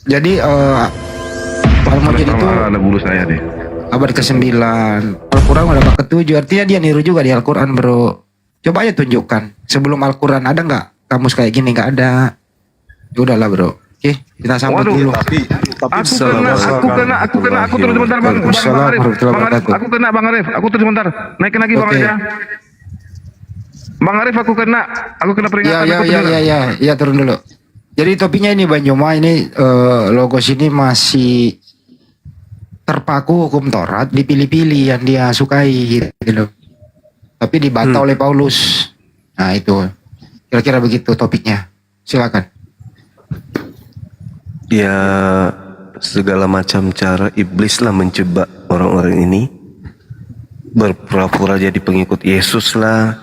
Jadi Palmojid itu ada bulu saya deh. abad ke-9. Al-Quran udah abad ke-7. Artinya dia niru juga di Al-Quran, bro. Coba aja tunjukkan. Sebelum Al-Quran ada nggak kamus kayak gini? Nggak ada. Ya udahlah, bro. Oke, kita sambut Waduh, dulu. Tapi Aku terus sebentar bang. Waalaikumsalam warahmatullahi wabarakatuh. Aku kena bang Arif. Aku terus sebentar. Naikin lagi bang Oke. Arif ya. Bang Arif aku kena peringatan. Ya, aku terus. ya, turun dulu. Jadi topinya ini Bang Joma, ini logo sini masih terpaku hukum Taurat, dipilih-pilih yang dia sukai gitu loh. Tapi dibantah oleh Paulus. Nah itu, kira-kira begitu topiknya. Silakan. ya segala macam cara iblis lah menjebak orang-orang ini, berpura-pura jadi pengikut Yesus lah,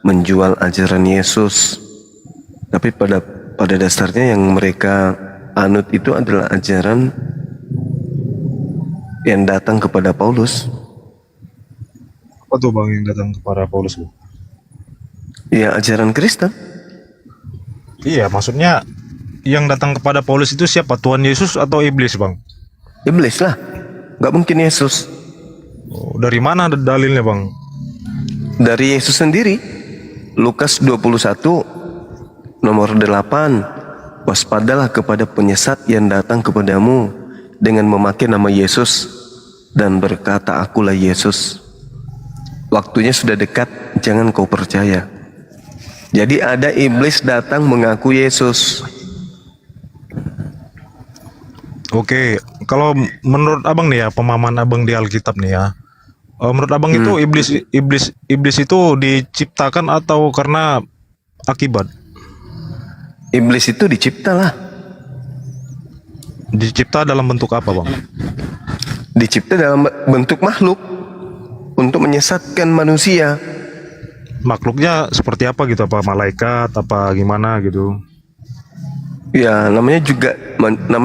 menjual ajaran Yesus. Tapi pada dasarnya yang mereka anut itu adalah ajaran yang datang kepada Paulus. Apa tuh bang yang datang kepada Paulus? Ya ajaran Kristen. Iya, maksudnya yang datang kepada Paulus itu siapa? Tuhan Yesus atau iblis bang? Iblis lah, nggak mungkin Yesus. Oh, dari mana dalilnya bang? Dari Yesus sendiri. Lukas 21 nomor 8. Waspadalah kepada penyesat yang datang kepadamu dengan memakai nama Yesus dan berkata, akulah Yesus. Waktunya sudah dekat, jangan kau percaya. Jadi ada iblis datang mengaku Yesus. Oke, kalau menurut abang nih ya, pemahaman abang di Alkitab nih ya, menurut abang itu iblis itu diciptakan atau karena akibat? Iblis itu diciptalah. Dicipta dalam bentuk apa bang? Dicipta dalam bentuk makhluk untuk menyesatkan manusia. Makhluknya seperti apa gitu? Apa malaikat? Apa gimana gitu? Ya, namanya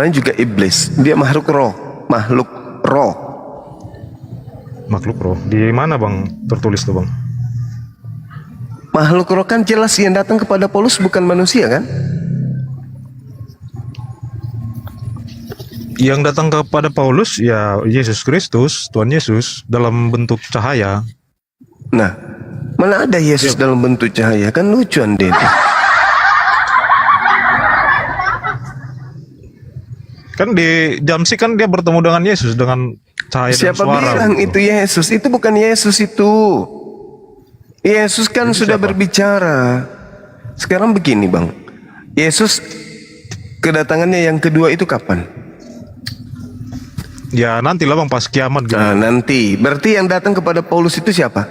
juga iblis. Dia makhluk roh. Makhluk roh. Di mana bang tertulis tuh bang? Makhluk roh kan jelas yang datang kepada Paulus bukan manusia kan? Yang datang kepada Paulus ya Yesus Kristus, Tuhan Yesus dalam bentuk cahaya. Nah, mana ada Yesus dalam bentuk cahaya? Kan lucuan deh itu. Kan di Jamsi kan dia bertemu dengan Yesus dengan cahaya dan Siapa suara. bilang gitu. itu Yesus? Itu bukan Yesus itu. Yesus kan Itu sudah siapa? berbicara. Sekarang begini bang. Yesus kedatangannya yang kedua itu kapan? Ya nantilah bang pas kiamat gitu. Nah, nanti. Berarti yang datang kepada Paulus itu siapa?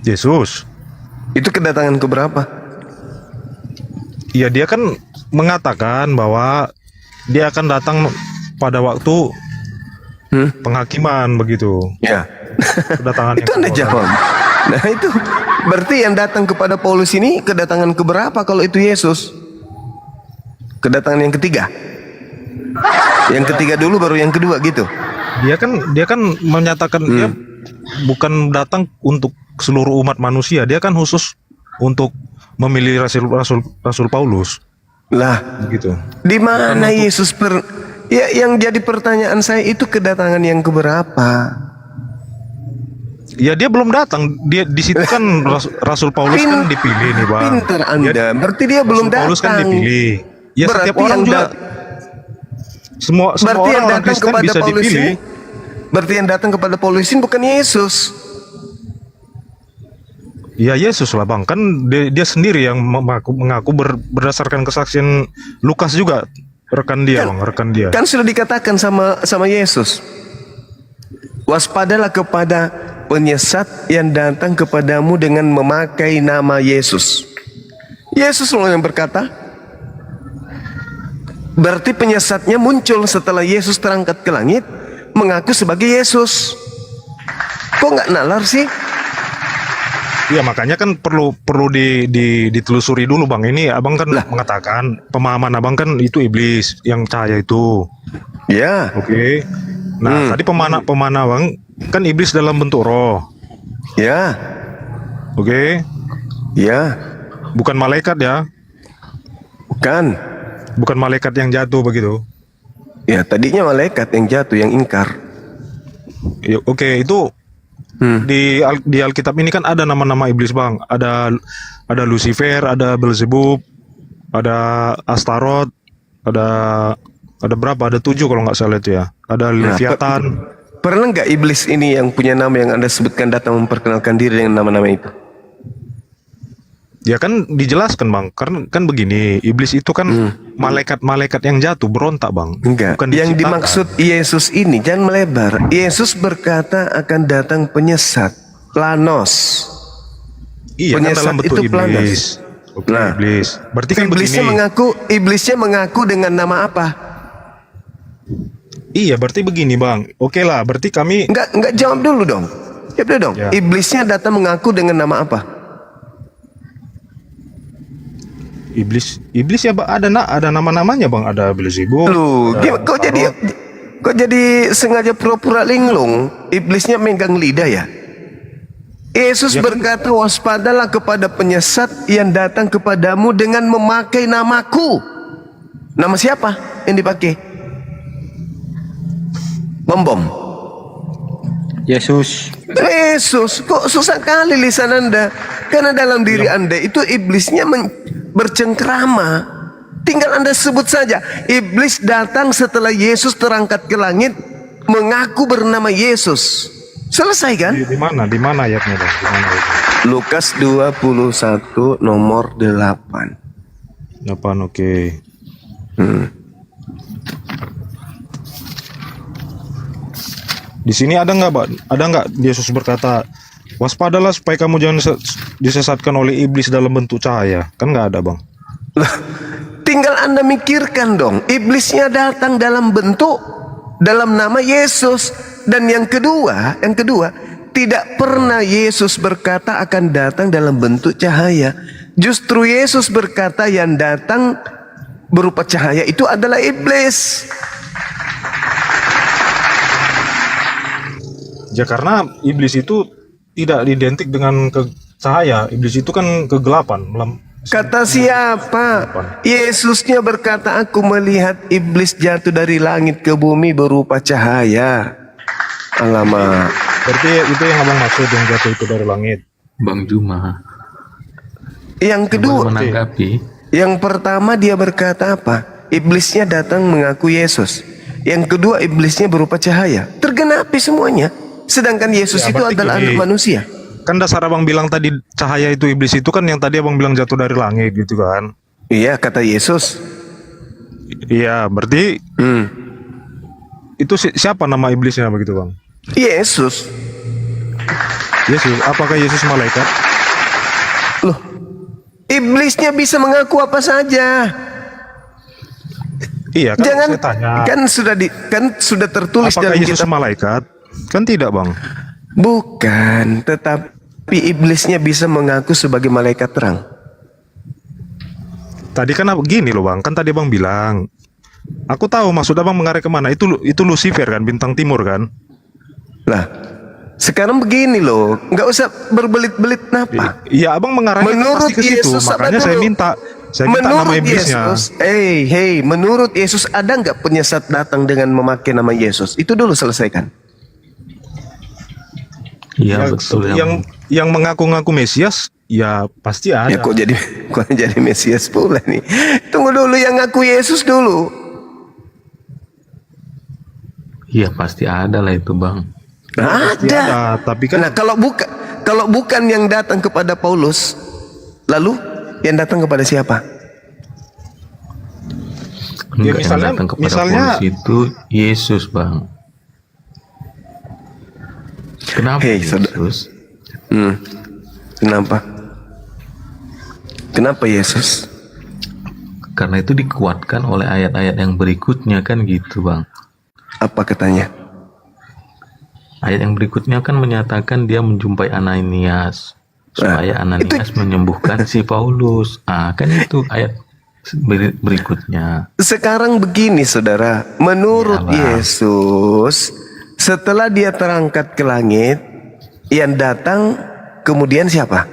Yesus. Itu kedatangan keberapa? Ya dia kan mengatakan bahwa dia akan datang pada waktu penghakiman begitu. Ya. Kedatangan Itu Anda jawab. Nah itu berarti yang datang kepada Paulus ini kedatangan keberapa kalau itu Yesus? Kedatangan yang ketiga. Yang ketiga dulu baru yang kedua gitu. Dia kan menyatakan dia bukan datang untuk seluruh umat manusia. Dia kan khusus untuk memilih Rasul Paulus. Lah, Gitu. di mana Yesus ya yang jadi pertanyaan saya itu kedatangan yang keberapa? Ya dia belum datang. Dia di situ kan Rasul Paulus kan dipilih nih bang. Pintar Anda. Berarti dia belum datang. Paulus kan dipilih. Ya Berarti setiap orang yang juga. Semua Berarti yang orang datang Kristen kepada bisa Paulus dipilih. ini, berarti yang datang kepada Paulus ini bukan Yesus. Ya Yesus lah bang. Kan dia sendiri yang mengaku berdasarkan kesaksian Lukas juga. Rekan dia bang, rekan dia. Kan sudah dikatakan sama Yesus. Waspadalah kepada penyesat yang datang kepadamu dengan memakai nama Yesus. Yesus loh yang berkata. Berarti penyesatnya muncul setelah Yesus terangkat ke langit, mengaku sebagai Yesus. Kok nggak nalar sih? Ya makanya kan perlu ditelusuri dulu bang. Ini abang kan mengatakan pemahaman abang kan itu iblis yang cahaya itu. Ya. Oke. Nah tadi pemana bang kan iblis dalam bentuk roh. Ya. Oke. Ya. Bukan malaikat ya. Bukan. Bukan malaikat yang jatuh begitu. Ya, tadinya malaikat yang jatuh, yang ingkar. Ya, oke, itu di Alkitab ini kan ada nama-nama iblis, Bang. Ada Lucifer, ada Beelzebub, ada Astaroth, ada berapa? Ada 7 kalau nggak salah itu ya. Ada Leviathan. Pernah nggak iblis ini yang punya nama yang Anda sebutkan datang memperkenalkan diri dengan nama-nama itu? Ya kan dijelaskan, Bang. Karena kan begini, iblis itu kan malaikat-malaikat yang jatuh berontak, Bang. Enggak. Bukan Yang diciptakan. dimaksud Yesus ini jangan melebar. Yesus berkata akan datang penyesat, planos. Iya, kan penyesat dalam bentuk itu planos. iblis. Oke, Nah, iblis. Berarti kan iblisnya begini. iblisnya mengaku dengan nama apa? Iya, berarti begini, Bang. Oke lah, berarti kami Enggak jawab dulu dong. Jawab dulu dong. Ya. Iblisnya datang mengaku dengan nama apa? iblis ya, Bang, ada nama-namanya, Bang. Ada Beelzebub. Lu, ada Astaroth. kok jadi sengaja pura-pura linglung? Iblisnya megang lidah ya? Yesus Ya kan? berkata, waspadalah kepada penyesat yang datang kepadamu dengan memakai namaku. Nama siapa yang dipakai? Bom. Yesus. Yesus, kok susah kali lisan Anda? Karena dalam diri Anda itu iblisnya bercengkrama. Tinggal Anda sebut saja. Iblis datang setelah Yesus terangkat ke langit, mengaku bernama Yesus. Selesai kan? Di mana? Di mana ayatnya, Bang? Di mana ayatnya? Lukas 21 nomor 8. 8, oke. Di sini ada nggak, Bang? Ada nggak Yesus berkata, waspadalah supaya kamu jangan disesatkan oleh iblis dalam bentuk cahaya? Kan nggak ada, Bang. Lah, tinggal Anda mikirkan dong. Iblisnya datang dalam nama Yesus. Dan yang kedua, tidak pernah Yesus berkata akan datang dalam bentuk cahaya. Justru Yesus berkata yang datang berupa cahaya itu adalah iblis. Ya karena iblis itu tidak identik dengan cahaya. Iblis itu kan kegelapan. Kata siapa? Yesusnya berkata, aku melihat iblis jatuh dari langit ke bumi berupa cahaya. Alamak. Berarti itu yang abang maksud, yang jatuh itu dari langit. Bang Juma. Yang kedua, Menanggapi. yang pertama dia berkata apa? Iblisnya datang mengaku Yesus. Yang kedua, iblisnya berupa cahaya. Tergenapi semuanya. Sedangkan Yesus Ya, itu berarti adalah gini. anak manusia. Kan dasar abang bilang tadi cahaya itu iblis itu kan yang tadi abang bilang jatuh dari langit gitu kan. Iya, kata Yesus. Iya, berarti itu siapa nama iblisnya begitu, Bang? Yesus. Yesus, apakah Yesus malaikat? Loh, iblisnya bisa mengaku apa saja. Iya, kan Jangan, saya tanya. kan sudah tertulis Apakah dalam Yesus kitab. malaikat? Kan tidak, Bang. Bukan, tetapi iblisnya bisa mengaku sebagai malaikat terang. Tadi kan gini loh, Bang. Kan tadi Abang bilang, aku tahu maksud Abang mengarah kemana. Itu Lucifer kan, bintang timur kan? Lah, sekarang begini loh, nggak usah berbelit-belit napa. Iya, Abang mengarahnya kan Menurut pasti ke situ. Yesus, apa Makanya saya dulu? minta nama iblisnya. Yesus, menurut Yesus ada nggak penyesat datang dengan memakai nama Yesus? Itu dulu selesaikan. Iya betul yang mengaku-ngaku Mesias, ya pasti ada. Ya kok jadi Mesias pula nih. Tunggu dulu, yang ngaku Yesus dulu. Iya pasti ada lah itu, Bang. Pasti Ada. ada, tapi kan Nah, kalau bukan yang datang kepada Paulus, lalu yang datang kepada siapa? Enggak, misalnya- yang datang kepada misalnya- Paulus itu Yesus, Bang. Kenapa Hei, saudara. Yesus? Kenapa? Kenapa Yesus? Karena itu dikuatkan oleh ayat-ayat yang berikutnya kan gitu, Bang. Apa katanya? Ayat yang berikutnya kan menyatakan dia menjumpai Ananias supaya Nah, Ananias menyembuhkan si Paulus. Kan itu ayat berikutnya. Sekarang begini saudara, menurut Ya, Bang. Yesus, setelah dia terangkat ke langit, yang datang kemudian siapa?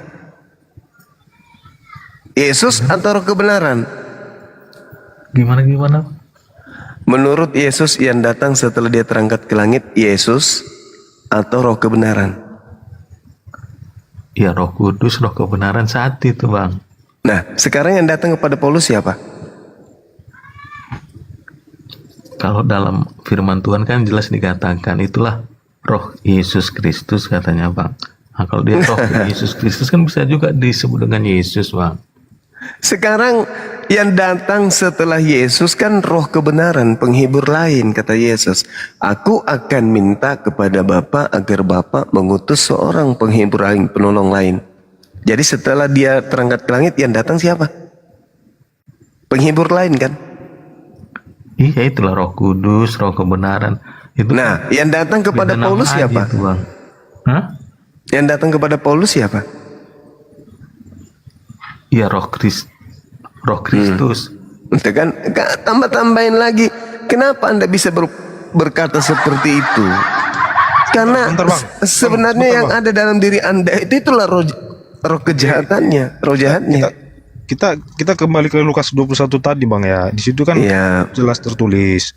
Yesus atau roh kebenaran? Gimana? Menurut Yesus yang datang setelah dia terangkat ke langit, Yesus atau roh kebenaran? Ya Roh Kudus, Roh kebenaran saat itu Bang. Nah, sekarang yang datang kepada Paulus siapa? Kalau dalam firman Tuhan kan jelas dikatakan itulah Roh Yesus Kristus katanya Bang. Nah, kalau dia Roh Yesus Kristus kan bisa juga disebut dengan Yesus Bang. Sekarang yang datang setelah Yesus kan roh kebenaran, penghibur lain, kata Yesus. Aku akan minta kepada Bapa agar Bapa mengutus seorang penghibur lain, penolong lain. Jadi setelah dia terangkat ke langit, yang datang siapa? Penghibur lain kan? Iya, itulah Roh Kudus, Roh kebenaran. Itu Nah, yang datang kepada beda nama Paulus aja siapa? itu, Bang. Hah? Yang datang kepada Paulus siapa? Iya, Roh Kristus. Itu kan tambah-tambahin lagi. Kenapa Anda bisa berkata seperti itu? Karena Bentar, Bang. sebenarnya Bentar, yang Bang. ada dalam diri Anda itulah roh kejahatannya, roh jahatnya. Kita kembali ke Lukas 21 tadi Bang ya. Di situ kan Iya. jelas tertulis.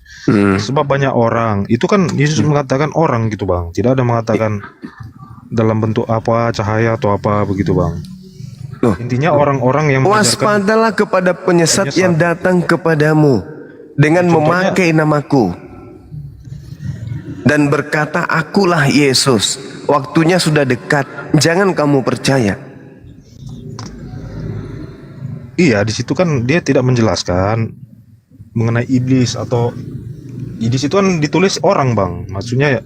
Sebab banyak orang. Itu kan Yesus mengatakan orang gitu Bang. Tidak ada mengatakan dalam bentuk apa, cahaya atau apa begitu Bang. Loh. Intinya orang-orang yang mengajarkan Waspadalah kepada penyesat yang datang kepadamu dengan Contohnya- memakai namaku dan berkata, akulah Yesus. Waktunya sudah dekat. Jangan kamu percaya. Iya, di situ kan dia tidak menjelaskan mengenai iblis atau di situ kan ditulis orang Bang. Maksudnya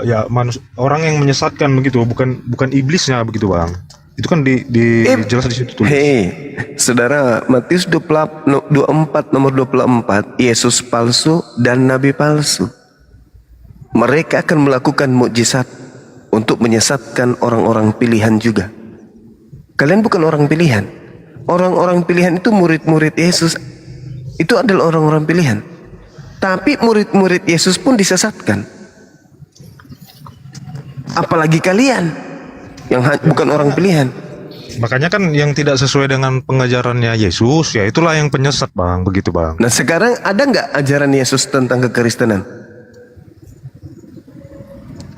ya orang yang menyesatkan begitu, bukan iblisnya begitu Bang. Itu kan jelas di situ tulis. Hei, saudara, Matius 24 nomor 24, Yesus palsu dan nabi palsu. Mereka akan melakukan mukjizat untuk menyesatkan orang-orang pilihan juga. Kalian bukan orang pilihan. Orang-orang pilihan itu murid-murid Yesus. Itu adalah orang-orang pilihan. Tapi murid-murid Yesus pun disesatkan. Apalagi kalian yang bukan orang pilihan. Makanya kan yang tidak sesuai dengan pengajarannya Yesus, ya itulah yang penyesat Bang, begitu Bang. Nah sekarang ada nggak ajaran Yesus tentang kekristenan?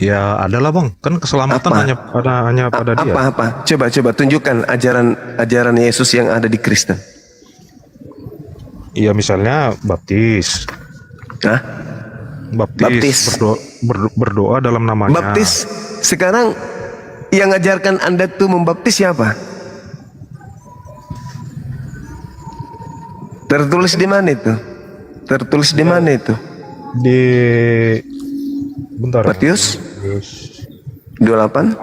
Ya adalah Bang, kan keselamatan Apa? hanya pada dia. Apa? Coba tunjukkan ajaran Yesus yang ada di Kristen. Iya misalnya baptis. Hah? Baptis. Berdoa dalam namanya. Baptis. Sekarang yang ngajarkan Anda tuh membaptis siapa? Tertulis di mana itu? Tertulis di mana itu? Di bentar. Matius 28?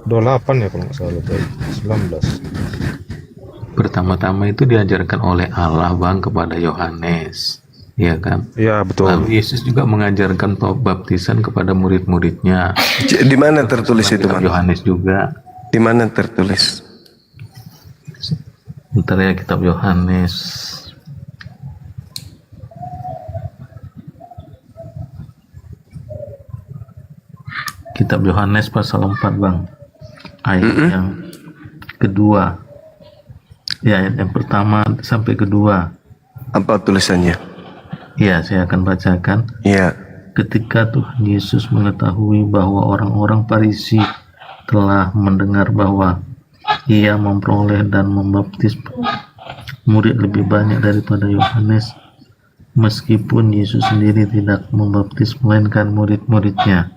28 ya kalau nggak salah tadi. 19. Pertama-tama itu diajarkan oleh Allah Bang kepada Yohanes. Ya kan? Iya betul. Lalu Yesus juga mengajarkan baptisan kepada murid-muridnya. Di mana tertulis itu, Kitab Bang? Yohanes juga. Di mana tertulis? Bentar ya, kitab Yohanes. Kitab Yohanes pasal 4 Bang. Ayat yang kedua. Ya, ayat yang pertama sampai kedua. Apa tulisannya? Ya, saya akan bacakan. Iya. Ketika Tuhan Yesus mengetahui bahwa orang-orang Farisi telah mendengar bahwa ia memperoleh dan membaptis murid lebih banyak daripada Yohanes, meskipun Yesus sendiri tidak membaptis melainkan murid-muridnya.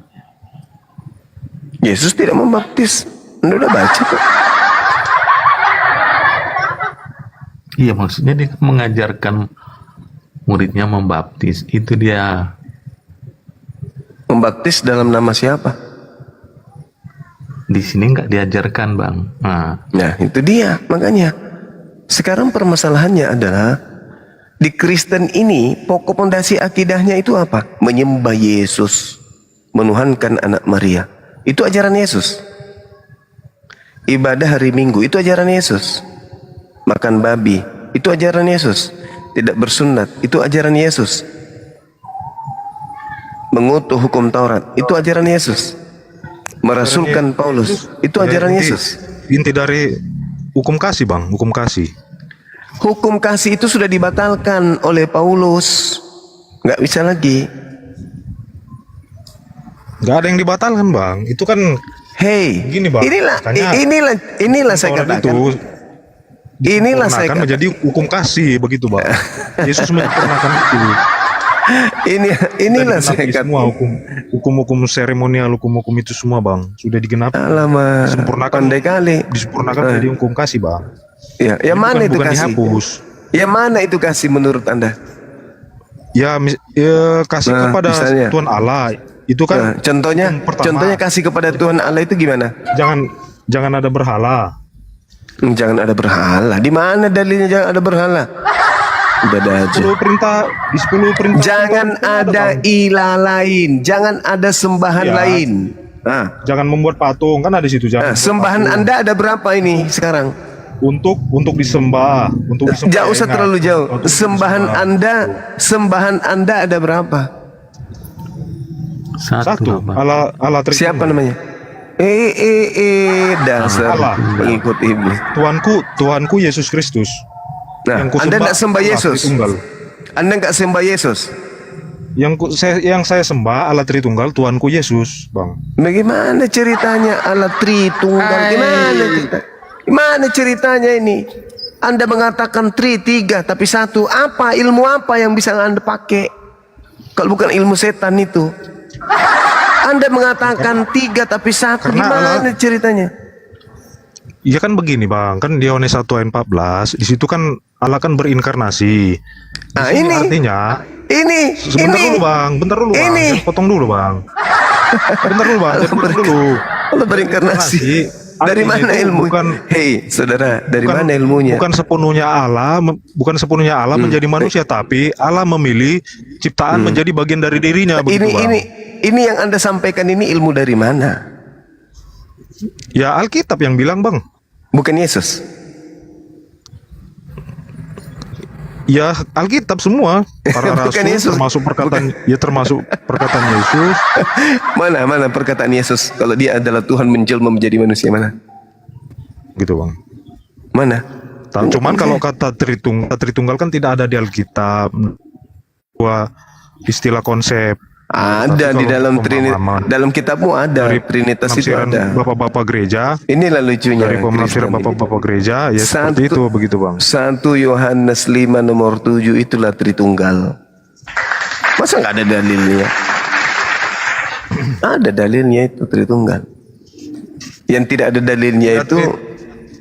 Yesus tidak membaptis. Anda udah baca kok. Iya, maksudnya dia mengajarkan muridnya membaptis. Itu dia. Membaptis dalam nama siapa? Di sini nggak diajarkan Bang. Nah itu dia. Makanya sekarang permasalahannya adalah di Kristen ini pokok pondasi akidahnya itu apa? Menyembah Yesus, menuhankan anak Maria. Itu ajaran Yesus. Ibadah hari Minggu itu ajaran Yesus. Makan babi itu ajaran Yesus. Tidak bersunat itu ajaran Yesus. Mengutuk hukum Taurat itu ajaran Yesus. Merasulkan Paulus itu ajaran Yesus. Inti dari hukum kasih Bang, hukum kasih. Hukum kasih itu sudah dibatalkan oleh Paulus. Nggak bisa lagi. Nggak ada yang dibatalkan bang. Itu kan Hey, Gini, Bang, inilah makanya inilah saya Taurat katakan. itu Inilah saya akan katakan. menjadi hukum kasih begitu bang. Yesus menyempurnakan itu. Inilah saya Digenapi semua katakan. hukum seremonial, hukum itu semua bang sudah digenapi. Alamak, Disempurnakan pandai kali. Disempurnakan menjadi hukum kasih bang. Ya, yang Jadi mana itu bukan kasih? dihapus. Yang mana itu kasih menurut Anda? Ya, kasih Nah, kepada misalnya. Tuhan Allah itu Nah, kan contohnya, yang pertama. contohnya kasih kepada Tuhan Allah itu gimana? jangan ada berhala. Jangan ada berhala. Di mana dalilnya jangan ada berhala? Udah ada aja. 10 perintah di 10 perintah. Jangan ada Bang. ilah lain, jangan ada sembahan Ya. lain. Nah, Jangan membuat patung kan ada di situ jangan. membuat sembahan patung. Anda ada berapa ini sekarang? untuk disembah, Jauh usah ingat. terlalu jauh. Untuk Sembahan Anda ada berapa? Satu. Bapak. Allah Tritunggal. Siapa namanya? Dasar Allah. pengikut iblis. Tuhanku Yesus Kristus. Nah, Yang kusembah Anda tidak sembah Allah Yesus. Tritunggal. Anda nggak sembah Yesus. Yang saya sembah Allah Tritunggal, Tuhanku Yesus, Bang. Bagaimana ceritanya Allah Tritunggal? Gimana ceritanya ini? Anda mengatakan tiga tapi satu. Apa ilmu apa yang bisa Anda pakai? Kalau bukan ilmu setan itu. Anda mengatakan tiga tapi satu. Karena Gimana ceritanya? Iya kan begini, Bang. Kan di Yohanes 1 ayat 14, di situ kan Allah kan berinkarnasi. Nah, Di sini ini. artinya Ini. sebentar dulu, Bang. Bentar dulu, Bang. Ini. Jangan potong dulu, Bang. Bentar dulu, Bang. Jangan potong dulu. Allah berinkarnasi. Dari Artinya mana itu ilmu? bukan- Hei, saudara, dari Bukan- mana ilmunya? Bukan sepenuhnya Allah menjadi manusia, tapi Allah memilih ciptaan menjadi bagian dari dirinya. Begitu, Bang. Ini yang Anda sampaikan ini ilmu dari mana? Ya Alkitab yang bilang, Bang. Bukan Yesus. Ya Alkitab semua para Bukan rasul Yesus. termasuk perkataan Yesus. Mana perkataan Yesus kalau dia adalah Tuhan menjelma menjadi manusia, mana? Gitu, Bang. Mana? Cuman kalau kata Tritunggal kan tidak ada di Alkitab. Dua istilah konsep Ada Tapi di kalau dalam pemahaman dalam kitabmu ada dari Trinitas itu penafsiran ada. Bapak-bapak gereja, Inilah lucunya. dari penafsiran Kristen. bapak-bapak gereja ya seperti itu begitu, Bang. 1 Yohanes 5 nomor 7 itulah Tritunggal. Masa nggak ada dalilnya? Ada dalilnya itu Tritunggal. Yang tidak ada dalilnya itu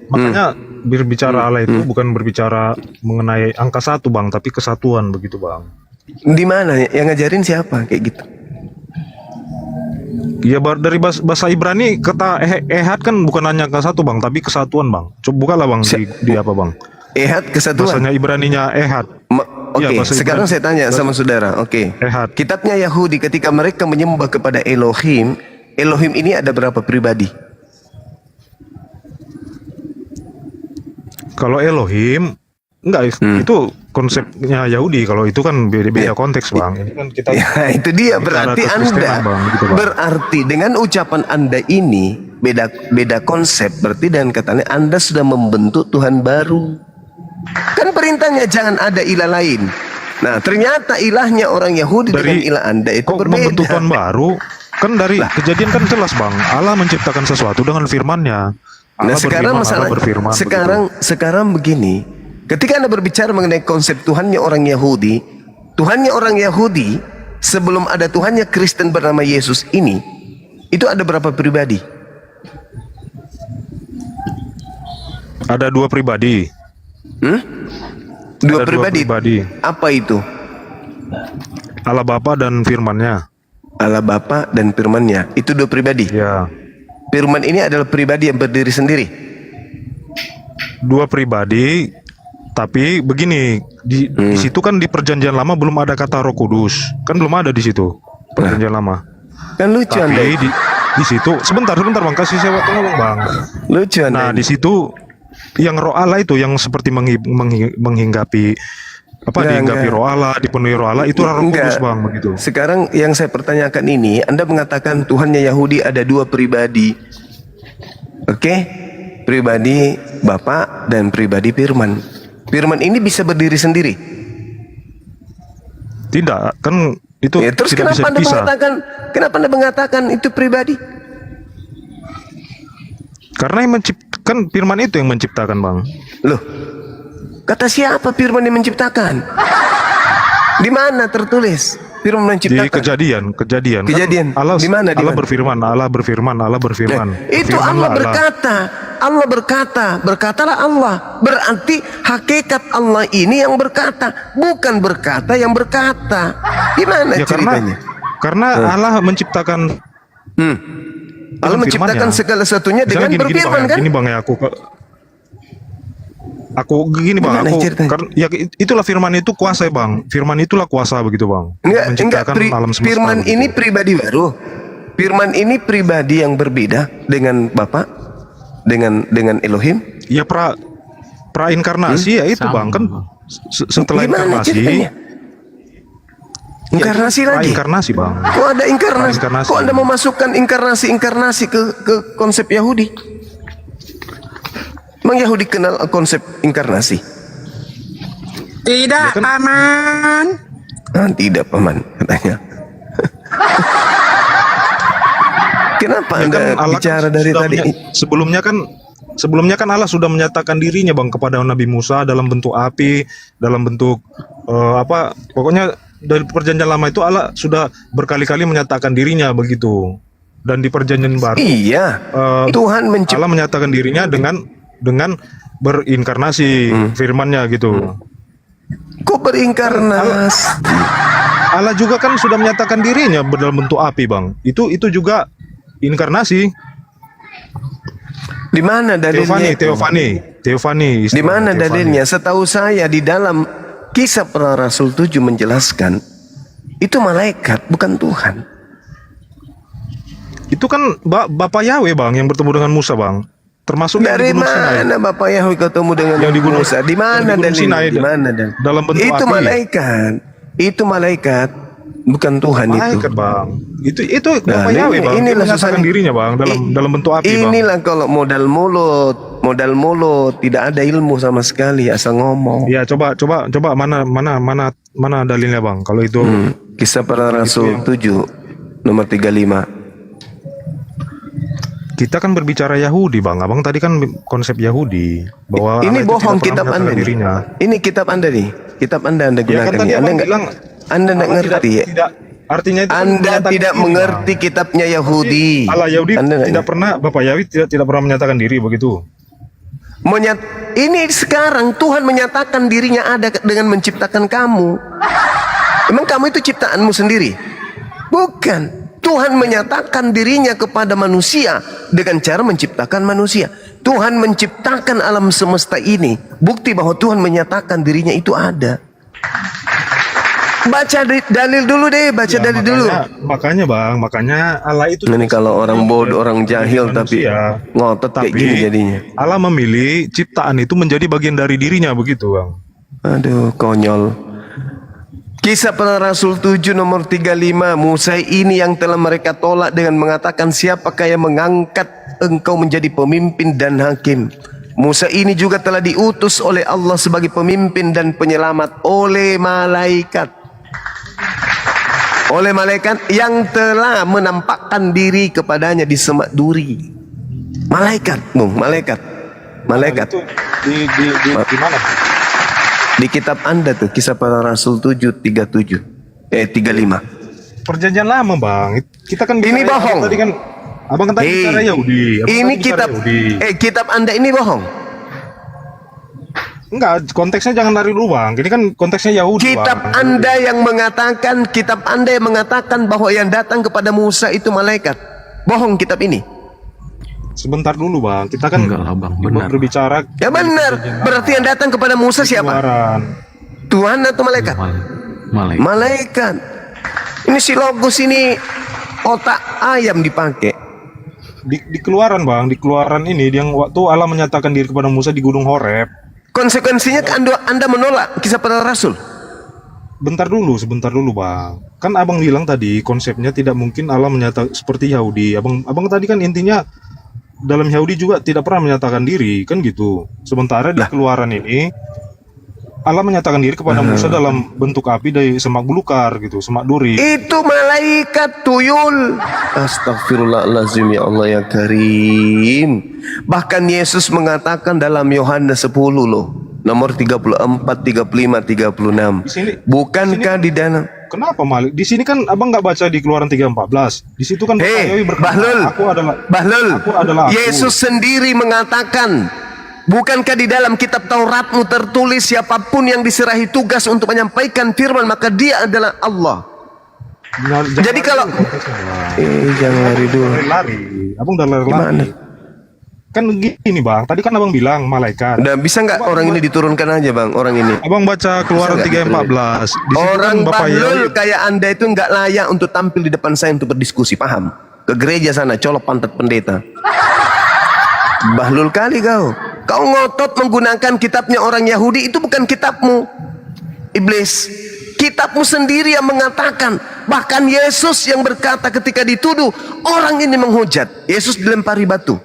Makanya berbicara Allah itu bukan berbicara mengenai angka 1, Bang, tapi kesatuan begitu, Bang. di mana yang ngajarin siapa kayak gitu? Ya dari bahasa Ibrani kata ehad kan bukan hanya angka 1, Bang, tapi kesatuan, Bang. Coba bukalah, Bang, di apa, Bang? Ehad kesatuan. Bahasanya Ibraninya ehad. Oke, Iya, bahasa sekarang Ibrani. saya tanya sama saudara. Oke. Ehad. Kitabnya Yahudi ketika mereka menyembah kepada Elohim, Elohim ini ada berapa pribadi? Kalau Elohim enggak itu konsepnya Yahudi. Kalau itu kan beda konteks, Bang. Ini kan kita Ya, itu dia berarti bicara Anda kekristenan, Bang, gitu, Bang. berarti dengan ucapan Anda ini beda konsep berarti dan katanya Anda sudah membentuk Tuhan baru. Kan perintahnya jangan ada ilah lain. Nah, ternyata ilahnya orang Yahudi dengan ilah Anda itu kok membentuk berbeda. Tuhan baru. Kan dari kejadian kan jelas, Bang. Allah menciptakan sesuatu dengan firman-Nya. Nah, Allah sekarang berfirman, masalah Allah berfirman, sekarang begini. Ketika Anda berbicara mengenai konsep Tuhannya orang Yahudi sebelum ada Tuhannya Kristen bernama Yesus ini, itu ada berapa pribadi? Ada dua pribadi. Dua Ada pribadi. Apa itu? Allah Bapa dan firman-Nya. Allah Bapa dan firman-Nya. Itu dua pribadi. Ya. Firman ini adalah pribadi yang berdiri sendiri. Dua pribadi, tapi begini, di situ kan di perjanjian lama belum ada kata Roh Kudus. Kan belum ada di situ. Perjanjian lama. Kan lucu Anda. Tapi di situ sebentar Bang, kasih saya waktu ngomong, Bang. Lucu Anda. Nah, di situ yang Roh Allah itu yang seperti menghinggapi dihinggapi Roh Allah, dipenuhi Roh Allah itu Roh Kudus, Bang, begitu. Sekarang yang saya pertanyakan ini, Anda mengatakan Tuhannya Yahudi ada dua pribadi. Oke? Pribadi Bapa dan pribadi Firman. Firman ini bisa berdiri sendiri. Tidak, kan itu Ya, terus tidak bisa dipisah. kenapa Anda mengatakan itu pribadi? Karena yang menciptakan firman itu yang menciptakan, Bang. Loh, kata siapa firman yang menciptakan? Di mana tertulis firman Di menciptakan? kejadian. Kejadian. Kan Allah, Di mana, di Allah mana? berfirman, Allah berfirman. Itu Allah berkata, berkatalah Allah. Berarti hakikat Allah ini yang berkata, bukan berkata yang berkata. Gimana Ya ceritanya? karena Allah menciptakan Allah menciptakan firman-Nya. segala sesuatunya dengan Misalnya berfirman, kan? Gini bang ya, aku gini bang, Gimana aku ceritanya? ya itulah firman itu kuasa ya bang, firman itulah kuasa begitu bang. Enggak, alam semesta. firman begitu. ini pribadi baru. Firman ini pribadi yang berbeda dengan Bapa, dengan Elohim. Ya pra inkarnasi ya itu bang, kan setelah Gimana inkarnasi. ceritanya? Inkarnasi lagi. Inkarnasi bang. Kok ada inkarnasi? Inkarnasi. Kok Anda memasukkan inkarnasi ke konsep Yahudi? Emang Yahudi kenal konsep inkarnasi? Tidak, Paman. Tidak, Paman, katanya. Kenapa Ya Anda kan Allah bicara kan dari sudah tadi? Sebelumnya kan Allah sudah menyatakan dirinya bang kepada Nabi Musa dalam bentuk api, dalam bentuk pokoknya dari perjanjian lama itu Allah sudah berkali-kali menyatakan dirinya begitu. Dan di perjanjian baru Iya, Tuhan Allah menyatakan dirinya dengan berinkarnasi firman-Nya gitu. Kok berinkarnasi? Allah juga kan sudah menyatakan dirinya dalam bentuk api bang. Itu juga inkarnasi. Di mana dalilnya? Teofani. Di mana Teofani. dalilnya? Setahu saya di dalam Kisah Para Rasul 7 menjelaskan itu malaikat, bukan Tuhan. Itu kan Bapak Yahweh bang yang bertemu dengan Musa bang. Termasuk yang Dari di Gunung Sinai. mana Bapak Yahweh ketemu dengan Yang di Gunung- Musa? Di mana yang di Gunung dalilnya? Sinai, Di mana dalilnya? dalam bentuk Itu api. malaikat. Itu malaikat, bukan Tuhan Malaikat itu. bang. Itu Bapak Nah, Yahweh bang. Dia inilah menyatakan susahnya. dirinya bang dalam bentuk api bang. Inilah kalau modal mulut, tidak ada ilmu sama sekali, asal ngomong. Ya coba mana dalilnya bang kalau itu. Kisah Para Rasul 7 nomor 35. Kita kan berbicara Yahudi bang. Abang tadi kan konsep Yahudi bahwa Ini Allah itu bohong tidak pernah kitab Anda menyatakan nih. dirinya. Ini kitab Anda nih. Kitab Anda Ya gunakan kan tadi ini. abang bilang Anda nggak Allah ngerti ya? tidak, artinya itu kan Anda menyatakan tidak diri, mengerti Bang. kitabnya Yahudi. Allah Yahudi Anda nggak tidak pernah, Bapak Yahudi tidak pernah menyatakan diri begitu. Ini sekarang Tuhan menyatakan dirinya ada dengan menciptakan kamu. Emang kamu itu ciptaanmu sendiri? Bukan. Tuhan menyatakan dirinya kepada manusia dengan cara menciptakan manusia. Tuhan menciptakan alam semesta ini. Bukti bahwa Tuhan menyatakan dirinya itu ada. Baca dalil dulu deh, baca Ya, dalil dulu. makanya Allah itu Ini kalau orang bodoh, orang jahil tapi manusia. ngotot kayak Tapi gini jadinya. Allah memilih ciptaan itu menjadi bagian dari dirinya begitu bang. Aduh, konyol. Kisah Para Rasul 7 nomor 35. Musa ini yang telah mereka tolak dengan mengatakan, siapakah yang mengangkat engkau menjadi pemimpin dan hakim? Musa ini juga telah diutus oleh Allah sebagai pemimpin dan penyelamat oleh malaikat. Oleh malaikat yang telah menampakkan diri kepadanya di semak duri. Malaikat, malaikat. Itu di mana? Di kitab Anda tuh, Kisah Para Rasul 7 35. Perjanjian lama bang. Kita kan Ini bicara- bohong. Tadi kan abang kan tadi bicara Yahudi. Abang Ini tadi bicara kitab Yahudi. kitab Anda ini bohong. Enggak, konteksnya jangan dari lu bang. Ini kan konteksnya Yahudi Kitab bang. Anda yang mengatakan bahwa yang datang kepada Musa itu malaikat. Bohong kitab ini. Sebentar dulu bang. Kita kan Enggak lah, Bang. Benar. berbicara Ya benar. Berarti yang datang kepada Musa siapa? keluaran. Tuhan atau malaikat? Malaikat. Malaikat. Ini si Logos ini otak ayam dipakai. Di keluaran bang. Di keluaran ini yang waktu Allah menyatakan diri kepada Musa di Gunung Horeb. Konsekuensinya Anda menolak Kisah Para Rasul. Sebentar dulu bang. Kan abang bilang tadi konsepnya tidak mungkin Allah menyatakan seperti Yahudi. Abang tadi kan intinya dalam Yahudi juga tidak pernah menyatakan diri kan gitu. Sementara di keluaran ini Allah menyatakan diri kepada Musa dalam bentuk api dari semak belukar gitu, semak duri. Itu malaikat tuyul. Astagfirullahaladzim, ya Allah ya Karim. Bahkan Yesus mengatakan dalam Yohanes 10 loh, nomor 34, 35, 36. Di sini, Bukankah di dalam kenapa Malik? Di sini kan abang nggak baca di Keluaran 3:14. Di situ kan Hei, berkata, Bahlul, Bahlul, aku adalah aku. Yesus sendiri mengatakan, bukankah di dalam kitab Tauratmu tertulis siapapun yang diserahi tugas untuk menyampaikan firman maka dia adalah Allah. Jadi kalau jangan lari dulu. Lari, abang udah lari. Gimana? Kan gini bang, tadi kan abang bilang malaikat. Udah bisa nggak orang ini diturunkan aja bang, orang ini. Abang baca Keluaran 3:14. Di situ Orang kan Bapak Bahlul Yahya. kayak anda itu nggak layak untuk tampil di depan saya untuk berdiskusi, paham? Ke gereja sana, colok pantat pendeta. Bahlul kali kau. Kau ngotot menggunakan kitabnya orang Yahudi, itu bukan kitabmu. Iblis. Kitabmu sendiri yang mengatakan. Bahkan Yesus yang berkata ketika dituduh, orang ini menghujat. Yesus dilempari batu.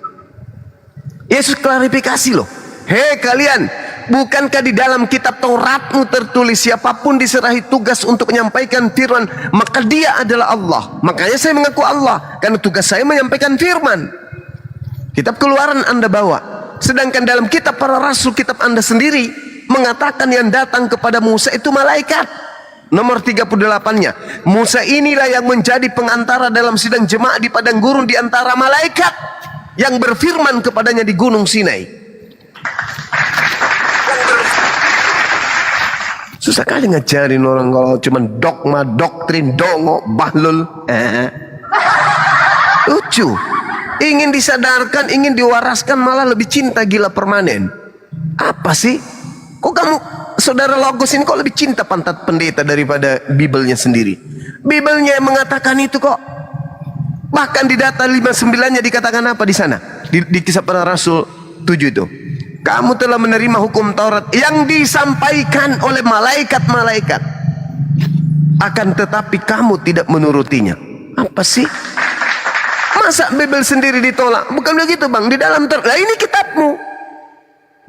Yesus klarifikasi loh. Hei kalian, bukankah di dalam kitab Tauratmu tertulis siapapun diserahi tugas untuk menyampaikan firman, maka dia adalah Allah. Makanya saya mengaku Allah, karena tugas saya menyampaikan firman. Kitab Keluaran anda bawa. Sedangkan dalam kitab para rasul, kitab anda sendiri mengatakan yang datang kepada Musa itu malaikat. Nomor 38-nya, Musa inilah yang menjadi pengantara dalam sidang jemaah di padang gurun di antara malaikat yang berfirman kepadanya di gunung Sinai. Susah kali ngajarin orang kalau cuman dogma, doktrin, dongo, bahlul. Lucu. Ingin disadarkan, ingin diwaraskan, malah lebih cinta gila permanen. Apa sih? Kok kamu, saudara Logos ini kok lebih cinta pantat pendeta daripada Bibelnya sendiri? Bibelnya yang mengatakan itu kok. Bahkan di data 59-nya dikatakan apa di sana? Di Kisah Para Rasul 7 itu. Kamu telah menerima hukum Taurat yang disampaikan oleh malaikat-malaikat. Akan tetapi kamu tidak menurutinya. Apa sih? Masa Bibel sendiri ditolak? Bukan begitu bang. Di dalam Taurat. Nah ini kitabmu.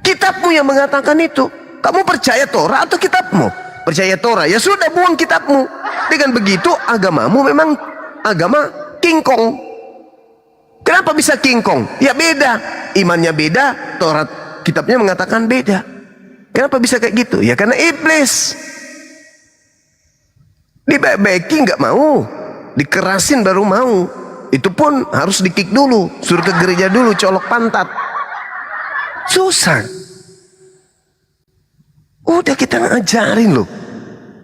Kitabmu yang mengatakan itu. Kamu percaya Torah atau kitabmu? Percaya Torah. Ya sudah, buang kitabmu. Dengan begitu agamamu memang agama kingkong. Kenapa bisa kingkong? Ya beda. Imannya beda. Taurat kitabnya mengatakan beda. Kenapa bisa kayak gitu? Ya karena iblis. Dibaik-baikin nggak mau. Dikerasin baru mau. Itu pun harus di-kick dulu. Suruh ke gereja dulu, colok pantat. Susah. Udah kita ngajarin loh.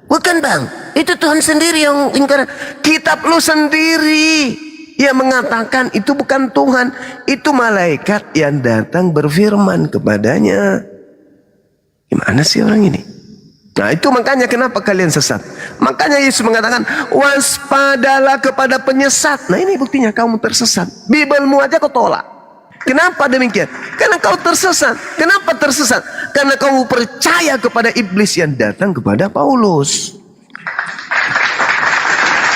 Bukan bang, itu Tuhan sendiri yang ingkar. Kitab lu sendiri yang mengatakan itu bukan Tuhan. Itu malaikat yang datang berfirman kepadanya. Gimana sih orang ini? Nah itu makanya kenapa kalian sesat. Makanya Yesus mengatakan waspadalah kepada penyesat. Nah ini buktinya kamu tersesat. Bibelmu aja kau tolak. Kenapa demikian? Karena kau tersesat. Kenapa tersesat? Karena kamu percaya kepada iblis yang datang kepada Paulus.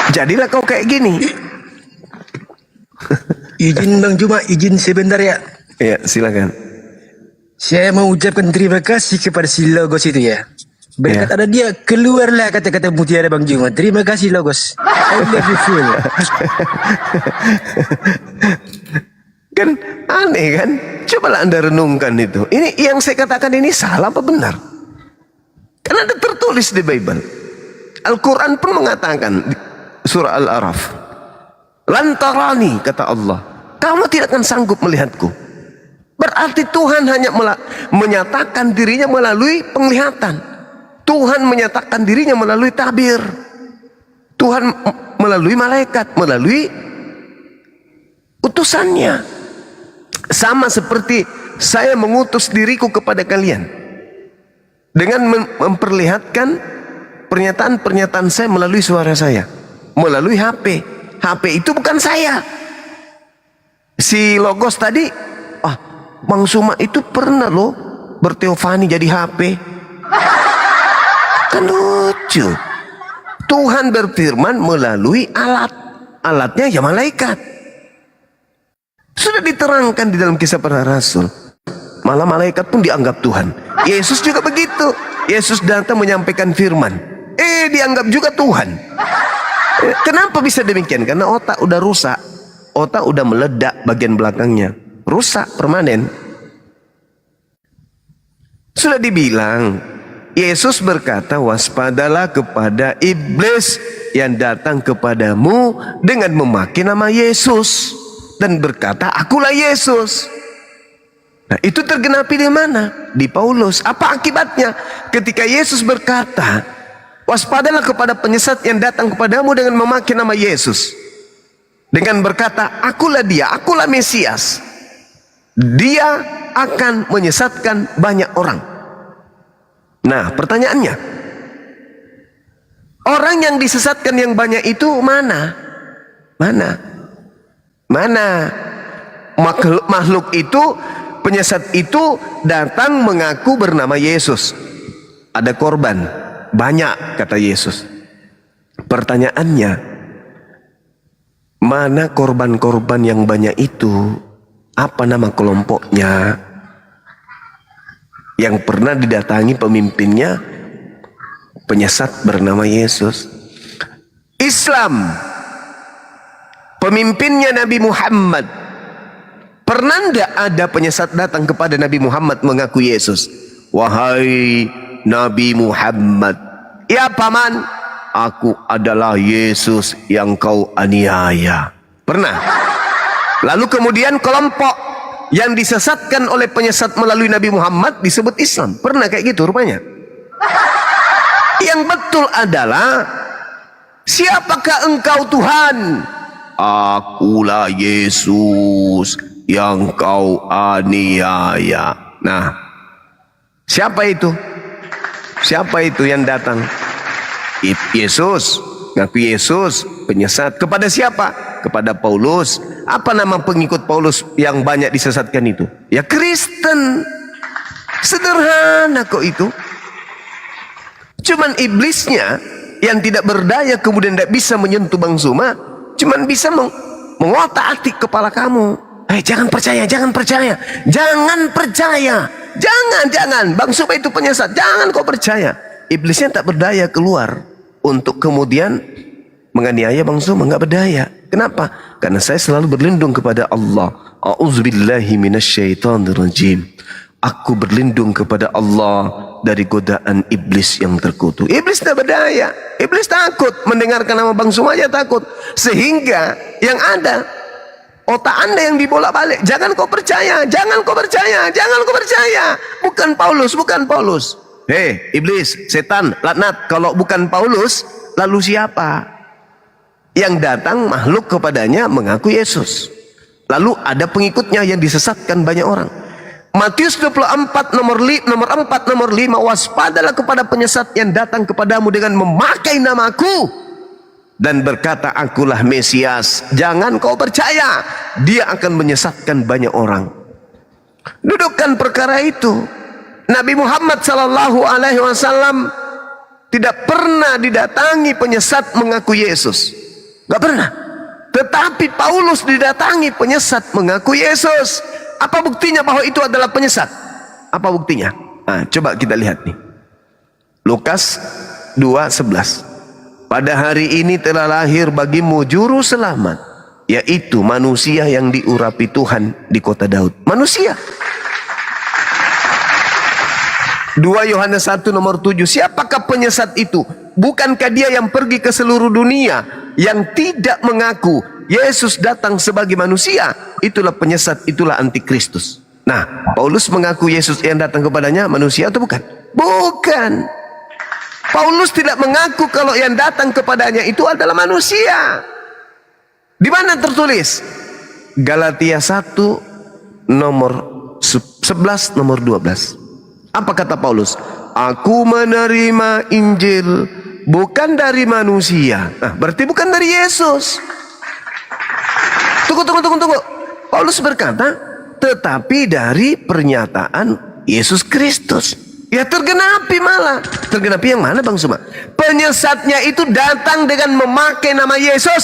Jadilah kau kayak gini. Izin Bang Juma, izin sebentar ya. Ya silakan. Saya mau ucapkan terima kasih kepada si Logos itu ya. Berkat ada dia, keluarlah kata-kata mutiara Bang Juma. Terima kasih Logos. I love you full. Kan aneh kan? Cobalah anda renungkan itu. Ini yang saya katakan ini salah apa benar? Karena ada tertulis di Bible. Al-Quran pun mengatakan surah Al-Araf. Lantarani kata Allah. Kamu tidak akan sanggup melihatku. Berarti Tuhan hanya menyatakan dirinya melalui penglihatan. Tuhan menyatakan dirinya melalui tabir. Tuhan melalui malaikat, melalui utusannya. Sama seperti saya mengutus diriku kepada kalian dengan memperlihatkan pernyataan-pernyataan saya melalui suara saya, melalui HP. HP itu bukan saya. Si Logos tadi, Bang Suma itu pernah loh berteofani jadi HP. Kan lucu. Tuhan berfirman melalui alat. Alatnya ya malaikat. Sudah diterangkan di dalam Kisah Para Rasul. Malah malaikat pun dianggap Tuhan. Yesus juga begitu. Yesus datang menyampaikan firman. Dianggap juga Tuhan. Kenapa bisa demikian? Karena otak udah rusak. Otak udah meledak bagian belakangnya. Rusak permanen. Sudah dibilang, Yesus berkata, waspadalah kepada iblis yang datang kepadamu dengan memakai nama Yesus. Dan berkata, akulah Yesus. Nah, itu tergenapi di mana? Di Paulus. Apa akibatnya? Ketika Yesus berkata, waspadalah kepada penyesat yang datang kepadamu dengan memakai nama Yesus. Dengan berkata, akulah dia, akulah Mesias. Dia akan menyesatkan banyak orang. Nah, pertanyaannya, orang yang disesatkan yang banyak itu mana? Mana? Makhluk itu, penyesat itu datang mengaku bernama Yesus. Ada korban banyak, kata Yesus. Pertanyaannya, mana korban-korban yang banyak itu? Apa nama kelompoknya? Yang pernah didatangi pemimpinnya penyesat bernama Yesus. Islam, pemimpinnya Nabi Muhammad. Pernah tidak ada penyesat datang kepada Nabi Muhammad mengaku Yesus? Wahai Nabi Muhammad, ya paman, aku adalah Yesus yang kau aniaya. Pernah? Lalu kemudian kelompok yang disesatkan oleh penyesat melalui Nabi Muhammad disebut Islam. Pernah kayak gitu rupanya? Yang betul adalah, siapakah engkau Tuhan? Akulah Yesus yang kau aniaya. Nah, siapa itu? Siapa itu yang datang? Yesus, ngaku Yesus, penyesat. Kepada siapa? Kepada Paulus. Apa nama pengikut Paulus yang banyak disesatkan itu? Ya Kristen. Sederhana kok itu. Cuman iblisnya yang tidak berdaya kemudian tidak bisa menyentuh Bang Zuma, cuman bisa mengotak-atik kepala kamu. Jangan percaya, jangan percaya, jangan percaya, jangan. Bang Zuma itu penyesat, jangan kau percaya. Iblisnya tak berdaya keluar untuk kemudian menganiaya Bang Zuma, nggak berdaya. Kenapa? Karena saya selalu berlindung kepada Allah. A'udzubillahi minasyaitonirrajim. Aku berlindung kepada Allah dari godaan iblis yang terkutuk. Iblis tak berdaya. Iblis takut mendengarkan nama Bang Zuma aja takut. Sehingga yang ada, otak anda yang dibolak-balik. Jangan kau percaya, jangan kau percaya, jangan kau percaya. Bukan Paulus, bukan Paulus. Hei iblis, setan, laknat. Kalau bukan Paulus, lalu siapa? Yang datang makhluk kepadanya mengaku Yesus. Lalu ada pengikutnya yang disesatkan banyak orang. Matius 24 nomor 4 nomor 5, waspadalah kepada penyesat yang datang kepadamu dengan memakai namaku dan berkata akulah Mesias. Jangan kau percaya, dia akan menyesatkan banyak orang. Dudukkan perkara itu. Nabi Muhammad SAW tidak pernah didatangi penyesat mengaku Yesus. Gak pernah. Tetapi Paulus didatangi penyesat mengaku Yesus. Apa buktinya bahwa itu adalah penyesat? Apa buktinya? Nah, coba kita lihat nih. Lukas 2:11. Pada hari ini telah lahir bagimu juru selamat, yaitu manusia yang diurapi Tuhan di kota Daud. Manusia. 2 Yohanes 1 nomor 7. Siapakah penyesat itu? Bukankah dia yang pergi ke seluruh dunia yang tidak mengaku Yesus datang sebagai manusia? Itulah penyesat, itulah antikristus. Nah, Paulus mengaku Yesus yang datang kepadanya manusia atau bukan? Bukan. Paulus tidak mengaku kalau yang datang kepadanya itu adalah manusia. Di mana tertulis? Galatia 1 nomor 11 nomor 12. Apa kata Paulus? Aku menerima Injil bukan dari manusia. Nah, berarti bukan dari Yesus. Tunggu. Paulus berkata, tetapi dari pernyataan Yesus Kristus. Ya tergenapi malah. Tergenapi yang mana Bang Suma? Penyesatnya itu datang dengan memakai nama Yesus.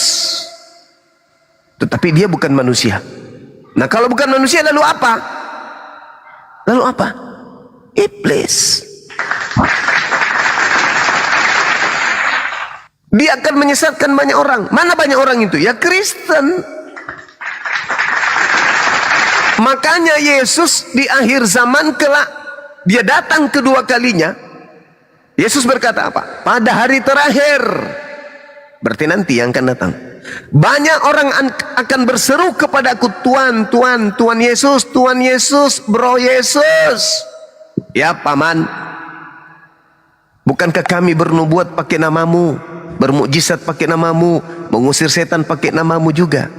Tetapi dia bukan manusia. Nah kalau bukan manusia lalu apa? Lalu apa? Iblis. Dia akan menyesatkan banyak orang. Mana banyak orang itu? Ya Kristen. Makanya Yesus di akhir zaman kelak, dia datang kedua kalinya. Yesus berkata apa? Pada hari terakhir, berarti nanti yang akan datang, banyak orang akan berseru kepadaku, Tuhan, Tuhan, Tuhan Yesus, Tuhan Yesus, Bro Yesus. Ya paman, bukankah kami bernubuat pakai namamu, bermukjizat pakai namamu, mengusir setan pakai namamu juga?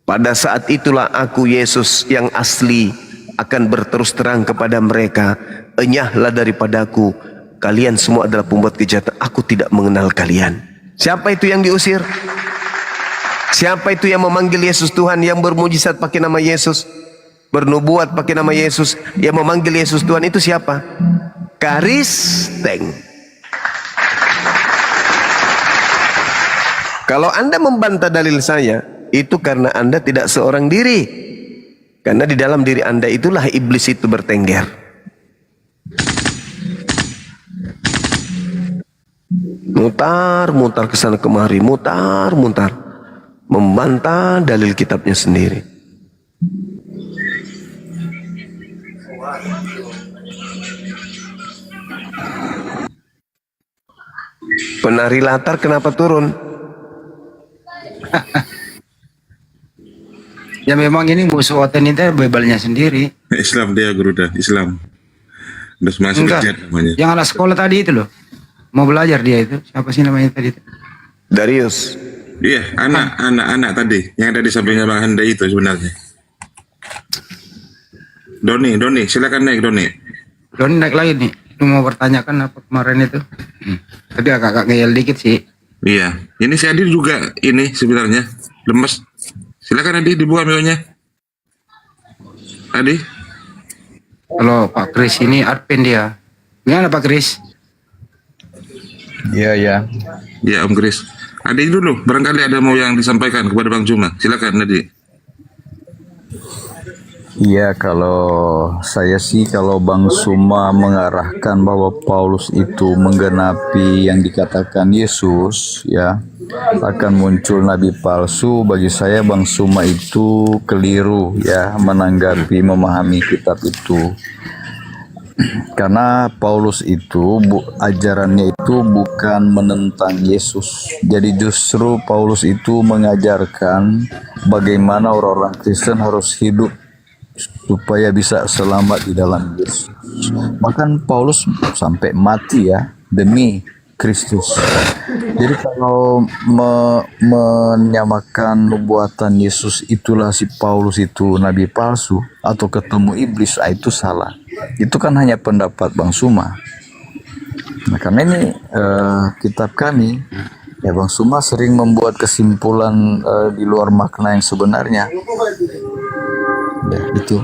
Pada saat itulah aku, Yesus yang asli, akan berterus terang kepada mereka, enyahlah daripadaku, kalian semua adalah pembuat kejahatan, aku tidak mengenal kalian. Siapa itu yang diusir? Siapa itu yang memanggil Yesus Tuhan, yang bermujizat pakai nama Yesus, bernubuat pakai nama Yesus, yang memanggil Yesus Tuhan, itu siapa? Karisteng. Kalau Anda membantah dalil saya, itu karena Anda tidak seorang diri. Karena di dalam diri Anda itulah iblis itu bertengger. Mutar-mutar ke sana kemari, mutar-mutar, membantah dalil kitabnya sendiri. Penari latar kenapa turun? Ya memang ini musuh Oten itu bebalnya sendiri. Islam dia guru dah, Islam. Udah masuk Enggak, kajian namanya. yang anak sekolah tadi itu loh. Mau belajar dia itu. Siapa sih namanya tadi itu? Darius. Iya, anak tadi yang ada di sampingnya Bang Handa itu sebenarnya. Doni, silakan naik Doni. Doni naik lagi nih. Lu mau bertanyakan apa kemarin itu? Tapi agak ngeyel dikit sih. Iya, ini si Adi juga ini sebenarnya lemes. Silakan Adi dibuka mionya. Adi, Kalau Pak Kris ini admin dia. Gimana Pak Kris? Iya, ya. ya Om Kris. Adi dulu, barangkali ada mau yang disampaikan kepada Bang Juma. Silakan Adi. Iya, kalau saya sih, kalau Bang Suma mengarahkan bahwa Paulus itu menggenapi yang dikatakan Yesus, ya, akan muncul nabi palsu. Bagi saya Bang Suma itu keliru, ya, menanggapi, memahami kitab itu. Karena Paulus itu ajarannya itu bukan menentang Yesus. Jadi justru Paulus itu mengajarkan bagaimana orang-orang Kristen harus hidup supaya bisa selamat di dalam Yesus. Bahkan Paulus sampai mati, ya, demi Kristus. Jadi kalau menyamakan nubuatan Yesus itulah si Paulus itu nabi palsu atau ketemu iblis, itu salah. Itu kan hanya pendapat Bang Suma. Nah, karena ini kitab kami, ya, Bang Suma sering membuat kesimpulan di luar makna yang sebenarnya. Ya, itu.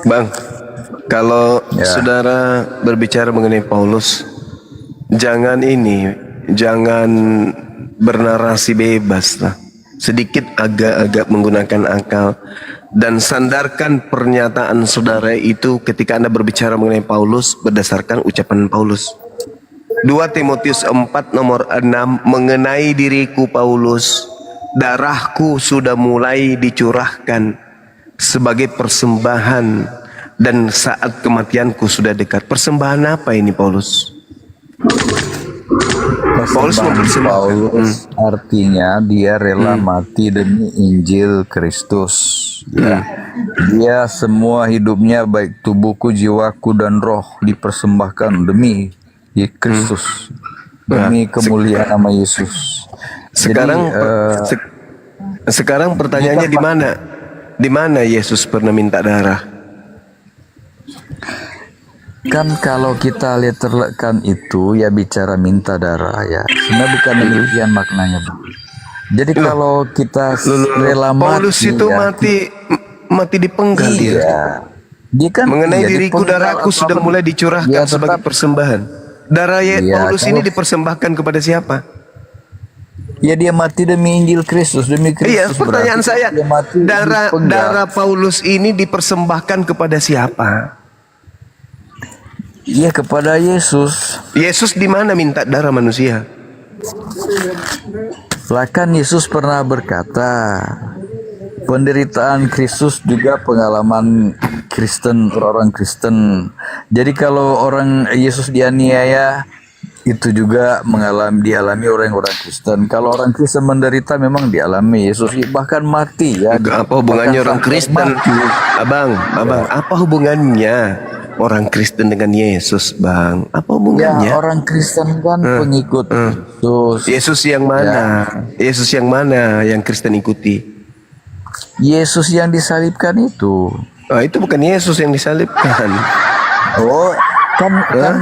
Bang, kalau Ya. saudara berbicara mengenai Paulus, jangan bernarasi bebas lah. Sedikit agak-agak menggunakan akal dan sandarkan pernyataan saudara itu ketika Anda berbicara mengenai Paulus berdasarkan ucapan Paulus. 2 Timotius 4 nomor 6, mengenai diriku Paulus, darahku sudah mulai dicurahkan sebagai persembahan dan saat kematianku sudah dekat. Persembahan apa ini Paulus? Paulus mempersembahkan. Paulus artinya dia rela mati demi Injil Kristus. Ya. Dia semua hidupnya, baik tubuhku, jiwaku, dan roh, dipersembahkan demi Kristus, demi kemuliaan nama Yesus. Sekarang Jadi, sekarang pertanyaannya di mana? Di mana Yesus pernah minta darah? kan kalau kita lihat terlekan itu, ya, bicara minta darah, ya, sebenarnya bukan demikian maknanya, Bang. Jadi kalau kita rela Paulus mati, itu ya, mati dipenggal dia. iya, dia kan Mengenai diriku, dipenggal darahku atau sudah apa? mulai dicurahkan Ya, sebagai tetap- persembahan. Darah Iya, Paulus ini kalau- dipersembahkan kepada siapa? Ya, dia mati demi Injil Kristus, demi Iya, Kristus. pertanyaan berarti saya, dia mati darah dipenggal. Paulus ini dipersembahkan kepada siapa? Iya, kepada Yesus. Yesus di mana minta darah manusia? Lah kan Yesus pernah berkata, penderitaan Kristus juga pengalaman Kristen, orang Kristen. Jadi kalau orang Yesus dianiaya, itu juga dialami orang-orang Kristen. Kalau orang Kristen menderita memang dialami Yesus, bahkan mati ya. Apa hubungannya orang Kristen? Abang, apa hubungannya orang Kristen dengan Yesus, Bang? Apa hubungannya? Ya, orang Kristen kan pengikut Yesus. Yesus yang mana? Yesus yang mana yang Kristen ikuti? Yesus yang disalibkan itu. Oh, itu bukan Yesus yang disalibkan. Oh, kan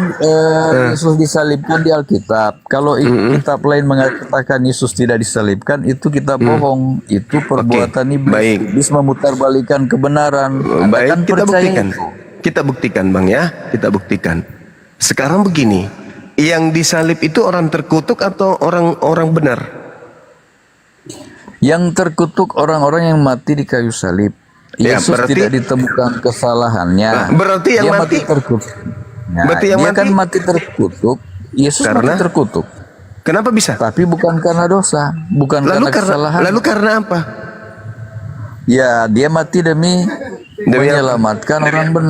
Yesus disalibkan di Alkitab. Kalau kitab lain mengatakan Yesus tidak disalibkan, itu kitab bohong. Itu perbuatan iblis. Baik. Iblis memutarbalikan kebenaran. Anda Baik, kan kita percaya buktikan. itu. Kita buktikan, Bang ya. Kita buktikan. Sekarang begini, yang disalib itu orang terkutuk atau orang benar? Yang terkutuk orang-orang yang mati di kayu salib. Ya, Yesus berarti- tidak ditemukan kesalahannya. Nah, berarti yang Dia mati- terkutuk. Nah, berarti yang dia mati- kan mati terkutuk. Yesus Karena? mati terkutuk. Kenapa bisa? Tapi bukan karena dosa, bukan karena kesalahan. Lalu karena apa? Ya, dia mati demi Demi menyelamatkan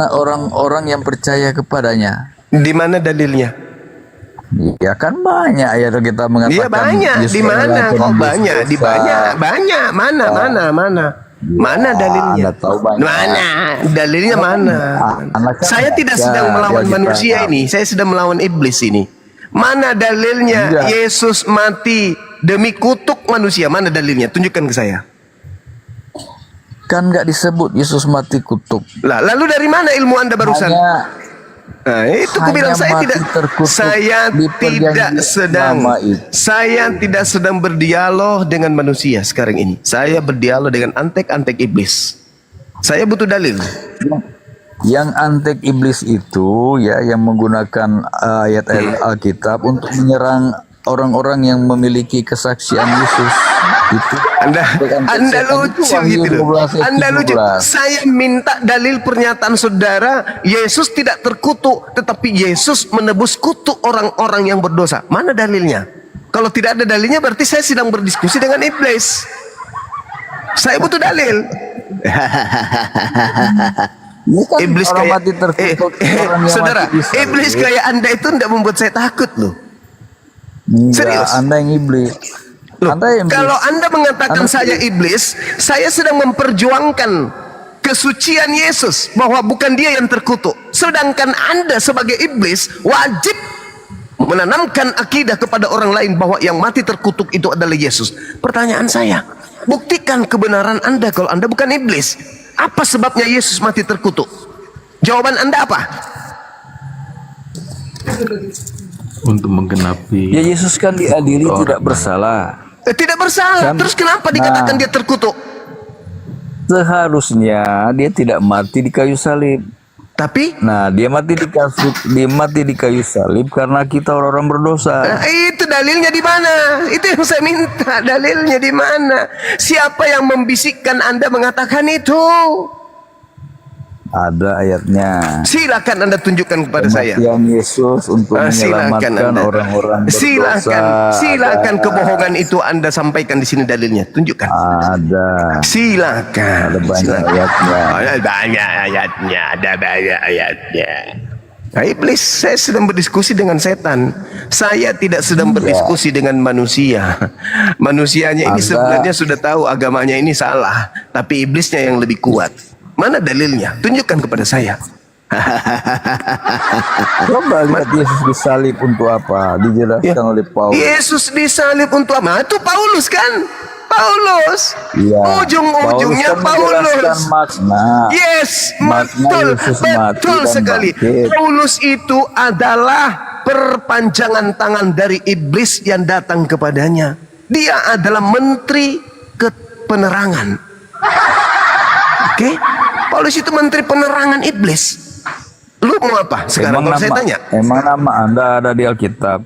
orang-orang yang percaya kepadanya. Di mana dalilnya? Ya kan banyak ayat kita mengatakan. Iya banyak. Yesus Di mana? adalah Kok penebus banyak? Di dosa. banyak. Mana? Mana dalilnya? Anda tahu banyak. Mana? Dalilnya mana? Anak kan Saya tidak baca, sedang melawan dia manusia ditangkap. ini. Saya sedang melawan iblis ini. Mana dalilnya Enggak. Yesus mati demi kutuk manusia? Mana dalilnya? Tunjukkan ke saya. Kan nggak disebut Yesus mati kutuk. Lah, lalu dari mana ilmu Anda barusan? Nah, itu ku bilang hanya saya mati tidak terkutuk di perjanjian lama itu. saya tidak sedang berdialog dengan manusia sekarang ini. Saya berdialog dengan antek-antek iblis. Saya butuh dalil. Yang antek iblis itu ya yang menggunakan ayat-ayat Alkitab untuk menyerang orang-orang yang memiliki kesaksian Yesus. Itu Anda lucu Wahyu gitu loh. 12 ayat Anda lucu. 17. Saya minta dalil pernyataan saudara, Yesus tidak terkutuk, tetapi Yesus menebus kutuk orang-orang yang berdosa. Mana dalilnya? Kalau tidak ada dalilnya berarti saya sedang berdiskusi dengan iblis. Saya butuh dalil. Ya kan, Iblis orang kayak mati terkutuk, orang yang saudara, mati disalib. iblis kayak Anda itu tidak membuat saya takut loh. Enggak, serius. Anda yang iblis. Loh, Anda yang iblis. kalau Anda mengatakan Anda- saya iblis, saya sedang memperjuangkan kesucian Yesus bahwa bukan dia yang terkutuk. Sedangkan Anda sebagai iblis wajib menanamkan akidah kepada orang lain bahwa yang mati terkutuk itu adalah Yesus. Pertanyaan saya, buktikan kebenaran Anda kalau Anda bukan iblis. Apa sebabnya Yesus mati terkutuk? Jawaban Anda apa? Untuk menggenapi Ya Yesus kan diadili tidak bersalah. Tidak bersalah. Kan- Terus kenapa dikatakan dia terkutuk? Seharusnya dia tidak mati di kayu salib. Tapi Nah, dia mati di kayu salib karena kita orang-orang berdosa. itu dalilnya di mana? Itu yang saya minta. Dalilnya di mana? Siapa yang membisikkan Anda mengatakan itu? Ada ayatnya. Silakan Anda tunjukkan kepada saya. Kematian Yesus untuk Silakan menyelamatkan Anda. orang-orang berdosa. Silakan Ada. kebohongan itu Anda sampaikan di sini dalilnya. Tunjukkan. Ada. Silakan. Ada banyak Silakan. ayatnya. Ada banyak ayatnya. Ada banyak ayatnya. Nah, iblis, saya sedang berdiskusi dengan setan. Saya tidak sedang berdiskusi dengan manusia. Manusianya ini Anda- sebenarnya sudah tahu agamanya ini salah, tapi iblisnya yang lebih kuat. Mana dalilnya? Tunjukkan kepada saya. Coba lihat Yesus disalib untuk apa? Dijelaskan oleh Paulus. Yesus disalib untuk apa? Itu Paulus kan? Paulus. Iya. Ujung-ujungnya Paulus kan menjelaskan Paulus. makna. Yes, Makna betul, Yesus mati betul dan sekali. bangkit. Paulus itu adalah perpanjangan tangan dari iblis yang datang kepadanya. Dia adalah menteri penerangan. Oke? Paulus itu menteri penerangan iblis. Lu mau apa sekarang kalau saya tanya? Emang nama Anda ada di Alkitab.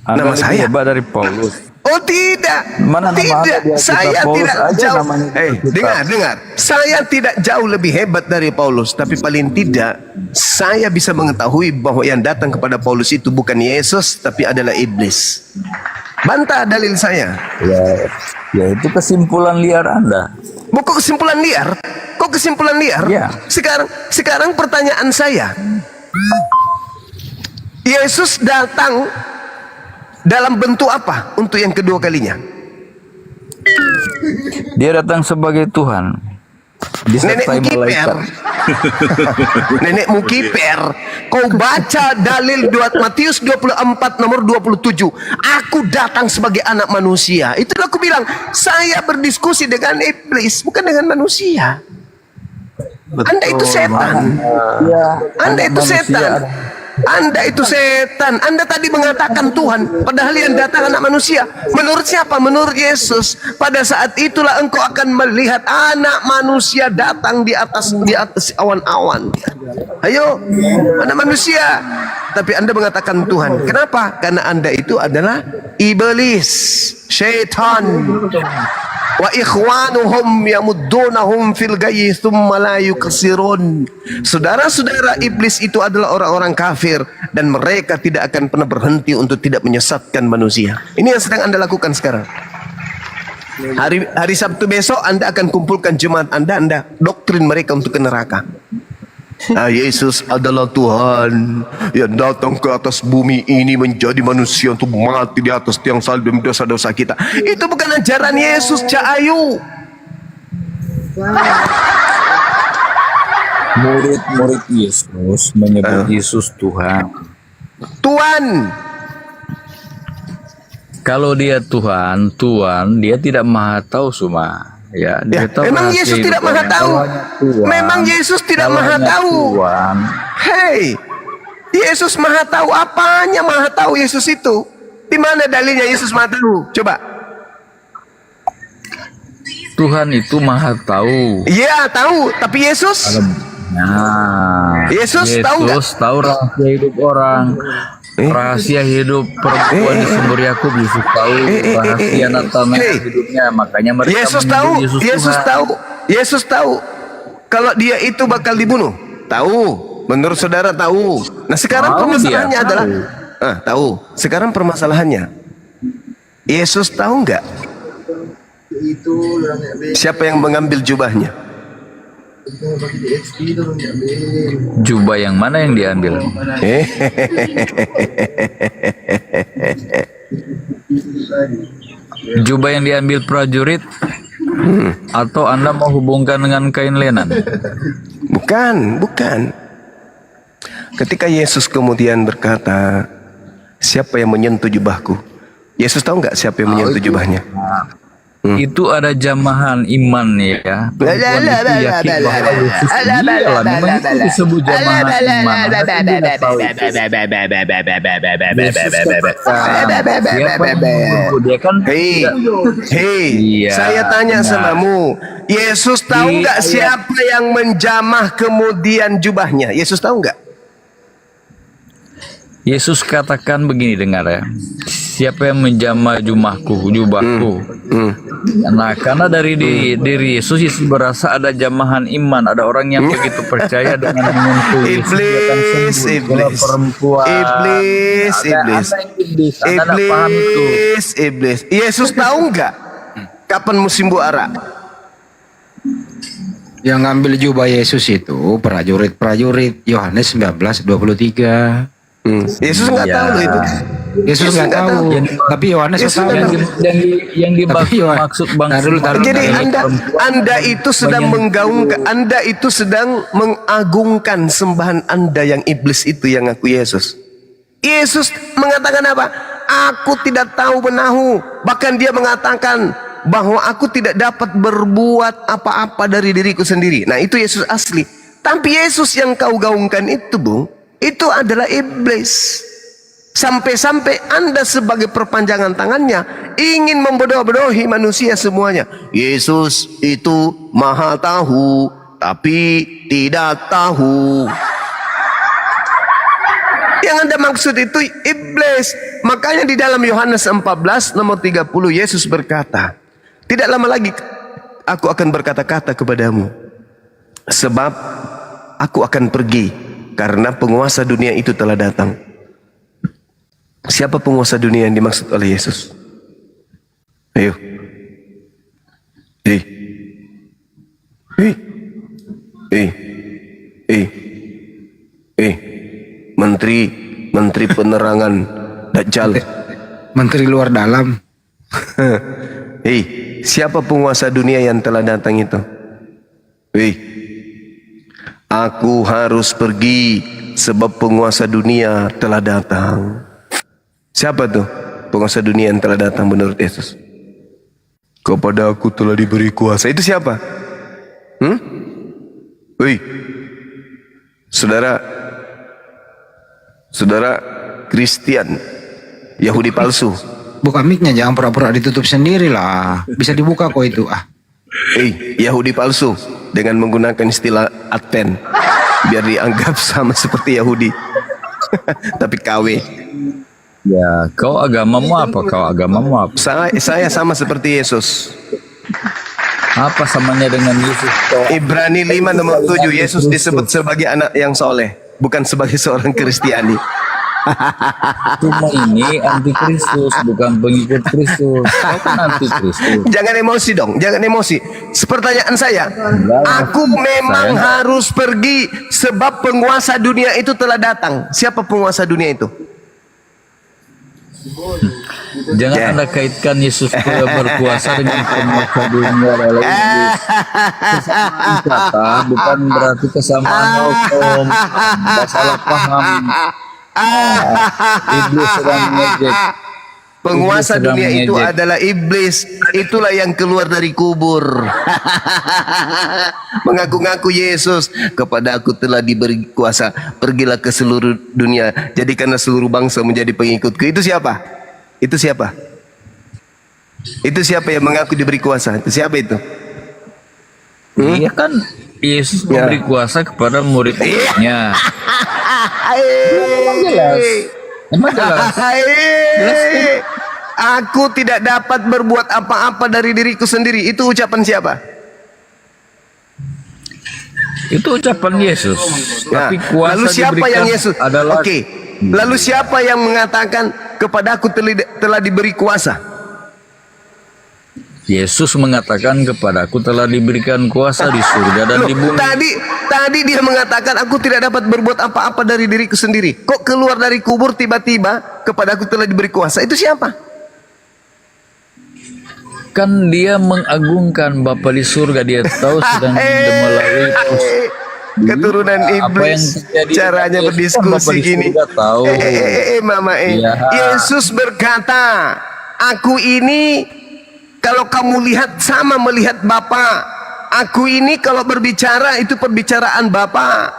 Anda Nama lebih saya? hebat dari Paulus. Oh tidak, Mana nama tidak. ada di Alkitab? Saya Paulus tidak aja jauh. namanya di Alkitab. Dengar. Saya tidak jauh lebih hebat dari Paulus, tapi paling tidak saya bisa mengetahui bahwa yang datang kepada Paulus itu bukan Yesus, tapi adalah iblis. Bantah dalil saya. Ya itu kesimpulan liar Anda. Bukan kesimpulan liar. Kok kesimpulan liar? Ya. Sekarang pertanyaan saya. Yesus datang dalam bentuk apa untuk yang kedua kalinya? Dia datang sebagai Tuhan. Nenek Disertai mukiper. malaikat. Nenek mukiper. Kau baca dalil Matius 24 nomor 27. Aku datang sebagai anak manusia. Itulah aku bilang, saya berdiskusi dengan iblis, bukan dengan manusia. Anda itu setan. Anda itu setan. Anda itu setan. Anda tadi mengatakan Tuhan, padahal yang datang anak manusia. Menurut siapa? Menurut Yesus. Pada saat itulah engkau akan melihat anak manusia datang di atas awan-awan. Ayo, anak manusia. Tapi Anda mengatakan Tuhan. Kenapa? Karena Anda itu adalah iblis, syaitan. Wa ikhwanuhum yamuddunahum fil gayyi thumma la yuksirun. Saudara-saudara iblis itu adalah orang-orang kafir dan mereka tidak akan pernah berhenti untuk tidak menyesatkan manusia. Ini yang sedang Anda lakukan sekarang. Hari Sabtu besok Anda akan kumpulkan jemaat Anda doktrin mereka untuk ke neraka. Yesus adalah Tuhan yang datang ke atas bumi ini menjadi manusia untuk mati di atas tiang salib demi dosa-dosa kita. Itu bukan ajaran Yesus, Cak Ayu. Murid-murid Yesus menyebut Yesus Tuhan. Tuhan. Kalau dia Tuhan, dia tidak maha tahu Suma. Ya, dia tahu Memang rahasia Yesus tidak hidup maha orang. tahu. Kalau hanya Tuhan, Memang Yesus tidak kalau maha hanya tahu. Tuhan, Hei, Yesus maha tahu. Apanya maha tahu Yesus itu? Di mana dalilnya Yesus maha tahu? Coba. Tuhan itu maha tahu. Iya tahu, tapi Yesus? Nah, Yesus tahu nggak? tahu rahasia hidup orang. Rahasia hidup perempuan di sumber Yakub, Yesus tahu rahasia Natanael hidupnya, makanya mereka Yesus menyebut tahu, Yesus Tuhan. Yesus tahu kalau dia itu bakal dibunuh. Tahu, menurut saudara tahu. Nah sekarang Tahu, permasalahannya dia adalah, tahu. tahu. Sekarang permasalahannya, Yesus tahu nggak? Siapa yang mengambil jubahnya? Jubah yang mana yang diambil? Jubah yang diambil prajurit atau Anda mau hubungkan dengan kain lenan? Bukan. Ketika Yesus kemudian berkata, siapa yang menyentuh jubahku? Yesus tahu nggak siapa yang menyentuh jubahnya? Itu ada jamahan iman ya. Perempuan itu yakin bahwa Yesus dialah. Memang itu disebut jamahan iman. Anda tidak tahu itu. Yesus katakan, siapa yang mengganggu dia kan Hei, Iya, saya tanya benar. samamu, Yesus tahu Di nggak ayat- siapa yang menjamah kemudian jubahnya? Yesus tahu nggak? Yesus katakan begini, dengar ya. Siapa yang menjamah jubahku. Nah, karena dari diri Yesus berasa ada jamahan iman, ada orang yang begitu percaya dengan menyentuh Yesus dia akan sembuh. Kalau perempuan, Iblis. Anda tidak paham itu. Iblis. Yesus tahu nggak kapan musim buara? Yang ngambil jubah Yesus itu prajurit Yohanes 19:23. Yesus nggak Iya. tahu loh itu. Yesus nggak tahu, tapi Yohanes Yesus tahu. nggak Yang dimaksud Bang Taruh dulu. Jadi adalah Anda itu sedang menggaungkan, Anda itu sedang mengagungkan sembahan Anda yang iblis itu yang ngaku Yesus. Yesus mengatakan apa? Aku tidak tahu menahu. Bahkan dia mengatakan bahwa aku tidak dapat berbuat apa-apa dari diriku sendiri. Nah itu Yesus asli. Tapi Yesus yang kau gaungkan itu, Bung, itu adalah iblis. Sampai-sampai Anda sebagai perpanjangan tangannya ingin membodoh-bodohi manusia semuanya. Yesus itu maha tahu, tapi tidak tahu. Yang Anda maksud itu iblis. Makanya di dalam Yohanes 14 nomor 30 Yesus berkata, tidak lama lagi aku akan berkata-kata kepadamu, sebab aku akan pergi karena penguasa dunia itu telah datang. Siapa penguasa dunia yang dimaksud oleh Yesus? Ayo. Hei. Hei. Hei. Hei. Hei. Menteri penerangan Dajjal. Menteri luar dalam. Hei, siapa penguasa dunia yang telah datang itu? Hei, aku harus pergi sebab penguasa dunia telah datang. Siapa tuh penguasa dunia yang telah datang menurut Yesus? Kepada aku telah diberi kuasa. Itu siapa? Hei, saudara Kristen, Yahudi palsu. Buka mic-nya, jangan pura-pura ditutup sendiri lah. Bisa dibuka kok itu. Yahudi palsu dengan menggunakan istilah Advent biar dianggap sama seperti Yahudi. Tapi KW. Ya, kau agamamu apa? Saya sama seperti Yesus. Apa samanya dengan Yesus? Ibrani 5 nomor 7 Yesus disebut sebagai anak yang soleh, bukan sebagai seorang Kristiani. Cuma ini anti Kristus, bukan pengikut Kristus. Kau kan anti Kristus. Jangan emosi dong, jangan emosi. Pertanyaan saya, aku memang harus pergi sebab penguasa dunia itu telah datang. Siapa penguasa dunia itu? Jangan Anda kaitkan Yesus berkuasa dengan penguasa dunia adalah iblis. Kesamaan kata bukan berarti kesamaan hukum. Tidak salah paham. Iblis sedang mengejek. Penguasa dunia itu adalah iblis. Itulah yang keluar dari kubur. Mengaku-ngaku Yesus, kepada aku telah diberi kuasa, pergilah ke seluruh dunia, jadikanlah seluruh bangsa menjadi pengikutku. Itu siapa? Itu siapa? Itu siapa yang mengaku diberi kuasa? Itu siapa itu? Iya kan Yesus memberi kuasa kepada murid-muridnya. Emang jelas. Aku tidak dapat berbuat apa-apa dari diriku sendiri. Itu ucapan siapa? Itu ucapan Yesus. Nah, Tapi kuasa lalu siapa yang Yesus? Adalah Lalu siapa yang mengatakan kepada aku telah diberi kuasa? Yesus mengatakan kepadaku telah diberikan kuasa di surga dan di bumi. Tadi dia mengatakan aku tidak dapat berbuat apa-apa dari diriku sendiri. Kok keluar dari kubur tiba-tiba kepada aku telah diberi kuasa? Itu siapa? Kan dia mengagungkan Bapa di surga. Dia tahu sedang melalui keturunan iblis caranya berdiskusi gini. Tahu. Mama Ya. Yesus berkata, aku ini kalau kamu lihat sama melihat Bapa. Aku ini kalau berbicara itu perbicaraan Bapa.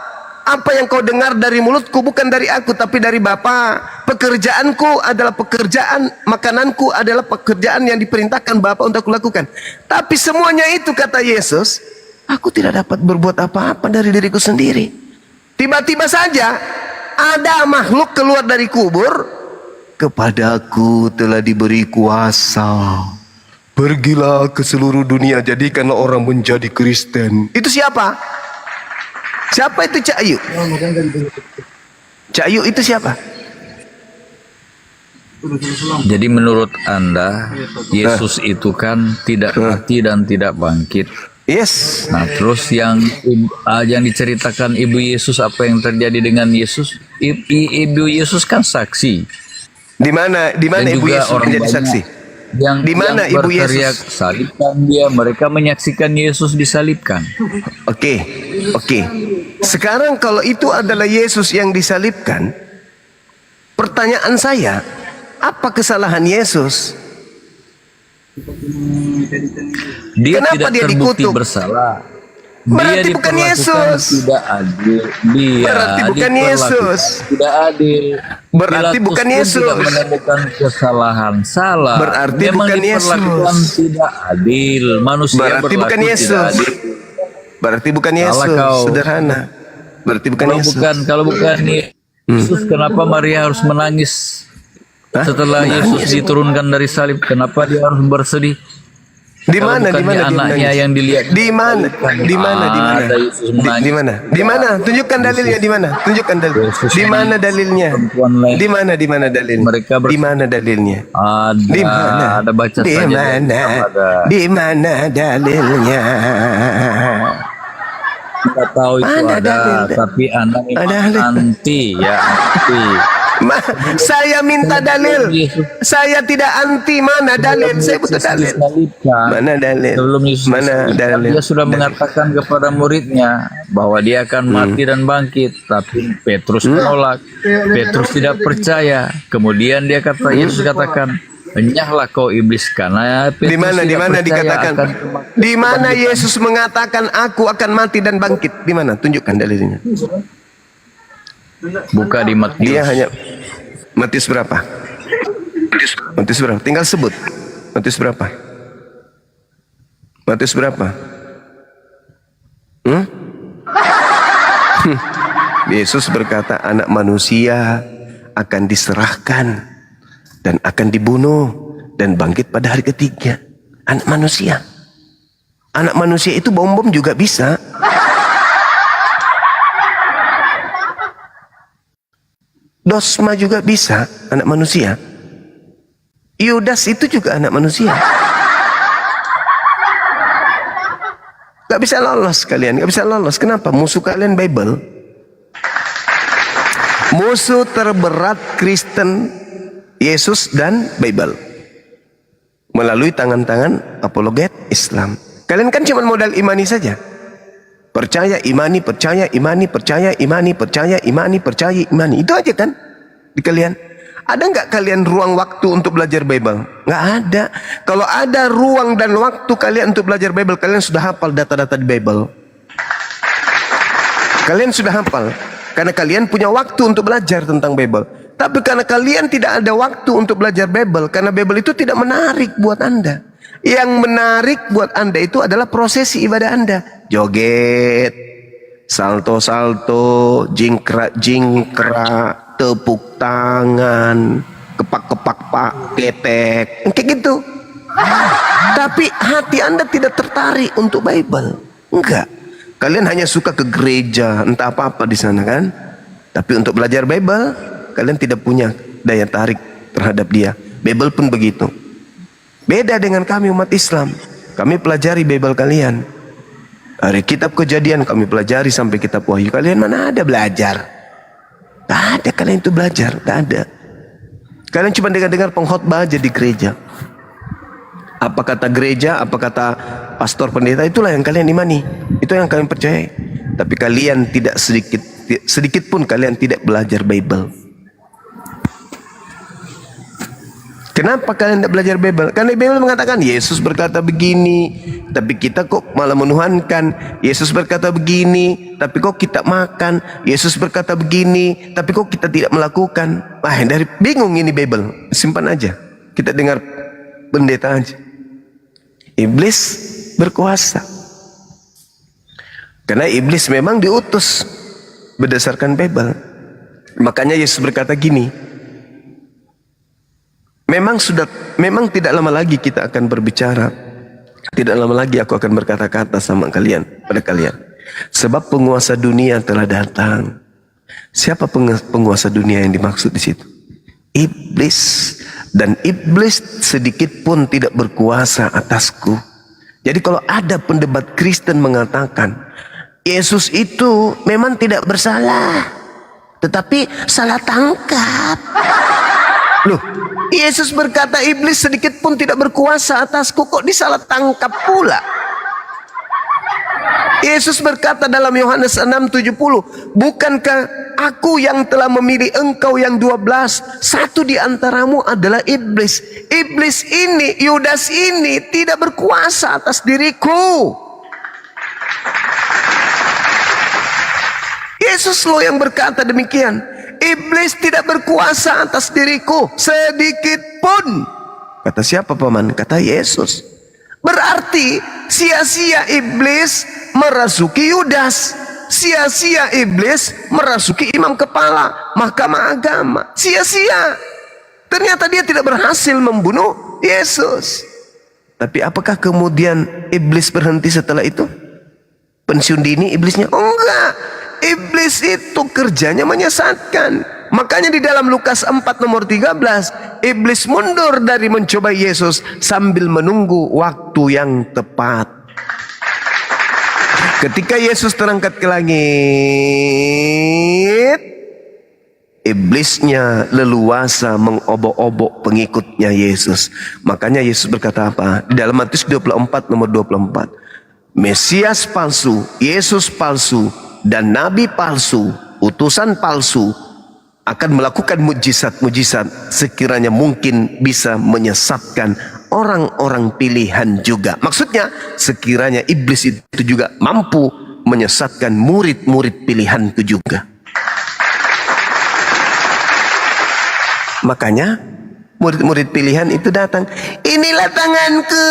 Apa yang kau dengar dari mulutku bukan dari aku tapi dari Bapa. Pekerjaanku adalah pekerjaan, makananku adalah pekerjaan yang diperintahkan Bapa untuk aku lakukan. Tapi semuanya itu kata Yesus, aku tidak dapat berbuat apa-apa dari diriku sendiri. Tiba-tiba saja ada makhluk keluar dari kubur. Kepadaku telah diberi kuasa. Pergilah ke seluruh dunia, jadikanlah orang menjadi Kristen. Itu siapa? Siapa itu Cak Ayu? Cak Ayu itu siapa? Jadi menurut Anda Yesus itu kan tidak mati dan tidak bangkit. Yes. Nah, terus yang diceritakan Ibu Yesus, apa yang terjadi dengan Yesus? Ibu Yesus kan saksi. Di mana Dan Ibu juga Yesus orang menjadi banyak saksi? Yang Di mana Ibu berteriak, Yesus? salibkan dia. Mereka menyaksikan Yesus disalibkan. Oke. Sekarang kalau itu adalah Yesus yang disalibkan, pertanyaan saya, apa kesalahan Yesus? Dia Kenapa tidak dia terbukti dikutuk? bersalah. Berarti bukan diperlakukan Yesus. Tidak adil. Dia Berarti bukan diperlakukan Yesus. tidak adil. Berarti Pilatus bukan pun Yesus. tidak menemukan kesalahan, salah. Berarti Memang bukan diperlakukan Yesus. tidak adil. Manusia Berarti berlaku bukan tidak Yesus. adil. Berarti bukan Salah Yesus. kau. Sederhana. Berarti bukan Yesus. Kalau bukan Yesus, kenapa Maria harus menangis Setelah Yesus diturunkan dari salib, kenapa dia harus bersedih? Di Kalau mana? Di bukannya mana dia anaknya menangis? yang dilihat? Di mana? Di mana? Di mana? Ada Yesus menangis. Di mana? Di mana? Tunjukkan dalilnya di mana? Tunjukkan dalil. Yesus Di mana dalilnya? perempuan lain. Di mana? Di mana dalilnya? Mereka Di mana dalilnya? Di mana? Ada baca Di saja. mana? Ada. Di mana dalilnya? Kita tahu itu Mana ada, dalil? tapi Anda memang Ada dalil. anti ya, anti. Saya minta dalil. Saya tidak anti. Mana dalil? Saya butuh dalil. Disalibkan, Mana dalil? sebelum Yesus Mana disalibkan, dalil? dia sudah mengatakan kepada muridnya bahwa dia akan mati dan bangkit, tapi Petrus menolak. Petrus tidak percaya. Kemudian Yesus katakan, "Enyahlah kau iblis," karena Petrus Di mana? Di tidak mana percaya dikatakan? akan Di mana Yesus mengatakan aku akan mati dan bangkit? Di mana? Tunjukkan dalilnya. buka di Matius. Dia hanya Matius berapa? Matius berapa? Tinggal sebut. Matius berapa? Matius berapa? Yesus berkata anak manusia akan diserahkan dan akan dibunuh dan bangkit pada hari ketiga. Anak manusia. Anak manusia itu bom-bom juga bisa. Dosma juga bisa, anak manusia. Yudas itu juga anak manusia. Gak bisa lolos kalian, gak bisa lolos. Kenapa? Musuh kalian Bible. Musuh terberat Kristen, Yesus dan Bible. Melalui tangan-tangan apologet Islam. Kalian kan cuma modal imani saja. Percaya, imani, percaya, imani, percaya, imani, percaya, imani, percaya, imani. Itu aja kan di kalian. Ada nggak kalian ruang waktu untuk belajar Bible? Nggak ada. Kalau ada ruang dan waktu kalian untuk belajar Bible, kalian sudah hafal data-data di Bible. Kalian sudah hafal. Karena kalian punya waktu untuk belajar tentang Bible. Tapi karena kalian tidak ada waktu untuk belajar Bible, karena Bible itu tidak menarik buat Anda. Yang menarik buat Anda itu adalah prosesi ibadah Anda. Joget, salto-salto, jingkrak-jingkrak, tepuk tangan, kepak-kepak pak, ketek, kayak gitu. Tapi hati Anda tidak tertarik untuk Bible. Enggak. Kalian hanya suka ke gereja, entah apa-apa di sana kan. Tapi untuk belajar Bible, kalian tidak punya daya tarik terhadap dia. Bible pun begitu. Beda dengan kami umat Islam. Kami pelajari Bible kalian. Dari kitab Kejadian kami pelajari sampai kitab Wahyu. Kalian mana ada belajar? Gak ada kalian itu belajar. Gak ada. Kalian cuma dengar-dengar pengkhotbah aja di gereja. Apa kata gereja, apa kata pastor pendeta, itulah yang kalian imani. Itu yang kalian percaya. Tapi kalian tidak sedikit pun kalian tidak belajar Bible. Kenapa kalian tidak belajar Bible? Karena Bible mengatakan Yesus berkata begini, tapi kita kok malah menuhankan. Yesus berkata begini, tapi kok kita makan. Yesus berkata begini, tapi kok kita tidak melakukan. Wah, dari bingung ini Bible. Simpan aja. Kita dengar pendeta aja. Iblis berkuasa. Karena iblis memang diutus berdasarkan Bible. Makanya Yesus berkata gini. Memang tidak lama lagi kita akan berbicara. Tidak lama lagi aku akan berkata-kata sama kalian, pada kalian. Sebab penguasa dunia telah datang. Siapa penguasa dunia yang dimaksud di situ? Iblis. Dan iblis sedikit pun tidak berkuasa atasku. Jadi kalau ada pendebat Kristen mengatakan Yesus itu memang tidak bersalah, tetapi salah tangkap. Loh, Yesus berkata iblis sedikit pun tidak berkuasa atasku, kok disalah tangkap pula? Yesus berkata dalam Yohanes 6:70, bukankah aku yang telah memilih engkau yang 12? Satu di antaramu adalah iblis. Iblis ini, Yudas ini tidak berkuasa atas diriku. Yesus loh yang berkata demikian. Iblis tidak berkuasa atas diriku sedikit pun. Kata siapa paman? Kata Yesus. Berarti sia-sia iblis merasuki Yudas. Sia-sia iblis merasuki imam kepala mahkamah agama. Sia-sia. Ternyata dia tidak berhasil membunuh Yesus. Tapi apakah kemudian iblis berhenti setelah itu? Pensiun dini iblisnya? Oh, enggak. Iblis itu kerjanya menyesatkan. Makanya di dalam Lukas 4 nomor 13, iblis mundur dari mencoba Yesus sambil menunggu waktu yang tepat. Ketika Yesus terangkat ke langit, iblisnya leluasa mengobok-obok pengikutnya Yesus. Makanya Yesus berkata apa? Di dalam Matius 24 nomor 24. Mesias palsu, Yesus palsu, dan nabi palsu, utusan palsu akan melakukan mujizat-mujizat sekiranya mungkin bisa menyesatkan orang-orang pilihan juga. Maksudnya sekiranya iblis itu juga mampu menyesatkan murid-murid pilihanku juga. Makanya murid-murid pilihan itu datang. Inilah tanganku,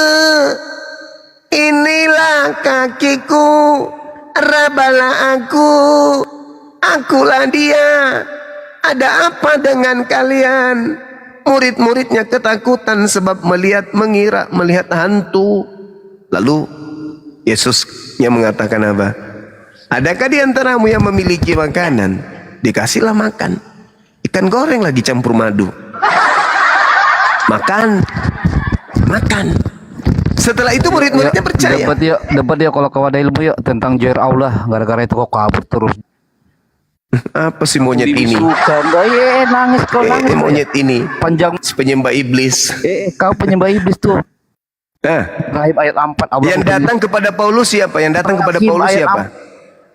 inilah kakiku, rabalah akulah dia. Ada apa dengan kalian? Murid-muridnya ketakutan sebab mengira melihat hantu. Lalu Yesusnya mengatakan apa? Adakah di antaramu yang memiliki makanan? Dikasihlah makan. Ikan goreng lagi campur madu. Makan. Setelah itu murid-muridnya percaya. Dapat dia kalau kau ada ilmu ya tentang Joir Allah. Gara-gara itu kok kabur terus. Apa sih monyet ini? Nangis kau nangis. Monyet ini. Panjang. Si penyembah iblis. Kau penyembah iblis tuh. Ibrahim ayat 4. Yang datang kepada Paulus siapa? Yang datang kepada Paulus siapa?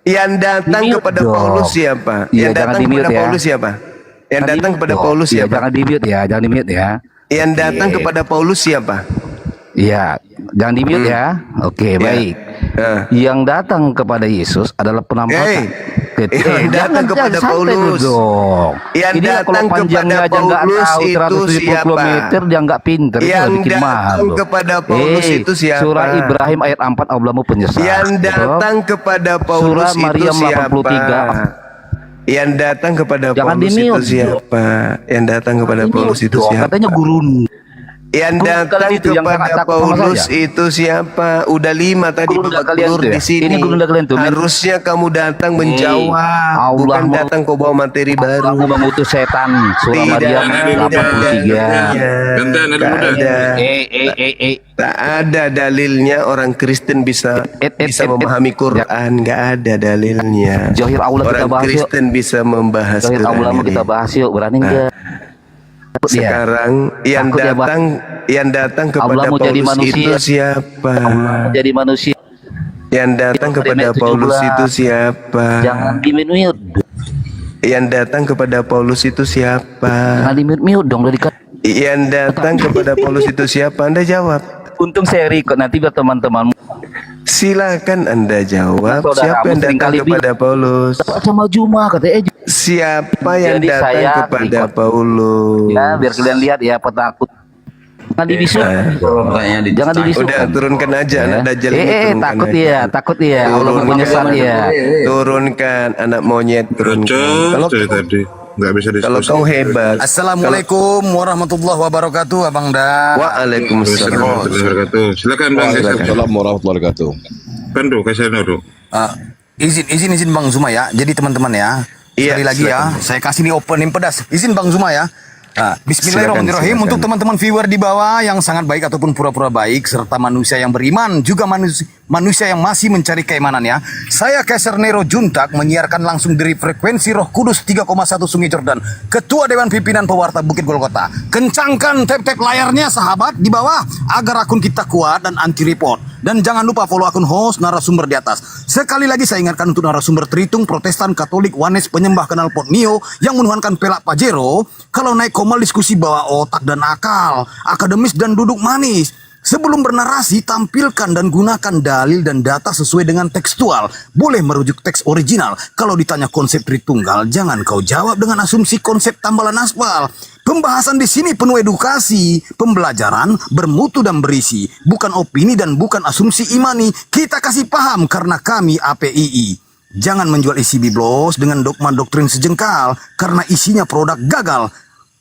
Yang datang kepada Paulus siapa? Yang datang kepada Paulus siapa? Yang datang kepada Paulus siapa? Jangan di-mute ya, jangan di-mute ya. Yang datang kepada Paulus siapa? Iya, jangan di-mute ya. Oke, baik. Yang datang kepada Yesus adalah penampakan. Yang datang kepada Paulus. Yang datang kepada Paulus itu siapa? Dia nggak pinter. Yang datang kepada Paulus itu siapa? Surah Ibrahim ayat 4, Allahmu penyesat. Yang datang kepada Paulus itu siapa? Yang datang kepada Paulus itu siapa? Yang datang kepada Paulus itu siapa? Katanya gurun. Yang datang kepada Paulus itu siapa? Udah 5 tadi babak belur di sini. Harusnya kamu datang menjawab, bukan datang kau bawa materi baru. Aku mengutus setan. Surah Maryam 83. Tak ada dalilnya orang Kristen bisa memahami Quran. Nggak ada dalilnya. Joir Allah kita bahas. Orang Kristen bisa membahas Joir Allah kita bahas yuk. Berani nggak? Sekarang yang datang kepada Paulus itu siapa? Jadi manusia. Yang datang kepada Paulus itu siapa? Jangan di-mute. Yang datang kepada Paulus itu siapa? Jangan di-mute dong. Yang datang kepada Paulus itu siapa? Anda jawab. Untung saya record nanti biar teman-teman. Silakan Anda jawab. Siapa yang datang kepada Paulus? Sama Juma katanya. Siapa yang datang kepada Paulus? Ya, biar kalian lihat ya petakut. Jangan dibisu. Jangan dibisu. Udah turunkan aja anak dajjal ini. Takut ya. Allah menyesat ya. Turunkan anak monyet, turunkan. Kalau tadi nggak bisa diskusi. Kalau kau hebat. Assalamualaikum warahmatullahi wabarakatuh, Abang Dan. Waalaikumsalam. Silakan Bang. Assalamualaikum warahmatullahi wabarakatuh. Pandu, kasih Nuru. Izin Bang Zuma ya. Jadi teman-teman ya. Sekali lagi ya, saya kasih ini opening pedas. Izin Bang Zuma ya. Bismillahirrahmanirrahim. Silakan. Untuk teman-teman viewer di bawah yang sangat baik ataupun pura-pura baik, serta manusia yang beriman, juga manusia yang masih mencari keimanan ya. Saya Kaiser Nero Juntak menyiarkan langsung dari frekuensi Roh Kudus 3,1 Sungai Jordan, Ketua Dewan Pimpinan Pewarta Bukit Golgota. Kencangkan tap-tap layarnya sahabat di bawah agar akun kita kuat dan anti report. Dan jangan lupa follow akun host narasumber di atas. Sekali lagi saya ingatkan untuk narasumber Tritung, Protestan, Katolik, Wanes, penyembah knalpot Neo yang menuhankan pelak Pajero. Kalau naik komal diskusi bawa otak dan akal, akademis dan duduk manis. Sebelum bernarasi, tampilkan dan gunakan dalil dan data sesuai dengan tekstual. Boleh merujuk teks original. Kalau ditanya konsep Tritunggal, jangan kau jawab dengan asumsi konsep tambalan aspal. Pembahasan di sini penuh edukasi, pembelajaran, bermutu dan berisi. Bukan opini dan bukan asumsi imani. Kita kasih paham karena kami APII. Jangan menjual isi biblos dengan dogma doktrin sejengkal karena isinya produk gagal.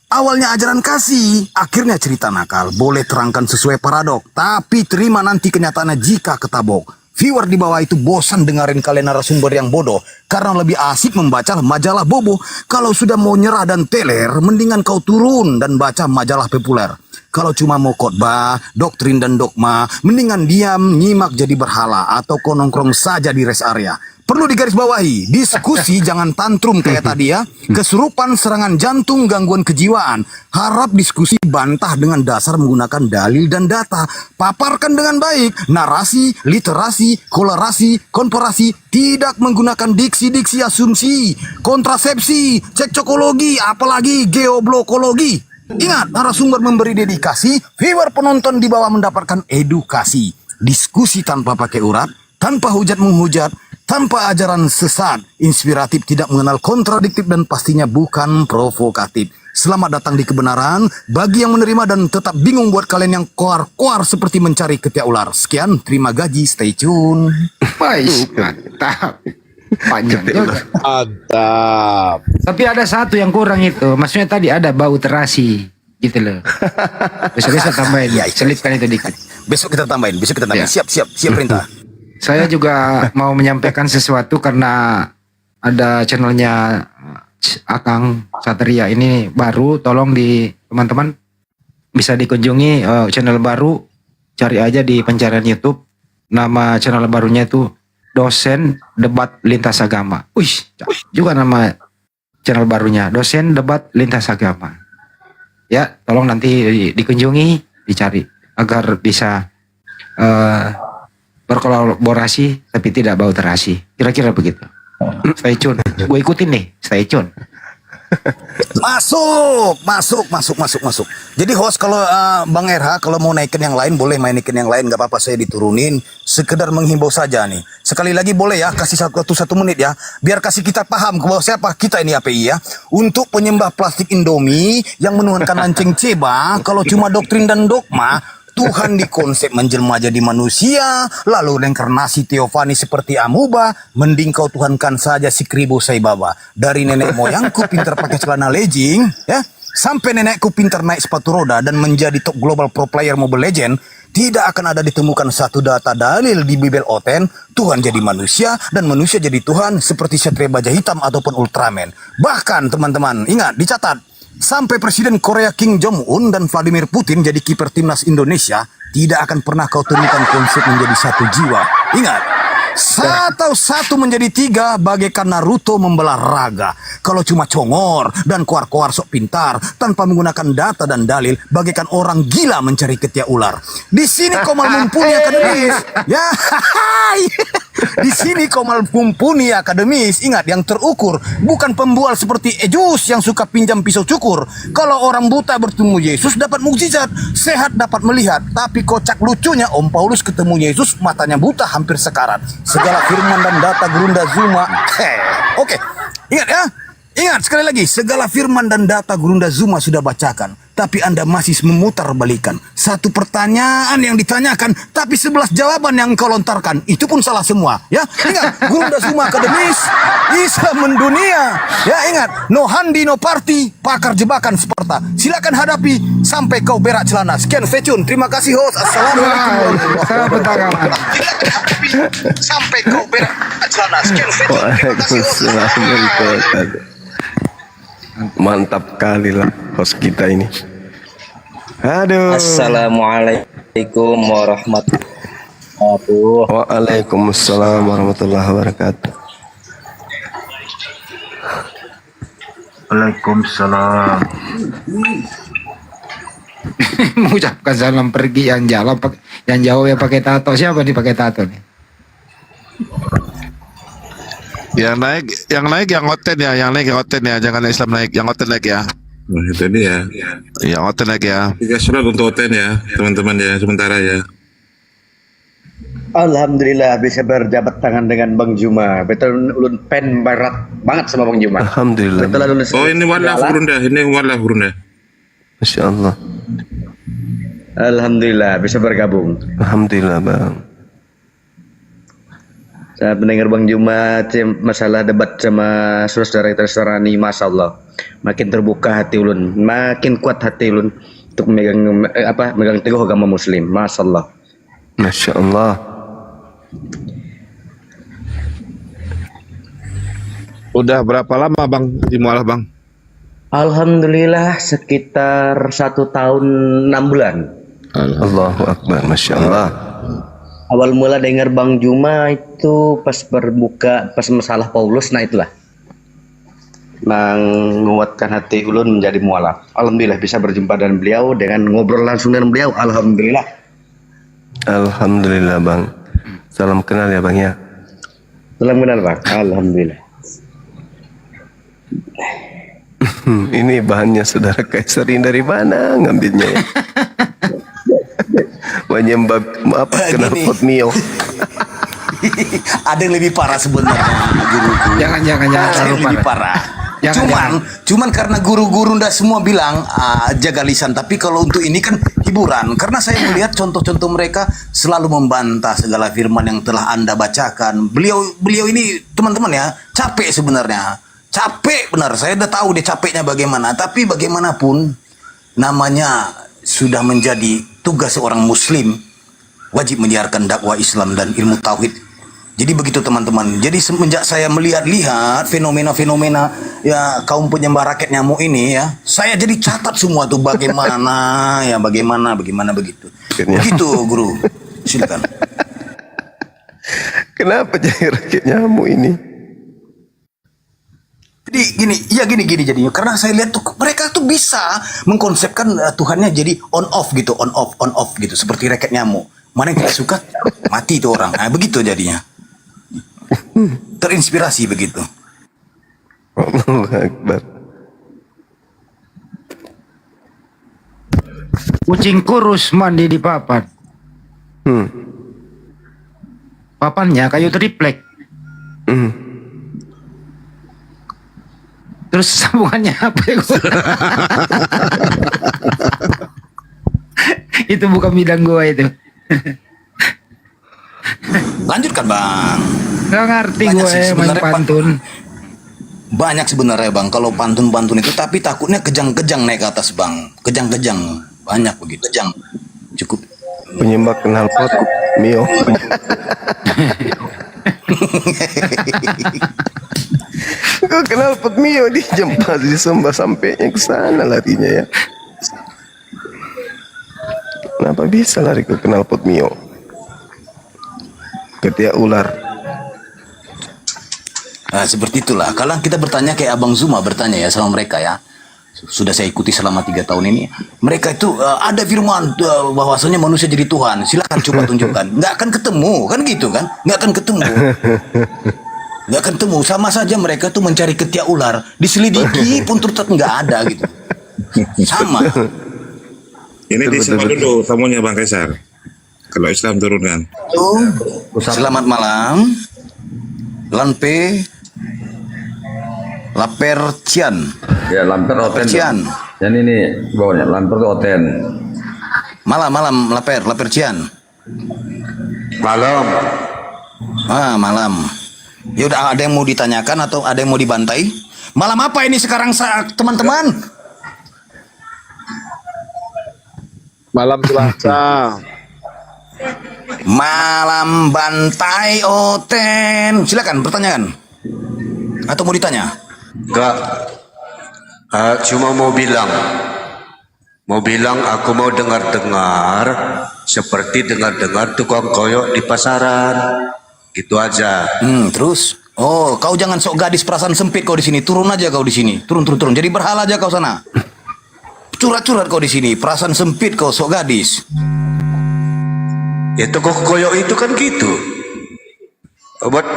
Awalnya ajaran kasih, akhirnya cerita nakal. Boleh terangkan sesuai paradok, tapi terima nanti kenyataannya jika ketabok. Viewer di bawah itu bosan dengerin kalian narasumber yang bodoh karena lebih asik membaca majalah bobo. Kalau sudah mau nyerah dan teler, mendingan kau turun dan baca majalah populer. Kalau cuma mau khotbah, doktrin dan dogma, mendingan diam, nyimak jadi berhala atau kau nongkrong saja di rest area. Perlu digarisbawahi, diskusi jangan tantrum kayak tadi ya. Kesurupan, serangan jantung, gangguan kejiwaan. Harap diskusi bantah dengan dasar menggunakan dalil dan data. Paparkan dengan baik, narasi, literasi, kolerasi, komparasi. Tidak menggunakan diksi-diksi asumsi, kontrasepsi, cekcokologi, apalagi geoblokologi. Ingat, narasumber memberi dedikasi, viewer penonton di bawah mendapatkan edukasi. Diskusi tanpa pakai urat, tanpa hujat menghujat, tanpa ajaran sesat, inspiratif, tidak mengenal kontradiktif, dan pastinya bukan provokatif. Selamat datang di kebenaran bagi yang menerima dan tetap bingung buat kalian yang koar-koar seperti mencari ketiak ular. Sekian, terima gaji, stay tune. Baik, mantap. Panjang juga. Mantap. Tapi ada satu yang kurang itu. Maksudnya tadi ada bau terasi gitu loh. Besok-besok tambahin. Ya, Selipkan itu dikit. Besok kita tambahin. Ya. Siap perintah. Saya juga mau menyampaikan sesuatu karena ada channelnya Akang Satria ini baru. Tolong di teman-teman bisa dikunjungi channel baru. Cari aja di pencarian YouTube. Nama channel barunya itu Dosen Debat Lintas Agama. Juga nama channel barunya Dosen Debat Lintas Agama. Ya, tolong nanti dikunjungi, dicari agar bisa berkolaborasi tapi tidak bau terasi. Kira-kira begitu. Stay tune. Gue ikutin nih, stay tune. Masuk. Jadi host kalau Bang RH kalau mau naikin yang lain boleh naikin yang lain, nggak apa-apa, saya diturunin. Sekedar menghimbau saja nih. Sekali lagi boleh ya, kasih satu menit ya, biar kasih kita paham ke bawah siapa kita ini API ya. Untuk penyembah plastik Indomie yang menuhankan lanceng ceba, kalau cuma doktrin dan dogma, Tuhan dikonsep menjelma jadi manusia, lalu reinkarnasi teofani seperti amuba, mending kau tuhankan saja si Kribo Saibaba. Dari nenek moyangku pintar pakai celana legging, ya, sampai nenekku pintar naik sepatu roda dan menjadi top global pro player Mobile Legend, tidak akan ada ditemukan satu data dalil di Bible Oten, Tuhan jadi manusia dan manusia jadi Tuhan seperti Satria Baja Hitam ataupun Ultraman. Bahkan teman-teman, ingat, dicatat, sampai Presiden Korea Kim Jong-un dan Vladimir Putin jadi kiper timnas Indonesia, tidak akan pernah kau temukan konsep menjadi satu jiwa. Ingat, satu menjadi tiga bagaikan Naruto membelah raga. Kalau cuma congor dan koar-koar sok pintar tanpa menggunakan data dan dalil, bagaikan orang gila mencari ketiak ular. Di sini kau malah mumpuni akademis. Ya, di sini kau malah mumpuni akademis. Ingat, yang terukur bukan pembual seperti Ejus yang suka pinjam pisau cukur. Kalau orang buta bertemu Yesus dapat mukjizat, sehat dapat melihat. Tapi kocak lucunya Om Paulus ketemu Yesus matanya buta hampir sekarat. Segala firman dan data Gurunda Zuma. Oke. Ingat ya. Ingat sekali lagi, segala firman dan data Gurunda Zuma sudah bacakan, tapi Anda masih memutar balikan. Satu pertanyaan yang ditanyakan, tapi 11 jawaban yang kau lontarkan, itu pun salah semua. Ya, ingat, Gurunda Zuma akademis, Islam mendunia. Ya, ingat, no handi, no party, pakar jebakan Sparta. Silakan hadapi sampai kau berak celana. Sekian, stay tune. Terima kasih host. Assalamualaikum warahmatullahi wabarakatuh. Sampai kau berak celana. Sekian, stay tune. Terima kasih host. Mantap kali lah host kita ini. Aduh. Assalamualaikum warahmatullahi wabarakatuh. Waalaikumsalam warahmatullahi wabarakatuh. Waalaikumsalam. Mengucapkan salam pergi yang jauh ya pakai tato. Siapa nih pakai tato nih? Yang naik yang oten ya, jangan Islam naik, yang oten naik ya. Nah, itu dia. Yang oten naik ya. 3 slot untuk Oten ya, teman-teman ya, sementara ya. Alhamdulillah bisa berjabat tangan dengan Bang Juma. Betul ulun pen berat banget sama Bang Juma. Alhamdulillah. Betul ulun. Oh, ini walah Gurunda. Masya Allah. Alhamdulillah bisa bergabung. Alhamdulillah Bang. Saya mendengar Bang Juma masalah debat sama saudara kita ini, Masya Allah. Makin terbuka hati ulun, makin kuat hati ulun untuk megang teguh agama Muslim. Masya Allah. Masya Allah. Udah berapa lama Bang di mualah Bang? Alhamdulillah sekitar 1 tahun 6 bulan. Allahu Akbar, Masya Allah. Awal mula dengar Bang Juma itu pas masalah Paulus, nah itulah menguatkan hati ulun menjadi mualaf. Alhamdulillah bisa berjumpa dengan beliau, dengan ngobrol langsung dengan beliau. Alhamdulillah. Alhamdulillah Bang. Salam kenal ya Bang ya. Salam kenal Bang. Alhamdulillah. Ini bahannya saudara Kaiser ini dari mana ngambilnya ya? Menyembah apa kenal pot mio. Ada yang lebih parah sebenarnya guruku. Jangan Ada yang lebih parah. Cuman karena guru-guru ndak semua bilang jaga lisan, tapi kalau untuk ini kan hiburan. Karena saya melihat contoh-contoh mereka selalu membantah segala firman yang telah Anda bacakan. Beliau ini teman-teman ya, capek sebenarnya. Capek benar. Saya udah tahu dia capeknya bagaimana, tapi bagaimanapun namanya sudah menjadi tugas seorang muslim, wajib menyiarkan dakwah Islam dan ilmu tauhid. Jadi begitu teman-teman. Jadi semenjak saya melihat fenomena-fenomena ya kaum penyembah rakyat nyamuk ini ya, saya jadi catat semua tuh bagaimana ya, bagaimana begitu. Begitu guru. Silakan. Kenapa jadi rakyat nyamuk ini? Jadi gini jadinya, karena saya lihat tuh mereka tuh bisa mengkonsepkan Tuhannya jadi on off gitu, seperti rakyat nyamuk. Mana yang tidak suka mati itu orang. Nah, begitu jadinya. Terinspirasi begitu. Allahu Akbar. Kucing kurus mandi di papan. Papannya kayu triplek. Terus sambungannya apa ya? Itu bukan bidang gua itu. Lanjutkan Bang. Gak ngerti Banyak gue sih main sebenarnya, pantun. Banyak sebenarnya Bang kalau pantun-pantun itu, tapi takutnya kejang-kejang naik ke atas Bang. Kejang-kejang banyak begitu. Kejang. Cukup. Penyembah kenal pot mio. Kau kenal pot mio di jempat disembah sampainya ke sana larinya ya. Kenapa bisa lari ke kenal pot mio? Ketiak ular. Nah, seperti itulah. Kalau kita bertanya kayak Abang Zuma bertanya ya sama mereka ya. Sudah saya ikuti selama 3 tahun ini. Mereka itu ada firman bahwasanya manusia jadi Tuhan. Silakan coba tunjukkan. Nggak akan ketemu kan gitu kan? Nggak akan ketemu. Nggak akan ketemu. Sama saja mereka tuh mencari ketiak ular. Diselidiki pun tetap nggak ada gitu. Sama. Ini disimak dulu tamunya Bang Kaisar. Kalau Islam turunkan. Selamat malam. Lanpe Lapercian. Ya, Lamper Oten. Lapercian. Yang ini bawahnya Lamper tuh Oten. Malam Lapercian. Malam. Malam. Ya udah, ada yang mau ditanyakan atau ada yang mau dibantai? Malam apa ini sekarang teman-teman? Malam Selasa. Malam bantai Oten. Silakan pertanyaan. Atau mau ditanya? Enggak. Cuma mau bilang aku mau dengar-dengar seperti dengar-dengar tukang koyok di pasaran. Gitu aja. Terus? Oh, kau jangan sok gadis perasaan sempit kau di sini. Turun aja kau di sini. Turun. Jadi berhala aja kau sana. Curat-curat kau di sini. Perasaan sempit kau sok gadis. Ya toko koyok itu kan gitu. Obat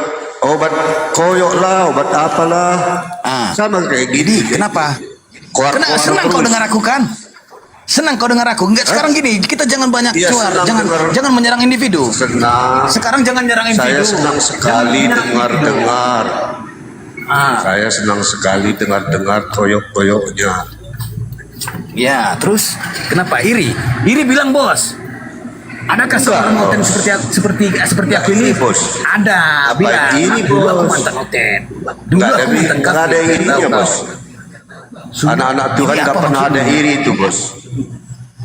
koyok lah, obat apalah. Sama kayak gini. Kenapa? Senang kau dengar aku kan? Senang kau dengar aku. Enggak, sekarang gini, kita jangan banyak suara, jangan menyerang individu. Senang. Sekarang jangan menyerang individu. Saya senang sekali dengar-dengar. Saya senang sekali dengar-dengar koyok-koyoknya. Ya, terus kenapa iri? Iri bilang bos. Adakah seorang ngoten seperti aku ini? Bos. Ada. Apa ini, Dulu aku Bos? mantan ngoten. Dulu Nggak aku mantan ada yang irinya, tahu. Bos. Anak-anak Tuhan Ini nggak apa pernah ada maksudnya? iri itu, Bos.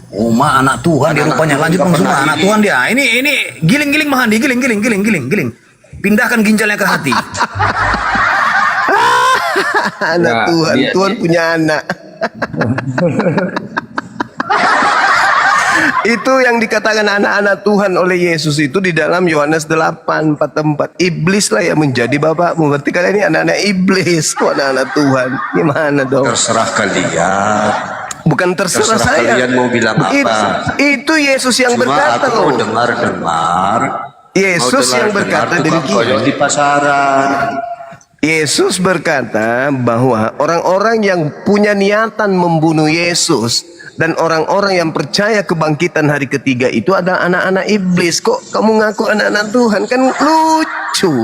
Oh, anak Tuhan dia rupanya. Lanjut Bang Suma, anak Tuhan dia. Ini giling Mahandi, giling. Pindahkan ginjalnya ke hati. Anak Tuhan, Tuhan punya anak. Itu yang dikatakan anak-anak Tuhan oleh Yesus itu di dalam Yohanes 8:44. Iblis lah yang menjadi bapakmu. Berarti kalian ini anak-anak iblis, kok anak-anak Tuhan. Gimana dong? Terserah kalian. Bukan terserah saya. Kalian mau bilang apa? Itu Yesus yang Cuma berkata aku loh. dengar. Yesus yang berkata dari koyok di pasaran. Yesus berkata bahwa orang-orang yang punya niatan membunuh Yesus dan orang-orang yang percaya kebangkitan hari ketiga itu adalah anak-anak iblis. Kok kamu ngaku anak-anak Tuhan? Kan lucu.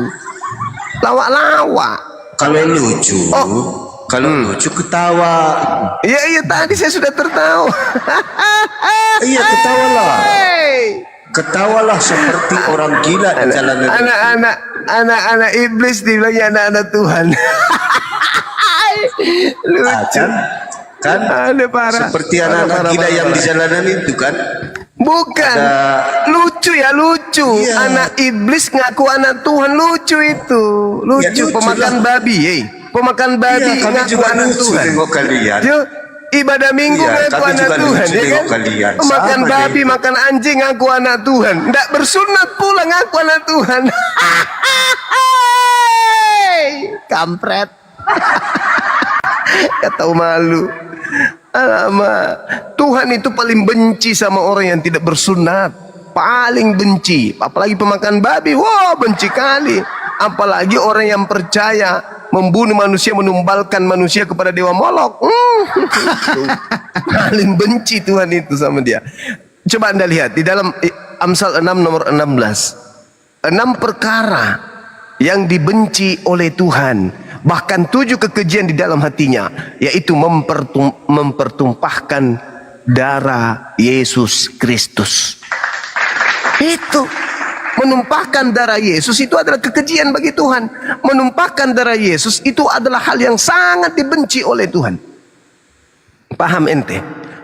Lawak-lawak. Kalau lucu, kalau lucu ketawa. Iya tadi saya sudah tertawa. Iya ketawalah. Ketawalah seperti orang gila di jalanan. Anak-anak iblis dibilangnya anak-anak Tuhan. Lucu. Kan? Ada parah. Seperti anak-anak gila yang di jalanan itu kan? Bukan. Lucu ya, lucu. Iya. Anak iblis ngaku anak Tuhan, lucu itu. Lucu, Ya, lucu pemakan lah. babi, pemakan babi Iya, kami ngaku juga anak lucu Tuhan. tengok kalian. Yo, ibadah minggu Iya, ngaku kami anak juga Tuhan, lucu ya tengok kan? kalian. Makan Sama babi, deh. makan anjing ngaku anak Tuhan. Nggak bersunat pula ngaku anak Tuhan. Kampret. Gak tahu malu. Alamak, Tuhan itu paling benci sama orang yang tidak bersunat. Paling benci. Apalagi pemakan babi. Wah, benci kali. Apalagi orang yang percaya membunuh manusia, menumbalkan manusia kepada dewa Molok. Paling benci Tuhan itu sama dia. Coba Anda lihat di dalam Amsal 6 nomor 16. 6 perkara yang dibenci oleh Tuhan. Bahkan 7 kekejian di dalam hatinya, yaitu mempertumpahkan darah Yesus Kristus. Itu menumpahkan darah Yesus itu adalah kekejian bagi Tuhan. Menumpahkan darah Yesus itu adalah hal yang sangat dibenci oleh Tuhan. Paham ente?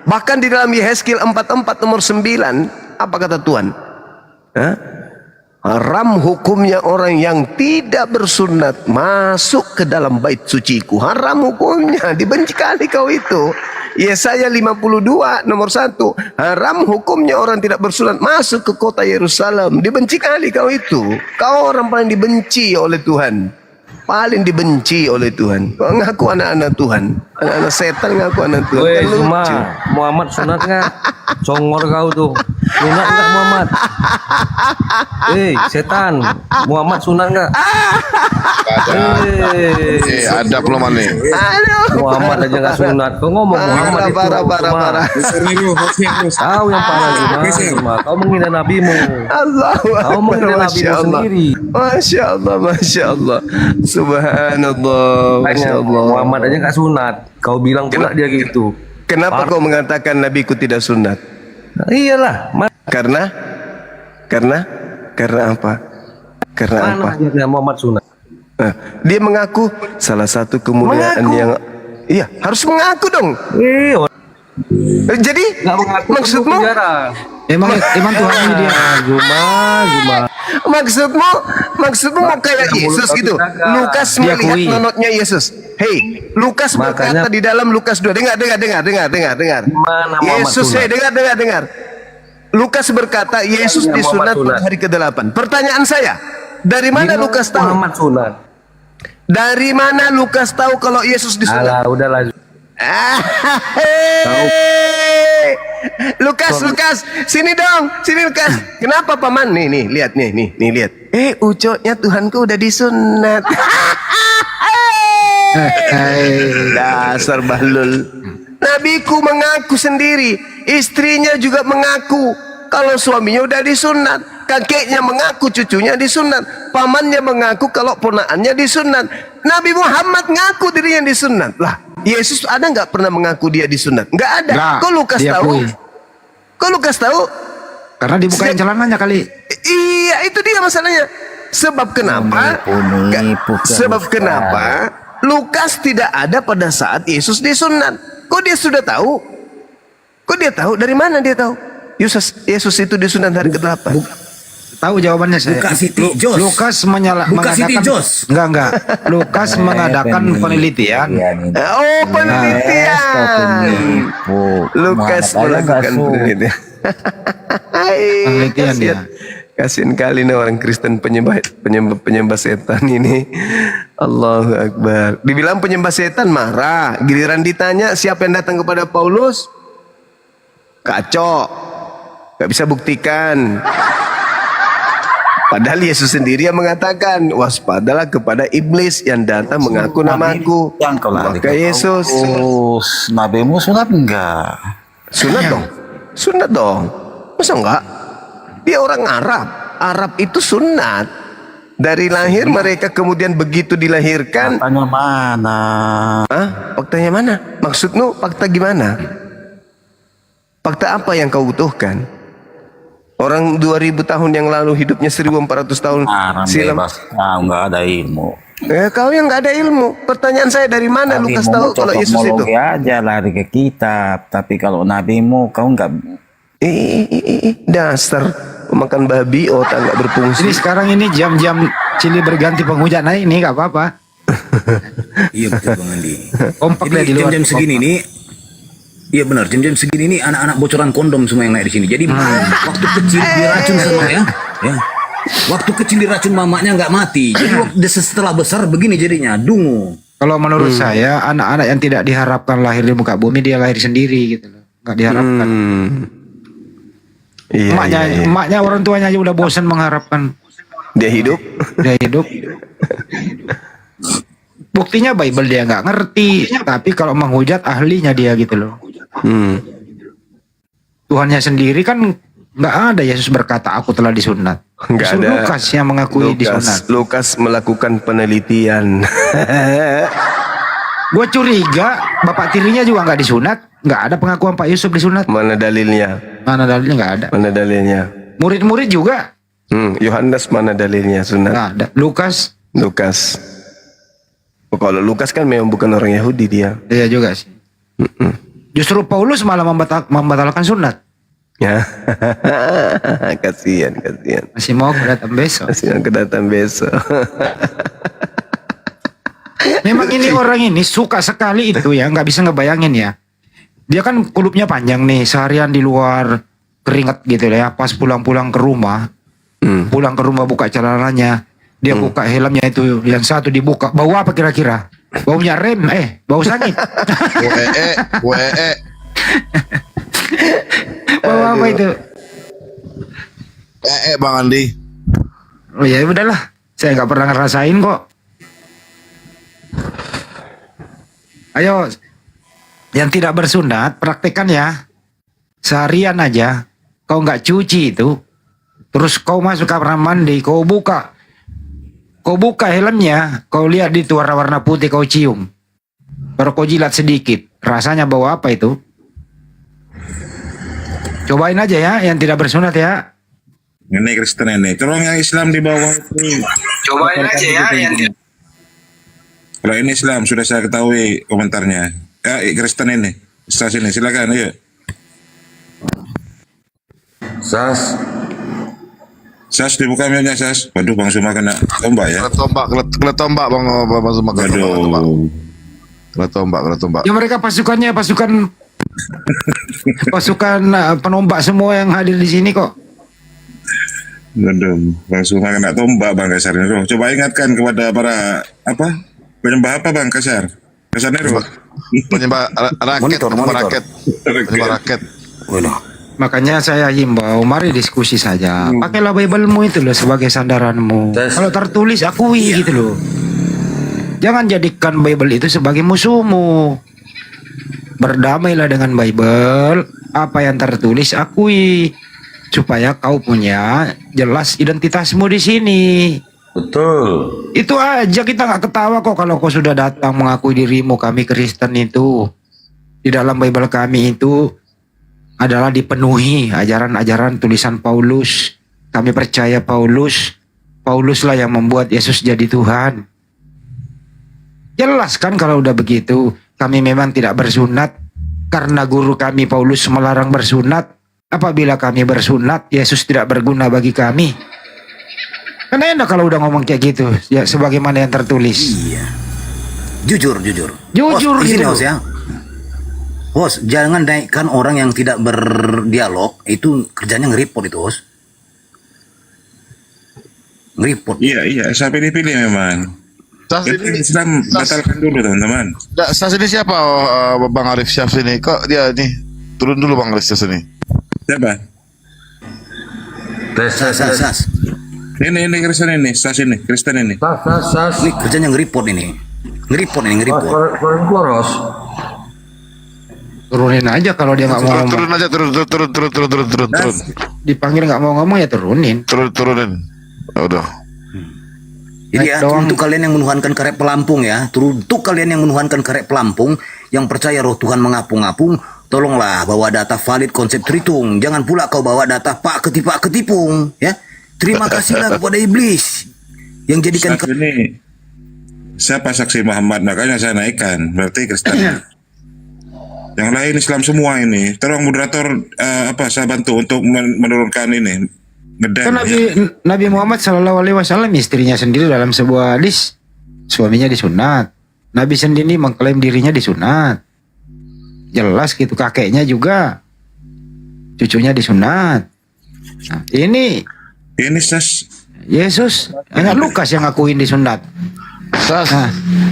Bahkan di dalam Yehezkiel 44 nomor 9, apa kata Tuhan? Haram hukumnya orang yang tidak bersunat masuk ke dalam bait suciku. Haram hukumnya, dibenci kali kau itu. Yesaya 52 nomor 1. Haram hukumnya orang tidak bersunat masuk ke kota Yerusalem. Dibenci kali kau itu. Kau orang paling dibenci oleh Tuhan. Paling dibenci oleh Tuhan. Kau ngaku anak-anak Tuhan. Anak-anak setan ngaku anak Tuhan. Weh, Kan lucu. Zuma, Muhammad sunat nggak? Congor kau tuh. Sunat nggak Muhammad? Setan, Muhammad sunat nggak? Ada belum nih? Muhammad aja nggak sunat. Kau ngomong Muhammad itu. Parah. Kau yang parah Zuma. Kau menghina nabimu. Kau menghina nabimu sendiri. Masya Allah. Subhanallah. Masya Allah. Muhammad aja nggak sunat. Kau bilang pula dia gitu. Kenapa kau mengatakan nabiku tidak sunat? Nah, iyalah. Karena apa? Karena Mana apa? ajarnya Muhammad sunat? Dia mengaku salah satu kemuliaan yang harus mengaku dong. Jadi maksudmu emang Tuhan ini dia. Zuma. Maksudmu mau kayak Yesus gitu. Lukas melihat nonotnya Yesus. Hei, Lukas berkata di dalam Lukas 2. Dengar. Yesus, dengar. Lukas berkata Yesus disunat pada hari ke-8. Pertanyaan saya, dari mana Lukas tahu? Muhammad sunat. Dari mana Lukas tahu kalau Yesus disunat? Alah, udahlah. Lukas, sini dong, Lukas. Kenapa paman? Nih, lihat nih, lihat. Ucoknya Tuhanku udah disunat. Dasar bahlul. Nabiku mengaku sendiri, istrinya juga mengaku kalau suaminya udah disunat, kakeknya mengaku cucunya disunat, pamannya mengaku kalau ponaannya disunat. Nabi Muhammad ngaku dirinya disunat. Lah, Yesus ada nggak pernah mengaku dia disunat? Nggak ada. Kok Lukas tahu? Karena dibukain celananya kali. Iya, itu dia masalahnya. Sebab kenapa? Sebab kenapa Lukas tidak ada pada saat Yesus disunat? Kok dia sudah tahu? Kok dia tahu? Dari mana dia tahu? Yesus itu disunat hari ke-8. Tahu jawabannya saya. Lukas mengadakan enggak. Lukas mengadakan penelitian. Oh, penelitian. Lukas melakukan penelitian. Penelitian ya. Kasian kali nih orang Kristen penyembah setan ini. Allahu Akbar. Dibilang penyembah setan marah. Giliran ditanya siapa yang datang kepada Paulus, kacau, gak bisa buktikan. Padahal Yesus sendiri yang mengatakan, waspadalah kepada iblis yang datang mengaku namaku. Maka Yesus, nabimu sunat enggak? Sunat dong. Sunat dong. Masa enggak? Dia orang Arab. Arab itu sunat. Dari lahir mereka kemudian begitu dilahirkan. Faktanya mana? Hah? Faktanya mana? Maksudmu fakta gimana? Fakta apa yang kau butuhkan? Orang 2000 tahun yang lalu hidupnya 1400 tahun silam. Kau nggak ada ilmu. Kau yang nggak ada ilmu. Pertanyaan saya dari mana Lukas tahu kalau Yesus itu? Aja lari ke kitab. Tapi kalau nabimu kau nggak. Dasar pemakan babi, otak nggak berfungsi. Ini sekarang ini jam-jam Cili berganti penghujan. Nah ini nggak apa-apa. Iya betul Bang Andi. Kompak Jadi di luar. jam-jam segini nih. Iya benar, jam-jam segini nih anak-anak bocoran kondom semua yang naik di sini. Jadi waktu kecil diracun sama ya. Waktu kecil diracun mamanya nggak mati. Jadi setelah besar begini jadinya dungu. Kalau menurut saya anak-anak yang tidak diharapkan lahir di muka bumi dia lahir sendiri gitu loh. Nggak diharapkan. Emaknya orang tuanya aja udah bosan mengharapkan dia hidup. Buktinya Bible dia nggak ngerti, tapi kalau menghujat ahlinya dia gitu loh. Tuhannya sendiri kan nggak ada. Yesus berkata aku telah disunat. Nggak ada. Lukas yang mengakui disunat. Lukas melakukan penelitian. Gue curiga bapak tirinya juga nggak disunat. Nggak ada pengakuan Pak Yusuf disunat. Mana dalilnya? Mana dalilnya? Nggak ada. Mana dalilnya? Murid-murid juga. Yohanes mana dalilnya sunat? Nggak ada. Lukas. Kalau Lukas kan memang bukan orang Yahudi dia. Iya juga sih. Justru Paulus malah membatalkan sunat. Ya, kasihan. Masih mau kedatang besok. Memang ini orang ini suka sekali itu ya, nggak bisa ngebayangin ya. Dia kan kulupnya panjang nih, seharian di luar keringat gitu ya. Pas pulang-pulang ke rumah, buka celananya, dia buka helmnya itu, yang satu dibuka. Bau apa kira-kira? Baunya rem, bau sangit. Bau apa itu? Bang Andi. Oh ya udahlah, saya nggak pernah ngerasain kok. Ayo, yang tidak bersunat, praktekkan ya. Seharian aja, kau nggak cuci itu, terus kau masuk kamar mandi, kau buka helmnya, kau lihat itu warna-warna putih, kau cium. Baru kau jilat sedikit, rasanya bau apa itu? Cobain aja ya, yang tidak bersunat ya. Ini Kristen ini, tolong yang Islam di bawah ini. Cobain aja ya, yang kalau ini Islam sudah saya ketahui komentarnya. Kristen ini, Sas ini silakan ayo. Sas dibuka mianya Sas. Waduh Bang Suma kena tombak ya. Kena tombak Bang Suma. Waduh. Kena tombak. Ya mereka pasukan penombak semua yang hadir di sini kok. Waduh, Bang Suma kena tombak Bang Kasar Nero. Coba ingatkan kepada para penyembah apa Bang Kasar Nero? Penyembah raket. Makanya saya himbau, mari diskusi saja. Pakailah Bible-mu itu loh sebagai sandaranmu. Kalau tertulis akui gitu loh. Jangan jadikan Bible itu sebagai musuhmu. Berdamailah dengan Bible. Apa yang tertulis akui, supaya kau punya jelas identitasmu di sini. Betul. Itu aja, kita nggak ketawa kok kalau kau sudah datang mengakui dirimu kami Kristen itu. Di dalam Bible kami itu adalah dipenuhi ajaran-ajaran tulisan Paulus. Kami percaya Pauluslah yang membuat Yesus jadi Tuhan. Jelas kan kalau udah begitu. Kami memang tidak bersunat karena guru kami Paulus melarang bersunat. Apabila kami bersunat, Yesus tidak berguna bagi kami. Kan enak kalau udah ngomong kayak gitu, ya sebagaimana yang tertulis. Iya. Jujur. Jujur Bos, izin gitu. Bos ya. Bos, jangan naikkan orang yang tidak berdialog, itu kerjanya nge-report itu, Bos. Nge-report. Iya, saya pilih-pilih memang. Islam batalkan dulu teman-teman. Sas ini siapa Bang Arif Syaf ini? Kok dia nih? Turun dulu Bang Arif Syaf ini. Siapa? Sas. Ini Kristen ini, Sas ini, Kristen ini. Sas. Ini kerjanya nge-report ini. Nge-report. Turunin aja kalau dia nggak mau ngomong. Turun aja, turun. Dipanggil nggak mau ngomong ya turunin. Turunin. Ya udah. Jadi ya, untuk kalian yang menuhankan karek pelampung ya, untuk kalian yang menuhankan karek pelampung, yang percaya roh Tuhan mengapung-apung, tolonglah bawa data valid konsep Tritung. Jangan pula kau bawa data Pak Ketipung, ya. Terima kasihlah kepada iblis yang jadikan ini siapa saksi Muhammad, makanya saya naikkan. Berarti Kristen. Yang lain Islam semua ini. Tolong moderator saya bantu untuk menurunkan ini. Kan Nabi Muhammad SAW istrinya sendiri dalam sebuah hadis suaminya disunat. Nabi sendiri mengklaim dirinya disunat. Jelas gitu, kakeknya juga, cucunya disunat. Nah, ini Sas Yesus, hanya Lukas yang ngakuin disunat.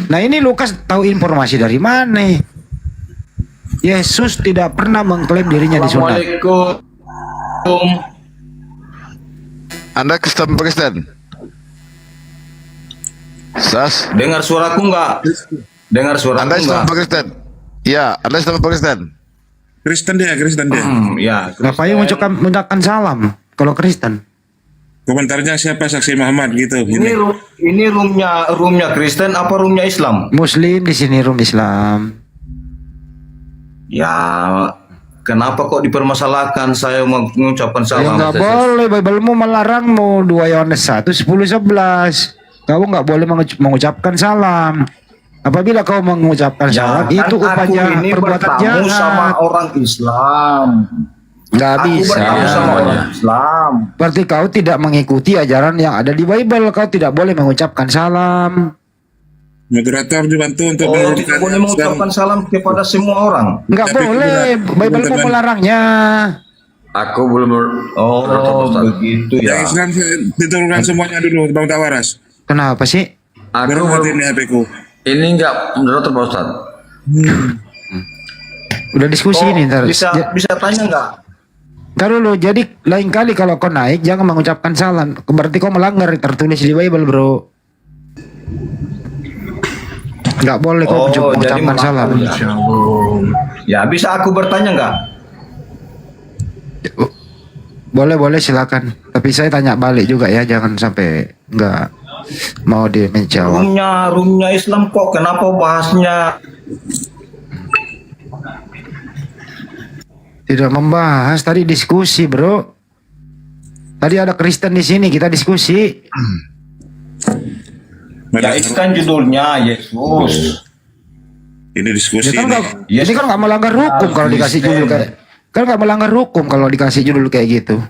Nah ini Lukas tahu informasi dari mana? Yesus tidak pernah mengklaim dirinya disunat. Assalamualaikum. Anda Kristen? Sas. Dengar suaraku enggak? Anda Islam apa Kristen? Iya, Anda Islam apa Kristen? Kristen dia. Ya. Ngapain mengucapkan salam kalau Kristen? Komentarnya siapa saksi Muhammad gitu. Ini roomnya Kristen apa roomnya Islam? Muslim di sini, room Islam. Ya, kenapa kok dipermasalahkan saya mengucapkan Ya salam? nggak boleh, Biblemu melarangmu. 2 Yohanes 1, 10, 11. Kau nggak boleh mengucapkan salam. Apabila kau mengucapkan salam, itu upaya perbuatan jahat. Sama orang Islam. Nggak bisa. Bertemu sama orang Islam. Berarti kau tidak mengikuti ajaran yang ada di Bible. Kau tidak boleh mengucapkan salam. Moderator dibantu untuk tidak boleh mengucapkan salam kepada semua orang. Nggak boleh. Bible mau melarangnya. Aku belum. Begitu ya. Yang Islam diturunkan semuanya dulu, Bang Tawaras. Kenapa sih? Aku ini HP-ku. Ini enggak menurut Pak Ustaz. Udah diskusi ini ntar. Bisa tanya nggak? Ntar dulu, jadi lain kali kalau kau naik jangan mengucapkan salam. Berarti kau melanggar tertulis di Bible, bro. Nggak boleh kau mengucapkan salam. Ya, bisa aku bertanya nggak? Boleh silakan. Tapi saya tanya balik juga ya, jangan sampai nggak mau dia menjawab. Roomnya Islam kok kenapa bahasnya? Tidak membahas, tadi diskusi, bro. Tadi ada Kristen di sini, kita diskusi. Ya itu kan judulnya Yesus. Ini diskusi. Ini kan nggak melanggar hukum kalau dikasih judul kayak. Kan nggak melanggar hukum kalau dikasih judul kayak gitu.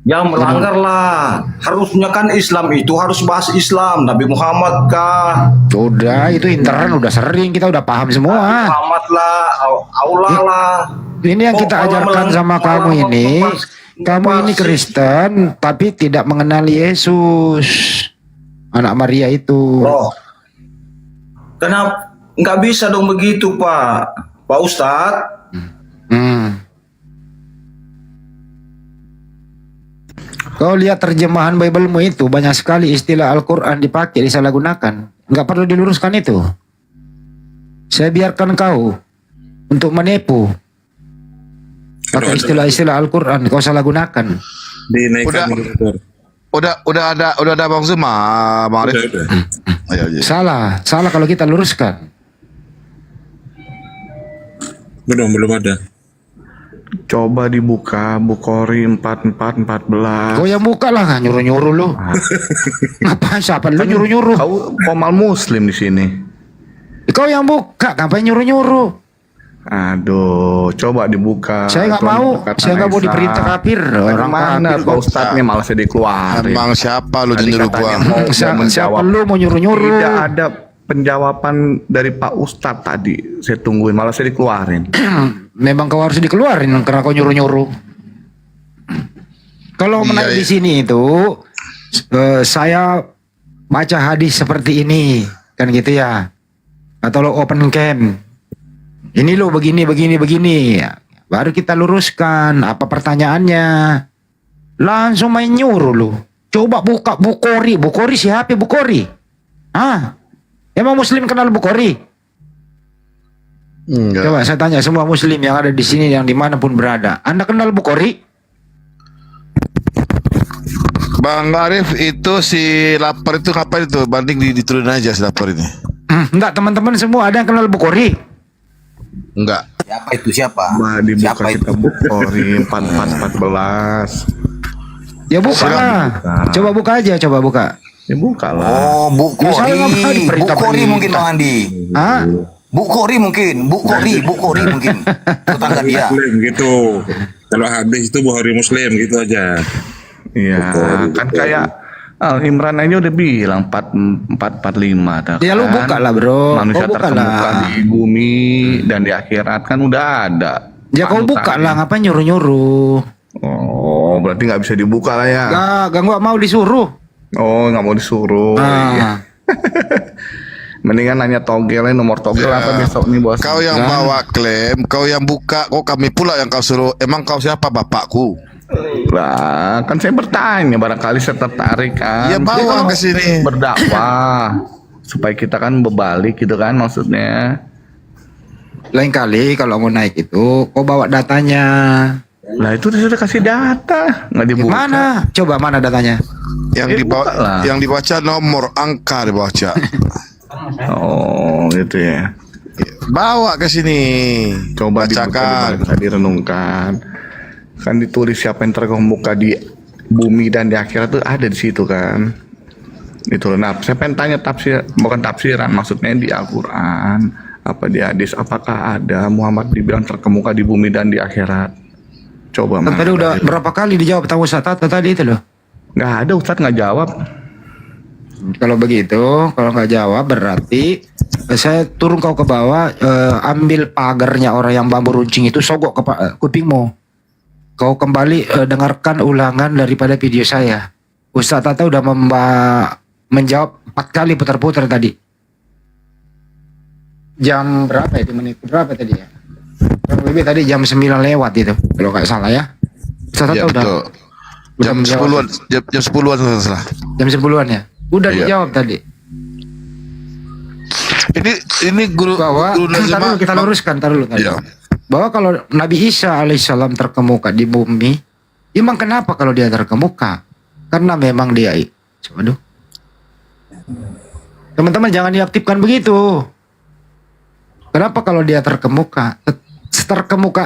Ya melanggar lah. Harusnya kan Islam itu harus bahas Islam. Nabi Muhammad kah? Udah, itu intern udah sering, kita udah paham semua. Muhammad lah, Allah lah. Ini yang kita ajarkan sama kamu ini. Kamu ini Kristen tapi tidak mengenali Yesus, anak Maria itu. Loh, kenapa nggak bisa dong begitu Pak Ustadz? Kau lihat terjemahan Biblemu itu banyak sekali istilah Al-Quran dipakai, disalahgunakan. Nggak perlu diluruskan itu. Saya biarkan kau untuk menipu. Pakai istilah-istilah Al-Quran kau salah gunakan. Udah ada Bang Zuma, Bang Arif. Salah kalau kita luruskan. Belum ada. Coba dibuka Bukhari 44:14. Kau yang buka lah, nyuruh-nyuruh lu. Ngapain siapa lu nyuruh-nyuruh? Kau komal muslim di sini. Kau yang buka, ngapain nyuruh-nyuruh? Aduh, coba dibuka. Saya nggak mau, saya nggak mau diperintah kafir. Orang mana kafir Pak Ustadznya malah saya dikeluarin. Emang siapa lu nyuruh gua? Siapa lu mau nyuruh-nyuruh? Tidak ada penjawaban dari Pak Ustadz tadi. Saya tungguin, malah saya dikeluarin. Memang kau harus dikeluarin karena kau nyuruh-nyuruh. Kalau menaik di sini itu, saya baca hadis seperti ini, kan gitu ya. Atau lo open cam. Ini lo begini. Baru kita luruskan apa pertanyaannya. Langsung main nyuruh lo. Coba buka Bukhari. Bukhari siapa Bukhari? Emang muslim kenal Bukhari? Enggak. Coba saya tanya semua muslim yang ada di sini, yang dimanapun berada. Anda kenal Bukhari? Bang Arif, itu si lapar itu ngapain itu? Banding diturunin aja si lapar ini. Enggak, teman-teman semua ada yang kenal Bukhari? Enggak. Siapa itu siapa? Dibuka Siapa kita Bukhari 44:14. Ya buka lah. Coba buka aja, coba buka. Ya buka lah. Oh, Bukhari. Bukhari mungkin Bang Andi. Bukhari mungkin. Bukhari mungkin. Tetangga dia. Muslim gitu. Kalau hadis itu Bukhari Muslim gitu aja. Iya, kan kayak Imran aja udah bilang 445. Ya lu buka lah bro. Manusia Kau buka terkemuka lah. di bumi dan di akhirat kan udah ada. Ya kau buka lah, ngapain nyuruh-nyuruh? Oh, berarti nggak bisa dibuka lah ya? Gak mau disuruh. Oh, nggak mau disuruh. Iya. Mendingan nanya togelnya, nomor togel apa besok nih bos? Kau yang bawa klaim, kau yang buka, kok kami pula yang kau suruh. Emang kau siapa, bapakku? Lah, kan saya bertanya, barangkali saya tertarik kan. Ya bawa ke sini. Berdakwah supaya kita kan berbalik gitu kan maksudnya. Lain kali kalau mau naik itu, kau bawa datanya. Lah itu sudah kasih data, nggak dibuka. Mana? Coba mana datanya? Yang dibaca nomor angka dibaca. Oh, gitu ya. Bawa ke sini. Coba bacakan. Dibaca, direnungkan. Kan ditulis siapa yang terkemuka di bumi dan di akhirat itu ada di situ kan. Itu nah, saya pengen tanya tafsir, bukan tafsiran, maksudnya di Al-Qur'an, apa di hadis, apakah ada Muhammad dibilang terkemuka di bumi dan di akhirat? Coba Kan tadi udah berapa kali dijawab tahu Ustaz tadi itu loh. Nggak ada, Ustaz nggak jawab. Kalau begitu, kalau nggak jawab berarti saya turun kau ke bawah, ambil pagarnya orang yang bambu runcing itu, sogok ke kupingmu. Kau kembali dengarkan ulangan daripada video saya. Ustaz Tata udah menjawab 4 kali putar-putar tadi. Jam berapa itu, menit berapa tadi ya? Lebih tadi jam 9 lewat itu, kalau nggak salah ya. Ustaz Tata udah Jam 10-an, jam 10-an salah. Jam 10-an ya. Udah dijawab tadi. Ini guru bahwa kita luruskan dulu tadi. Ya. Bahwa kalau Nabi Isa alaihissalam terkemuka di bumi, emang kenapa kalau dia terkemuka? Karena memang dia, waduh. Teman-teman jangan diaktifkan begitu. Kenapa kalau dia terkemuka?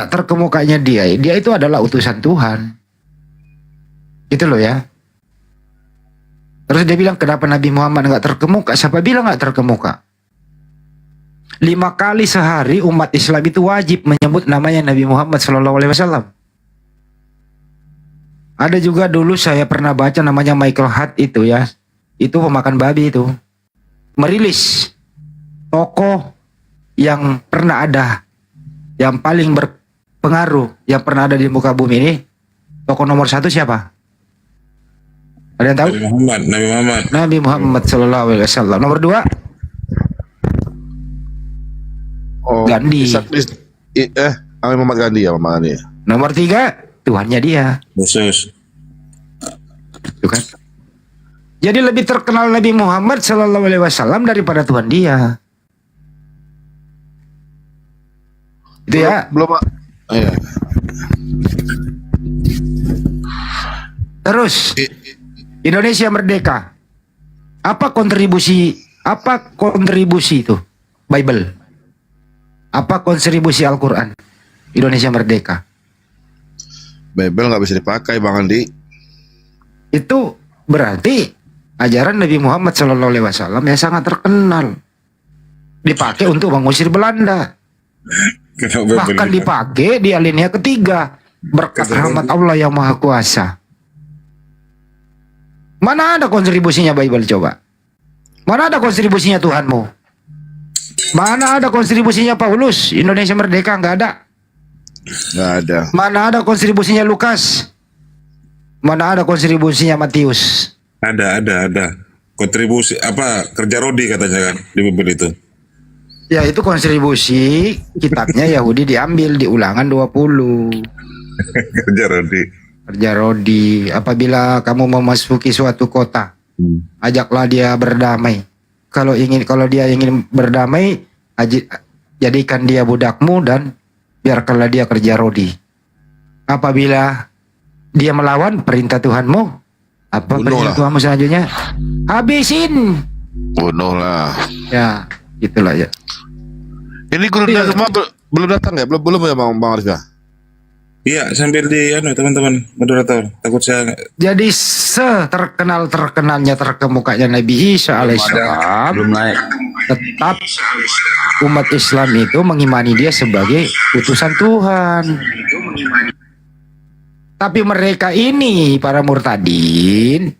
Terkemukanya dia itu adalah utusan Tuhan. Gitu loh ya. Terus dia bilang kenapa Nabi Muhammad nggak terkemuka? Siapa bilang nggak terkemuka? 5 kali sehari umat Islam itu wajib menyebut namanya Nabi Muhammad SAW. Ada juga dulu saya pernah baca namanya Michael Hart itu ya. Itu pemakan babi itu. Merilis tokoh yang pernah ada, yang paling berpengaruh, yang pernah ada di muka bumi ini. Tokoh nomor 1 siapa? Ada yang tahu? Nabi Muhammad SAW. Nomor 2? Gandhi. Muhammad Gandhi ya, Muhammad Gandhi. Nomor 3, Tuhannya dia. Yesus. Itu kan. Jadi lebih terkenal Nabi Muhammad SAW daripada Tuhan dia. Itu ya. Belum. Iya. Terus Indonesia merdeka. Apa kontribusi itu? Bible. Apa kontribusi Al-Quran? Indonesia merdeka. Bible nggak bisa dipakai Bang Andi. Itu berarti ajaran Nabi Muhammad SAW yang sangat terkenal dipakai untuk mengusir Belanda. Bahkan dipakai di alinea ketiga berkat rahmat Allah yang Maha Kuasa. Mana ada kontribusinya Bible coba? Mana ada kontribusinya Tuhanmu? Mana ada kontribusinya Paulus? Indonesia Merdeka nggak ada. Nggak ada. Mana ada kontribusinya Lukas? Mana ada kontribusinya Matius? Ada. Kontribusi apa kerja Rodi katanya kan di Bible itu. Ya itu kontribusi kitabnya Yahudi diambil di Ulangan 20. Kerja Rodi. Apabila kamu memasuki suatu kota, ajaklah dia berdamai. Kalau dia ingin berdamai, jadikan dia budakmu dan biarkanlah dia kerja Rodi. Apabila dia melawan perintah Tuhanmu, apa perintah Tuhanmu selanjutnya? Habisin. Bunuhlah. Ya, itulah ya. Ini guru semua belum datang ya? Belum ya Bang Arif ya? Iya, sambil di teman-teman moderator. Takut saya. Jadi terkenalnya terkemukanya Nabi Isa alaihissalam, Belum naik. tetap umat Islam itu mengimani dia sebagai utusan Tuhan. Tapi mereka ini para murtadin,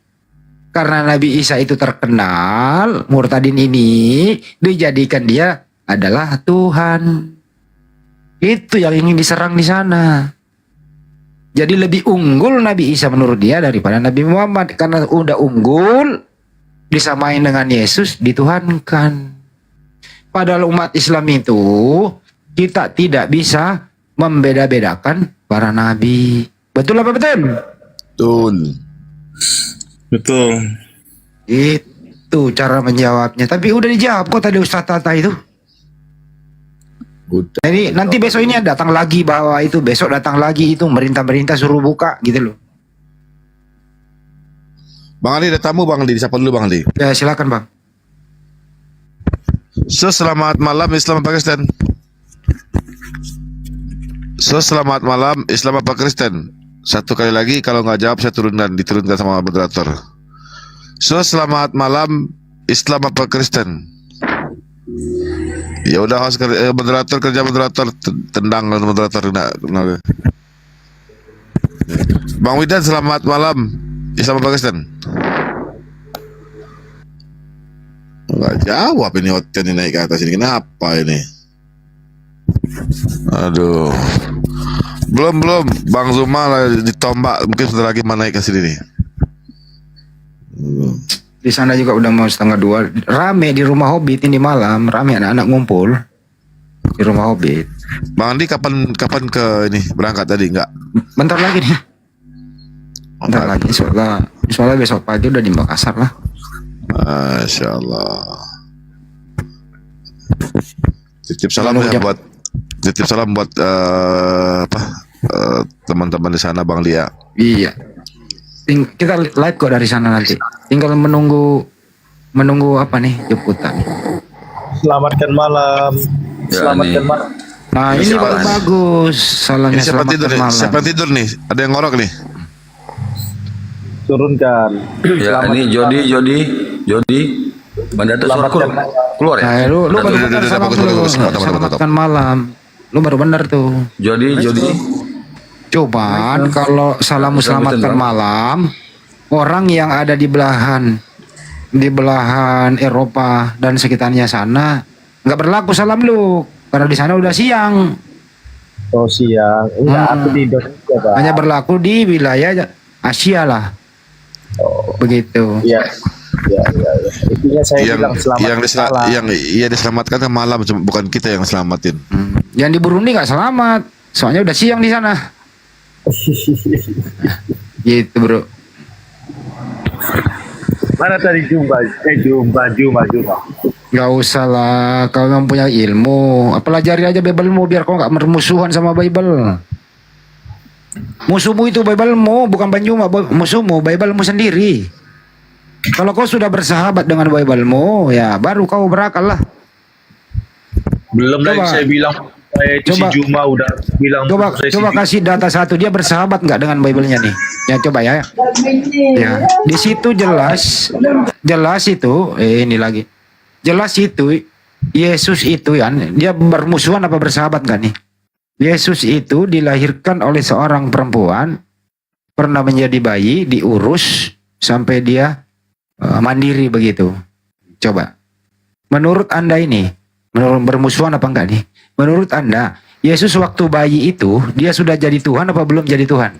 karena Nabi Isa itu terkenal, murtadin ini dijadikan dia adalah Tuhan. Itu yang ingin diserang di sana. Jadi lebih unggul Nabi Isa menurut dia daripada Nabi Muhammad. Karena udah unggul, disamain dengan Yesus, dituhankan. Padahal umat Islam itu, kita tidak bisa membeda-bedakan para nabi. Betul apa betul? Betul. Itu cara menjawabnya. Tapi udah dijawab kok tadi Ustaz Tata itu. Jadi nanti besok ini datang lagi bahwa itu, besok datang lagi itu merintah-merintah suruh buka gitu loh. Bang Ali ada tamu Bang Ali, disapa dulu Bang Ali. Ya silakan Bang. Selamat malam Islam apa Kristen? Selamat malam Islam apa Kristen? Satu kali lagi kalau nggak jawab saya diturunkan sama moderator. Selamat malam Islam apa Kristen? Ya udah host moderator kerja moderator tendang moderator nah. Bang Widan selamat malam Islam apa Kristen? Enggak jawab ini hotel ini naik ke atas ini kenapa ini? Aduh. Belum Bang Zuma lah ditombak mungkin sebentar lagi naik ke sini nih. Di sana juga udah mau 1:30. Rame di rumah Hobbit ini malam, rame anak-anak ngumpul di rumah Hobbit. Bang Andi kapan ke ini berangkat tadi enggak? Bentar lagi nih. Bentar lagi soalnya besok pagi udah di Makassar lah. Masya Allah. Titip salam ya buat teman-teman di sana Bang Lia. Iya. Kita live kok dari sana nanti. Tinggal menunggu apa nih jemputan. Selamatkan malam. Selamatkan malam. Nah ini baru bagus. Salamnya siapa tidur nih? malam. Siapa tidur nih? Ada yang ngorok nih? Turunkan. Ya ini Jody. Banda tuh suara keluar ya? Nah, lu baru benar salam dulu. Selamatkan malam. Lu baru benar tuh. Jody. Cuman kalau salamu selamatkan malam, orang yang ada di belahan Eropa dan sekitarnya sana nggak berlaku salam lu karena di sana udah siang. Oh siang, enggak aku di Indonesia Pak. Hanya berlaku di wilayah Asia lah. Oh. Begitu. Iya. Intinya saya bilang selamat yang diselamatkan ke malam, bukan kita yang selamatin. Yang di Burundi nggak selamat, soalnya udah siang di sana. Gitu bro. Mana tadi Jumba. Gak usah lah, kau memang punya ilmu, pelajari aja Bible-mu biar kau gak bermusuhan sama Bible. Musuhmu itu Bible-mu, bukan Banjuma. Musuhmu Bible-mu sendiri. Kalau kau sudah bersahabat dengan Bible-mu, ya baru kau berakal lah. Belum lagi saya bilang saya itu Coba. si Juma udah bilang Coba saya coba si- kasih data satu, dia bersahabat nggak dengan Bible-nya nih? Ya coba ya. Ya, di situ jelas itu ini lagi. Jelas itu Yesus itu ya, dia bermusuhan apa bersahabat nggak nih? Yesus itu dilahirkan oleh seorang perempuan, pernah menjadi bayi, diurus sampai dia mandiri begitu. Coba. Menurut Anda ini, menurut bermusuhan apa enggak nih? Menurut Anda, Yesus waktu bayi itu dia sudah jadi Tuhan apa belum jadi Tuhan?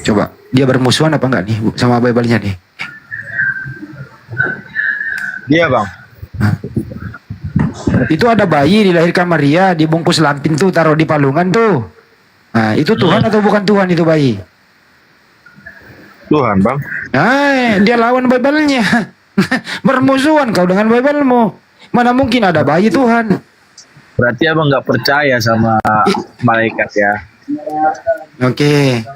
Coba, dia bermusuhan apa enggak nih sama Bible-nya nih? Dia bang. Itu ada bayi dilahirkan Maria, dibungkus lampin tuh, taruh di palungan tuh. Nah, itu Tuhan atau bukan Tuhan itu bayi? Tuhan bang. Nah, dia lawan Bible-nya. Bermusuhan kau dengan Bible-mu. Mana mungkin ada bayi Tuhan? Berarti abang nggak percaya sama malaikat ya? Oke.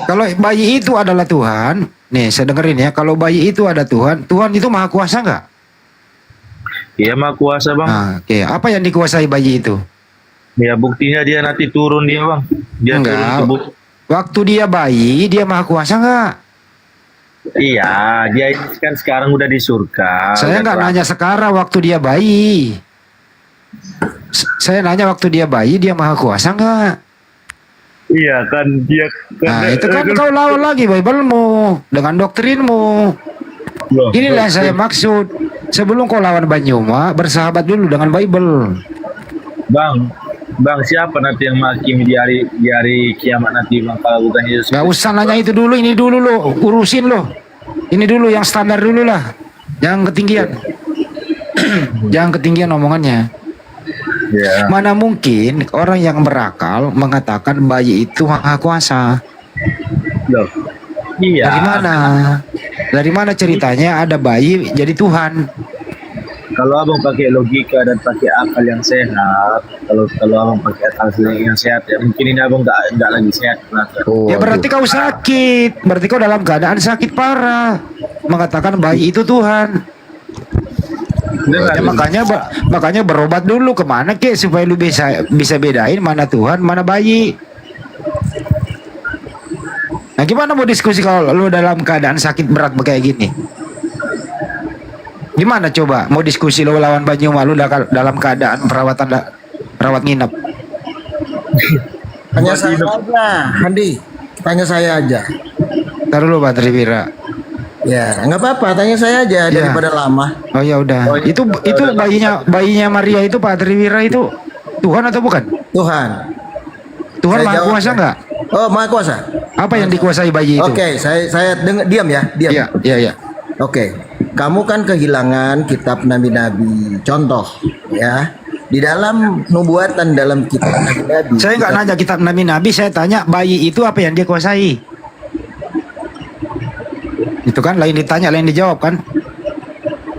Kalau bayi itu adalah Tuhan, nih saya dengerin ya. Kalau bayi itu ada Tuhan, Tuhan itu maha kuasa nggak? Iya maha kuasa bang. Nah, oke. Apa yang dikuasai bayi itu? Ya buktinya dia nanti turun dia bang. Dia turun ke Enggak. bukit. Waktu dia bayi, dia maha kuasa nggak? Iya, dia ini kan sekarang udah di surga. Saya Udah nggak kelar. nanya sekarang waktu dia bayi. Saya nanya waktu dia bayi, dia maha kuasa nggak? Iya kan dia. Nah, itu kan kau lawan lagi Bible-mu dengan doktrinmu. Inilah yang saya maksud. Sebelum kau lawan Banyuma, bersahabat dulu dengan Bible. Bang, siapa nanti yang menghakimi di hari kiamat nanti bang kalau bukan Yesus? Gak usah nanya itu dulu, ini dulu lo, urusin lo. Ini dulu yang standar dulu lah. Jangan ketinggian. Jangan ketinggian omongannya. Ya. Mana mungkin orang yang berakal mengatakan bayi itu maha kuasa? Loh. Iya. Dari mana? Dari mana ceritanya ada bayi jadi Tuhan? Kalau abang pakai logika dan pakai akal yang sehat, kalau abang pakai akal yang sehat ya mungkin ini abang nggak lagi sehat. Ya berarti kau sakit, berarti kau dalam keadaan sakit parah. Mengatakan bayi itu Tuhan. Ya, makanya berobat dulu kemana ke supaya lu bisa bedain mana Tuhan mana bayi. Nah gimana mau diskusi kalau lu dalam keadaan sakit berat kayak gini? Gimana coba mau diskusi lo lawan Banyuma lu dalam keadaan perawat nginep? Tanya saya aja, Handi. Tanya saya aja. Taruh lu Pak Triwira. Ya, nggak apa-apa. Tanya saya aja daripada lama. Oh ya udah. Itu bayinya Maria itu Pak Triwira itu Tuhan atau bukan? Tuhan. Tuhan Saya maha jawab kuasa ya. nggak? Oh, maha kuasa. Apa yang dikuasai bayi itu? Oke, saya diam ya, diam. Iya. Oke, kamu kan kehilangan kitab nabi-nabi. Contoh, ya, di dalam nubuatan dalam kitab nabi-nabi. Saya nggak nanya kitab nabi-nabi, saya tanya bayi itu apa yang dia kuasai. Itu kan lain ditanya, lain dijawab kan?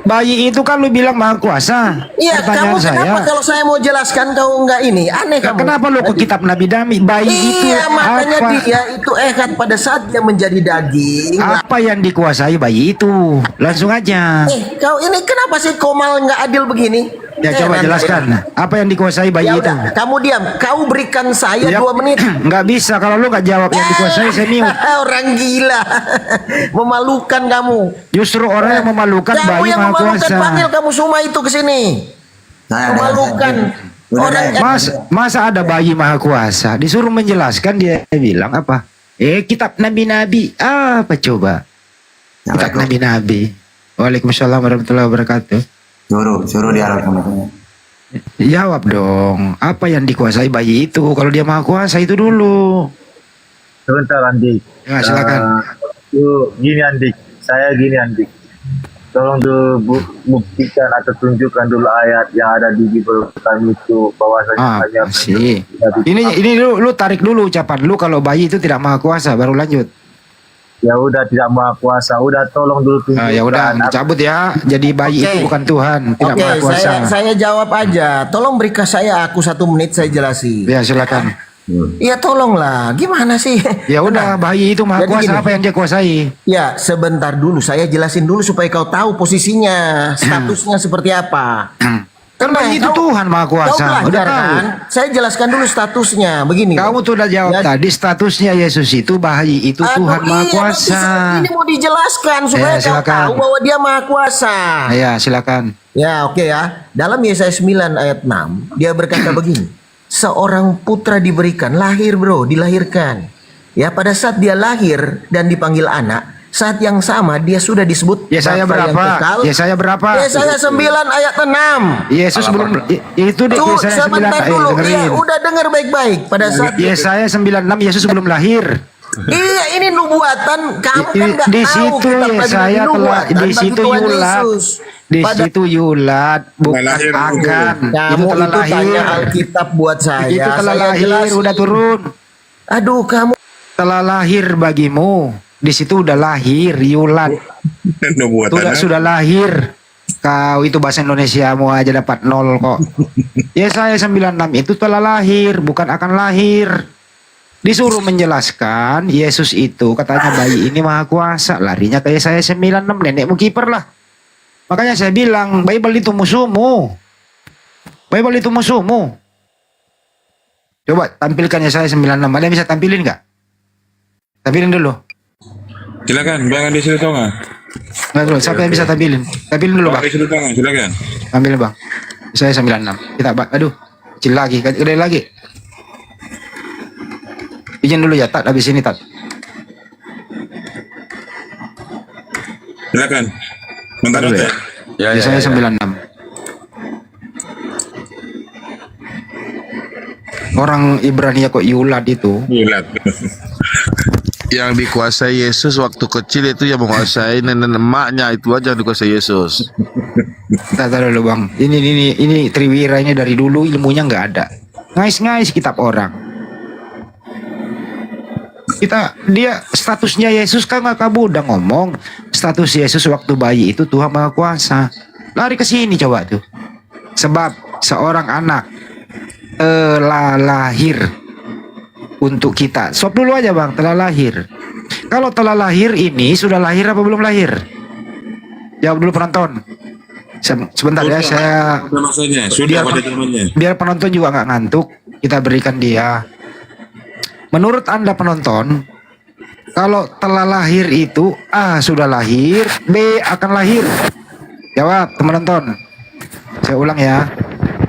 Bayi itu kan lu bilang maha kuasa. Iya, kamu kenapa kalau saya mau jelaskan kau nggak ini? Aneh kamu. Kenapa lu ke kitab nabi-nabi? Bayi itu makanya apa? dia itu pada saat dia menjadi daging. Apa yang dikuasai bayi itu? Langsung aja. Kau ini kenapa sih kau malah nggak adil begini? Ya coba jelaskan. Apa yang dikuasai bayi Ya itu? udah, kamu diam. Kau berikan saya Ya, 2 menit. Nggak bisa kalau lu nggak jawab yang dikuasai saya mute. Orang gila. Memalukan kamu. Justru orang yang memalukan Kamu bayi yang maha memalukan, kuasa. panggil kamu semua itu ke sini. Memalukan. Orang Masa ada bayi maha kuasa disuruh menjelaskan dia bilang apa? Kitab nabi-nabi apa coba? Kitab nabi-nabi. Waalaikumsalam warahmatullahi wabarakatuh. Suruh diarahkan. Jawab dong. Apa yang dikuasai bayi itu? Kalau dia maha kuasa itu dulu. Sebentar Andi. Ya silakan. Gini Andi, saya gini Andi. Tolong buktikan atau tunjukkan dulu ayat yang ada di Bible kami itu bahwasanya hanya sih. Ini lu tarik dulu ucapan lu kalau bayi itu tidak maha kuasa baru lanjut. Ya udah tidak maha kuasa, udah tolong dulu tunjukkan. Ya udah cabut ya. Jadi bayi itu bukan Tuhan, tidak maha kuasa. saya jawab aja. Tolong berikan aku 1 menit saya jelasin. Ya silakan. Ya tolonglah, gimana sih? Ya udah, bayi itu maha Jadi kuasa, gini. apa yang dia kuasai? Ya sebentar dulu, saya jelasin dulu supaya kau tahu posisinya, statusnya seperti apa. Kan bayi itu Tuhan Maha Kau Kuasa. belajar Udah tahu. kan? Saya jelaskan dulu statusnya. Begini. Kamu tuh udah jawab tadi statusnya Yesus itu bayi itu Tuhan Maha Kuasa. Ini mau dijelaskan supaya kau silakan. tahu bahwa dia Maha Kuasa. Ya, silakan. Ya, oke ya. Dalam Yesaya 9 ayat 6, dia berkata begini. Seorang putra diberikan, lahir bro, dilahirkan. Ya, pada saat dia lahir dan dipanggil anak, saat yang sama dia sudah disebut Yesaya Bapa yang berapa? kekal. Yesaya berapa? Yesaya 9 ayat 6. Yesus belum itu di Tuh, Yesaya 9 sebentar ayat dulu. dengerin. Ya, udah dengar baik-baik. Pada saat Yesaya 96 Yesus belum lahir. Iya, ini nubuatan. Kamu kan nggak Di tahu situ kitab Nabi Yesaya telah nubuatan di bagi situ Tuhan yulat. Yesus. Di situ yulat bukan lahir akan. Kamu Itu telah lahir. tanya Alkitab buat saya. Itu telah Saya lahir, jelasin. udah turun. Aduh, kamu Telah lahir bagimu. Di situ udah lahir, yulat. Sudah lahir. Kau itu bahasa Indonesiamu aja dapat 0 kok. Yesaya 96 itu telah lahir, bukan akan lahir. Disuruh menjelaskan Yesus itu katanya bayi ini Maha Kuasa. Larinya ke Yesaya 96, nenekmu kiper lah. Makanya saya bilang, Bible itu musuhmu. Bible itu musuhmu. Coba tampilkan Yesaya 96. Ada yang bisa tampilin nggak? Tampilin dulu. Silakan, Bang di situ tengah. Nggak dulu, siapa yang bisa tampilin? Tampilin dulu, Bang. Di situ tengah, silakan. Ambil, Bang. Saya 96. Kita, aduh, kecil lagi, gede lagi. Izin dulu ya, Tat, habis ini, Tat. Silakan. Bentar, bentar. Saya 96. Orang Ibrani kok yulat itu. Yulat. Yang dikuasai Yesus waktu kecil itu yang menguasai nenek emaknya, itu aja yang dikuasai Yesus. Tahu dulu, Bang. Ini Triwira ini dari dulu ilmunya nggak ada. Ngais-ngais kitab orang. Dia statusnya Yesus kan nggak, kamu udah ngomong status Yesus waktu bayi itu Tuhan Maha Kuasa. Lari ke sini coba tuh. Sebab seorang anak telah lahir untuk kita. Stop dulu aja, Bang, telah lahir. Kalau telah lahir ini sudah lahir apa belum lahir? Jawab dulu penonton. Sebentar ya, saya Masanya, sudah pada zamannya. biar penonton juga nggak ngantuk, kita berikan dia. Menurut Anda penonton, kalau telah lahir itu A sudah lahir, B akan lahir. Jawab penonton. Saya ulang ya.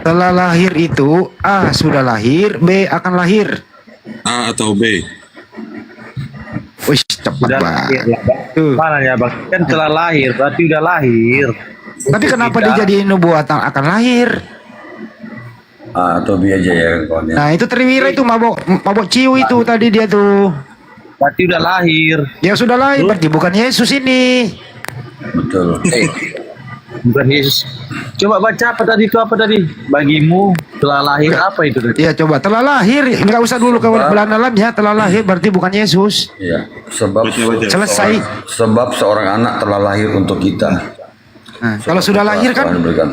Telah lahir itu A sudah lahir, B akan lahir. A atau B? Wih, cepat banget. Mana ya, Bang? Kan telah lahir, berarti udah lahir. Tapi kenapa dijadiin nubuatan akan lahir? Atau B aja ya kawan ya. Nah, itu Triwira itu mabok ciu itu tadi dia tuh. Berarti udah lahir. Ya sudah lahir, berarti bukan Yesus ini. Betul. Bukan Yesus. Coba baca apa tadi itu, apa tadi? Bagimu telah lahir apa itu tadi? Iya, coba telah lahir. Enggak usah dulu ke belah dalamnya. Telah lahir berarti bukan Yesus. Iya, sebab Selesai. sebab seorang anak telah lahir untuk kita. Nah, kalau sudah lahir kan? Tuhan berikan.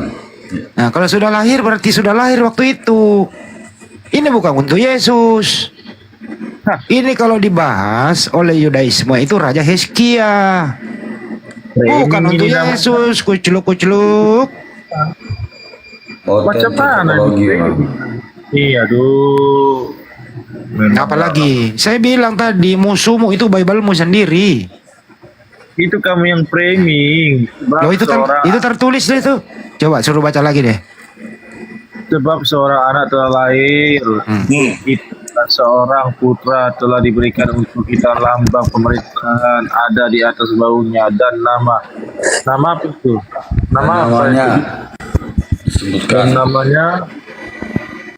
Nah, kalau sudah lahir berarti sudah lahir waktu itu. Ini bukan untuk Yesus. Ini kalau dibahas oleh Yudaisme itu Raja Hezkia. Bukan untuk Yesus, kucluk-kucluk. Macam mana? Iya, aduh. Apalagi saya bilang tadi musuhmu itu Bible-mu sendiri. Itu kamu yang framing. Loh, itu tertulis deh tuh. Coba suruh baca lagi deh. Sebab seorang anak telah lahir, seorang putra telah diberikan untuk kita, lambang pemerintahan ada di atas bahunya, dan nama apa itu? Namanya Dan namanya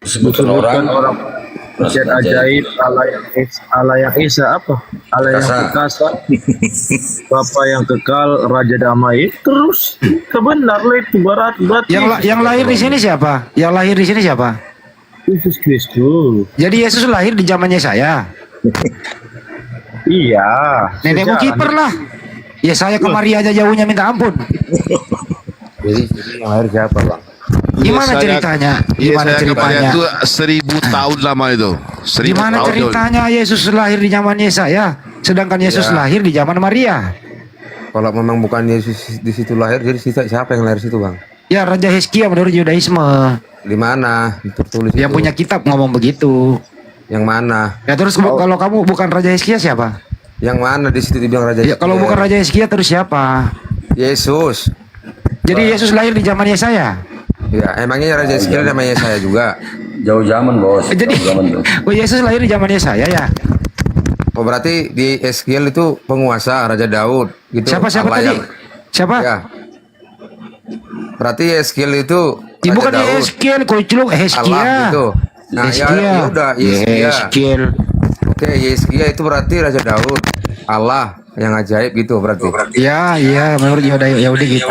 disebutkan orang Rakyat ajaib, Allah yang Esa apa? Allah yang perkasa, Bapa yang kekal, Raja damai. Terus kebenarlah itu berarti. Yang lahir di sini siapa? Yang lahir di sini siapa? Yesus Kristus. Jadi Yesus lahir di zamannya saya. Iya. Nenekmu kiper lah. Ya saya ke Maria aja jauhnya minta ampun. Jadi yang lahir siapa, Bang? Gimana ceritanya? Gimana ceritanya? Itu 1000 tahun lama itu. 1000 Gimana tahun ceritanya Yesus lahir di zamannya saya, sedangkan Yesus lahir di zaman Maria? Kalau memang bukan Yesus di situ lahir, jadi siapa yang lahir situ, Bang? Ya Raja Hizkia menurut Yudaisme. Di mana tertulis Yang itu? punya kitab ngomong begitu. Yang mana? Ya terus kalau kamu bukan Raja Hizkia siapa? Yang mana di situ dibilang Raja Ya, kalau Hizkia? bukan Raja Hizkia terus siapa? Yesus. Jadi Yesus lahir di zaman Yesaya. Ya, emangnya Raja Hizkia namanya saya juga. Jauh zaman bos. Jadi oh Yesus lahir di zaman Yesaya ya. Oh berarti di Eskiel itu penguasa Raja Daud gitu. Siapa Allah tadi? yang- Siapa? Ya. Berarti Eskiel itu Ya, Raja bukan Daud. Hezkiel, Koicluk Allah Hezkia. gitu. Nah, ya udah Yeskia. Hezkiel. Oke, Yeskia itu berarti Raja Daud. Allah yang ajaib gitu berarti. Ya, iya menurut Yahudi gitu.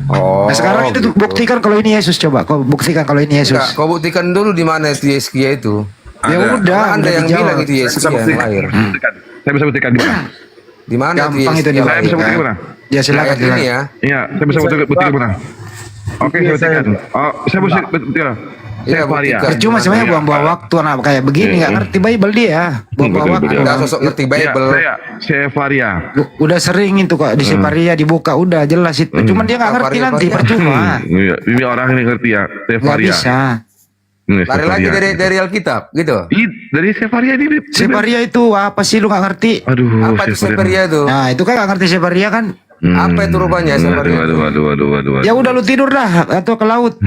Oh. Nah sekarang itu buktikan kalau ini Yesus, coba kau buktikan kalau ini Yesus. Enggak, kau buktikan dulu di mana itu Yeskia itu. Ya udah, Ada yang dijawab. bilang itu Yeskia yang lahir. Saya bisa buktikan di mana? Di mana Gampang itu Yeskia dibuktikan. Saya bisa buktikan di mana? Ya silakan. Ayat ini ya. Iya, saya bisa buktikan di mana? Oke, saya buktikan. Oh, saya bisa buktikan. Iya, Sefaria. buktikan. Percuma sebenarnya buang-buang waktu anak kayak begini nggak ngerti Bible dia. Buang-buang waktu. Udah sosok ngerti Bible. Saya Sefaria. Udah sering itu kok di Separia dibuka udah jelas itu. Cuman dia nggak ngerti Separia, nanti Separia. percuma. Iya, ini orang ini ngerti ya, Nggak Sefaria. bisa. Ini Lari lagi Sefaria. dari Alkitab gitu. Dari Sefaria ini. Separia itu apa sih lu nggak ngerti? Aduh, Apa itu Separia itu? Nah itu kan nggak ngerti Separia kan? Apa itu rupanya Separia? Waduh. Ya udah lu tidur dah atau ke laut.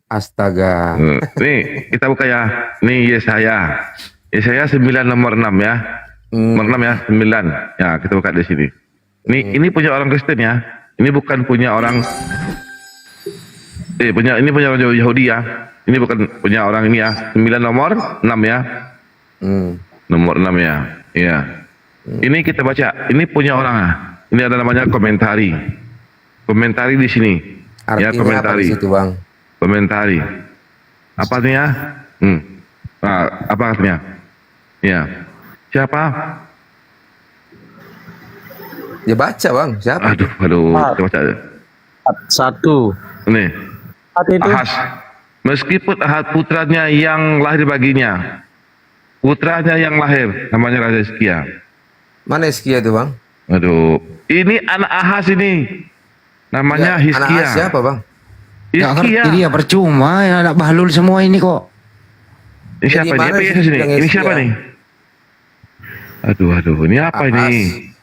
Astaga. Nih, kita buka ya. Nih Yesaya. Yesaya 9 nomor 6 ya. Nomor 6 ya, 9. Ya, kita buka di sini. Ini punya orang Kristen ya. Ini bukan punya orang ini punya orang Yahudi ya. Ini bukan punya orang ini ya. 9 nomor 6 ya. Nomor 6 ya. Iya. Ini kita baca. Ini punya orang. Ini ada namanya komentari. Komentari di sini. Artinya apa komentari. di situ, Bang? Komentari. Apa artinya? Nah, apa artinya? Ya. Siapa? Ya baca, Bang. Siapa? Aduh, kita baca. Satu. Nih. Itu. Ahas. Meskipun Ahaz putranya yang lahir baginya. Putranya yang lahir namanya Raja Hizkia. Mana Hizkia itu, Bang? Aduh, ini anak Ahaz ini. Namanya Ya, Hizkia. anak Ahaz siapa, Bang? Nggak ngerti Hizkia. dia percuma ya anak bahlul semua ini kok. Ini siapa Jadi ini? mana Apa sih Yesus ini? yang Ini Hizkia? siapa nih? Aduh, ini apa Ahaz. ini?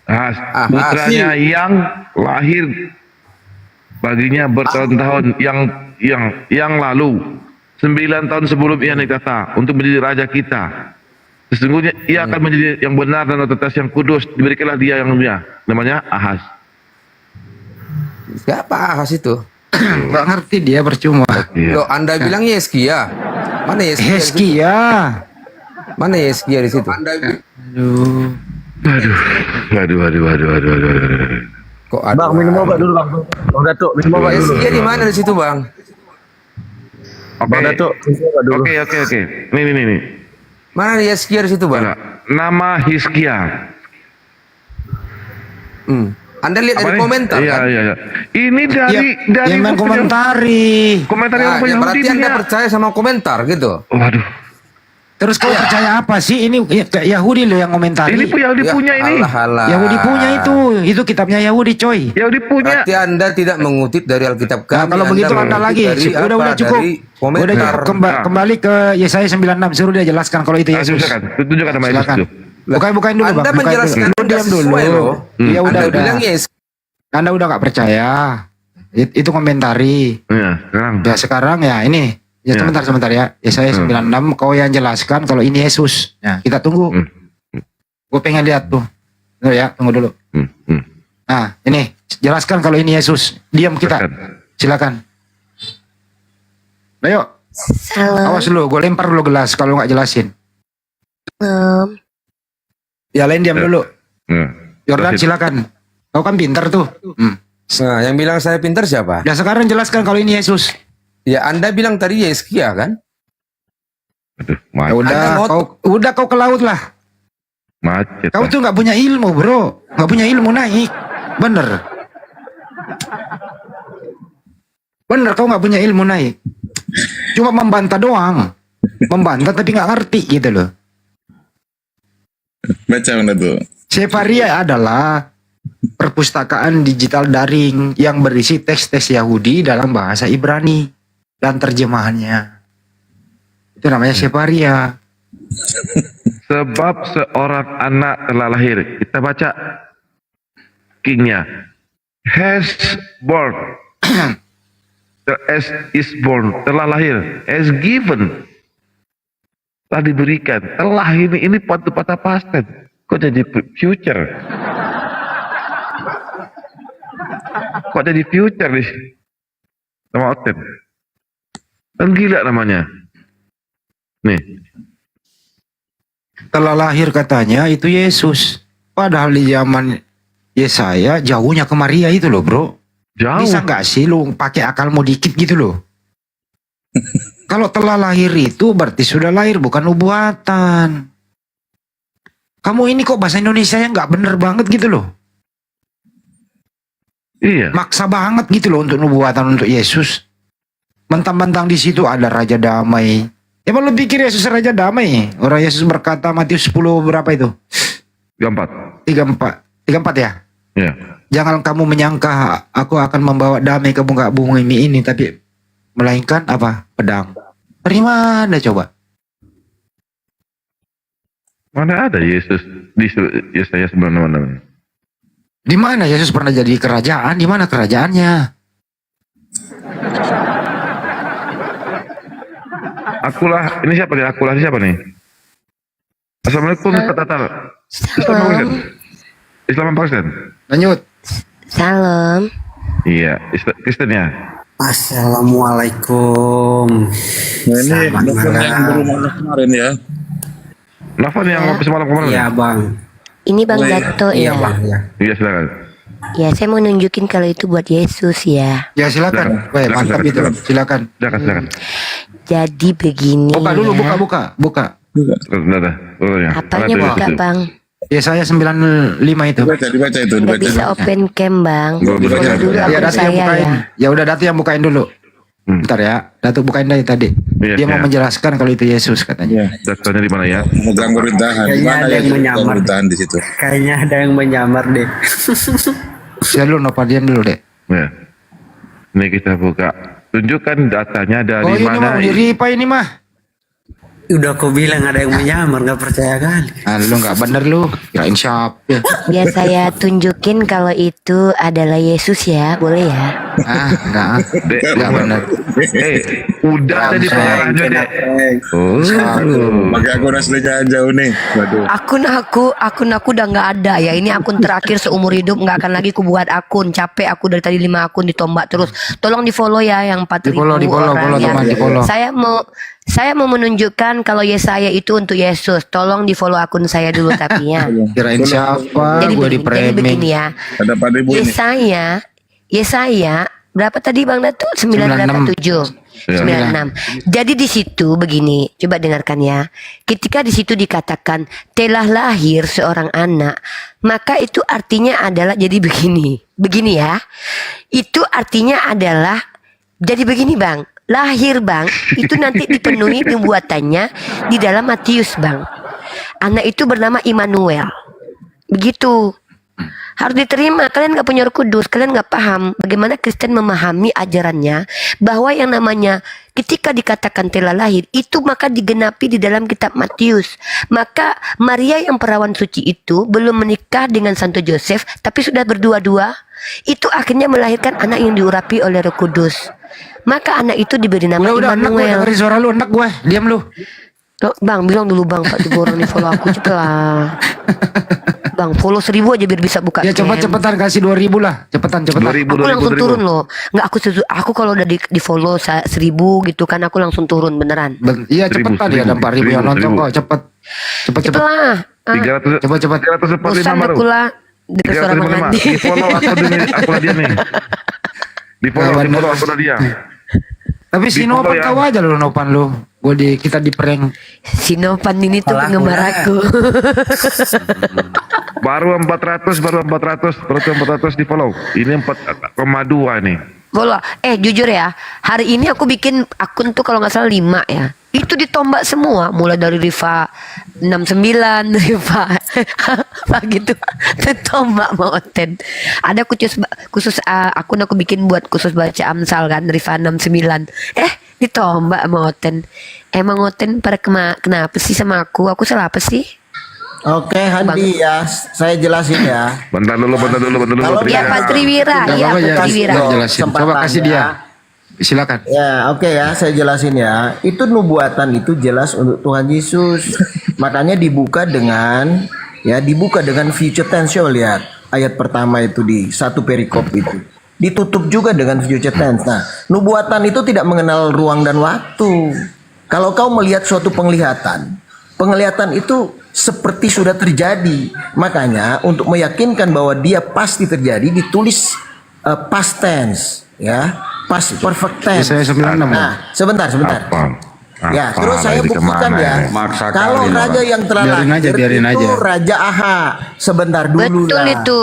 Ahaz. Ahaz. Putranya yang lahir baginya bertahun-tahun yang lalu 9 tahun sebelum ia ditata untuk menjadi raja kita. Sesungguhnya ia akan menjadi yang benar dan otoritas yang kudus. Diberikanlah dia yang mulia. Namanya Ahaz. Siapa Ahaz itu? Nggak ngerti dia percuma. Loh, Anda bilang Hizkia. Mana Hizkia? di situ? Hezkia. Mana Hizkia di situ? Aduh. Kok ada? Bang, minum obat dulu, Bang. Bang Datuk, minum obat dulu. Hizkia di mana di situ, Bang? Bang Datuk, minum obat dulu. Oke. Nih. Mana Hizkia di situ, Bang? Nama Hizkia. Anda lihat dari komentar kan? Iya. Ini dari Yang main komentari. komentari Nah, orang ya berarti Yahudi Anda punya. percaya sama komentar gitu? Waduh. Terus kau percaya apa sih? Ini Yahudi loh yang komentari. Ini Yahudi Ya, punya ini. alah. Yahudi punya itu kitabnya Yahudi coy. Yahudi punya. Berarti Anda tidak mengutip dari Alkitab kami. Nah, kalau begitu Anda lagi, mengutip dari udah apa? cukup. Dari Udah komentar. cukup. Kembali ke Yesaya 96, suruh dia jelaskan kalau itu Yesus. Tunjukkan nama Yesus Silakan. itu. Bukain dulu Anda Bang. Bukain menjelaskan dulu. Lu Anda diam dulu. sesuai loh. Ya udah. Anda bilang yes. Anda udah gak percaya. Itu komentari. Iya, sekarang. Ya sekarang ya ini. Ya sebentar ya. Yesaya 96 kau yang jelaskan kalau ini Yesus. Ya, kita tunggu. Gue pengen lihat tuh. Tunggu ya, tunggu dulu. Nah, ini jelaskan kalau ini Yesus. Diam kita. Silakan. Ayo. Salam. Awas lu, gue lempar lu gelas kalau nggak jelasin. Ya lain diam dulu. Jordan silakan. Kau kan pintar tuh. Nah, yang bilang saya pintar siapa? Ya sekarang jelaskan kalau ini Yesus. Ya Anda bilang tadi Hizkia kan? Ya udah kau ke laut lah. Macet. Kau tuh nggak punya ilmu bro, nggak punya ilmu naik, bener kau nggak punya ilmu naik, cuma membantah doang, membantah tapi nggak ngerti gitu loh. Baca mana tuh? Separia adalah perpustakaan digital daring yang berisi teks-teks Yahudi dalam bahasa Ibrani dan terjemahannya. Itu namanya Separia. Sebab seorang anak telah lahir. Kita baca kingnya. Has born. As is born. Telah lahir. As given. Telah diberikan. Telah ini patah past tense. Kok jadi future? Kok jadi future nih? Sama oten. Kan gila namanya. Nih. Telah lahir katanya itu Yesus. Padahal di zaman Yesaya jauhnya ke Maria itu loh bro. Jauh. Bisa nggak sih lu pakai akalmu dikit gitu loh? Kalau telah lahir itu berarti sudah lahir bukan nubuatan. Kamu ini kok bahasa Indonesianya nggak bener banget gitu loh. Iya. Maksa banget gitu loh untuk nubuatan untuk Yesus. Mentang-mentang di situ ada Raja Damai. Emang lu pikir Yesus Raja Damai? Orang Yesus berkata Matius 10 berapa itu? 34. 34 ya? Iya. Jangan kamu menyangka aku akan membawa damai ke muka bumi ini, tapi melainkan apa? Pedang. Dari mana coba? Mana ada Yesus di Yesaya 96? Di mana Yesus pernah jadi kerajaan? Di mana kerajaannya? Akulah, ini siapa nih? Akulah ini siapa nih? Assalamualaikum Ustaz Tatar. Islam apa Kristen? Lanjut. Salam. Iya, Kristen ya. Assalamualaikum. Nah, ini Selamat yang berumah kemarin ya. Novan yang ngopi semalam kemarin. Iya bang. Ini Bang Dato Iya ya. bang. Ya. Iya silakan. Ya, saya mau nunjukin kalau itu buat Yesus ya. Ya silakan. Weh, mantap itu. Silakan. Silakan. Jadi begini. Buka dulu, ya. buka. Apanya buka Bang? Ya saya 95 itu. Dibaca itu. Nggak bisa open cam Bang. Dibaca Dulu ya, akun Datu yang saya bukain. ya. Ya udah Datu yang bukain dulu. Bentar ya. Datu bukain dari tadi. Iya, Dia mau iya. menjelaskan kalau itu Yesus katanya. Datanya di mana ya? Megang pemerintahan. Di Kayaknya mana ada ya yang menyamar. pemerintahan di situ? Kayaknya ada yang menyamar deh. Saya dulu Nopadian dulu deh. Ya. Ini kita buka. Tunjukkan datanya dari Oh ini mana. mah Ripa ini mah. Udah kau bilang ada yang menyamar, nggak percaya kali. Ah, lu nggak bener lu. Kirain siapa? Biar saya tunjukin kalau itu adalah Yesus ya, boleh ya? Ah, enggak bener. Udah ada di pengarahnya deh. Oh. Pakai akun aslinya aja nih. Waduh. Akun aku udah nggak ada ya. Ini akun terakhir seumur hidup, nggak akan lagi ku buat akun. Capek aku dari tadi 5 akun ditombak terus. Tolong di follow ya yang 4.000 orang ya. teman, di-follow. Saya mau menunjukkan kalau Yesaya itu untuk Yesus. Tolong di follow akun saya dulu tapi ya. Kirain siapa? Gue di Jadi begini ya. Ada Pak Ibu ini. Yesaya berapa tadi Bang Datu? 987. 96. Jadi di situ begini, coba dengarkan ya. Ketika di situ dikatakan telah lahir seorang anak, maka itu artinya adalah jadi begini. Begini ya. Itu artinya adalah jadi begini Bang. Lahir Bang, itu nanti dipenuhi nubuatannya di dalam Matius Bang. Anak itu bernama Immanuel. Begitu. Harus diterima. Kalian gak punya Roh Kudus. Kalian gak paham bagaimana Kristen memahami ajarannya. Bahwa yang namanya ketika dikatakan telah lahir. Itu maka digenapi di dalam kitab Matius. Maka Maria yang perawan suci itu belum menikah dengan Santo Joseph. Tapi sudah berdua-dua. Itu akhirnya melahirkan anak yang diurapi oleh Roh Kudus. Maka anak itu diberi nama Immanuel. Dari suara lu enak gue. Diam lu. Loh, Bang, bilang dulu Bang, Pak Diborong di follow aku cepet lah. Bang, follow 1000 aja biar bisa buka. Ya cepetan kasih 2000 lah. Cepetan. Aku langsung turun loh. Nggak aku kalau udah di follow 1000 gitu kan aku langsung turun beneran. Iya cepetan ya ada 4000 yang nonton kok cepet. Cepet lah. 300. Cepet. 345 Bosan baru. kula dekat suara menghati. Di follow aku dia nih. Di follow aku dia. Tapi si Nopan tahu aja lu Nopan lu. Kita di prank. Si Nopan ini tuh penggemar aku. Baru 400 di follow. Ini 4,2 nih. Follow. Jujur ya, hari ini aku bikin akun tuh kalau nggak salah 5 ya. Itu tuh ditombak semua, mulai dari Rifa 69, Rifa apa gitu, ditombak Moten. Ada khusus akun aku bikin buat khusus baca Amsal kan, Rifa 69. Ditombak Moten. Emang Moten pada kenapa sih sama aku? Aku salah apa sih? Oke, Handi ya, saya jelasin ya. Bentar dulu. Ya Pak Triwira, ya Pak Triwira. Jelasin. Coba kasih dia. Silakan. Ya, oke ya, saya jelasin ya. Itu nubuatan itu jelas untuk Tuhan Yesus. Makanya dibuka dengan future tense. Coba lihat ayat pertama itu di satu perikop itu. Ditutup juga dengan future tense. Nah, nubuatan itu tidak mengenal ruang dan waktu. Kalau kau melihat suatu penglihatan itu seperti sudah terjadi. Makanya untuk meyakinkan bahwa dia pasti terjadi ditulis past tense, ya, past perfect tense. Saya 96. Nah, sebentar. Ya, terus saya buktikan ya. Kalau raja yang telah lahir itu Raja Aha. Sebentar dulu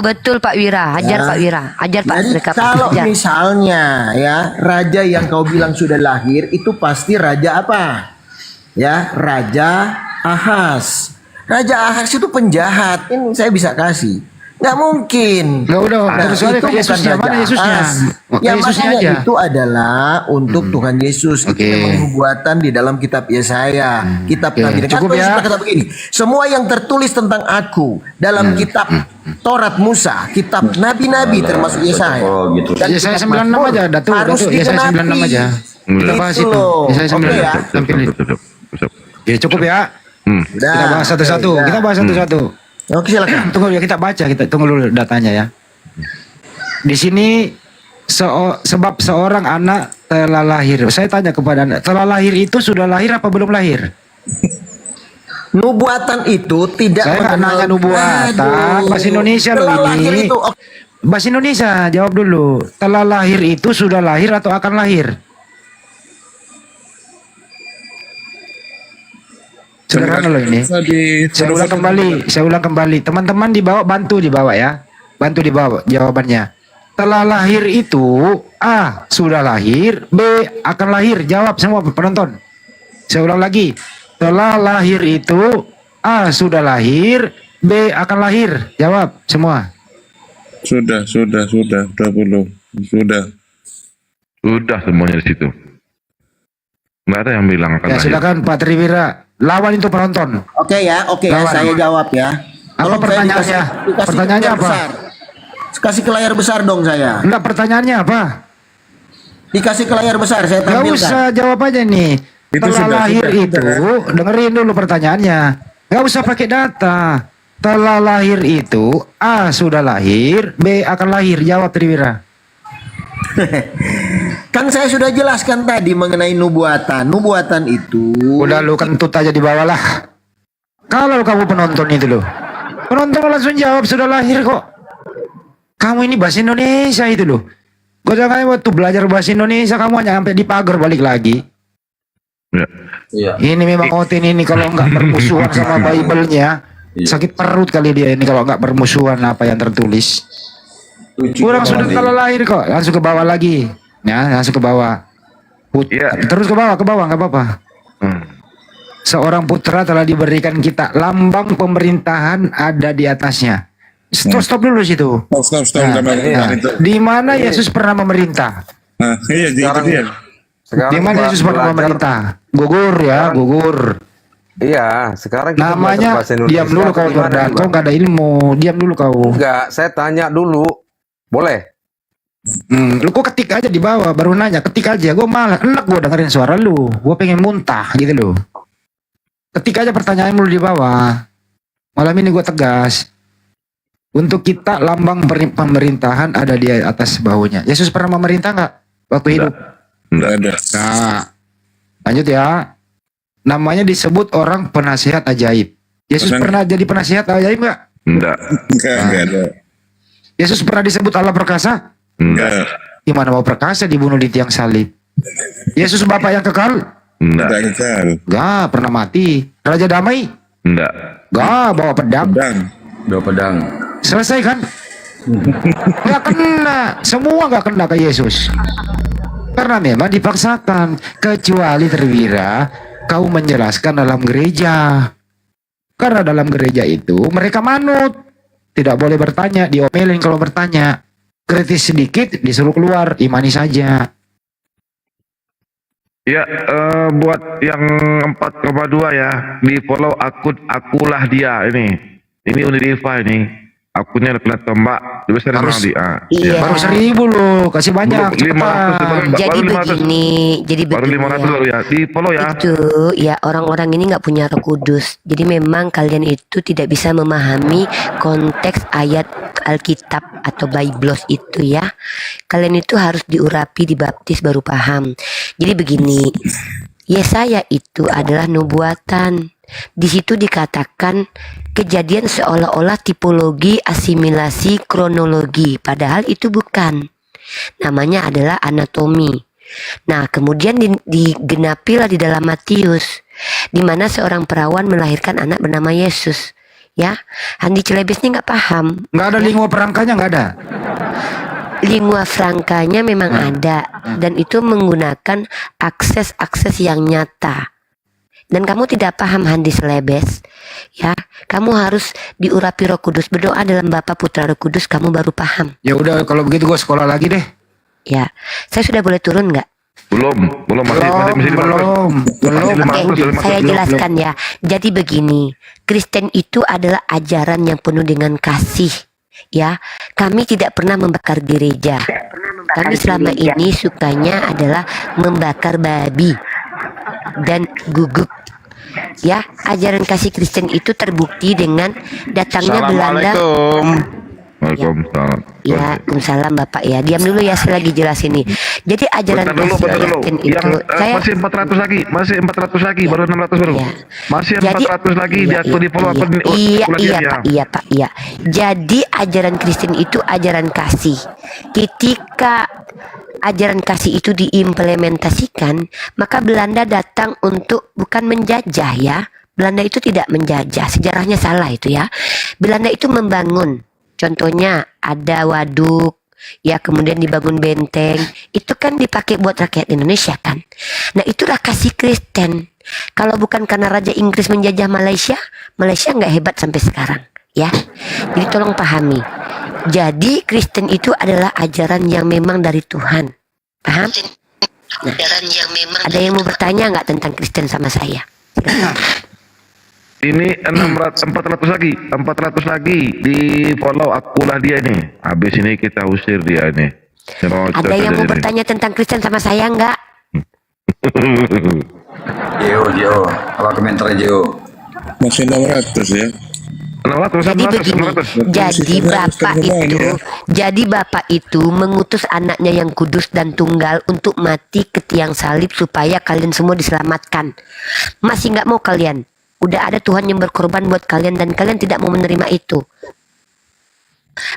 Betul Pak Wira. Ajar Pak Wira. Ajar Pak. Jadi kalau misalnya ya raja yang kau bilang sudah lahir itu pasti raja apa? Ya, Raja Ahas. Raja Ahas itu penjahat. Ini saya bisa kasih. Nggak mungkin. Nggak udah. Soalnya itu Yesusnya. bukan Mana Raja Yesusnya? Ahas. Makanya Yesusnya aja. Itu adalah untuk Tuhan Yesus. Itu memang nubuatan di dalam kitab Yesaya. Kitab Nabi. Cukup ya. Kata begini. Semua yang tertulis tentang aku dalam kitab Taurat Musa, kitab Nabi-Nabi termasuk Yesaya. Oh gitu. Dan Yesaya kitab 96 Mazmur aja. Datuk. harus Yesaya 96 aja. Kita bahas Gitu itu. loh. Yesaya Oke 96. ya. Ya cukup ya. Kita bahas satu-satu. Kita bahas satu-satu. Oke, silakan. Tunggu ya, kita baca, kita tunggu dulu datanya ya. Di sini sebab seorang anak telah lahir. Saya tanya kepada Anda, telah lahir itu sudah lahir apa belum lahir? Nubuatan itu tidak Saya nggak nanya nubuatan, bahasa Indonesia loh ini. Bahasa Indonesia, jawab dulu. Telah lahir itu sudah lahir atau akan lahir? Sederhana loh ini. Saya ulang kembali. Teman-teman di bawah bantu di bawah ya. Bantu di bawah jawabannya. Telah lahir itu A. Sudah lahir. B. Akan lahir. Jawab semua penonton. Saya ulang lagi. Telah lahir itu A. Sudah lahir. B. Akan lahir. Jawab semua. Sudah 20. Sudah semuanya di situ. Nggak ada yang bilang akan Ya lahir. silakan Pak Triwira. Lawan itu penonton. Oke ya, saya jawab ya. Apa pertanyaannya? Pertanyaannya apa? Kasih ke layar besar dong saya. Enggak, pertanyaannya apa? Dikasih ke layar besar, saya Gak tampilkan. usah jawab aja nih. Telah lahir itu, dengerin dulu pertanyaannya. Gak usah pakai data. Telah lahir itu A. Sudah lahir. B. Akan lahir. Jawab Triwira. Kan saya sudah jelaskan tadi mengenai nubuatan. Nubuatan itu udah lu kentut aja di bawah lah. Kalau kamu penonton itu loh, penonton langsung jawab sudah lahir kok. Kamu ini bahasa Indonesia itu loh. Gue jangan waktu belajar bahasa Indonesia kamu hanya sampai di pagar balik lagi. Ini memang Otin ini kalau nggak bermusuhan sama Bible-nya sakit perut kali dia ini kalau nggak bermusuhan apa yang tertulis. Kurang sudah telah lahir kok, langsung ke bawah lagi. Ya, langsung ke bawah. Terus ke bawah nggak apa-apa. Seorang putra telah diberikan kita, lambang pemerintahan ada di atasnya. Stop dulu situ. Stop. Di mana Yesus pernah memerintah? Iya, itu dia. Di mana Yesus pernah memerintah? Gugur. Iya, sekarang kita namanya belajar bahasa Indonesia. diam dulu kau Jordan, kau nggak ada ilmu. Diam dulu kau. Enggak, saya tanya dulu. Boleh? Lu kok ketik aja di bawah baru nanya, ketik aja. Gue malah enak gue dengerin suara lu. Gue pengen muntah gitu loh. Ketik aja pertanyaan lu di bawah. Malam ini gue tegas. Untuk kita lambang pemerintahan ada di atas bahunya. Yesus pernah memerintah nggak waktu hidup? Nggak ada. Nah, lanjut ya. Namanya disebut orang penasihat ajaib. Yesus pernah jadi penasihat ajaib nggak? Enggak ada. Yesus pernah disebut Allah perkasa? Enggak. Gimana mau perkasa dibunuh di tiang salib? Yesus Bapa yang kekal? Enggak. Gak pernah mati. Raja damai? Enggak. Gak bawa pedang. Bawa pedang. Selesai kan? Gak kena. Semua gak kena ke Yesus. Karena memang dipaksakan. Kecuali Triwira kau menjelaskan dalam gereja. Karena dalam gereja itu mereka manut. Tidak boleh bertanya, diomelin kalau bertanya. Kritis sedikit disuruh keluar, imani saja. Ya, buat yang 4,2 ya, di follow akun akulah dia ini. Ini Unidiva ini. Akunnya kena tembak, besar Harus- dia. Iya. Baru 1000 loh, kasih banyak. Belum, 500 cepetan. baru- Jadi baru 500. begini, jadi Baru begini 500 ya. baru ya. Di follow ya. Itu ya orang-orang ini nggak punya Roh Kudus. Jadi memang kalian itu tidak bisa memahami konteks ayat Alkitab atau Biblos itu ya. Kalian itu harus diurapi, dibaptis baru paham. Jadi begini, Yesaya itu adalah nubuatan. Di situ dikatakan kejadian seolah-olah tipologi, asimilasi, kronologi. Padahal itu bukan. Namanya adalah anatomi. Nah, kemudian digenapilah di dalam Matius, di mana seorang perawan melahirkan anak bernama Yesus. Ya, Handi Celebes ini nggak paham. Nggak ada lingua perangkanya, nggak ada. Lingua francanya memang ada, dan itu menggunakan akses-akses yang nyata. Dan kamu tidak paham Handi Celebes, ya. Kamu harus diurapi Roh Kudus, berdoa dalam Bapa, Putra, Roh Kudus, kamu baru paham. Ya udah, kalau begitu gue sekolah lagi deh. Ya, saya sudah boleh turun nggak? Belum masih 500. Oke, saya jelaskan ya. Jadi begini, Kristen itu adalah ajaran yang penuh dengan kasih. Ya, kami tidak pernah membakar gereja. Kami selama ini sukanya adalah membakar babi dan guguk. Ya, ajaran kasih Kristen itu terbukti dengan datangnya Belanda. Waalaikumsalam. Ya, Waalaikumsalam Bapak ya. Diam dulu ya, saya lagi jelasin nih. Jadi ajaran Bentar dulu. Kristen itu Yang saya masih 400 lagi, baru 600 baru. Masih Jadi- 400 lagi di akun di follow akun iya, akun iya, dia. Pak, iya Pak, iya. Jadi ajaran Kristen itu ajaran kasih. Ketika ajaran kasih itu diimplementasikan, maka Belanda datang untuk bukan menjajah ya. Belanda itu tidak menjajah, sejarahnya salah itu ya. Belanda itu membangun. Contohnya ada waduk, ya kemudian dibangun benteng. Itu kan dipakai buat rakyat Indonesia kan. Nah itulah kasih Kristen. Kalau bukan karena Raja Inggris menjajah Malaysia, Malaysia nggak hebat sampai sekarang, ya. Jadi tolong pahami. Jadi Kristen itu adalah ajaran yang memang dari Tuhan, paham? Nah, ada yang mau bertanya nggak tentang Kristen sama saya? Ini 400 lagi di follow akulah dia nih. Habis ini kita usir dia nih. Ada yang mau bertanya tentang Kristen sama saya nggak? Jo, apa komentar Jo? Masih 600 ya. 600, Jadi begini, jadi bapak itu mengutus anaknya yang kudus dan tunggal untuk mati ke tiang salib supaya kalian semua diselamatkan. Masih nggak mau kalian? Udah ada Tuhan yang berkorban buat kalian dan kalian tidak mau menerima itu.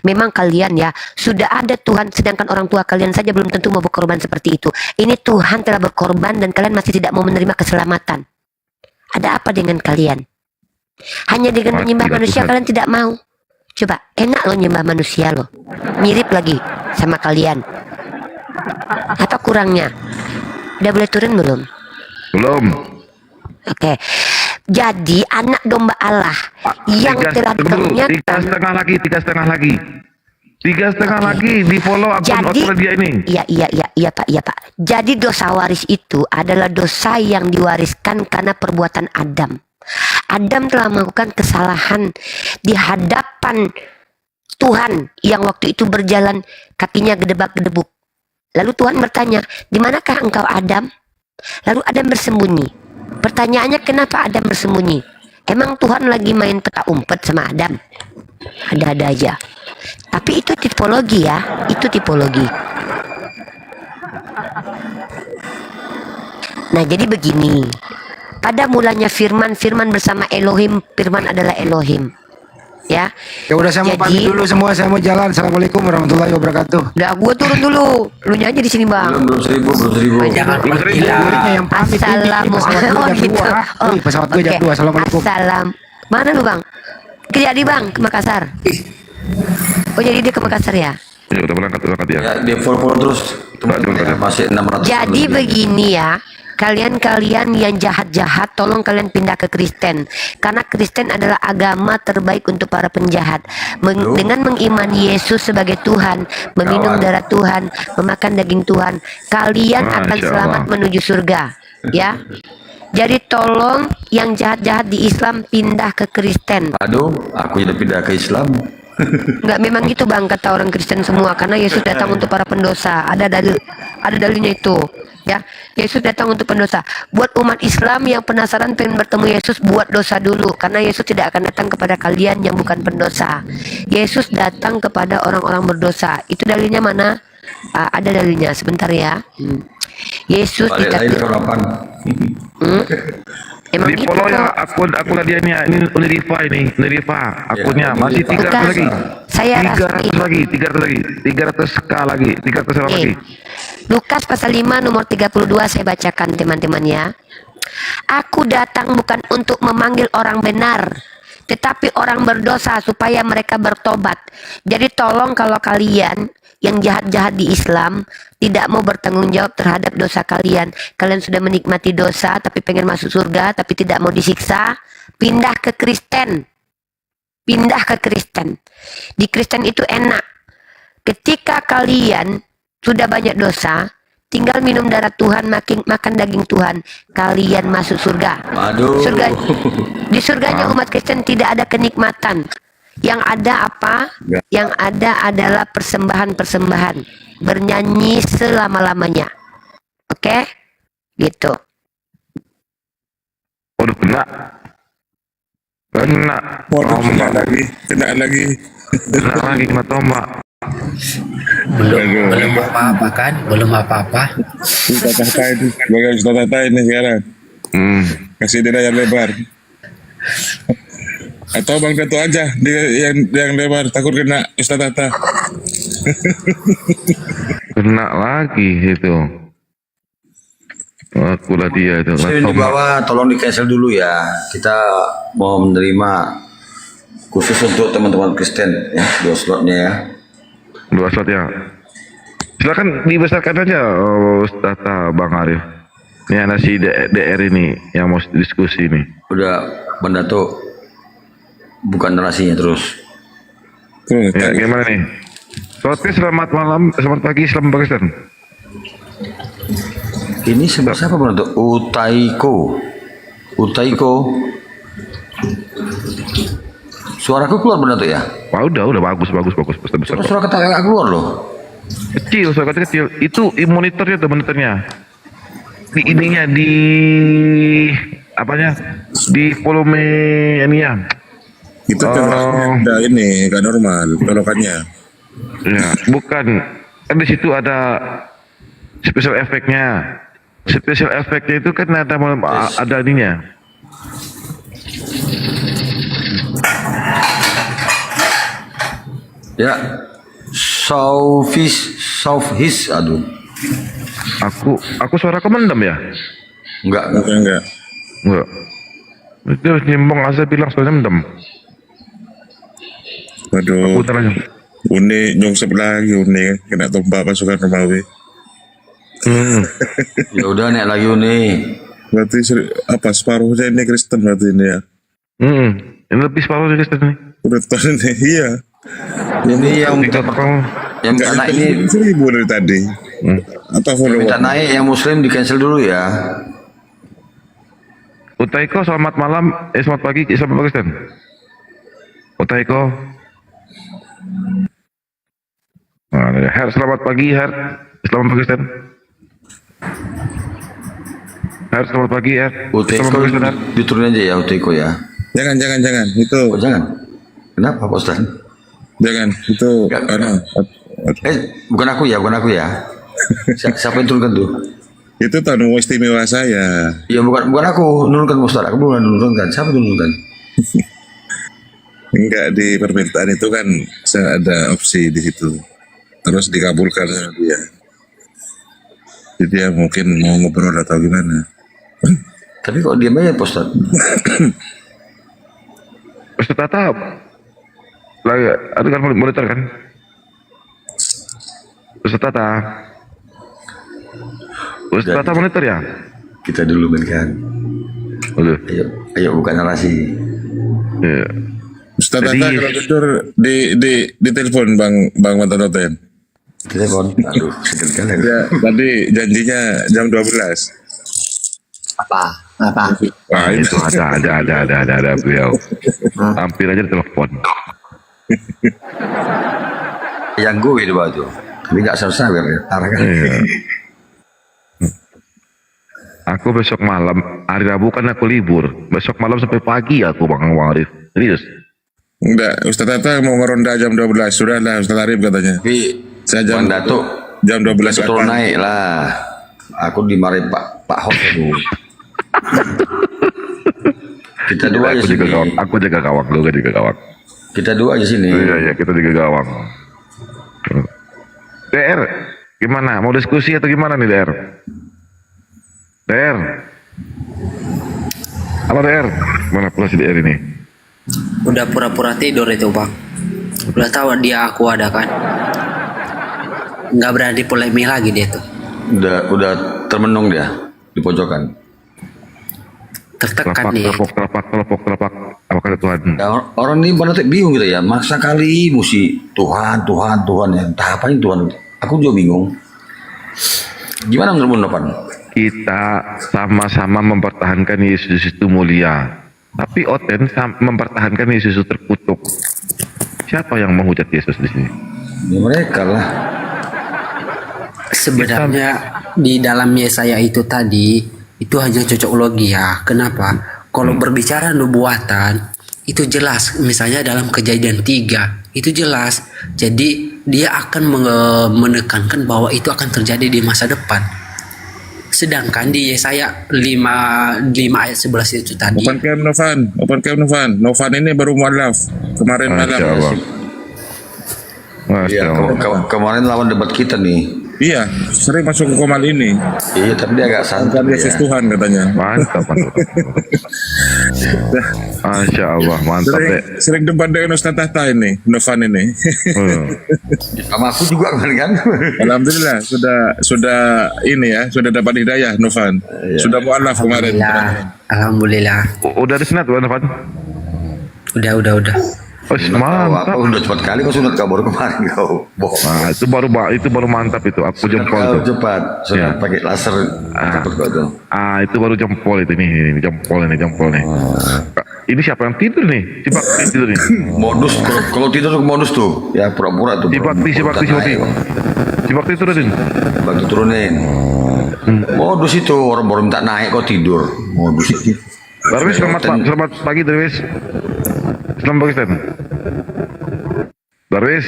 Memang kalian ya sudah ada Tuhan, sedangkan orang tua kalian saja belum tentu mau berkorban seperti itu. Ini Tuhan telah berkorban dan kalian masih tidak mau menerima keselamatan. Ada apa dengan kalian? Hanya dengan menyembah manusia kalian tidak mau. Coba, enak loh nyembah manusia loh. Mirip lagi sama kalian. Apa kurangnya? Udah boleh turun belum? Belum. Oke. Jadi anak domba Allah yang telah ternyata 3,5 lagi. 3,5 lagi di follow akun dia ini. Iya Pak. Jadi dosa waris itu adalah dosa yang diwariskan karena perbuatan Adam. Adam telah melakukan kesalahan di hadapan Tuhan yang waktu itu berjalan kakinya gedebak-gedebuk. Lalu Tuhan bertanya, "Di manakah engkau Adam?" Lalu Adam bersembunyi. Pertanyaannya, kenapa Adam bersembunyi? Emang Tuhan lagi main peta umpet sama Adam? Ada-ada aja. Tapi itu tipologi ya, itu tipologi. Nah jadi begini, pada mulanya firman bersama Elohim, firman adalah Elohim. Ya. Ya udah, saya mau pamit dulu semua, saya mau jalan. Assalamualaikum warahmatullahi wabarakatuh. Udah, gua turun dulu. Lu aja di sini, Bang. Belum 1000. Jangan yang pamit ini, Assalamualaikum. pesawat gue jam 2. Assalamualaikum. Mana lu, Bang? Jadi Bang ke Makassar. Oh jadi dia ke Makassar ya? Ya udah berangkat ya. Ya, di follow terus. Teman-teman ya, masih 600. Jadi begini ya, kalian-kalian yang jahat-jahat, tolong kalian pindah ke Kristen. Karena Kristen adalah agama terbaik untuk para penjahat. Dengan mengimani Yesus sebagai Tuhan, meminum darah Tuhan, memakan daging Tuhan, kalian akan selamat menuju surga. Ya. Jadi tolong yang jahat-jahat di Islam pindah ke Kristen. Aduh, aku jadi pindah ke Islam. Enggak, memang gitu bang, kata orang Kristen semua, karena Yesus datang untuk para pendosa. Ada dalilnya itu, ya. Yesus datang untuk pendosa. Buat umat Islam yang penasaran pengen bertemu Yesus, buat dosa dulu, karena Yesus tidak akan datang kepada kalian yang bukan pendosa. Yesus datang kepada orang-orang berdosa. Itu dalilnya mana? Ada dalilnya, sebentar ya. Yesus tidak. Emang di gitu follow ya kok. akun dia ini Unirifa akunnya masih 300 lagi. Saya 300 lagi, 300k lagi, 300 lagi. Lukas pasal 5 nomor 32 saya bacakan teman-teman ya. Aku datang bukan untuk memanggil orang benar, tetapi orang berdosa supaya mereka bertobat. Jadi tolong kalau kalian yang jahat-jahat di Islam tidak mau bertanggung jawab terhadap dosa kalian sudah menikmati dosa tapi pengen masuk surga tapi tidak mau disiksa, pindah ke Kristen. Pindah ke Kristen. Di Kristen itu enak. Ketika kalian sudah banyak dosa, tinggal minum darah Tuhan, makan daging Tuhan, kalian masuk surga. Aduh. Di surganya umat Kristen tidak ada kenikmatan. Yang ada apa? Yang ada adalah persembahan-persembahan. Bernyanyi selama-lamanya. Oke? Gitu. Waduh, kena. Waduh, kena lagi. Kena tombak. Belum apa-apa kan? Belum apa-apa. Tata itu, sebagai Ustaz Tata ini sekarang. Kasih dia yang lebar. Atau Bang Dato aja dia yang lebar, takut kena Ustaz Tata. Kena lagi itu. Akulah dia itu. Muslim di bawah tolong di cancel dulu ya. Kita mau menerima khusus untuk teman-teman Kristen ya, 2 slotnya ya. 2 slot ya. Silakan dibesarkan aja Ustaz Bang Arif. Ini ada si DR ini yang mau diskusi ini. Udah Bang Dato bukan narasinya terus. Ya, gimana nih? Selamat malam, selamat pagi, selamat Pakistan. Ini sebelah siapa Bang Dato? Utaiko. Suaraku keluar Bang Dato ya? Wah, udah bagus. Besar. Suara kata kakak keluar loh. Kecil, suara kata kecil. Itu monitornya tuh monitornya. Di ininya di apanya? Di volume ininya. Itu udah ini gak normal colokannya. Ya, bukan. Kan di situ ada special efeknya. Special efeknya itu kan ada ininya. Ya, Southis, aduh. Aku suara mendem ya? Enggak. Itu harus nyimbang aja bilang suaranya mendem. Waduh. Uni nyungsep lagi Uni kena tombak pasukan Romawi. Ya udah naik lagi Uni. Berarti separuhnya ini Kristen berarti ini ya. Ini lebih separuh dari Kristen nih. Udah tahun ini iya. Ini yang minta naik ini 1000 dari tadi. Apa follow? Minta naik yang Muslim di cancel dulu ya. Utaiko selamat malam, selamat pagi, selamat Pakistan. Utaiko. Her selamat pagi Her, selamat Pakistan. Her selamat pagi Her. Utaiko diturunin aja ya Utaiko ya. Jangan itu. Oh, jangan. Kenapa Pak Ustaz? Jangan itu bukan aku ya. Siapa yang turunkan tuh? Itu tamu istimewa saya. Ya bukan aku nurunkan Ustaz. Aku bukan nurunkan. Siapa yang nurunkan? Enggak, di permintaan itu kan ada opsi di situ. Terus dikabulkan sama dia. Jadi dia mungkin mau ngobrol atau gimana. Tapi kok diam aja Pak Ustaz? Ustaz Tata lagi ada kan monitor kan? Ustaz Tata. Ustaz Tata monitor ya? Kita dulu kan. Ayo buka narasi. Ya. Ustaz Tata kalau tidur di telepon Bang Mantan Hoten. Telepon. Aduh, sekali. Ya, tadi janjinya jam 12. Apa? Nah, itu ada beliau. Hampir aja telepon. Yang gue itu baju. Tapi nggak selesai kan? Iya. Aku besok malam, hari Rabu kan aku libur. Besok malam sampai pagi aku Bang Arif. Serius? Enggak, Ustaz Tata mau ngeronda jam 12. Sudahlah Ustaz Arif katanya. Tapi saya jam Datuk jam 12 turun naik lah. Aku dimarahin Pak Hok itu. Kita dua aja sini. Aku jaga gawang, lu juga gawang. Kita dua aja sini. Iya, kita jaga gawang. DR, gimana? Mau diskusi atau gimana nih DR? DR. Halo DR, mana pula si DR ini? Udah pura-pura tidur itu bang. Udah tahu dia aku ada kan. Nggak berani polemik lagi dia tuh. Udah termenung dia di pojokan. Tertekan dia. Telapak. Apa kata Tuhan? Ya, orang ini benar bingung gitu ya. Maksa kali mesti Tuhan ya. Entah apa ini Tuhan. Aku juga bingung. Gimana menurut Nopan? Kita sama-sama mempertahankan Yesus itu mulia. Tapi Oten mempertahankan Yesus itu terkutuk. Siapa yang menghujat Yesus di sini? Ya mereka lah. Sebenarnya di dalam Yesaya itu tadi itu hanya cocok logi ya. Kenapa? Kalau berbicara nubuatan itu jelas. Misalnya dalam Kejadian 3 itu jelas. Jadi dia akan menekankan bahwa itu akan terjadi di masa depan. Sedangkan di Yesaya 5 ayat 11 itu tadi. Open cam Novan ini baru mualaf kemarin malam. Iya, kemarin lawan debat kita nih. Iya, sering masuk ke komal ini. Iya, tapi dia agak santai. Yesus Tuhan katanya. Mantap. Masya Allah, mantap deh. Sering debat dengan Ustaz Tata ini, Novan ini. Sama aku juga kemarin kan. Alhamdulillah sudah ini ya, sudah dapat hidayah Novan. Sudah mualaf kemarin. Alhamdulillah. Udah disunat Novan? Udah. Oh, mantap. Aku udah cepat kali kau sunat baru kemarin kau. Nah, itu baru mantap itu. Aku jempol tuh. Cepat. Sunat pakai laser. Cepat kau tuh. Itu baru jempol itu nih. Jempol nih. Ini siapa yang tidur nih? Cipak tidur nih. Modus kalau tidur modus tuh. Ya pura-pura tuh. Cipak turunin. Bantu turunin. Modus itu orang baru minta naik kau tidur. Modus itu. Darwis, selamat pagi Darwis. Selamat pagi Stan. Darwis.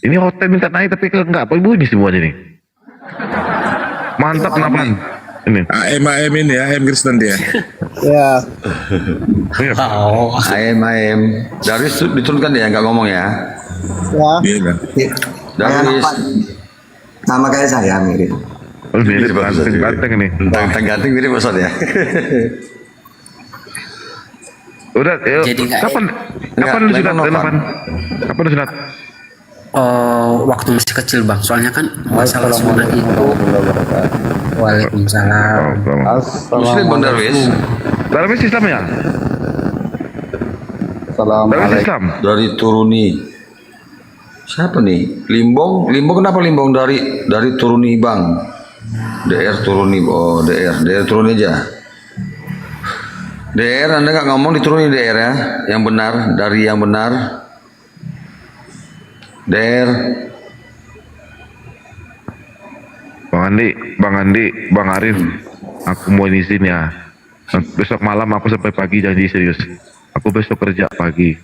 Ini hotel minta naik tapi enggak apa bunyi semuanya nih. Mantap kenapa? Ini. AM ini ya, AM Kristen dia. Ya. AM. Darwis diturunkan dia nggak ngomong ya. Ya. Iya kan. Darwis. Sama kayak saya mirip. Oh, mirip ganteng ini. Ganteng mirip Ustaz ya. Udah, kapan disunat? Waktu masih kecil bang. Soalnya kan masalah sunat itu. Waalaikumsalam. Muslim bang Darwis. Darwis Islam ya? Darwis Islam. Dari Turuni. Siapa nih? Limbong kenapa Limbong dari Turuni bang? DR Turuni, DR Turuni aja. DR Anda nggak ngomong dituruni DR ya, yang benar dari yang benar. DR. Bang Andi, Bang Arif, aku mau izin ya. Besok malam aku sampai pagi janji serius. Aku besok kerja pagi.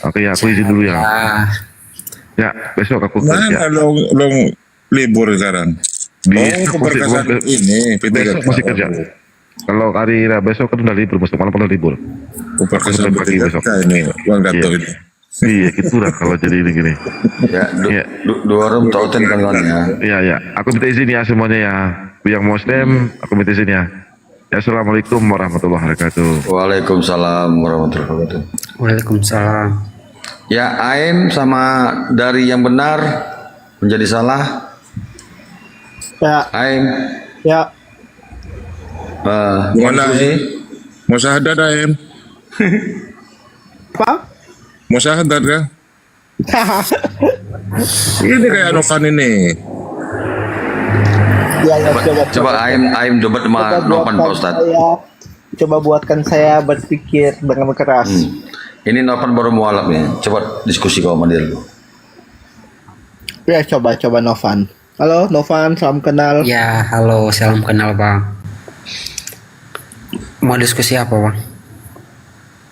Oke ya, aku izin dulu ya. Ya, besok aku kerja. Mana lo libur sekarang? Keberkasan ini besok masih kerja. Kalau hari besok kan udah libur, besok malam udah libur. Keberkasan pagi besok. Ini Bang Dato ini. Iya, gitu lah kalau jadi ini gini. Ya, dua orang tautan kan ya. Iya. Aku minta izin ya semuanya ya. Yang Muslim, aku minta izin ya. Assalamualaikum warahmatullahi wabarakatuh. Waalaikumsalam warahmatullahi wabarakatuh. Waalaikumsalam. Ya, Aim sama dari yang benar menjadi salah. Ya. Aim. Ya. Gimana? Mau syahadat Aim? Apa? Mau syahadat kan? Ini kayak Novan ini. Ya, Coba Aim coba sama Novan Pak Ustadz. Coba buatkan saya berpikir dengan keras. Ini Novan baru mualaf nih. Coba diskusi kau sama dia dulu. Ya, coba Novan. Halo Novan, salam kenal. Ya, halo, salam kenal Bang. Mau diskusi apa Bang?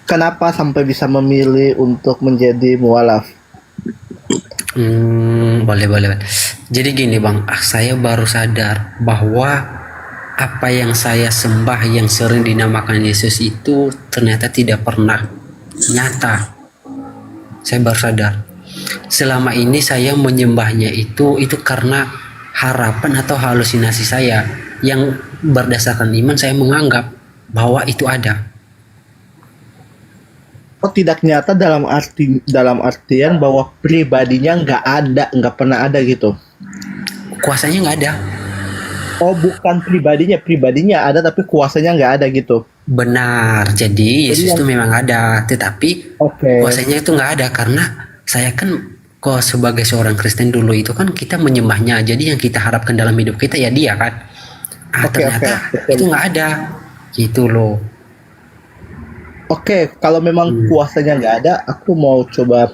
Kenapa sampai bisa memilih untuk menjadi mualaf? Boleh. Jadi gini Bang, saya baru sadar bahwa apa yang saya sembah yang sering dinamakan Yesus itu ternyata tidak pernah nyata. Saya baru sadar. Selama ini saya menyembahnya itu karena harapan atau halusinasi saya yang berdasarkan iman saya menganggap bahwa itu ada. Oh, tidak nyata dalam artian bahwa pribadinya nggak pernah ada gitu. Kuasanya nggak ada. Oh, bukan pribadinya ada tapi kuasanya nggak ada gitu. Benar. Jadi Yesus itu memang ada, tetapi kuasanya itu nggak ada karena saya kan kok sebagai seorang Kristen dulu itu kan kita menyembahnya. Jadi yang kita harapkan dalam hidup kita ya dia kan. Ternyata itu nggak ada. Gitu loh. Oke, kalau memang kuasanya nggak ada, aku mau coba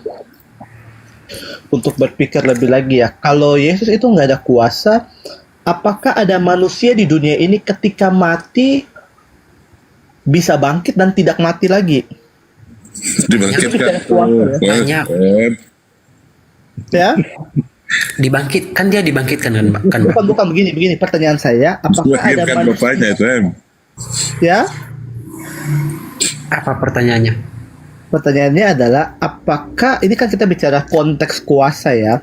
untuk berpikir lebih lagi ya. Kalau Yesus itu nggak ada kuasa, apakah ada manusia di dunia ini ketika mati bisa bangkit dan tidak mati lagi? Dibangkitkan. Banyak. Ya? Dibangkitkan, dia dibangkitkan kan? Bukan begini pertanyaan saya, apakah ada manusia? Bapaknya itu Ya? Apa pertanyaannya? Pertanyaannya adalah apakah ini kan kita bicara konteks kuasa ya?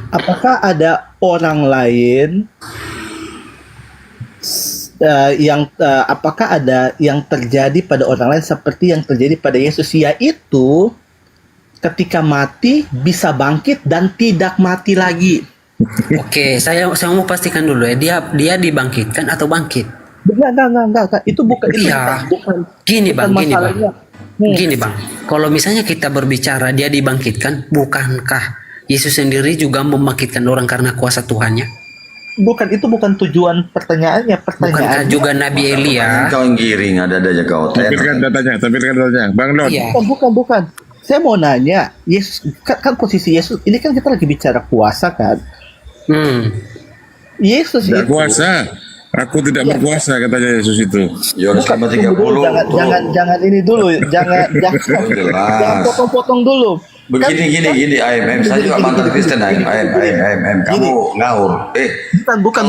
Apakah ada orang lain apakah ada yang terjadi pada orang lain seperti yang terjadi pada Yesus, yaitu ketika mati bisa bangkit dan tidak mati lagi? Oke, saya mau pastikan dulu ya, dia dibangkitkan atau bangkit? Enggak. Itu bukan. Iya. Gini bang. Gini bang. Kalau misalnya kita berbicara dia dibangkitkan, bukankah Yesus sendiri juga membangkitkan orang karena kuasa Tuhannya? Itu bukan tujuan pertanyaannya. Bukankah juga Nabi Elia? Kau yang giring ada aja kau. Tampilkan datanya, Bang Don. Iya. Bukan. Saya mau nanya, Yesus kan posisi Yesus ini kan kita lagi bicara kuasa kan? Yesus tidak kuasa. Aku tidak berkuasa katanya Yesus itu. Yohanes 5:30. Jangan ini dulu, jangan potong-potong dulu. Begini, Aim. Saya juga mantan Kristen, Aim. Kamu ngawur. Bukan.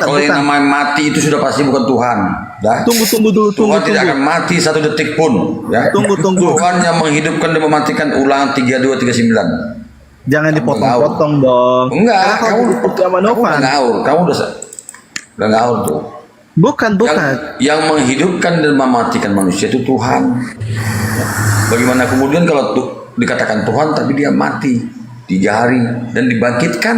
Kalau yang namanya mati itu sudah pasti bukan Tuhan. Tunggu dulu. Tuhan tidak akan mati satu detik pun. Ya. Tunggu. Tuhan yang menghidupkan dan mematikan. Ulangan 32-39. Jangan dipotong-potong dong. Enggak, kamu ngawur. Kamu udah ngawur tuh. Bukan. Yang menghidupkan dan mematikan manusia itu Tuhan. Bagaimana kemudian kalau dikatakan Tuhan tapi dia mati 3 hari dan dibangkitkan?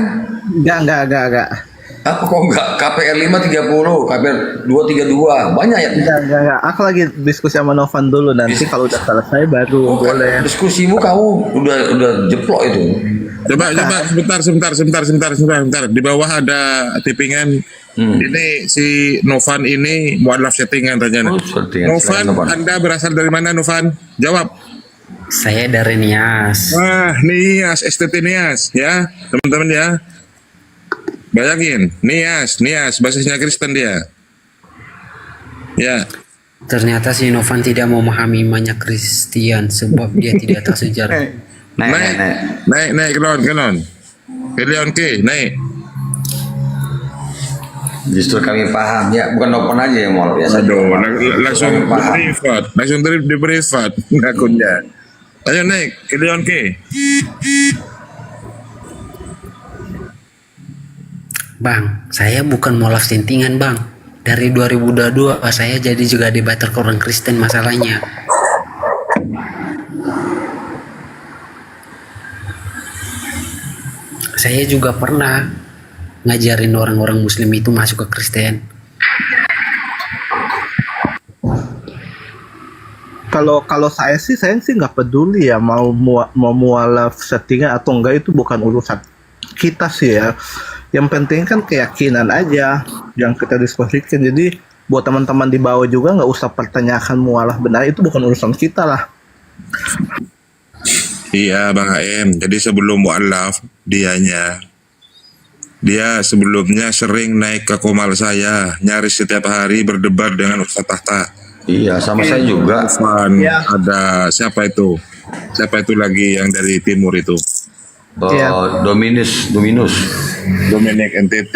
Enggak. Apa kok enggak? KPR 5:30, KPR 2:32, banyak ya? Enggak. Aku lagi diskusi sama Novan dulu, nanti kalau udah selesai baru boleh. Diskusimu kamu udah jeplok itu. Coba sebentar. Di bawah ada tippingan. Ini si Novan ini mualaf settingan tanya. Novan, Anda berasal dari mana Novan? Jawab. Saya dari Nias. Nias, STT Nias ya, teman-teman ya. Bayangin, Nias, basisnya Kristen dia. Ya. Ternyata si Novan tidak memahami imannya Kristen sebab dia tidak tahu sejarah. Naik, kenon. Kelion ke, naik. Justru kami paham ya, bukan Novan aja yang mau biasa. Langsung di privat ngakunnya. Ayo naik, kelion ke. Bang, saya bukan mualaf sentingan bang. Dari 2022 saya jadi juga debater ke orang Kristen masalahnya. Saya juga pernah ngajarin orang-orang Muslim itu masuk ke Kristen. Kalau saya sih nggak peduli ya mau mualaf settingan atau enggak, itu bukan urusan kita sih ya. Yang penting kan keyakinan aja yang kita diskusikan. Jadi buat teman-teman di bawah juga nggak usah pertanyakan mualaf benar, itu bukan urusan kita lah. Iya Bang AM, jadi sebelum mu'alaf dia sebelumnya sering naik ke komal saya, nyaris setiap hari berdebat dengan Ustaz Tahta. Iya, sama saya juga. Ya. Ada siapa itu lagi yang dari timur itu? Dominus. Dominic NTT.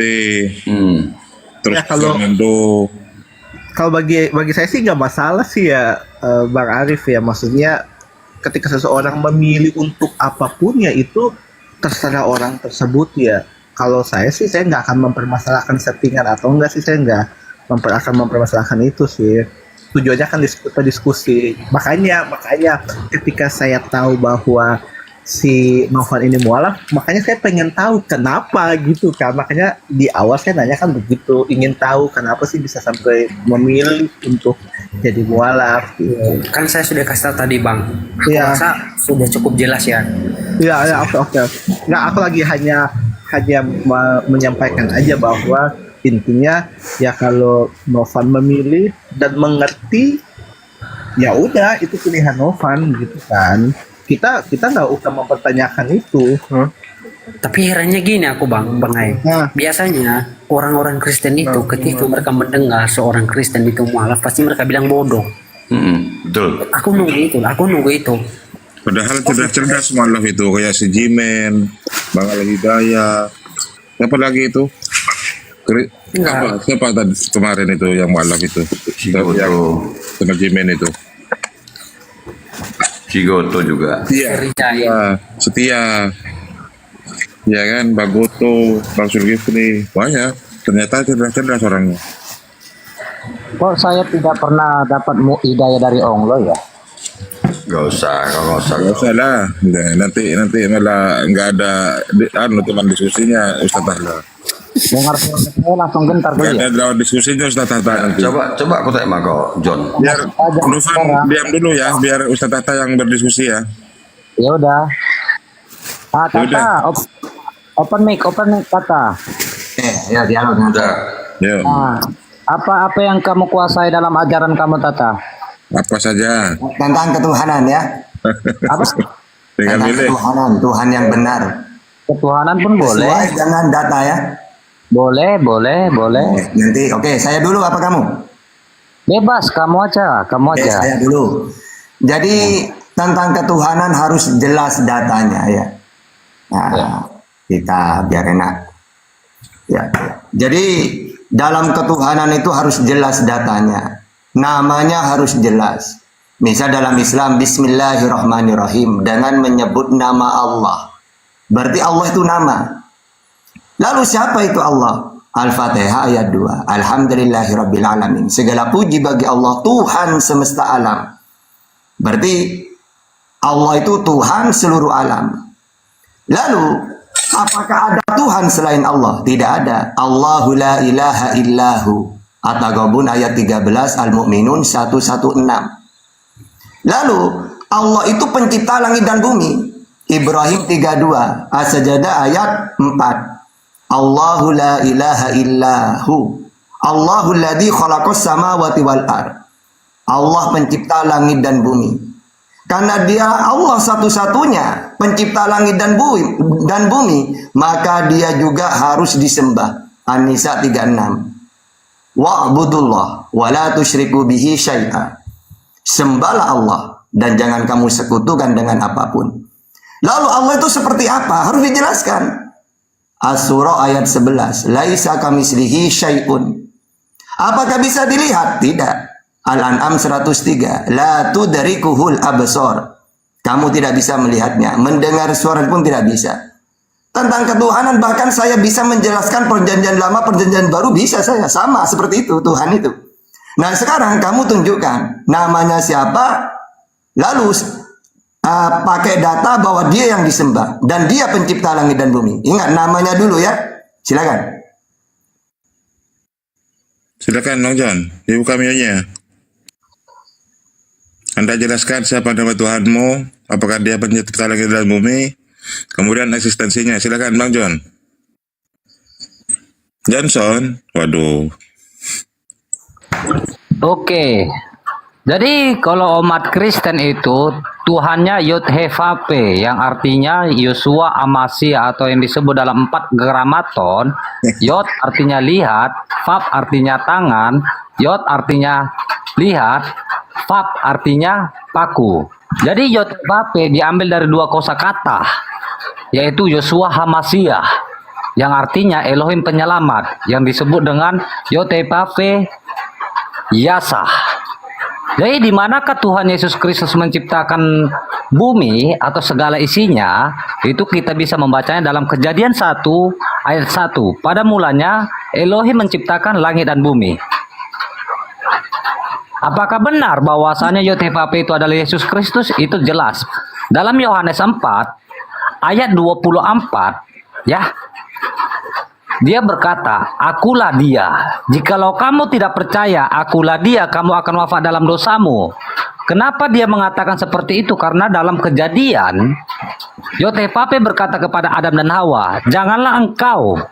Terus Ya, kalau bagi saya sih nggak masalah sih ya, Bang Arif ya. Maksudnya ketika seseorang memilih untuk apapun ya itu terserah orang tersebut ya. Kalau saya sih saya nggak akan mempermasalahkan settingan atau enggak sih, saya nggak akan mempermasalahkan itu sih. Tujuannya kan diskusi. Makanya ketika saya tahu bahwa si Novan ini mualaf, makanya saya pengen tahu kenapa gitu kan. Makanya di awal saya nanya kan begitu, ingin tahu kenapa sih bisa sampai memilih untuk jadi mualaf gitu. Kan saya sudah kasih tahu tadi Bang. Aku Iya. rasa sudah cukup jelas ya. Iya, oke. Nggak, aku lagi hanya menyampaikan aja bahwa intinya ya kalau Novan memilih dan mengerti, ya udah itu pilihan Novan gitu kan. Kita nggak usah mempertanyakan itu. Tapi herannya gini aku Bang Ai. Biasanya orang-orang Kristen itu ketika mereka mendengar seorang Kristen itu mualaf, pasti mereka bilang bodoh. Betul. Aku nunggu itu. Padahal cerdas-cerdas mualaf itu, kayak si Jimen, Bang Al Hidayah, siapa lagi itu? Siapa tadi kemarin itu yang mualaf itu? Yang sama Jimen itu. Cigoto juga. Setia. Ya kan, Bang Goto, Bang Zulkifli, banyak. Ternyata cerdas-cerdas orangnya. Kok saya tidak pernah dapat hidayah dari Allah ya? Gak usah lah. Nanti malah nggak ada teman diskusinya Ustaz Tahta. Dengar saya langsung gentar dulu ya. Ada diskusinya Ustaz Tahta nanti. Coba aku tanya kau, John. Biar Novan diam dulu ya, biar Ustaz Tahta yang berdiskusi ya. Ya udah. Tata, open mic Tata. Ya dialog udah. Nah, apa yang kamu kuasai dalam ajaran kamu Tata? Apa saja? Tentang ketuhanan ya. Apa? Tinggal Tentang milih. ketuhanan, Tuhan yang benar. Ketuhanan pun boleh. Sesuai dengan data ya. Boleh. Nanti oke, saya dulu apa kamu? Bebas, kamu aja. Saya dulu. Jadi tentang ketuhanan harus jelas datanya ya. Nah, kita biar enak. Ya. Jadi dalam ketuhanan itu harus jelas datanya. Namanya harus jelas. Misal dalam Islam Bismillahirrahmanirrahim dengan menyebut nama Allah. Berarti Allah itu nama. Lalu siapa itu Allah? Al-Fatihah ayat 2. Alhamdulillahirabbil alamin. Segala puji bagi Allah Tuhan semesta alam. Berarti Allah itu Tuhan seluruh alam. Lalu apakah ada Tuhan selain Allah? Tidak ada. Allahu la ilaha illahu. At-Taghabun ayat 13, Al-Mu'minun 116. Lalu Allah itu pencipta langit dan bumi. Ibrahim 32, As-Sajadah ayat 4. Allahu la ilaha illahu. Allahu alladzi khalaqas samawati wal ard. Allah pencipta langit dan bumi. Karena dia Allah satu-satunya pencipta langit dan bumi, maka dia juga harus disembah. An-Nisa 36. Wa'budullah wa la tusyriku bihi syai'a. Sembahlah Allah dan jangan kamu sekutukan dengan apapun. Lalu Allah itu seperti apa? Harus dijelaskan. As-Surah ayat 11. Laisa kamislihi syai'un. Apakah bisa dilihat? Tidak. Al-An'am 103. La tudrikuhul absar. Kamu tidak bisa melihatnya. Mendengar suara pun tidak bisa. Tentang ketuhanan bahkan saya bisa menjelaskan perjanjian lama, perjanjian baru bisa saya. Sama seperti itu Tuhan itu. Nah sekarang kamu tunjukkan namanya siapa. Lalu pakai data bahwa dia yang disembah dan dia pencipta langit dan bumi. Ingat namanya dulu ya. Silakan. Silakan Bang John, dibuka mionya. Anda jelaskan siapa nama Tuhanmu, apakah dia pencipta langit dan bumi, kemudian eksistensinya. Silakan Bang John. Johnson, waduh. Oke. Jadi kalau umat Kristen itu Tuhannya Yod He Vav Pe, yang artinya Yosua Amasia, atau yang disebut dalam 4 gramaton. Yod artinya lihat, Vav artinya tangan, Yod artinya lihat, Vav artinya paku. Jadi Yod He Vav Pe diambil dari 2 kosakata, yaitu Yosua Hamasia, yang artinya Elohim penyelamat, yang disebut dengan Yod He Vav Pe Yasah. Jadi di manakah Tuhan Yesus Kristus menciptakan bumi atau segala isinya, itu kita bisa membacanya dalam Kejadian 1 ayat 1. Pada mulanya Elohim menciptakan langit dan bumi. Apakah benar bahwasanya Yod He Vav Pe itu adalah Yesus Kristus? Itu jelas. Dalam Yohanes 4 ayat 24, ya. Dia berkata, akulah dia. Jikalau kamu tidak percaya, akulah dia, kamu akan wafat dalam dosamu. Kenapa dia mengatakan seperti itu? Karena dalam Kejadian, Yod He Vav Pe berkata kepada Adam dan Hawa, janganlah engkau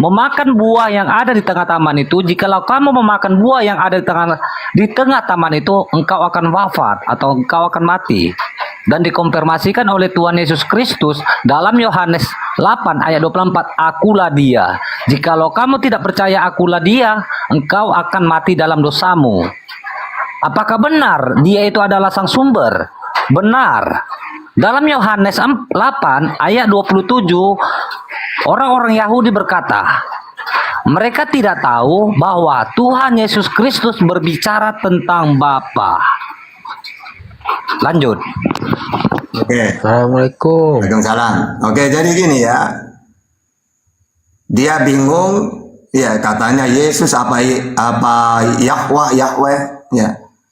memakan buah yang ada di tengah taman itu. Jikalau kamu memakan buah yang ada di tengah taman itu, engkau akan wafat atau engkau akan mati. Dan dikonfirmasikan oleh Tuhan Yesus Kristus dalam Yohanes 8 ayat 24, akulah dia. Jikalau kamu tidak percaya akulah dia, engkau akan mati dalam dosamu. Apakah benar dia itu adalah sang sumber? Benar. Dalam Yohanes 8 ayat 27, orang-orang Yahudi berkata, mereka tidak tahu bahwa Tuhan Yesus Kristus berbicara tentang Bapa. Lanjut. Oke. Assalamualaikum. Waalaikumsalam. Oke, jadi gini ya. Dia bingung, ya katanya Yesus apa Yahweh, ya.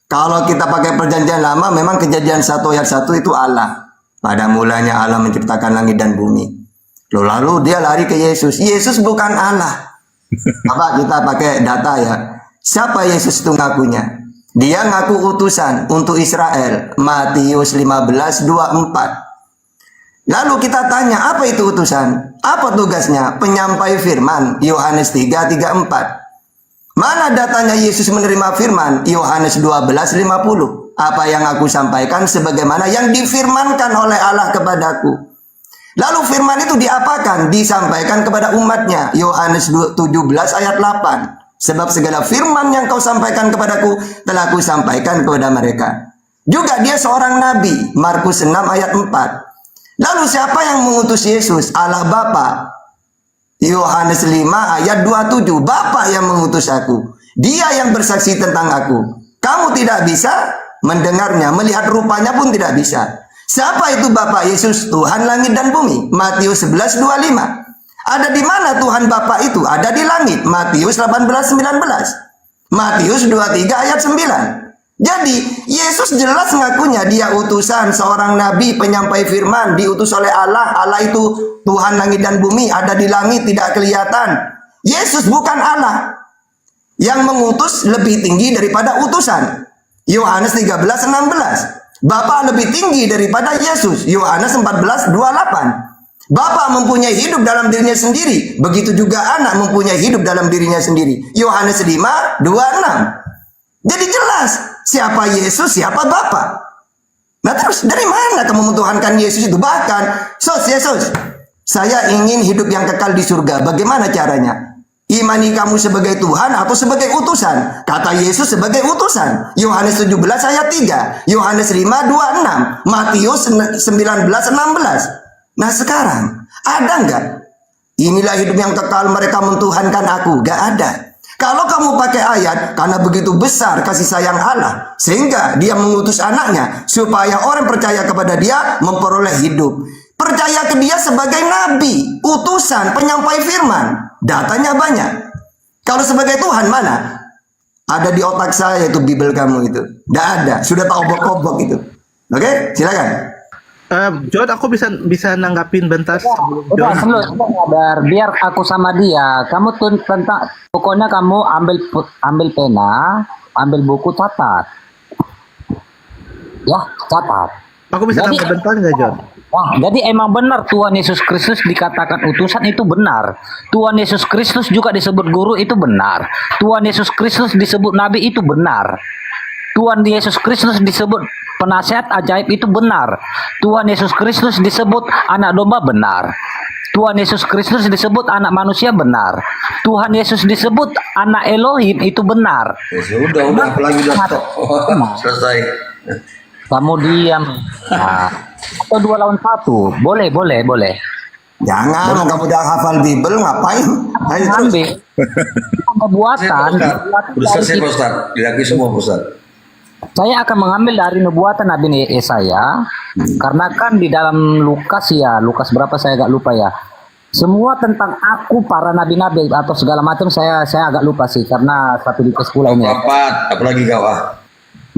Kalau kita pakai perjanjian lama, memang Kejadian 1 ayat 1 itu Allah. Pada mulanya Allah menciptakan langit dan bumi. Lalu dia lari ke Yesus. Yesus bukan Allah. Apa kita pakai data ya? Siapa Yesus itu ngakunya? Dia ngaku utusan untuk Israel. Matius 15:24. Lalu kita tanya, apa itu utusan? Apa tugasnya? Penyampai firman. Yohanes 3:34. Mana datanya Yesus menerima firman? Yohanes 12:50. Apa yang aku sampaikan sebagaimana yang difirmankan oleh Allah kepadaku. Lalu firman itu diapakan? Disampaikan kepada umatnya. Yohanes 17 ayat 8. Sebab segala firman yang kau sampaikan kepadaku telah aku sampaikan kepada mereka. Juga dia seorang nabi. Markus 6 ayat 4. Lalu siapa yang mengutus Yesus? Allah Bapa. Yohanes 5 ayat 27. Bapa yang mengutus aku. Dia yang bersaksi tentang aku. Kamu tidak bisa mendengarnya, melihat rupanya pun tidak bisa. Siapa itu Bapa Yesus? Tuhan langit dan bumi. Matius 11:25. Ada di mana Tuhan Bapa itu? Ada di langit. Matius 18:19. Matius 23 ayat 9. Jadi Yesus jelas ngakunya dia utusan, seorang nabi, penyampai firman, diutus oleh Allah. Allah itu Tuhan langit dan bumi, ada di langit, tidak kelihatan. Yesus bukan Allah. Yang mengutus lebih tinggi daripada utusan. Yohanes 13:16. Bapa lebih tinggi daripada Yesus. Yohanes 14:28. Bapa mempunyai hidup dalam dirinya sendiri. Begitu juga anak mempunyai hidup dalam dirinya sendiri. Yohanes 5:26. Jadi jelas siapa Yesus, siapa Bapa. Nah terus dari mana kamu mentuhankan Yesus itu? Bahkan, Yesus, saya ingin hidup yang kekal di surga. Bagaimana caranya? Imani kamu sebagai Tuhan atau sebagai utusan? Kata Yesus sebagai utusan. Yohanes 17 ayat 3. Yohanes 5:26. Matius 19:16. Nah sekarang, ada nggak? Inilah hidup yang kekal, mereka mentuhankan aku. Gak ada. Kalau kamu pakai ayat, karena begitu besar kasih sayang Allah, sehingga dia mengutus anaknya, supaya orang percaya kepada dia memperoleh hidup. Percaya ke dia sebagai nabi, utusan, penyampai firman. Datanya banyak. Kalau sebagai Tuhan mana? Ada di otak saya itu Bible kamu itu. Gak ada, sudah tak obok-obok itu. Oke, silakan. John, aku bisa nanggapin bentar sebelum Udah, John. sebelum biar aku sama dia. Kamu tuh tentang pokoknya kamu ambil pena, ambil buku, catat. Ya, catat. Aku bisa nambah bentar nggak, John? Wah, jadi emang benar Tuhan Yesus Kristus dikatakan utusan itu benar. Tuhan Yesus Kristus juga disebut guru itu benar. Tuhan Yesus Kristus disebut nabi itu benar. Tuhan Yesus Kristus disebut penasihat ajaib itu benar. Tuhan Yesus Kristus disebut anak domba benar. Tuhan Yesus Kristus disebut anak manusia benar. Tuhan Yesus disebut anak Elohim itu benar. Udah apalagi udah selesai. Kamu diam. Nah, atau 2 lawan 1. Boleh. Jangan, kamu udah hafal Bible ngapain? Ayo terus. Nubuatan. Udah selesai Pak Ustaz. Dilaki semua Pak Ustaz. Saya akan mengambil dari nubuatan Nabi Yesaya, karena kan di dalam Lukas berapa saya agak lupa ya. Semua tentang aku, para nabi-nabi atau segala macam saya agak lupa sih, karena 1 Lukas 10 ini. Apalagi kau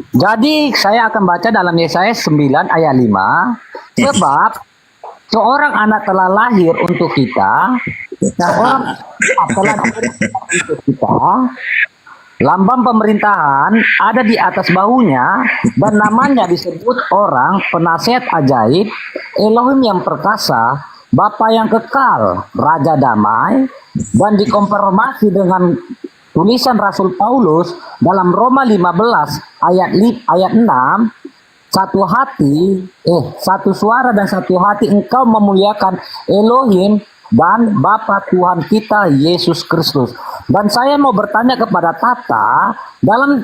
Jadi saya akan baca dalam Yesaya 9 ayat 5, sebab seorang anak telah lahir untuk kita, seorang telah lahir untuk kita, lambang pemerintahan ada di atas bahunya, dan namanya disebut orang penasihat ajaib, Elohim yang perkasa, Bapa yang kekal, Raja damai, dan dikonfirmasi dengan tulisan Rasul Paulus dalam Roma 15 ayat 6, satu suara dan satu hati engkau memuliakan Elohim dan Bapa Tuhan kita Yesus Kristus. Dan saya mau bertanya kepada Tata,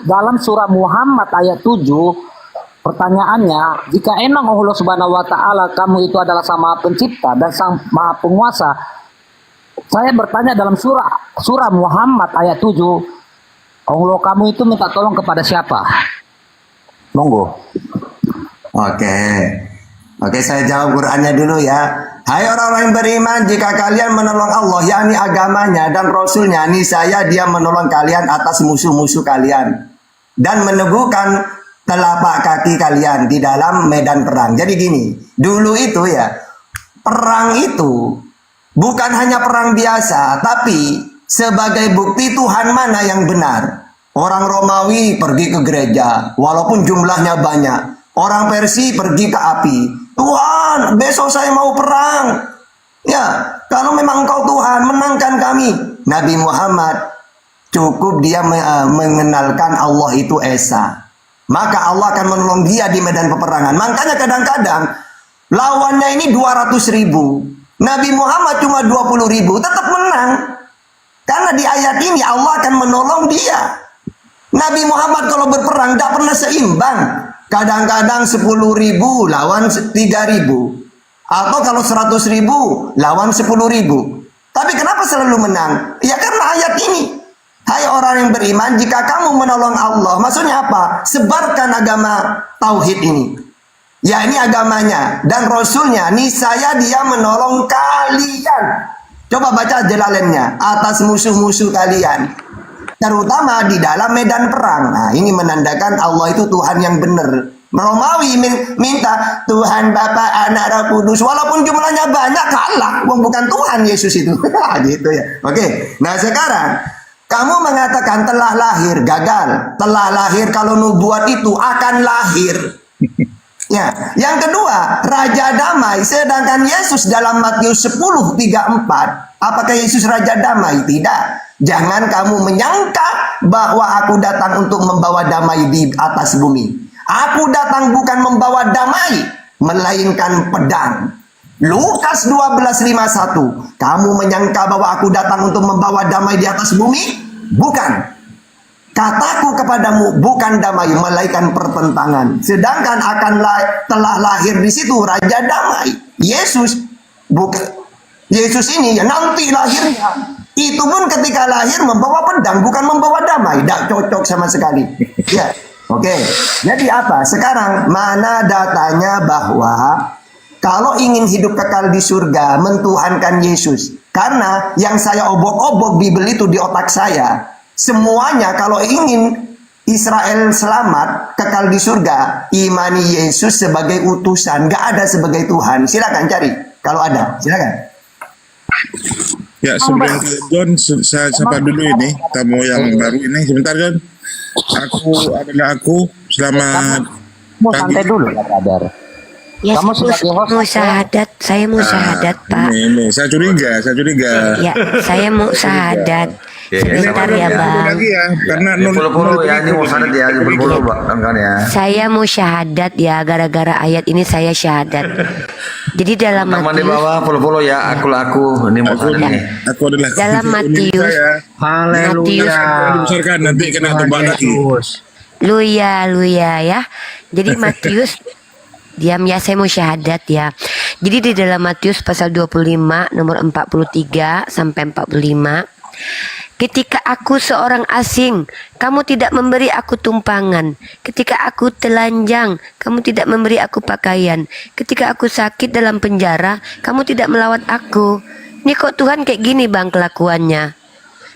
dalam surah Muhammad ayat 7, pertanyaannya, jika emang Allah Subhanahu wa taala kamu itu adalah Sang Pencipta dan Sang Maha Penguasa, saya bertanya dalam surah Muhammad ayat 7, Allah kamu itu minta tolong kepada siapa? Monggo. Oke, saya jawab Qurannya dulu ya. Hai orang-orang yang beriman, jika kalian menolong Allah, yakni agamanya dan Rasulnya, niscaya dia menolong kalian atas musuh-musuh kalian dan meneguhkan telapak kaki kalian di dalam medan perang. Jadi gini, dulu itu ya, perang itu bukan hanya perang biasa, tapi sebagai bukti Tuhan mana yang benar. Orang Romawi pergi ke gereja, walaupun jumlahnya banyak. Orang Persia pergi ke api. Tuhan, besok saya mau perang. Ya, kalau memang Engkau Tuhan, menangkan kami. Nabi Muhammad cukup dia mengenalkan Allah itu Esa. Maka Allah akan menolong dia di medan peperangan. Makanya kadang-kadang lawannya ini 200.000. Nabi Muhammad cuma 20.000, tetap menang. Karena di ayat ini Allah akan menolong dia. Nabi Muhammad kalau berperang tidak pernah seimbang. Kadang-kadang 10.000 lawan 3.000. Atau kalau 100.000 lawan 10.000. Tapi kenapa selalu menang? Ya karena ayat ini. Hai orang yang beriman, jika kamu menolong Allah, maksudnya apa? Sebarkan agama tauhid ini. Ya ini agamanya dan Rasulnya, niscaya dia menolong kalian. Coba baca Jalalennya, atas musuh-musuh kalian, terutama di dalam medan perang. Nah ini menandakan Allah itu Tuhan yang benar. Romawi minta Tuhan Bapa Anak Roh Kudus, walaupun jumlahnya banyak kalah, bukan Tuhan Yesus itu. Gitu ya. Oke, nah sekarang kamu mengatakan telah lahir, gagal. Telah lahir kalau nubuat itu akan lahir. Ya, yang kedua, Raja Damai, sedangkan Yesus dalam Matius 10:34, apakah Yesus Raja Damai? Tidak. Jangan kamu menyangka bahwa aku datang untuk membawa damai di atas bumi. Aku datang bukan membawa damai, melainkan pedang. Lukas 12:51, kamu menyangka bahwa aku datang untuk membawa damai di atas bumi? Bukan. Kataku kepadamu bukan damai, melainkan pertentangan. Sedangkan telah lahir di situ Raja Damai. Yesus ini ya nanti lahirnya. Itu pun ketika lahir membawa pedang, bukan membawa damai. Tidak cocok sama sekali. Ya, oke. Jadi apa? Sekarang mana datanya bahwa kalau ingin hidup kekal di surga, mentuhankan Yesus. Karena yang saya obok-obok Bible itu di otak saya. Semuanya kalau ingin Israel selamat, kekal di surga, imani Yesus sebagai utusan, gak ada sebagai Tuhan. Silakan cari, kalau ada, silakan. Ya, sebelum ke John, saya sapa dulu ini tamu yang baru ini. Sebentar John. Aku. Selamat Mau pagi. santai dulu ya, brother. Ya, Kamu sebagai host, mau syahadat, saya mau syahadat, Pak. Ini, saya curiga. Ya, saya mau syahadat. Sebentar ya, Bang. Lagi ya, karena Follow ya, ini mau syahadat ya, follow Bang kan ya. Saya mau syahadat ya, gara-gara ayat ini saya syahadat. Jadi dalam Teman di Matius, bawah follow ya, aku ini mau syahadat nih. Aku adalah dalam Matius, Dibesarkan nanti kena tebak lagi. Luya ya. Jadi Matius, diam ya, saya mau syahadat ya. Jadi di dalam Matius pasal 25 nomor 43 sampai 45. Ketika aku seorang asing, kamu tidak memberi aku tumpangan. Ketika aku telanjang, kamu tidak memberi aku pakaian. Ketika aku sakit dalam penjara, kamu tidak melawat aku. Ini kok Tuhan kayak gini bang kelakuannya.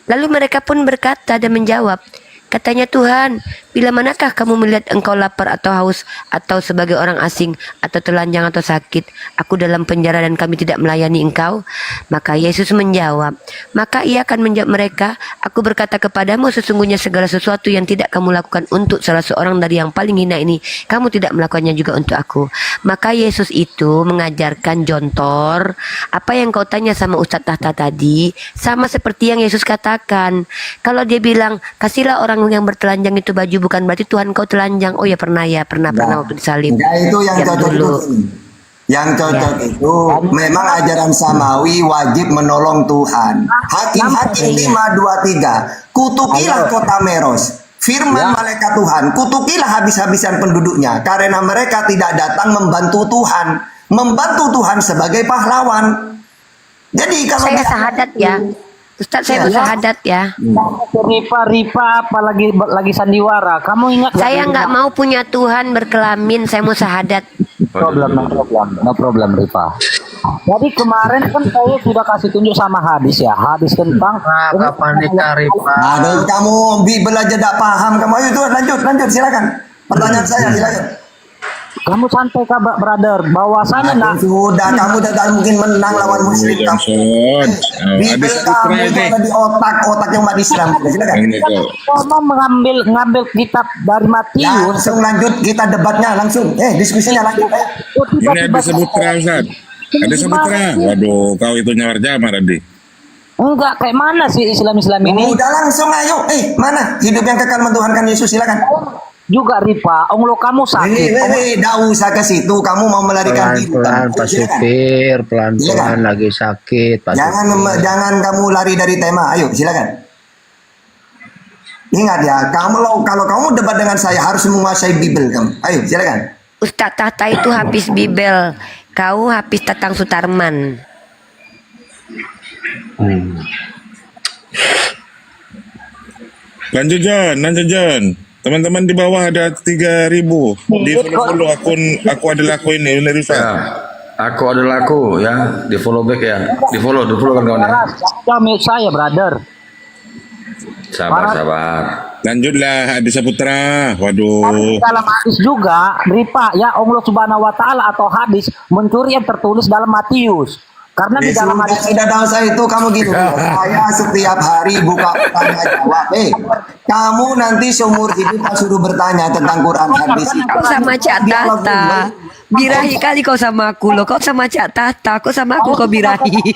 Lalu mereka pun berkata dan menjawab, katanya Tuhan, bila manakah kamu melihat engkau lapar atau haus, atau sebagai orang asing, atau telanjang atau sakit, aku dalam penjara dan kami tidak melayani engkau? Maka Yesus menjawab, maka ia akan menjawab mereka, aku berkata kepadamu sesungguhnya segala sesuatu yang tidak kamu lakukan untuk salah seorang dari yang paling hina ini, kamu tidak melakukannya juga untuk aku. Maka Yesus itu mengajarkan jontor, apa yang kau tanya sama Ustadz Tahta tadi, sama seperti yang Yesus katakan. Kalau dia bilang, kasihlah orang yang bertelanjang itu baju, bukan berarti Tuhan kau telanjang. Oh ya pernah waktu disalib. Enggak, itu yang cocok dulu. Yang cocok itu memang ajaran samawi wajib menolong Tuhan. Hakim-hakim 5:23. Kutukilah kota Meros. Firman malaikat Tuhan, kutukilah habis-habisan penduduknya karena mereka tidak datang membantu Tuhan. Membantu Tuhan sebagai pahlawan. Jadi kalau saya syahadat ya. Ustadz saya bersyahadat ya. Rifa apalagi sandiwara. Kamu ingat gak? Saya nggak mau punya Tuhan berkelamin. Saya mau syahadat. No problem Rifa. Jadi kemarin kan saya sudah kasih tunjuk sama hadis ya. Hadis tentang kapan nikah Rifa? Aduh, kamu belajar tidak paham. Kamu ayo tuh lanjut silakan. Pertanyaan saya silakan. Kamu santai kabar brother, bahwasannya sudah kamu tidak mungkin menang lawan muslim kamu. Bibel kamu itu ada di otak yang umat Islam. Silakan. Kamu mengambil kitab dari Matius. Langsung lanjut kita debatnya langsung. Diskusinya lanjut. Ini ada sebutra Ustaz. Ada sebutra. Waduh, kau itu nyawar jamar tadi. Enggak, kayak mana sih Islam ini? Udah langsung ayo. Mana hidup yang kekal mentuhankan Yesus, silakan. Juga Rifa, onglo kamu sakit. Tidak usah ke situ, kamu mau melarikan diri. Pelan-pelan Pak Supir, pelan-pelan lagi sakit. Jangan kamu lari dari tema. Ayo, silakan. Ingat ya, kalau kamu debat dengan saya harus menguasai Bibel kamu. Ayo, silakan. Ustadz Tahta itu habis Bibel, kau habis Tatang Sutarman. Lanjut John. Teman-teman di bawah ada 3.000. Di follow akun aku adalah aku ini Ustaz. Ya. Aku adalah aku ya, di follow back ya. Di follow kan kawan ya. Mute saya brother. Sabar. Lanjutlah Adi Saputra. Waduh. Dalam hadis juga, Rifa ya Allah Subhanahu wa taala atau hadis mencuri yang tertulis dalam Matius. Karena di dalam hadis sudah tahu saya itu kamu gitu. Saya setiap hari buka tanya jawab. Kamu nanti seumur hidup suruh bertanya tentang Quran hadis. Kau sama Cak Tahta. Birahi kali kau sama aku loh. Kau sama Cak Tahta. Kau sama aku kau birahi.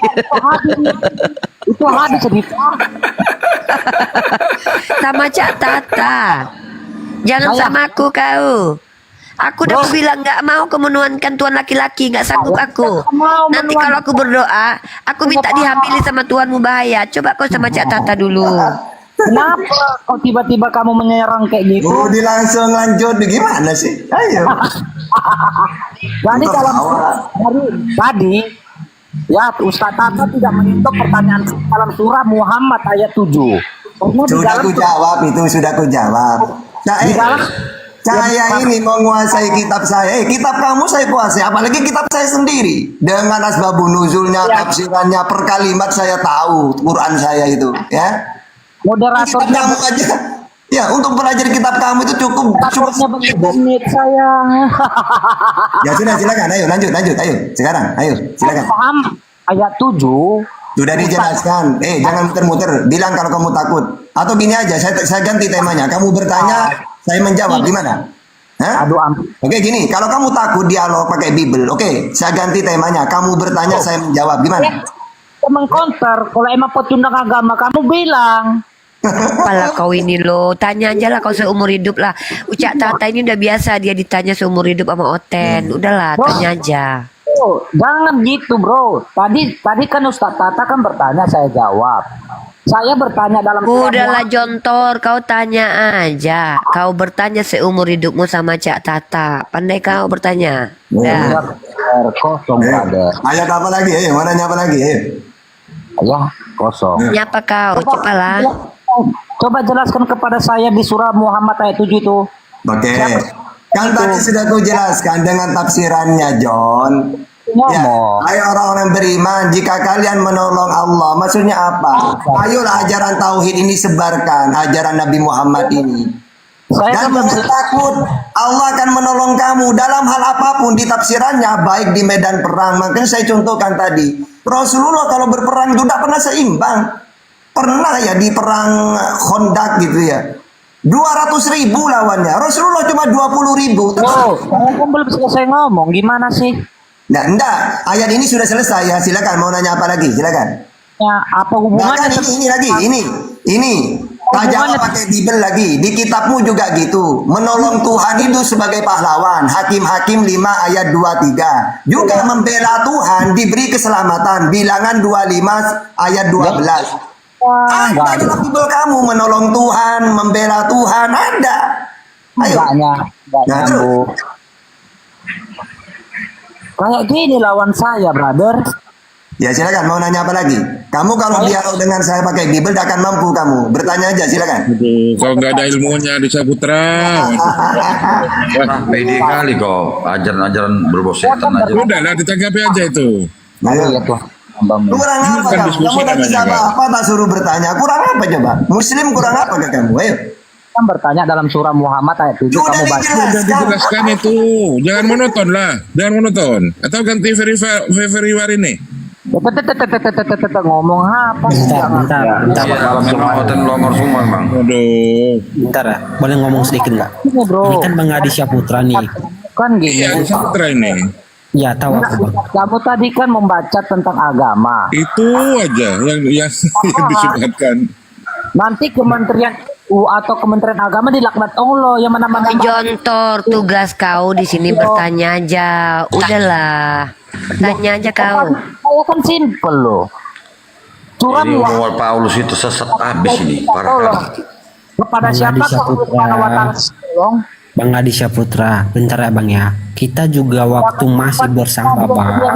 Itu hadis Rifa. Sama Cak Tahta. Jangan sama aku kau. Aku udah bilang nggak mau kemenuhankan Tuhan laki-laki, nggak sanggup aku. Nanti kalau aku berdoa, aku minta dihamili sama Tuhanmu bahaya. Coba kau sama Cak Tahta dulu. Kenapa kok tiba-tiba kamu menyerang kayak gitu? Langsung lanjut gimana sih? Ayo. Jadi dalam tadi ya Ustadz Tahta tidak menyentuh pertanyaan dalam surah Muhammad ayat 7. Sudah aku jawab itu, sudah aku jawab. Saya ini menguasai kitab saya. Kitab kamu saya kuasai, apalagi kitab saya sendiri. Dengan asbabun nuzulnya, tafsirannya, per kalimat saya tahu Quran saya itu, ya. Moderator kitab kamu aja. Ya, untuk belajar kitab kamu itu cukup menit saya. Ya sudah, silakan. Ayo lanjut. Ayo, sekarang. Ayo, silakan. Paham ayat 7. Sudah dijelaskan. Jangan muter-muter. Bilang kalau kamu takut. Atau gini aja, saya ganti temanya. Kamu bertanya, saya menjawab. Gimana? Hah? Oke, gini. Kalau kamu takut dialog pakai Bible, oke, saya ganti temanya. Kamu bertanya, saya menjawab. Gimana? Mengkonter. Kalau emang pecundang agama, kamu bilang. Apalah kau ini loh, tanya aja lah kau seumur hidup lah. Ucak Tata ini udah biasa dia ditanya seumur hidup sama Oten. Udahlah, tanya aja. Bro, jangan gitu bro. Tadi kan Ustadz Tata kan bertanya, saya jawab. Saya bertanya dalam. Udahlah Jontor, kau tanya aja. Kau bertanya seumur hidupmu sama Cak Tata. Pandai kau bertanya. Dah. Kosong ada. Ayat apa lagi? Mana nyapa lagi? Ya, kosong. Nyapa kau, cepatlah. Coba jelaskan kepada saya di surah Muhammad ayat 7 itu. Oke. Kan tadi sudah aku jelaskan dengan tafsirannya, John. Ya, ayo orang-orang beriman, jika kalian menolong Allah, maksudnya apa? Ayolah ajaran tauhid ini sebarkan, ajaran Nabi Muhammad ini. Dan jangan takut, Allah akan menolong kamu dalam hal apapun di tafsirannya, baik di medan perang. Makanya saya contohkan tadi, Rasulullah kalau berperang itu tidak pernah seimbang. Pernah ya di perang Khandaq gitu ya, 200.000 lawannya, Rasulullah cuma 20.000. Kamu belum selesai ngomong, gimana sih? Nah, enggak, ayat ini sudah selesai ya. Silakan, mau nanya apa lagi? Silakan. Ya, apa hubungannya? Nah, kan ini lagi, ini. Tak jawab pakai Bible lagi. Di kitabmu juga gitu. Menolong Tuhan itu sebagai pahlawan. Hakim-Hakim 5 ayat 23. Juga membela Tuhan diberi keselamatan. Bilangan 25 ayat 12. Ada dalam Bible kamu menolong Tuhan, membela Tuhan, ada. Ayo. Enggak, Bu. Kayak gini lawan saya, brother. Ya silakan, mau nanya apa lagi? Kamu kalau dialog dengan saya pakai Bible tidak akan mampu kamu. Bertanya aja, silakan. Kau nggak ada ilmunya di Saputra. Wah, pede kali kau. Ajaran-ajaran berbau setan aja. Udahlah, ditanggapi aja itu. Ayo. Kurang apa kamu? Kamu tak bisa apa-apa, tak suruh bertanya. Kurang apa coba? Muslim kurang apa ke kamu? Ayo. Kan bertanya dalam surah Muhammad ayat 7 kamu baca. Sudah dijelaskan itu. Jangan monoton lah. Jangan monoton. Atau ganti very ini. Ngomong apa? Bentar. Dalam semua longor semua bang. Aduh. Bentar ya, boleh ngomong sedikit nggak? Ini kan Bang Adi Syaputra nih. Kan gini. Iya, Syaputra ini. Ya tahu aku bang. Kamu tadi kan membaca tentang agama. Itu aja yang disebutkan. Nanti Kementerian atau Kementerian Agama dilaknat Allah yang mana-mana. Jontor, tugas kau di sini bertanya aja. Udahlah, bertanya aja kau. Saya kan simple loh. Surah Ini Muhammad Paulus itu sesat habis ini. Parah. Kepada siapa kau tolong? Bang Adi Syaputra, bentar ya bang ya. Kita juga waktu masih bersama bang.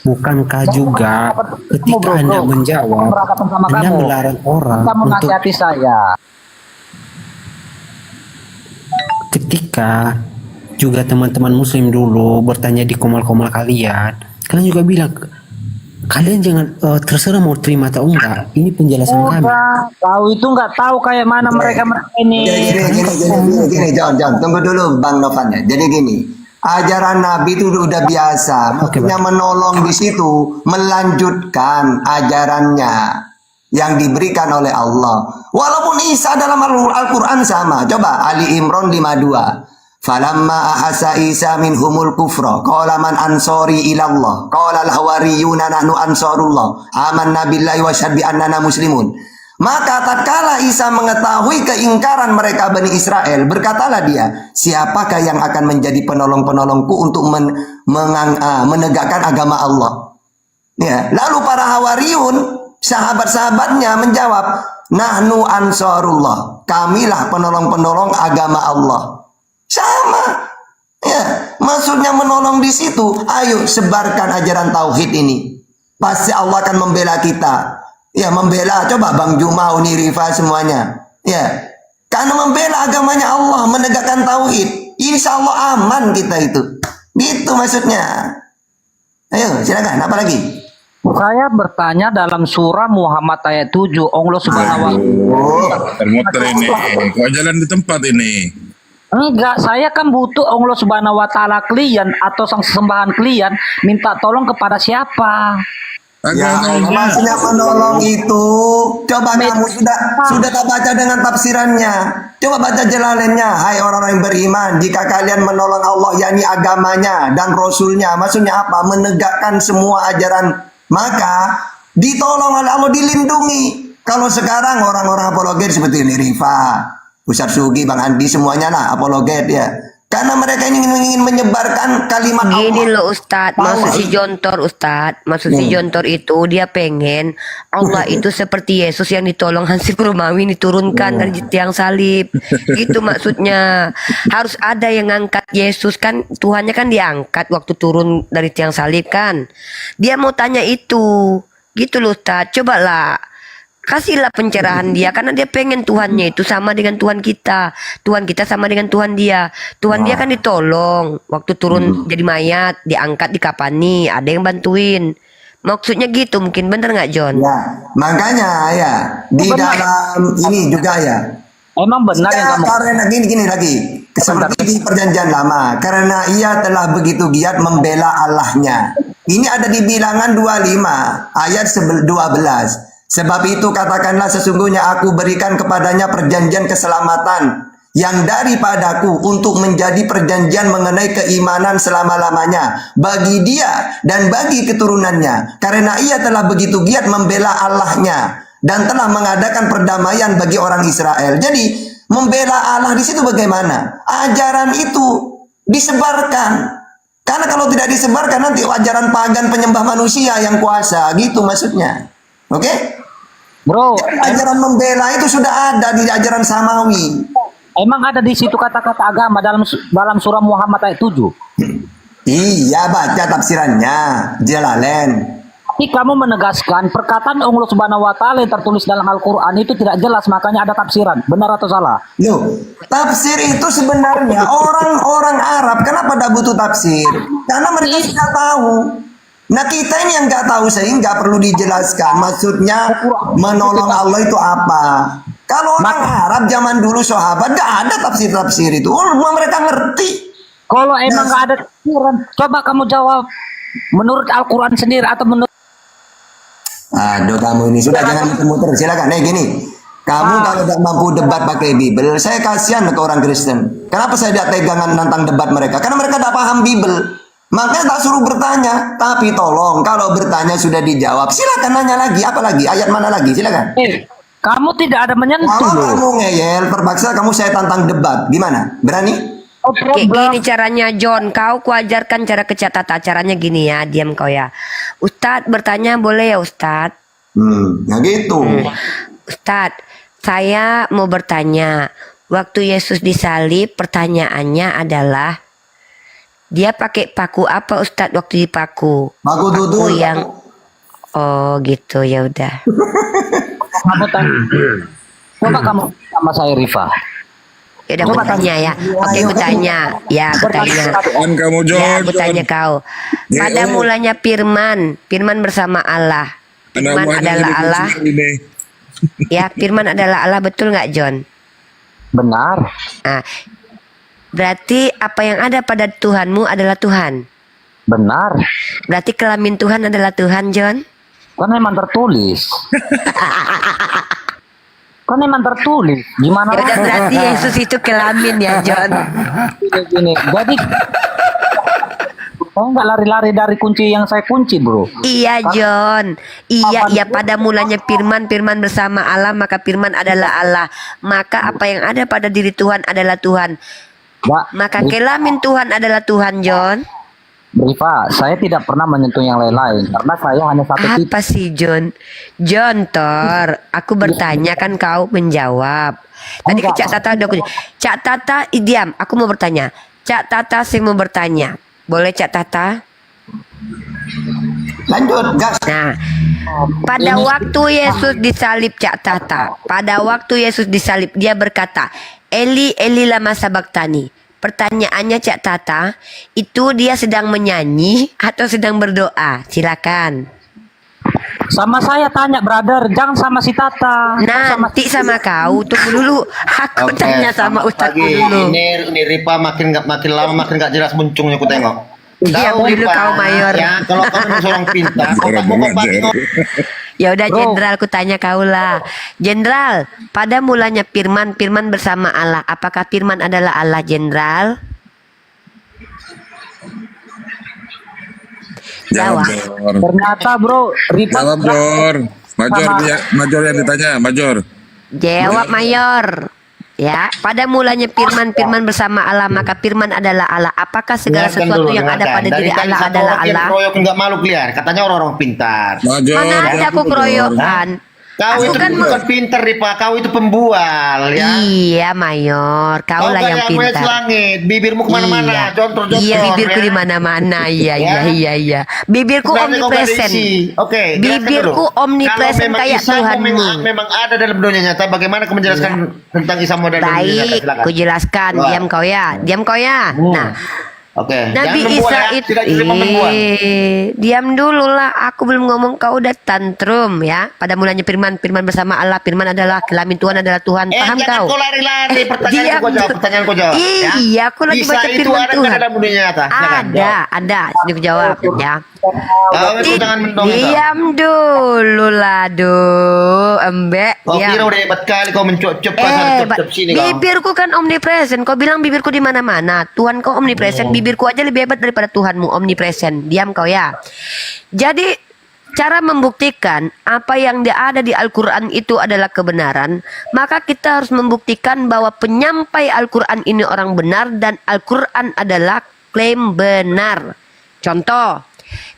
Bukankah juga ketika Anda menjawab, Anda melarang orang untuk saya. Ketika juga teman-teman muslim dulu bertanya di komal-komal kalian juga bilang kalian jangan terserah mau terima atau enggak, ini penjelasan kami. Tahu itu nggak tahu kayak mana mereka ini. Gini, John, tunggu dulu Bang Novan ya. Jadi gini, ajaran Nabi itu udah biasa, maksudnya menolong di situ, melanjutkan ajarannya yang diberikan oleh Allah. Walaupun Isa dalam Al-Quran sama. Coba Ali Imran 52. Falamma ahasa Isa minhumul kufra qala man ansori ilallah qala al-hawariyuna nahnu ansarullah amanna billahi wa syahid bi annana muslimun. Maka tatkala Isa mengetahui keingkaran mereka Bani Israel, berkatalah dia, siapakah yang akan menjadi penolong-penolongku untuk menegakkan agama Allah? Ya, lalu para hawariyun, sahabat-sahabatnya menjawab, nahnu ansarullah, kamilah penolong-penolong agama Allah. Sama. Ya, maksudnya menolong di situ. Ayo sebarkan ajaran tauhid ini. Pasti Allah akan membela kita. Ya, membela. Coba Bang Juma, Uni Rifa semuanya. Ya. Karena membela agamanya Allah, menegakkan tauhid. Insya Allah aman kita itu. Gitu maksudnya. Ayo, silakan. Apa lagi? Saya bertanya dalam surah Muhammad ayat 7. Allah Subhanahu wa Termuter ini. Kau jalan di tempat ini. Enggak, saya kan butuh Allah Subhanahu wa taala klien atau sang sembahan klien minta tolong kepada siapa? Ya, maksudnya menolong itu. Coba kamu sudah tak baca dengan tafsirannya. Coba baca Jalalennya. Hai orang-orang yang beriman, jika kalian menolong Allah, yakni agamanya dan Rasulnya, maksudnya apa? Menegakkan semua ajaran, maka ditolong oleh Allah, dilindungi. Kalau sekarang orang-orang apologet seperti ini, Rifa, Ustaz Sugi, Bang Andi, semuanya lah apologet ya. Karena mereka ingin menyebarkan kalimat Gini Allah. loh Ustadz, maksud si Jontor Ustadz, maksud si Jontor itu dia pengen Allah itu seperti Yesus yang ditolong Hansip Romawi diturunkan dari tiang salib, gitu maksudnya. Harus ada yang ngangkat Yesus, kan Tuhannya kan diangkat waktu turun dari tiang salib kan. Dia mau tanya itu, gitu loh Ustadz. Cobalah kasihlah pencerahan dia, karena dia pengen Tuhannya itu sama dengan Tuhan kita sama dengan Tuhan dia. Tuhan dia kan ditolong waktu turun jadi mayat, diangkat, dikapani, ada yang bantuin. Maksudnya gitu, mungkin bener nggak John? Ya, makanya ya di dalam ini juga ya. Emang benar yang kamu Karena gini lagi, seperti di perjanjian lama, karena ia telah begitu giat membela Allahnya. Ini ada di Bilangan 25 ayat 12. Sebab itu katakanlah, sesungguhnya aku berikan kepadanya perjanjian keselamatan yang daripadaku untuk menjadi perjanjian mengenai keimanan selama-lamanya bagi dia dan bagi keturunannya, karena ia telah begitu giat membela Allahnya dan telah mengadakan perdamaian bagi orang Israel. Jadi membela Allah di situ bagaimana? Ajaran itu disebarkan. Karena kalau tidak disebarkan nanti ajaran pagan penyembah manusia yang kuasa, gitu maksudnya. Oke? Bro, ajaran membela itu sudah ada di ajaran Samawi. Emang ada di situ kata-kata agama dalam surah Muhammad ayat 7? Iya, baca tafsirannya, Jalalain. Tapi kamu menegaskan perkataan Allah Subhanahu wa taala yang tertulis dalam Al-Qur'an itu tidak jelas, makanya ada tafsiran. Benar atau salah? Loh, tafsir itu sebenarnya orang-orang Arab kenapa tidak butuh tafsir? Karena mereka sudah tahu. Nah, kita ini yang nggak tahu sehingga perlu dijelaskan maksudnya menolong Allah itu apa. Kalau orang Arab zaman dulu sahabat nggak ada tafsir-tafsir itu. Mereka ngerti. Kalau emang nggak ada tafsiran, coba kamu jawab menurut Al-Quran sendiri atau menurut... Aduh, kamu ini sudah jangan muter-muter. Silakan. Gini, kamu kalau tidak mampu debat pakai Bible, saya kasihan ke orang Kristen. Kenapa saya tidak tegangan tentang debat mereka? Karena mereka tidak paham Bible. Makanya tak suruh bertanya, tapi tolong kalau bertanya sudah dijawab, silakan nanya lagi, apa lagi, ayat mana lagi, silakan. Kamu tidak ada menyentuh. Kalau kamu ngeyel, terpaksa kamu saya tantang debat, gimana? Berani? Kayak gini caranya John, kau kuajarkan cara kecatatan, caranya gini ya, diam kau ya. Ustadz bertanya boleh ya Ustadz? Ya gitu. Ustadz, saya mau bertanya, waktu Yesus disalib pertanyaannya adalah, dia pakai paku apa Ustadz waktu dipaku? Paku tutul. Yang oh gitu, ya udah. Kamu tanya. Coba kamu sama saya Rifa. Ya udah aku tanya ya. Oke, aku tanya. Ya, aku tanya. Kamu Ya, aku tanya kau. Pada mulanya Firman bersama Allah. Firman adalah Allah. Ya, Firman adalah Allah, betul nggak John? Benar. Nah, berarti apa yang ada pada Tuhanmu adalah Tuhan. Benar. Berarti kelamin Tuhan adalah Tuhan, John? Kan memang tertulis. Kan memang tertulis. Gimana? Ya udah, berarti Yesus itu kelamin ya, John. Gini. Jadi saya nggak lari-lari dari kunci yang saya kunci, bro. Iya, John. Iya, pada mulanya Firman bersama Allah, maka Firman adalah Allah. Maka apa yang ada pada diri Tuhan adalah Tuhan. Maka kelamin Tuhan adalah Tuhan, John. Rifa, saya tidak pernah menyentuh yang lain-lain karena saya hanya satu titik. Apa sih, John? John Tor, aku bertanya kan kau menjawab. Tadi ke Cak Tata udah aku. Cak Tata, diam. Aku mau bertanya. Cak Tata, saya mau bertanya. Boleh Cak Tata? Lanjut, gas. Nah, pada waktu Yesus disalib, Cak Tata, pada waktu Yesus disalib, dia berkata, Eli, Eli lama sabaktani. Pertanyaannya Cak Tata, itu dia sedang menyanyi atau sedang berdoa? Silakan. Sama saya tanya, brother, jangan sama si Tata. Nanti sama kau, tunggu dulu. Aku Oke, tanya sama selamat Ustadz pagi. dulu. Ini Ripa makin lama makin nggak jelas muncungnya aku tengok. Iya, Tahu, dulu Ripa, kau mayor. Ya, kalau kau memang seorang pintar, otakmu kau pakai kau. Ya udah Jenderal, aku tanya kau lah. Jenderal, pada mulanya Firman bersama Allah. Apakah Firman adalah Allah, Jenderal? Jawab, Jawab. Jor. Ternyata bro, Ripa Jawab, Jor. Major yang ditanya, Major. Jawab Mayor. Ya, pada mulanya Firman bersama Allah, maka Firman adalah Allah. Apakah segala Dengarkan sesuatu dulu, yang ada dengarkan. pada Dari diri tadi Allah satu adalah orang yang Allah? keroyok nggak malu liar. Katanya orang-orang pintar. Major. Mana ada aku keroyokan? Kau Aku itu kan bukan pintar, Ripa. Kau itu pembual, ya. Iya Mayor, kau lah yang kayak pintar. langit, bibirmu kemana-mana, Iya. jontor-jontor. Iya, bibirku ya. di mana-mana. Iya, Ya. iya. Bibirku Sebenarnya kau nggak ada omnipresent. isi. Oke, jelaskan Bibirku dulu. omnipresent Kalau memang kayak Isamu Tuhanmu. memang ada dalam dunia nyata, bagaimana kau menjelaskan tentang Isamu dalam dunia nyata? Baik, Silakan. ku jelaskan. Wah. Diam kau ya. Nah, Oke, Nabi jangan membual Isa ya. itu, Tidak terima membual. diam dulu lah. Aku belum ngomong, kau udah tantrum ya. Pada mulanya Firman bersama Allah. Firman adalah kelamin Tuhan adalah Tuhan. Paham jangan kau? kau lari-lari. Pertanyaan Diam kau jawab. dulu. Pertanyaan kau jawab. ya. Iya, aku lagi Isa baca itu firman ada Tuhan. nggak dalam dunia nyata? Silakan, jawab. Ada. Sini aku jawab ya. Kau itu jangan mendong itu. Diam dulu lah, Embek. Kau Diam. kira udah hebat kali kau mencocok pasal cocok sini kau. Bibirku kan omnipresent. Kau bilang bibirku di mana-mana. Tuhan kau omnipresent. Bibirku aja lebih hebat daripada Tuhanmu omnipresent. Diam kau ya. Jadi cara membuktikan apa yang ada di Al-Quran itu adalah kebenaran, maka kita harus membuktikan bahwa penyampai Al-Quran ini orang benar dan Al-Quran adalah klaim benar. Contoh,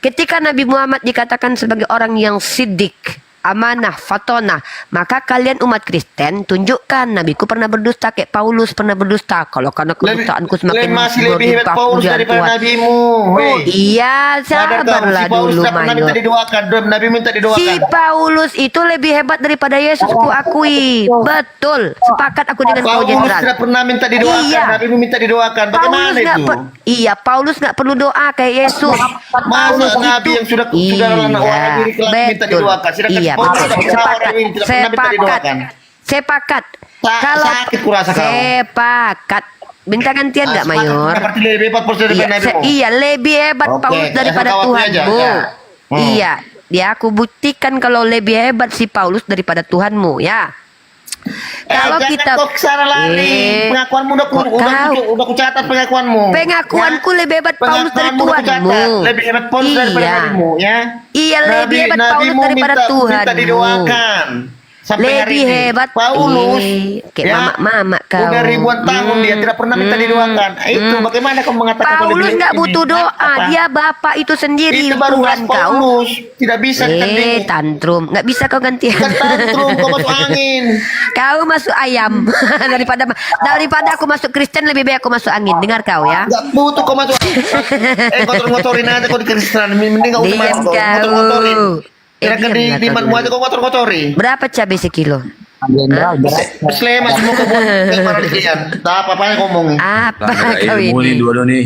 ketika Nabi Muhammad dikatakan sebagai orang yang siddiq, amanah, fatona, maka kalian umat Kristen tunjukkan nabiku pernah berdusta kayak Paulus pernah berdusta. Kalau karena kedustaanku semakin masih lebih hebat berlimpah Paulus pujian daripada Tuhan. nabimu. Oh iya, sabarlah dulu Paulus minta Mayor. didoakan, Nabi minta didoakan. Si Paulus itu lebih hebat daripada Yesus, ku akui. Betul, sepakat aku dengan kau Paulus Jenderal. tidak pernah minta didoakan, Iya. Nabi minta didoakan. Bagaimana itu? Iya, Paulus nggak perlu doa kayak Yesus. Masa Nabi yang sudah orang diri kelak minta didoakan. Sedangkan Iya, Paulus betul. tidak pernah orang ini tidak pernah minta didoakan. Sepakat. Sakit kurasa kau. Sepakat. Minta gantian nggak Mayor? Berarti lebih hebat Paulus daripada Nabi. Iya, lebih hebat Oke, Paulus daripada asal kau akui aja, Tuhanmu. ya. Iya, dia aku buktikan kalau lebih hebat si Paulus daripada Tuhanmu ya. Kalau jangan kita kau kesana lari. Pengakuanmu udah kucatat pengakuanmu. Pengakuanku lebih hebat Paulus dari Pengakuanmu udah Tuhanmu. kucatat. Lebih hebat Paulus daripada Iya. nabimu ya. Iya, lebih hebat Paulus Nabimu daripada minta Tuhanmu. didoakan. Sampai hari Lebih ini. hebat Paulus kayak mama kau. udah ribuan tahun dia tidak pernah minta didoakan. Itu bagaimana kau mengatakan kau Paulus lebih nggak ini? butuh doa, Apa? dia bapak itu sendiri Itu baru Tuhan kau. Paulus tidak bisa ditandingi. Tantrum, nggak bisa kau gantian. Tantrum, kau masuk angin. Kau masuk ayam daripada aku masuk Kristen, lebih baik aku masuk angin. Dengar kau ya. Nggak butuh kau masuk angin. Ngotor-ngotorin aja kau di Kristen. Mending kau Diam masuk kau. ngotor-ngotorin. Kira-kira diam lah di kau imanmu dulu. aja kau ngotor-ngotorin. Berapa cabai sekilo? Sleman semua kau buat mana dilihat. Tak apa-apa yang ngomong. Apa kau Ilmu nih ini? dua nih.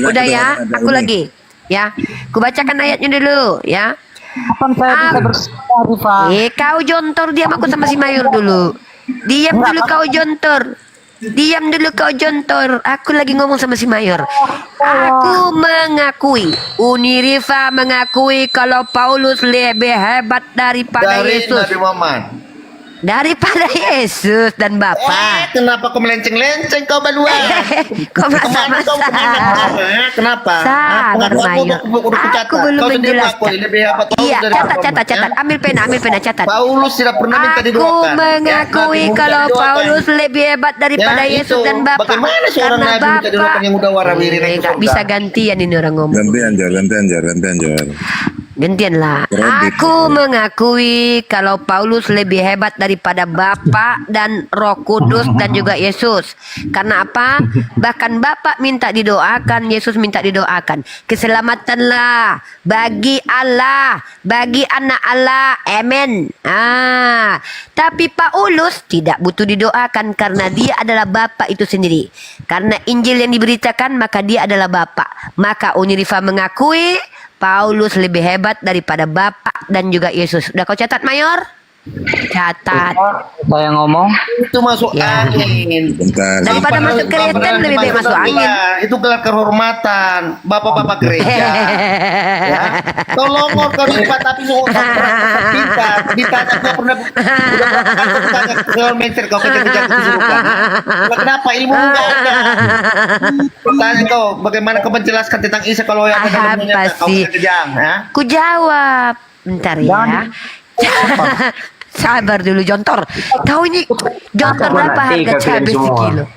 Udah ya, aku lagi. Ya, ku bacakan ayatnya dulu ya. Kau jontor, diam aku sama si Mayor dulu. Diam dulu kau jontor. Diam dulu kau jontor. Aku lagi ngomong sama si Mayor. Aku mengakui, Unirifa mengakui kalau Paulus lebih hebat daripada Dari Yesus. Nabi Muhammad. Daripada Yesus dan Bapa. Kenapa kau melenceng-lenceng kau berdua? Kau masa-masa. Kenapa? Sabar Mayor. Aku belum menjelaskan. Iya, catat. Ambil pena, catat. Paulus tidak pernah minta Aku didoakan. mengakui kalau Paulus lebih hebat daripada Yesus dan Bapa. Bagaimana seorang Karena nabi minta didoakan yang udah warawiri naik ke nggak surga? bisa gantian ini orang ngomong. Gantian Jor. Gantian lah. Kredit. Aku mengakui kalau Paulus lebih hebat daripada Bapa dan Roh Kudus dan juga Yesus. Karena apa? Bahkan Bapa minta didoakan, Yesus minta didoakan. Keselamatanlah bagi Allah, bagi anak Allah. Amin. Tapi Paulus tidak butuh didoakan karena dia adalah Bapa itu sendiri. Karena Injil yang diberitakan maka dia adalah Bapa. Maka Unirifa mengakui Paulus lebih hebat daripada Bapak dan juga Yesus. Udah kau catat, Mayor? Catat. Saya ngomong. Itu masuk angin. Daripada masuk Kristen lebih baik masuk angin. Itu gelar kehormatan bapak-bapak gereja. Ya. Tolong kau lipat tapi semua pintar. Ditanya kau pernah udah mentor kau kejar-kejar kesurupan. Kenapa ilmu enggak ada? Tanya kau bagaimana kau menjelaskan tentang Isa kalau yang apa kau sih? kejang, ya? Ku jawab. Bentar ya. Sabar dulu Jontor. Kau ini Jontor berapa harga cabai sekilo?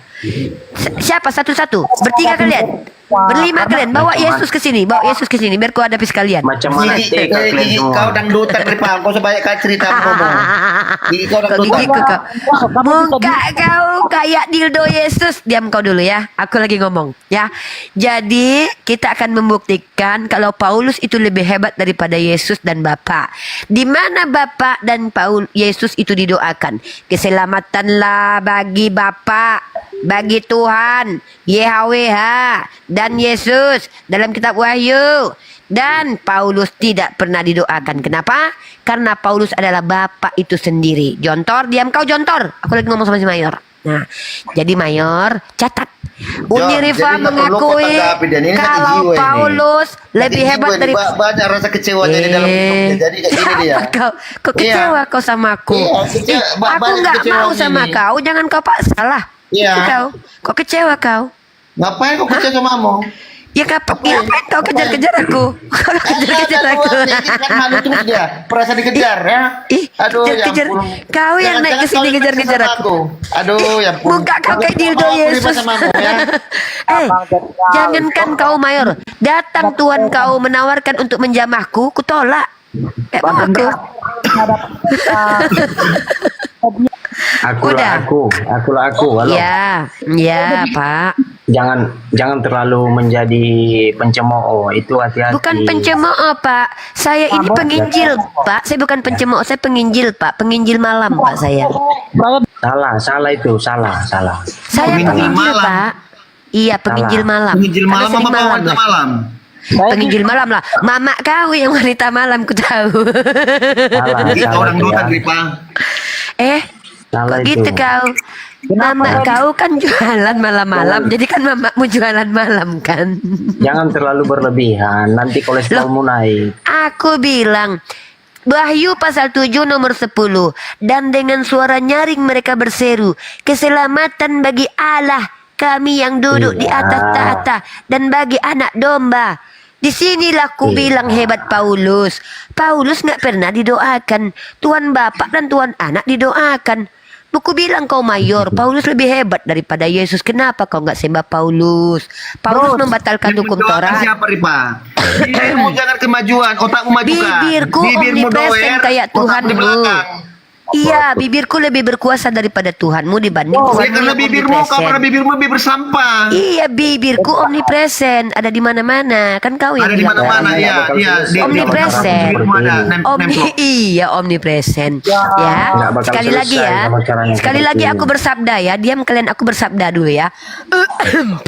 Siapa satu-satu? Bertiga kalian? Berlima kalian? Bawa Yesus ke sini. Bawa Yesus ke sini biar kau hadapi sekalian. Macam mana gigi kau dangdutan Ripa. Kau sebanyak kali cerita ngomong. Gigi kau dangdutan. Muka kau kayak dildo Yesus. Diam kau dulu ya. Aku lagi ngomong ya. Jadi kita akan membuktikan kalau Paulus itu lebih hebat daripada Yesus dan Bapa. Di mana Bapa dan Yesus itu didoakan. Keselamatanlah bagi Bapa, bagi Tuhan, YHWH dan Yesus dalam kitab Wahyu. Dan Paulus tidak pernah didoakan. Kenapa? Karena Paulus adalah Bapa itu sendiri. Jontor, diam kau Jontor. Aku lagi ngomong sama si Mayor. Nah, jadi Mayor, catat. Uni Rifa mengakui kalau Paulus lebih hebat dari banyak rasa kecewa jadi dalam hidupnya. Jadi kayak gini dia. Kau kecewa kau sama aku. Aku nggak mau sama kau. Jangan kau paksalah. Iya. Kau kecewa kau. Ngapain kau kecewa sama kamu? Ya ngapain kau kejar-kejar aku? Kau kejar-kejar aku. Kan malu terus dia. Perasaan dikejar ya. Aduh ya ampun. Kau yang naik ke sini kejar-kejar aku. Aduh ya ampun. Muka kau kayak dildo Yesus. Jangankan kau Mayor. Datang Tuhan kau menawarkan untuk menjamahku, ku tolak. Aku. Halo. Ya, Pak. Jangan terlalu menjadi pencemooh, itu hati-hati. Bukan pencemooh, Pak. Saya ini penginjil, Pak. Saya bukan pencemooh, saya penginjil, Pak. Penginjil malam, Pak, saya. Salah itu, salah. Saya penginjil, Pak. Iya, penginjil malam. Penginjil malam apa wanita malam? Penginjil malam lah. Mama kau yang wanita malam, ku tahu. Orang dutan Ripa. Kok gitu kau? Mama kau kan jualan malam-malam, jadi kan mamamu jualan malam kan? Jangan terlalu berlebihan, nanti kolesterolmu naik. Aku bilang, Wahyu pasal 7 nomor 10. Dan dengan suara nyaring mereka berseru, keselamatan bagi Allah kami yang duduk di atas tahta dan bagi anak domba. Disinilah ku bilang hebat Paulus. Paulus nggak pernah didoakan. Tuhan Bapa dan Tuhan Anak didoakan. Buku bilang kau Mayor, Paulus lebih hebat daripada Yesus. Kenapa kau nggak sembah Paulus? Paulus membatalkan hukum Taurat. Siapa Ripa? Bibirmu jangan kemajuan, otakmu majukan. Bibirku omnipresen kayak Tuhanmu. Iya, bibirku lebih berkuasa daripada Tuhanmu dibanding Tuhanmu karena yang bibirmu, karena bibirmu lebih bersampah. Iya, bibirku omnipresen, ada di mana-mana. Kan kau yang ada di mana-mana, iya. Omnipresen. Iya, omnipresen. Ya. Sekali lagi ya. Sekali lagi aku bersabda ya. Diam kalian, aku bersabda dulu ya.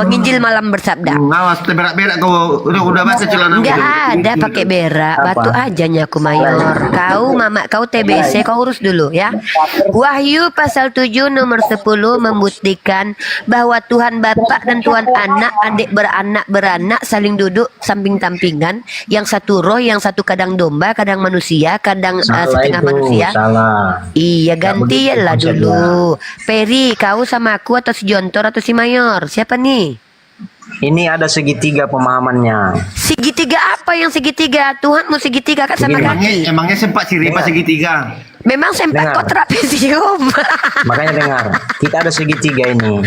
Penginjil malam bersabda. Ngawas, berak-berak kau udah baca celana. Enggak ada pakai berak, batu aja nyaku Mayor. Kau mama kau TBC, kau urus dulu ya. Wahyu pasal 7 nomor 10 membuktikan bahwa Tuhan Bapa dan Tuhan Anak, adik beranak saling duduk samping-sampingan, yang satu roh, yang satu kadang domba, kadang manusia, kadang setengah manusia. Iya, gantilah dulu. Peri, kau sama aku atau si Jontor atau si Mayor? Siapa nih? Ini ada segitiga pemahamannya. Segitiga apa yang segitiga? Tuhanmu segitiga kan sama kaki. Emangnya sempat si Ripa segitiga? Memang sempat kau trapesium. Makanya dengar, kita ada segitiga ini.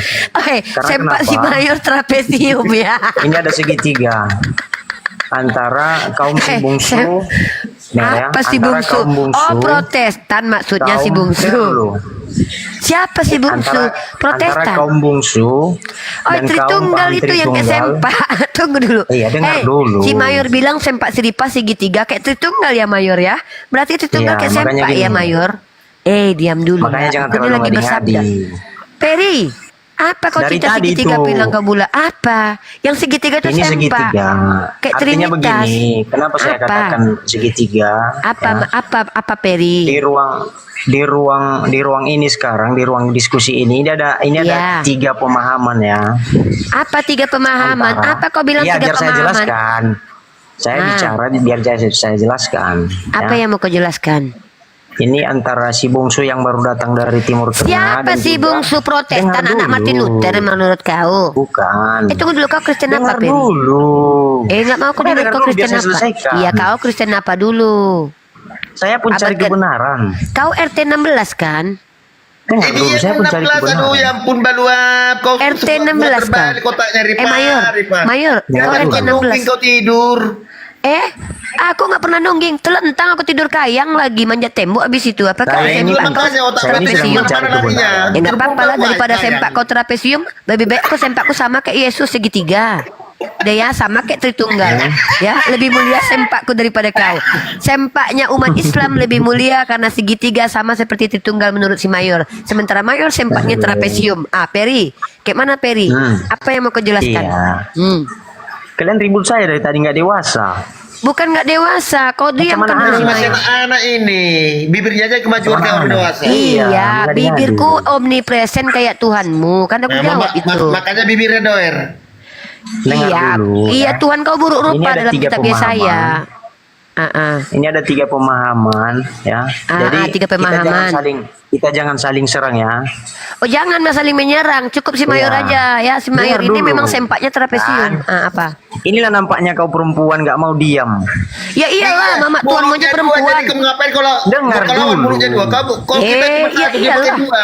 Sempat si Mayor trapesium ya. Ini ada segitiga antara kaum si bungsu. Apa si bungsu? Oh, Protestan maksudnya si bungsu. Siapa si bungsu? Protestan. Antara kaum bungsu dan Tritunggal itu yang sempak. Tunggu dulu. Iya, dengar dulu. Si Mayor bilang sempak Siripa segitiga kayak Tritunggal ya Mayor ya. Berarti Tritunggal kayak sempak ya Mayor. Diam dulu. Makanya jangan terlalu lagi bersabda. Peri, Apa kau Dari cinta tadi segitiga itu. bilang kau bula? Apa? Yang segitiga itu Ini sempak. segitiga. Kayak Artinya trinitas. begini, kenapa saya Apa? katakan segitiga? Apa ya, apa Peri? di ruang ini sekarang, di ruang diskusi ini ada Ya. 3 pemahaman ya. Apa 3 pemahaman? Apa kau bilang Iya, 3 biar saya pemahaman? jelaskan. Saya Ah. bicara biar saya jelaskan. Apa ya. yang mau kau jelaskan? Ini antara si bungsu yang baru datang dari Timur Tengah. Siapa dan si juga- bungsu Protestan Dengar anak Martin dulu. Luther menurut kau? Bukan. Tunggu dulu, kau Kristen apa, Dengar Peri? dulu. Nggak mau kau Dengar bilang kau dulu, biar Kristen saya apa? selesaikan. Iya, kau Kristen apa dulu? Saya pencari kebenaran. Kau RT 16 kan? Dengar dulu, saya pencari kebenaran. Ya ampun baluap, kau RT 16 kau. terbalik kotaknya Ripa. Mayor, Ya, kau RT betul. 16. Kau tidur. Aku nggak pernah nungging. Telentang aku tidur kayang lagi manjat tembok abis itu. Apakah Saya ini sempak kan- kau saya ini sedang trapesium? mencari kebenaran. Ya nggak apa-apa lah, daripada sempak kau trapesium, lebih baik kau sempakku sama kayak Yesus segitiga. Udah ya, sama kayak Tritunggal. Ya, lebih mulia sempakku daripada kau. Sempaknya umat Islam lebih mulia karena segitiga sama seperti Tritunggal menurut si Mayor. Sementara Mayor sempaknya trapesium. Peri, kayak mana Peri? Apa yang mau kau jelaskan? Iya. Kalian ribut saya dari tadi nggak dewasa. Bukan nggak dewasa, kau diam kan mana si Masih Mayor. anak ini, bibirnya aja kemajuan kayak orang dewasa. Iya, makanya bibirku omnipresent kayak Tuhanmu. Kan aku jawab itu. Makanya bibirnya doer. Iya, dulu, iya ya. Tuhan kau buruk Ini rupa ada dalam 3 kitab Yesaya. Ini ada 3 pemahaman ya. Jadi 3 pemahaman. kita jangan saling serang ya. Oh jangan mas saling menyerang, cukup si Mayor Iya. aja ya. Si Mayor Dengar ini dulu. memang sempaknya trapesium. Apa? Inilah nampaknya kau perempuan nggak mau diam. Ya iyalah, mama Tuhan maunya perempuan. Jadi ngapain kalau Dengar kalau dulu. mulutnya 2, kau kita cuma Iya 1, dia pakai iyalah. 2.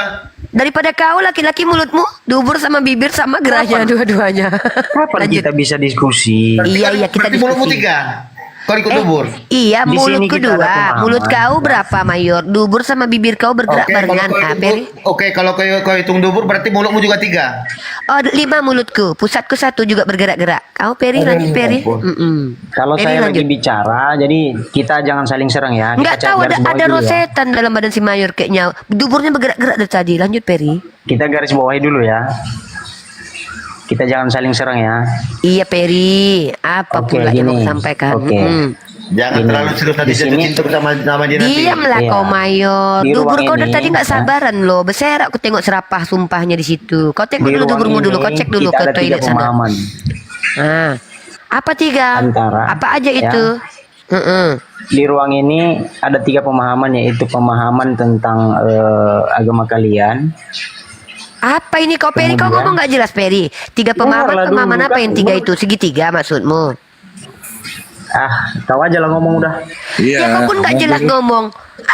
Daripada kau laki-laki mulutmu dubur sama bibir sama gerahnya dua-duanya. Kapan kita bisa diskusi? Iya kita Berarti mulutmu diskusi. 3. Kau ikut dubur. Iya, Di sini mulutku kita ada 2. pemahaman. Mulut kau berapa, Mayor? Dubur sama bibir kau bergerak barengan. Peri? Kalau kau hitung dubur berarti mulutmu juga 3. Oh, 5 mulutku. Pusatku 1 juga bergerak-gerak. Kau Peri lanjut Peri. Kalau Peri, saya lanjut. lagi bicara, jadi kita jangan saling serang ya. Kita Nggak cari tahu garis ada bawah dulu ya. rosetan dalam badan si Mayor kayaknya. Duburnya bergerak-gerak dari tadi. Lanjut Peri. Kita garis bawahi dulu ya. Kita jangan saling serang ya. Iya Peri. Apa Oke, pula yang mau gini. sampaikan? Oke. Jangan Gini, terlalu serius nanti di jatuh sini- cinta sama dia nanti. Diamlah Iya. kau Mayor. Di Dubur ruang kau dari ini, tadi nggak ya. sabaran loh. Berserak aku tengok serapah sumpahnya di situ. Kau tengok Di dulu ruang duburmu ini dulu. Kau cek dulu kita ke ada 3 toilet sana. pemahaman. Apa 3? Antara, Apa aja ya. itu? Di ruang ini ada 3 pemahaman, yaitu pemahaman tentang agama kalian. Apa ini kau Peri? Kau Kemudian- ngomong nggak jelas Peri. 3 pemahaman, Dengarlah pemahaman dulu, apa kan. yang 3 itu? Segitiga maksudmu? Kau aja lah ngomong udah. Ya kau pun nggak jelas ngomong.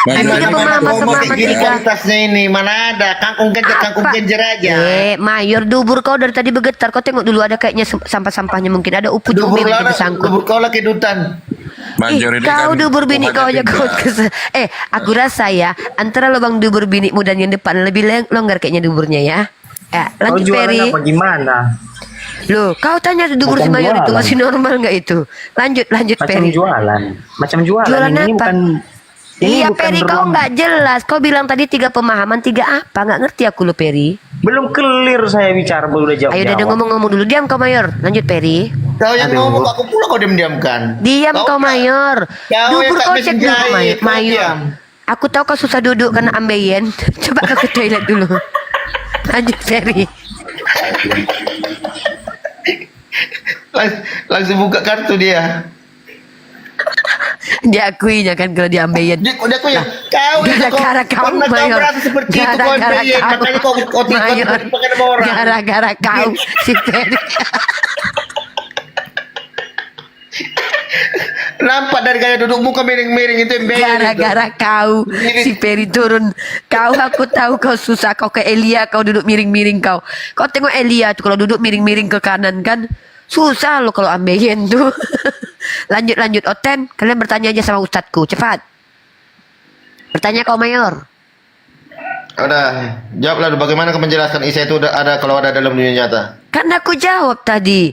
Ada 3 pemahaman 3. Kualitasnya ini mana ada kangkung genjer aja. Mayor, dubur kau dari tadi bergetar. Kau tengok dulu ada kayaknya sampah-sampahnya mungkin ada upu Dubur cumi lah, mungkin tersangkut. dubur kau lah kedutan. Kau dubur bini kau aja kau aku rasa ya antara lubang dubur binimu dan yang depan lebih longgar kayaknya duburnya ya. Kau Lanjut jualan Peri. apa gimana? Loh, kau tanya dubur si Macam Mayor itu jualan. masih normal nggak itu? Lanjut Macam Peri. jualan. Macam jualan. Jualan ini apa? bukan. Ini Iya bukan Peri, kau ruang- nggak jelas. Kau bilang tadi 3 pemahaman, 3 apa? Nggak ngerti aku lo Peri. Belum clear saya bicara, baru udah jawab. Ayo udah ngomong-ngomong dulu. Diam kau Mayor. Lanjut Peri. Kau yang ngomong aku pula kau diam-diamkan. Diam kau Mayor. Kau yang Dubur tak kau cek dulu menjahit, Mayor. kau Mayor. diam. Aku tahu kau susah duduk karena ambeien. Coba kau ke toilet dulu. Lanjut Peri. Langsung buka kartu dia. Diakuinya kan kalau diambeien. Dia aku ya. Kau Gara-gara kau karena kau Mayor. merasa seperti itu kau Gara-gara ambeien, kau. makanya kau Mayor. pakai nama orang. Gara-gara kau si Peri. Nampak dari gaya duduk muka miring-miring itu ambeien. Gara-gara kau si Peri turun. Aku tahu kau susah. Kau ke Elia, kau duduk miring-miring kau. Kau tengok Elia tuh kalau duduk miring-miring ke kanan kan. Susah lo kalau ambeien tuh. Lanjut Oten. Kalian bertanya aja sama ustadku. Cepat. Bertanya kau Mayor. Udah, jawablah bagaimana kau menjelaskan Isa itu ada kalau ada dalam dunia nyata. Kan aku jawab tadi.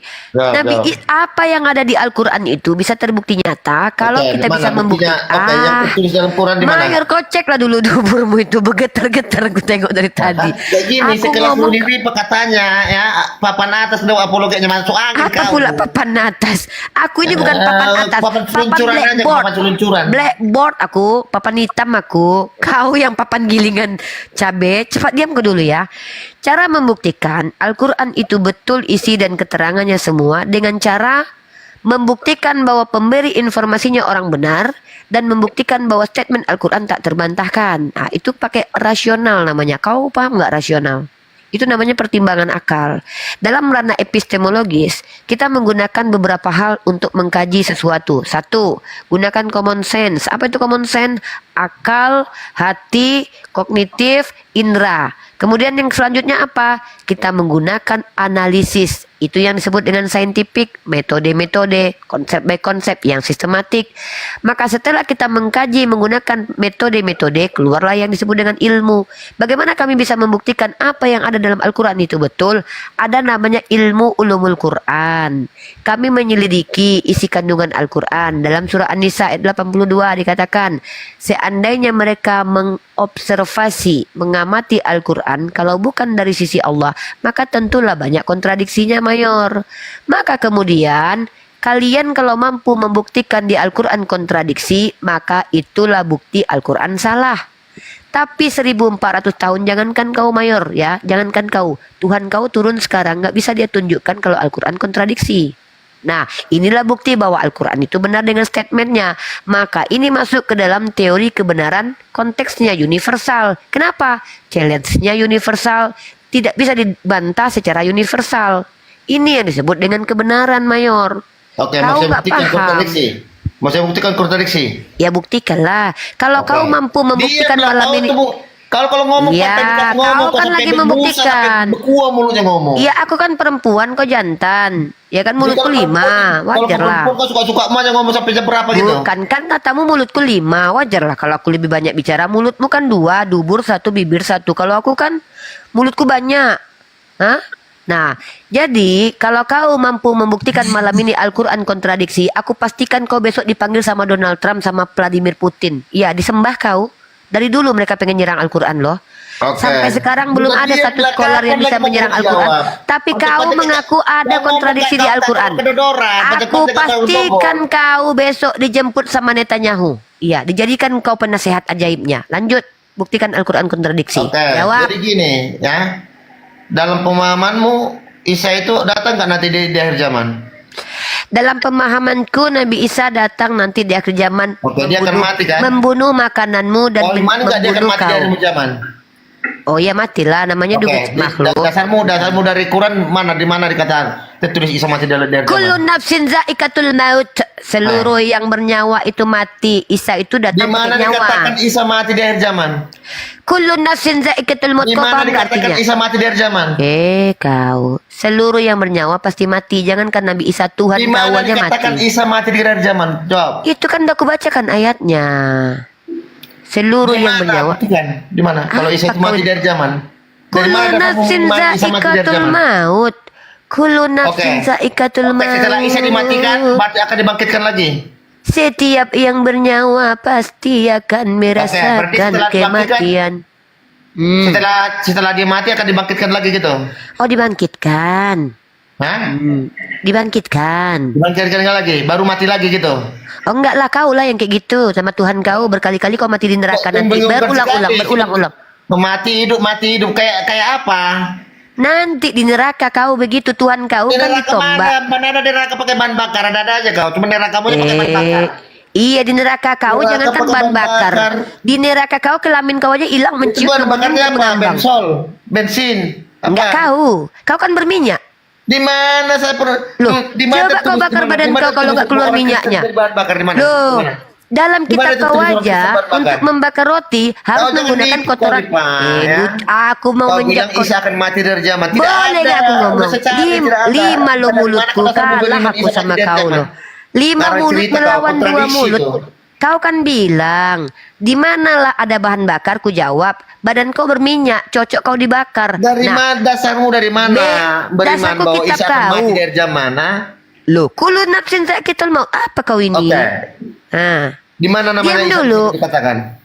Apa yang ada di Al-Quran itu bisa terbukti nyata kalau Oke, kita di bisa mana membuktikan. buktinya? Oke, yang tertulis dalam Quran di mana? Mayor kocek lah dulu duburmu itu bergetar-getar aku tengok dari tadi. Kayak gini, Aku sekelas ngomong Univi katanya ya, papan atas dong apologetnya masuk angin apa kau. pula papan atas? Aku ini bukan papan atas, papan seluncuran aja, blackboard. papan seluncuran. Blackboard aku, papan hitam aku. Kau yang papan gilingan cabe. Cepat diam ke dulu ya. Cara membuktikan Al-Quran itu betul isi dan keterangannya semua dengan cara membuktikan bahwa pemberi informasinya orang benar dan membuktikan bahwa statement Al-Quran tak terbantahkan. Nah, itu pakai rasional namanya. Kau paham nggak rasional? Itu namanya pertimbangan akal. Dalam ranah epistemologis, kita menggunakan beberapa hal untuk mengkaji sesuatu. Satu, gunakan common sense. Apa itu common sense? Akal, hati, kognitif, indera. Kemudian yang selanjutnya apa? Kita menggunakan analisis. Itu yang disebut dengan scientific, metode-metode, konsep by konsep yang sistematik. Maka setelah kita mengkaji menggunakan metode-metode, keluarlah yang disebut dengan ilmu. Bagaimana kami bisa membuktikan apa yang ada dalam Al-Quran itu betul? Ada namanya ilmu ulumul Quran. Kami menyelidiki isi kandungan Al-Quran. Dalam surah An-Nisa ayat 82 dikatakan, seandainya mereka mengobservasi, mengamati Al-Quran, kalau bukan dari sisi Allah, maka tentulah banyak kontradiksinya, Mayor. Maka kemudian kalian kalau mampu membuktikan di Al-Quran kontradiksi, maka itulah bukti Al-Quran salah. Tapi 1400 tahun jangankan kau, Mayor, ya, jangankan kau, Tuhan kau turun sekarang nggak bisa dia tunjukkan kalau Al-Quran kontradiksi. Nah, inilah bukti bahwa Al-Quran itu benar dengan statementnya. Maka ini masuk ke dalam teori kebenaran, konteksnya universal. Kenapa? Challenge-nya universal, tidak bisa dibantah secara universal. Ini yang disebut dengan kebenaran, Mayor. Oke, Kau maksudnya nggak buktikan paham. kontradiksi. Maksudnya buktikan kontradiksi. Ya buktikanlah. Kalau Oke. kau mampu membuktikan Diamlah, malam kau ini. tuh, kalau ngomong Ya, kau kan lagi membuktikan. Berkuah mulutnya ngomong. Iya, aku kan perempuan, kau jantan. Ya kan mulutku 5, wajar lah. Kalau kau suka-suka aja ngomong sampai jam berapa gitu. Bukan, kan katamu mulutku 5, wajar lah. Kalau aku lebih banyak bicara, mulutmu kan 2, dubur 1, bibir 1. Kalau aku kan mulutku banyak. Hah? Nah, jadi kalau kau mampu membuktikan malam ini Al-Quran kontradiksi, aku pastikan kau besok dipanggil sama Donald Trump sama Vladimir Putin. Iya, disembah kau. Dari dulu mereka pengen nyerang Al-Quran loh. Oke. Sampai sekarang belum Bukan ada dia satu belakang scholar yang lagi bisa mau menyerang jawab. Al-Quran. Tapi Untuk kau baca- mengaku ada ngomong kontradiksi nggak di tahu Al-Quran. kedodoran. Aku Baca-baca nggak tahu pastikan ngomong. kau besok dijemput sama Netanyahu. Iya, dijadikan kau penasehat ajaibnya. Lanjut, buktikan Al-Quran kontradiksi. Oke, Jawab. jadi gini ya. Dalam pemahamanmu Isa itu datang nggak nanti di akhir zaman? Dalam pemahamanku Nabi Isa datang nanti di akhir zaman. Oke, dia akan mati kan? Membunuh makananmu dan Oh, iman nggak dia akan membunuh mati di kau. akhir zaman? Oh ya matilah, namanya Oke, duduk makhluk. dasarmu dari Quran mana di mana dikatakan tertulis Isa mati di akhir Kullu zaman? nafsin zaikatul maut. Seluruh yang bernyawa itu mati. Isa itu Di datang mana pakai nyawa. dikatakan Isa mati di akhir zaman? Kullu nafsin zaikatul maut. Di Kau mana paham nggak dikatakan artinya? Isa mati di akhir zaman? Kau. Seluruh yang bernyawa pasti mati. Jangankan Nabi Isa, Tuhan Di kau mana aja dikatakan mati. Isa mati di akhir zaman? Jawab. Itu kan udah aku bacakan ayatnya. Seluruh Di yang mana? bernyawa. Buktikan. Di mana? Kalau Isa itu mati di akhir zaman? Dari Kullu mana ada nafsin pengumuman Isa mati di akhir zaikatul zaman? maut. Kullu nafsin zaikatul Oke, maut. setelah Isa dimatikan, berarti akan dibangkitkan lagi. Setiap yang bernyawa pasti akan merasakan setelah dibangkitkan, kematian. Setelah dia mati akan dibangkitkan lagi gitu. Oh, dibangkitkan. Hah? Dibangkitkan. Dibangkitkan lagi, baru mati lagi gitu. Oh enggak lah, kau lah yang kayak gitu sama Tuhan kau, berkali-kali kau mati di neraka nanti Membingungkan berulang-ulang sekali. berulang-ulang. Mati hidup kayak apa? Nanti di neraka kau begitu, Tuhan kau Di kan neraka ditombak. mana ada di neraka pakai bahan bakar, ada aja kau. Cuma neraka kamu pakai bahan bakar. Iya, di neraka kau Neraka jangankan pakai bahan bahan bakar. bakar. Di neraka kau kelamin kau aja hilang Itu mencium bahan bakarnya apa? mengambang. Bensol, bensin. Enggak kau. Kau kan berminyak. Di mana saya Loh, di mana coba kau tulis- bakar di mana- badan di mana kau kalau tulis nggak keluar orang Kristen minyaknya. dari bahan bakar di mana? Loh, Di mana? dalam Di mana kitab itu kau tulis orang aja Kristen bahan untuk bakar? membakar roti harus Kau jangan menggunakan nipu, kotoran. Pak, ya. Aku mau Kau menjak bilang Isa akan mati dari zaman. Tidak boleh ada. nggak aku ngomong? Udah secara tidak ada. 5 lo Pada mulutku, mana kau kalah bilang aku Isa sama mati dari kau zaman? lo. 5 Sekarang mulut cerita kau, melawan 2 kontradiksi mulut. itu. Kau kan bilang, di manalah ada bahan bakar? Ku jawab, badan kau berminyak, cocok kau dibakar. Dari mana dasarmu dari mana? Beriman dasarku bahwa kitab Isa akan kau. mati dari jam mana? Loh, kulun nafsin za'iqatul maut. Apa kau ini? Oke. Nah, Di mana namanya diam Isa dulu. dikatakan?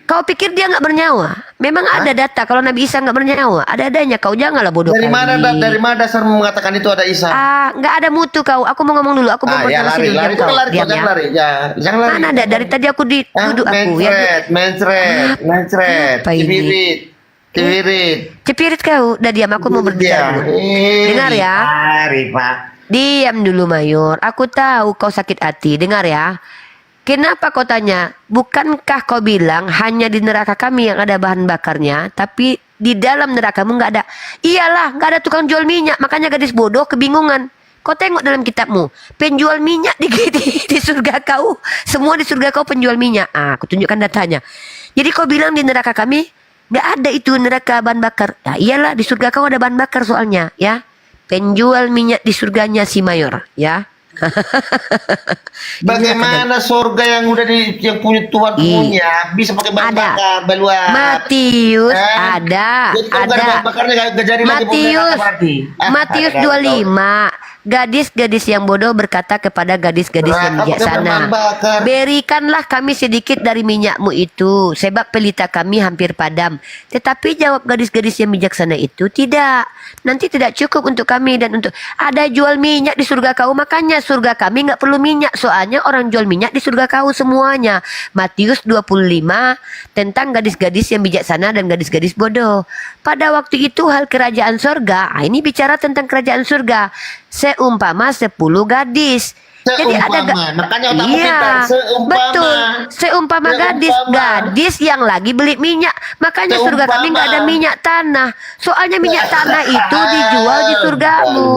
Kau pikir dia nggak bernyawa? Memang ada data kalau Nabi Isa nggak bernyawa. Ada-adanya kau, janganlah bodoh Dari kali. dari mana dasarmu mengatakan itu ada Isa? Nggak ada mutu kau. Aku mau ngomong dulu. Aku mau Ya bertanya lari, dulu. lari, Diam, jangan ya. lari, ya, jangan lari. Mana ada? Dari tadi aku duduk aku ya. Mencret, Apa ini? Cepirit kau. Udah diam, aku mau berbicara dulu. Dengar ya. Rifa. Diam dulu Mayor. Aku tahu kau sakit hati. Dengar ya. Kenapa kau tanya? Bukankah kau bilang hanya di neraka kami yang ada bahan bakarnya, tapi di dalam nerakamu nggak ada? Iyalah, nggak ada tukang jual minyak. Makanya gadis bodoh kebingungan. Kau tengok dalam kitabmu, penjual minyak di surga kau, semua di surga kau penjual minyak. Aku tunjukkan datanya. Jadi kau bilang di neraka kami nggak ada itu neraka bahan bakar. Ya iyalah, di surga kau ada bahan bakar soalnya, ya. Penjual minyak di surganya si Mayor, ya. Bagaimana surga yang udah yang punya Tuhan punya bisa pakai bahan bakar baluan? Matius ada. Matius 25. Gadis-gadis yang bodoh berkata kepada gadis-gadis yang bijaksana, berikanlah kami sedikit dari minyakmu itu, sebab pelita kami hampir padam. Tetapi jawab gadis-gadis yang bijaksana itu, tidak, nanti tidak cukup untuk kami dan untuk ada jual minyak di surga kau, makanya surga kami nggak perlu minyak, soalnya orang jual minyak di surga kau semuanya. Matius 25 tentang gadis-gadis yang bijaksana dan gadis-gadis bodoh. Pada waktu itu hal kerajaan surga, ini bicara tentang kerajaan surga, seumpama 10 gadis. Jadi ada makanya otakmu iya, pintar. betul. Seumpama gadis yang lagi beli minyak. Makanya surga kami nggak ada minyak tanah. Soalnya minyak tanah itu dijual di surgamu.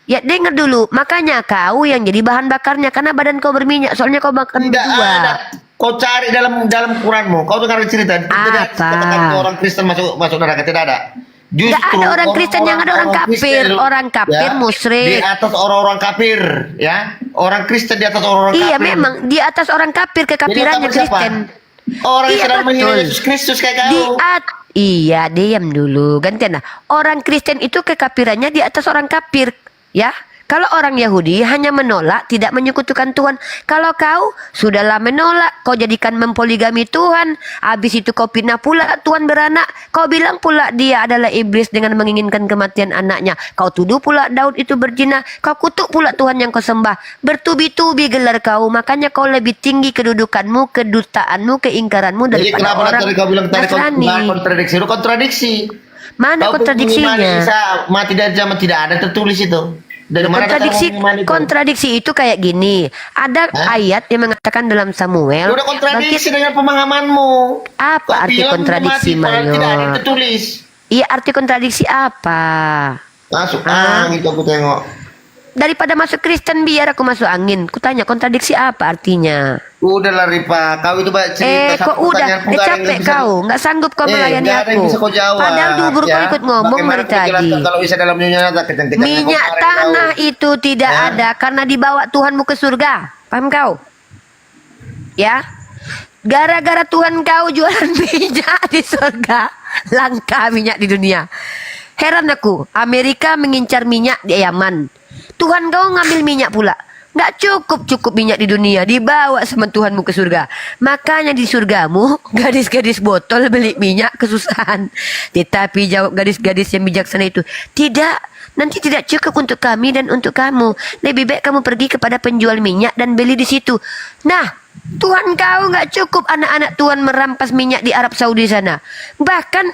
Ya dengar dulu. Makanya kau yang jadi bahan bakarnya karena badan kau berminyak. Soalnya kau makan berdua. Kau cari dalam Quranmu. Kau dengar cerita. Katakan orang Kristen masuk neraka, tidak ada. Justru gak ada orang Kristen, yang ada orang kafir. Orang kafir, ya, musyrik. Di atas orang-orang kafir, ya. Orang Kristen di atas orang-orang kafir. Iya memang di atas orang kafir, kekafirannya Kristen. Orang yang iya, sedang menghina Yesus Kristus kayak kau. Iya, diam dulu. Gantian lah. Orang Kristen itu kekafirannya di atas orang kafir, ya. Kalau orang Yahudi hanya menolak, tidak menyekutukan Tuhan. Kalau kau sudahlah menolak, kau jadikan mempoligami Tuhan. Habis itu kau pindah pula Tuhan beranak. Kau bilang pula dia adalah iblis dengan menginginkan kematian anaknya. Kau tuduh pula Daud itu berzina. Kau kutuk pula Tuhan yang kau sembah. Bertubi-tubi gelar kau. Makanya kau lebih tinggi kedudukanmu, kedutaanmu, keingkaranmu daripada kenapa orang tadi kau bilang tadi kontradiksi? Itu kontraksi. Mana kontradiksinya? Mati dari zaman tidak ada tertulis itu. Kontradiksi itu kayak gini. Ada ayat yang mengatakan dalam Samuel. Udah kontradiksi dengan pemahamanmu. Apa arti kontradiksi, Mayor? Tidak ada tertulis. Iya, arti kontradiksi apa? Masuk angin aku tengok. Daripada masuk Kristen biar aku masuk angin. Kutanya kontradiksi apa artinya? Udahlah Ripa, kau itu banyak cerita. Kok udah? Capek kau, nggak sanggup kau melayani aku. Padahal dubur kau ikut ngomong dari tadi. Kalau bisa dalam minyak tanah itu tidak ada karena dibawa Tuhanmu ke surga. Paham kau? Ya, gara-gara Tuhan kau jualan minyak di surga, langka minyak di dunia. Heran aku, Amerika mengincar minyak di Yaman. Tuhan kau ngambil minyak pula. Nggak cukup minyak di dunia, dibawa sama Tuhanmu ke surga. Makanya di surgamu gadis-gadis botol beli minyak kesusahan. Tetapi jawab gadis-gadis yang bijaksana itu, tidak, nanti tidak cukup untuk kami dan untuk kamu. Lebih baik kamu pergi kepada penjual minyak dan beli di situ. Nah, Tuhan kau nggak cukup anak-anak Tuhan merampas minyak di Arab Saudi sana. Bahkan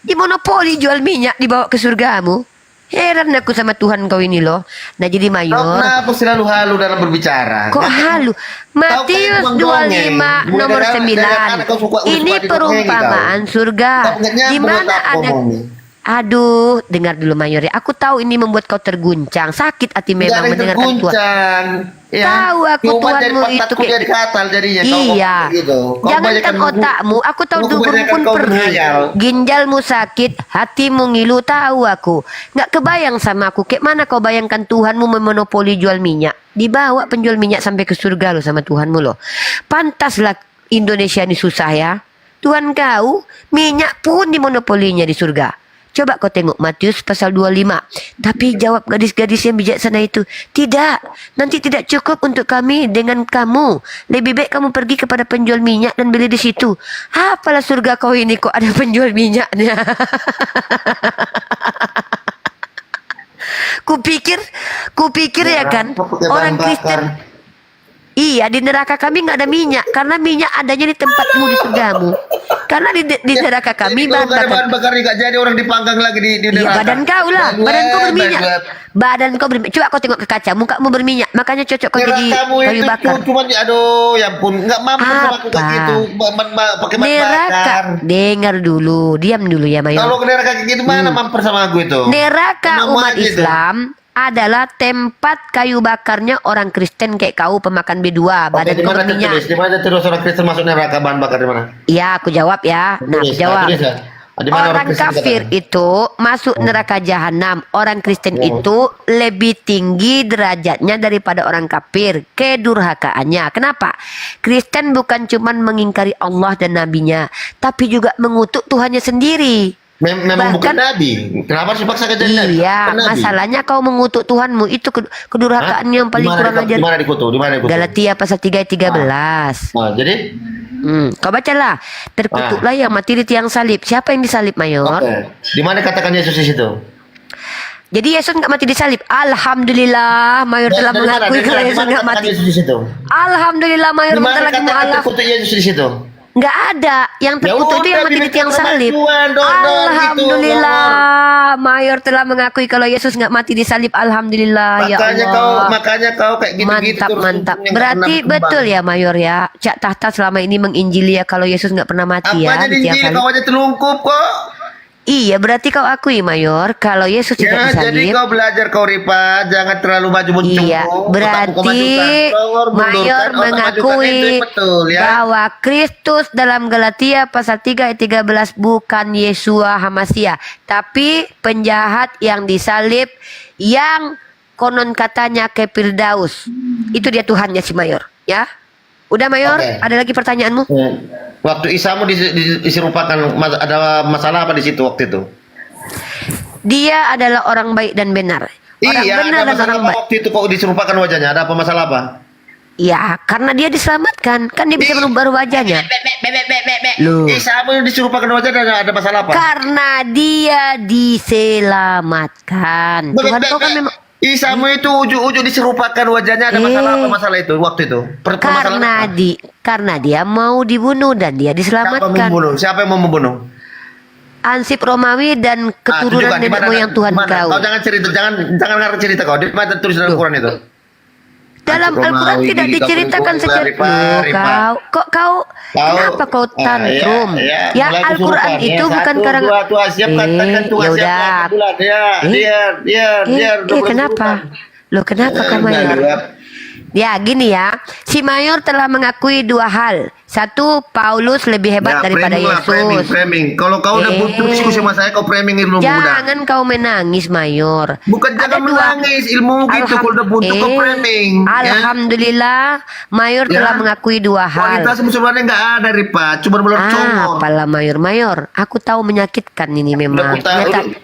dimonopoli jual minyak dibawa ke surgamu. Heran aku sama Tuhan kau ini loh. Nah jadi Mayor, kenapa selalu halu dalam berbicara? Kok halu? Matius 25 nomor 9. Ini perumpamaan surga. Di mana ada Aduh, dengar dulu Mayor ya. Aku tahu ini membuat kau terguncang. Sakit hati Nggak memang ada yang mendengarkan Tuhan. terguncang. Ya. Tahu aku Cuma jadi Tuhanmu itu takut jadi katal jadinya. Kau Iya. ngomong gitu. Kau Jangankan kebanyakan otakmu, aku tahu kau duburmu kebanyakan pun kau perih. berhayal. Ginjalmu sakit, hatimu ngilu, tahu aku. Nggak kebayang sama aku. Kayak mana kau bayangkan Tuhanmu memonopoli jual minyak? Dibawa penjual minyak sampai ke surga lo sama Tuhanmu lo. Pantaslah Indonesia ini susah ya. Tuhan kau, minyak pun dimonopolinya di surga. Coba kau tengok Matius pasal 25. Tapi jawab gadis-gadis yang bijaksana itu, tidak, nanti tidak cukup untuk kami dengan kamu. Lebih baik kamu pergi kepada penjual minyak dan beli di situ. Apalah surga kau ini kok ada penjual minyaknya. Kupikir ya kan, orang Kristen. Iya, di neraka kami nggak ada minyak, karena minyak adanya di tempatmu di surgamu. Karena di neraka kami Jadi kalau nggak ada bahan bahan bakar nggak jadi orang dipanggang lagi di Iya, neraka. badan kau lah, badan kau berminyak. Bad. Badan kau berminyak. Coba kau tengok ke kaca, mukamu berminyak, makanya cocok kau jadi Nerakamu kayu itu bakar. cuma aduh, ya ampun, nggak mampu sama aku kayak gitu, pakai bahan bakar. Neraka, dengar dulu, diam dulu ya Mayor. Kalau ke neraka kayak gitu mana mampu sama aku itu? Neraka Sama umat aja itu. Islam adalah tempat kayu bakarnya orang Kristen kayak kau pemakan B2, Oke, badan di kau mana berminyak. tertulis? Di mana terus orang Kristen masuk neraka bahan bakar di mana? Iya, aku jawab ya. Nah, aku Tulis, jawab. tulis ya. Di mana Orang Kristen kafir dikatakan? itu masuk neraka jahanam. Orang Kristen itu lebih tinggi derajatnya daripada orang kafir. Kedurhakaannya. Kenapa? Kristen bukan cuma mengingkari Allah dan nabinya, tapi juga mengutuk Tuhannya sendiri. Memang bukan nabi. Kenapa harus dipaksa ke jadi nabi? Iya, Bukan nabi. masalahnya kau mengutuk Tuhanmu itu kedurhakaan yang paling kurang ajar. Di mana dikutuk? Di mana dikutuk? Galatia pasal 3 ayat 13. Nah, jadi Kau bacalah. Terkutuklah yang mati di tiang salib. Siapa yang disalib, Mayor? oke. Di mana katakan Yesus di situ? Jadi Yesus nggak mati disalib. Alhamdulillah, Mayor telah Dari mana? mengakui Dari kalau mana? Di Yesus mana nggak katakan mati. Yesus di situ? Alhamdulillah, Mayor Di mana bentar lagi katakan mualaf. terkutuk Yesus di situ? Nggak ada. Yang Ya terkutuk itu yang udah, mati di bikin tiang salib. kemajuan, dong, Alhamdulillah, Mayor telah mengakui kalau Yesus nggak mati disalib. Alhamdulillah, ya Allah. Makanya kau kayak gitu-gitu Mantap, terus mantap. yang nggak Berarti pernah berkembang. betul ya Mayor ya. Cak Tahta selama ini menginjili ya kalau Yesus nggak pernah mati ya Apanya di tiang diinjil salib. kau aja telungkup kok. Iya, berarti kau akui Mayor kalau Yesus tidak Ya, jadi disalib. kau belajar kau Ripa, jangan terlalu maju muncul. Iya, berarti Mayor mengakui bahwa Kristus dalam Galatia pasal 3 ayat 13 bukan Yesua Hamasia, tapi penjahat yang disalib yang konon katanya ke Firdaus. Itu dia Tuhannya si Mayor, ya. Udah Mayor, Oke. ada lagi pertanyaanmu? Waktu Isamu diserupakan ada masalah apa di situ waktu itu? Dia adalah orang baik dan benar. Orang Iya, benar ada dan masalah orang apa baik. waktu itu kok diserupakan wajahnya? Ada apa masalah apa? Ya, karena dia diselamatkan, kan dia bisa merubah wajahnya. Loh. Isamu diserupakan wajahnya ada masalah apa? Karena dia diselamatkan. Tuhan kau kan memang Isamu itu ujuk-ujuk diserupakan wajahnya ada masalah apa masalah itu waktu itu? karena dia mau dibunuh dan dia Siapa diselamatkan. membunuh? Siapa yang mau membunuh? Ansip Romawi dan keturunan tunjukkan, di nenek mana- moyang Tuhan di mana? kau. Kau jangan cerita, jangan ngarang cerita kau. Di mana tulis dalam Quran itu? Dalam Ansip Al-Quran Romawi, tidak kau diceritakan tunggu, secara Rifa. kenapa kau tantrum? Ya mulai Al-Quran kesurupan. itu bukan Satu, karangan. dua, tua, siapkan, tekan, tua, ya udah. siapkan, bulan. Kenapa? Loh kenapa kamu Mayor? Ya gini ya, si Mayor telah mengakui dua hal. Satu, Paulus lebih hebat daripada Yesus. Framing. Kalau kau udah butuh diskusi sama saya, kau framing ilmu muda. Jangan kau menangis, Mayor. Bukan jangan menangis, ilmu gitu. Kalau udah buntu kau framing. Alhamdulillah, Mayor Ya. telah mengakui dua hal. Kualitas sebenarnya nggak ada, Ripa. Cuma belum congol. Apalah Mayor, aku tahu menyakitkan ini memang.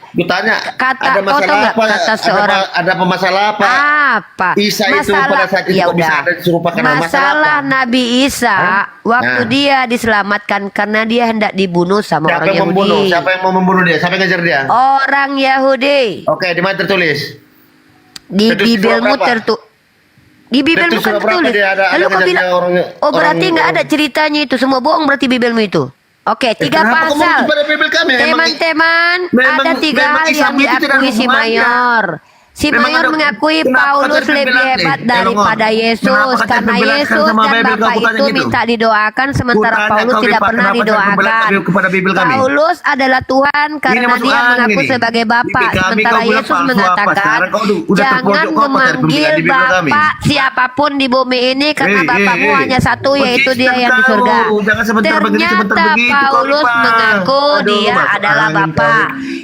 Gue tanya, Kata ada kau tahu masalah nggak apa? kata seorang Ada apa masalah apa? apa? Isa itu pada saat itu ya kok bisa udah. ada diserupakan sama Masalah Nabi Isa waktu Nah. dia diselamatkan karena dia hendak dibunuh sama Siapa orang yang membunuh? Yahudi. Siapa yang mau membunuh dia? Siapa yang ngejar dia? Orang Yahudi. Oke, di mana tertulis? Di Tertulis Bibelmu surah berapa? Di Bibelmu Tertulis kan surah berapa tertulis. dia ada Lalu kau ngejar bilang, dia orang- oh berarti orang- nggak ada ceritanya itu, semua bohong berarti Bibelmu itu. Oke, 3 kenapa kau pasal. mau pada Bibel kami? Teman-teman, memang ada 3 Islam hal yang itu tidak ada diakui si hubungannya. Mayor. Si Memang Mayor ada- mengakui kenapa Paulus kau lebih terbelah, hebat Longor? daripada Yesus Kenapa kau karena terbelah Yesus sama dan Bible Bapa kau tanya itu gitu? minta didoakan sementara Kutanya Paulus kau, tidak Pak, pernah kenapa kau terbelah didoakan. kepada Bible kami? Paulus adalah Tuhan karena masuk dia angin mengaku ini. sebagai Bapa, Bible kami sementara kau bilang Yesus palsu apa? mengatakan Sekarang kau udah jangan terpojok, kau apa memanggil terpembilan di Bible kami? Bapa siapapun di bumi ini karena Bapakmu hanya satu yaitu Begitu Dia yang di kau. surga. Jangan sebentar begini, sebentar Ternyata begitu, kau Paulus lupa. mengaku Aduh, dia masuk adalah angin Bapa.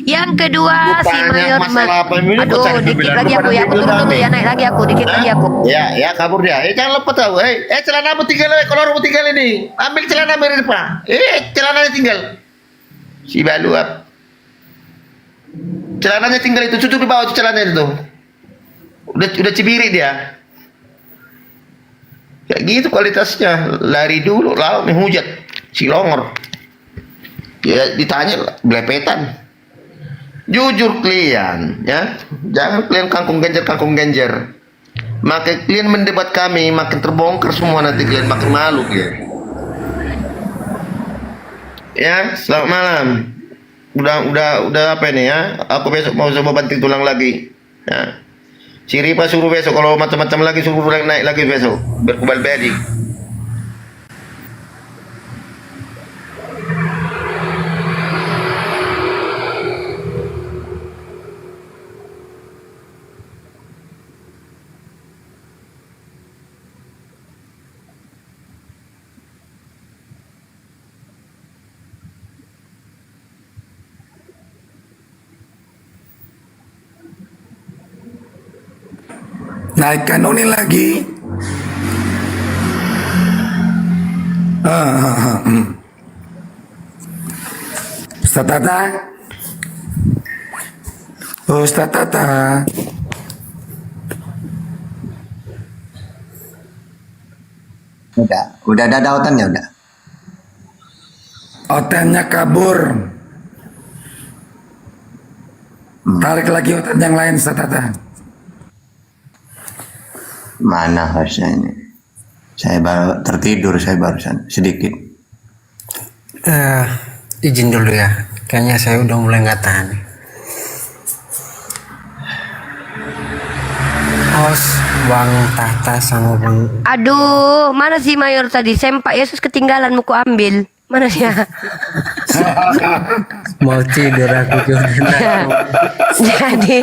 Yang kedua si Tanya Mayor masalah apa ini? Kau aduh cari dikit pembelaan lagi kepada aku ya, aku Bible turun dulu kami. ya, naik lagi aku dikit lagi aku. Ya kabur dia. Jangan lupa tahu. Celana tinggal, kolor tinggal ini. Ambil celana dari depan. Celananya tinggal. Si baluap. Celananya tinggal itu, cucuk di bawah celananya itu. Udah cibiri dia. Kayak gitu kualitasnya. Lari dulu, lalu menghujat si Longor. Ya ditanya belepetan. Jujur kalian, ya. Jangan kalian kangkung genjer. Makin kalian mendebat kami, makin terbongkar semua nanti kalian makin malu ya. Ya, selamat malam. Udah apa ini ya? Aku besok mau coba banting tulang lagi. Ya. Si Ripa suruh besok kalau macam-macam lagi suruh naik lagi besok. Berkubal bedi. Naikkan ini lagi. Ustaz Tata. Ustaz Tata. Udah ada otannya udah. Otannya kabur. Tarik lagi otan yang lain, Ustaz Tata. Mana harusnya ini? Saya baru tertidur, saya barusan sedikit. Izin dulu ya, kayaknya saya udah mulai nggak tahan. Bang Tata sama Bang. Aduh, mana si Mayor tadi? Sempak Yesus ketinggalan, mau ku ambil. Mana dia? Mau tidur aku juga. Jadi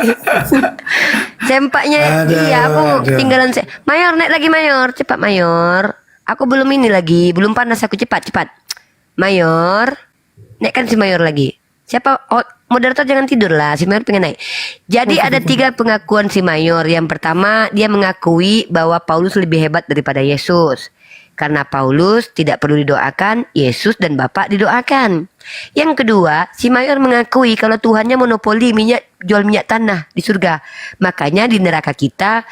sempaknya iya aku ketinggalan. Mayor naik lagi Mayor, cepat Mayor. Aku belum ini lagi, belum panas aku, cepat. Mayor, naikkan si Mayor lagi. Siapa? Oh, moderator jangan tidur lah, si Mayor pengen naik. Jadi ada 3 pengakuan si Mayor. Yang pertama, dia mengakui bahwa Paulus lebih hebat daripada Yesus. Karena Paulus tidak perlu didoakan, Yesus dan Bapa didoakan. Yang kedua, si Mayor mengakui kalau Tuhannya monopoli jual minyak tanah di surga. Makanya di neraka kita,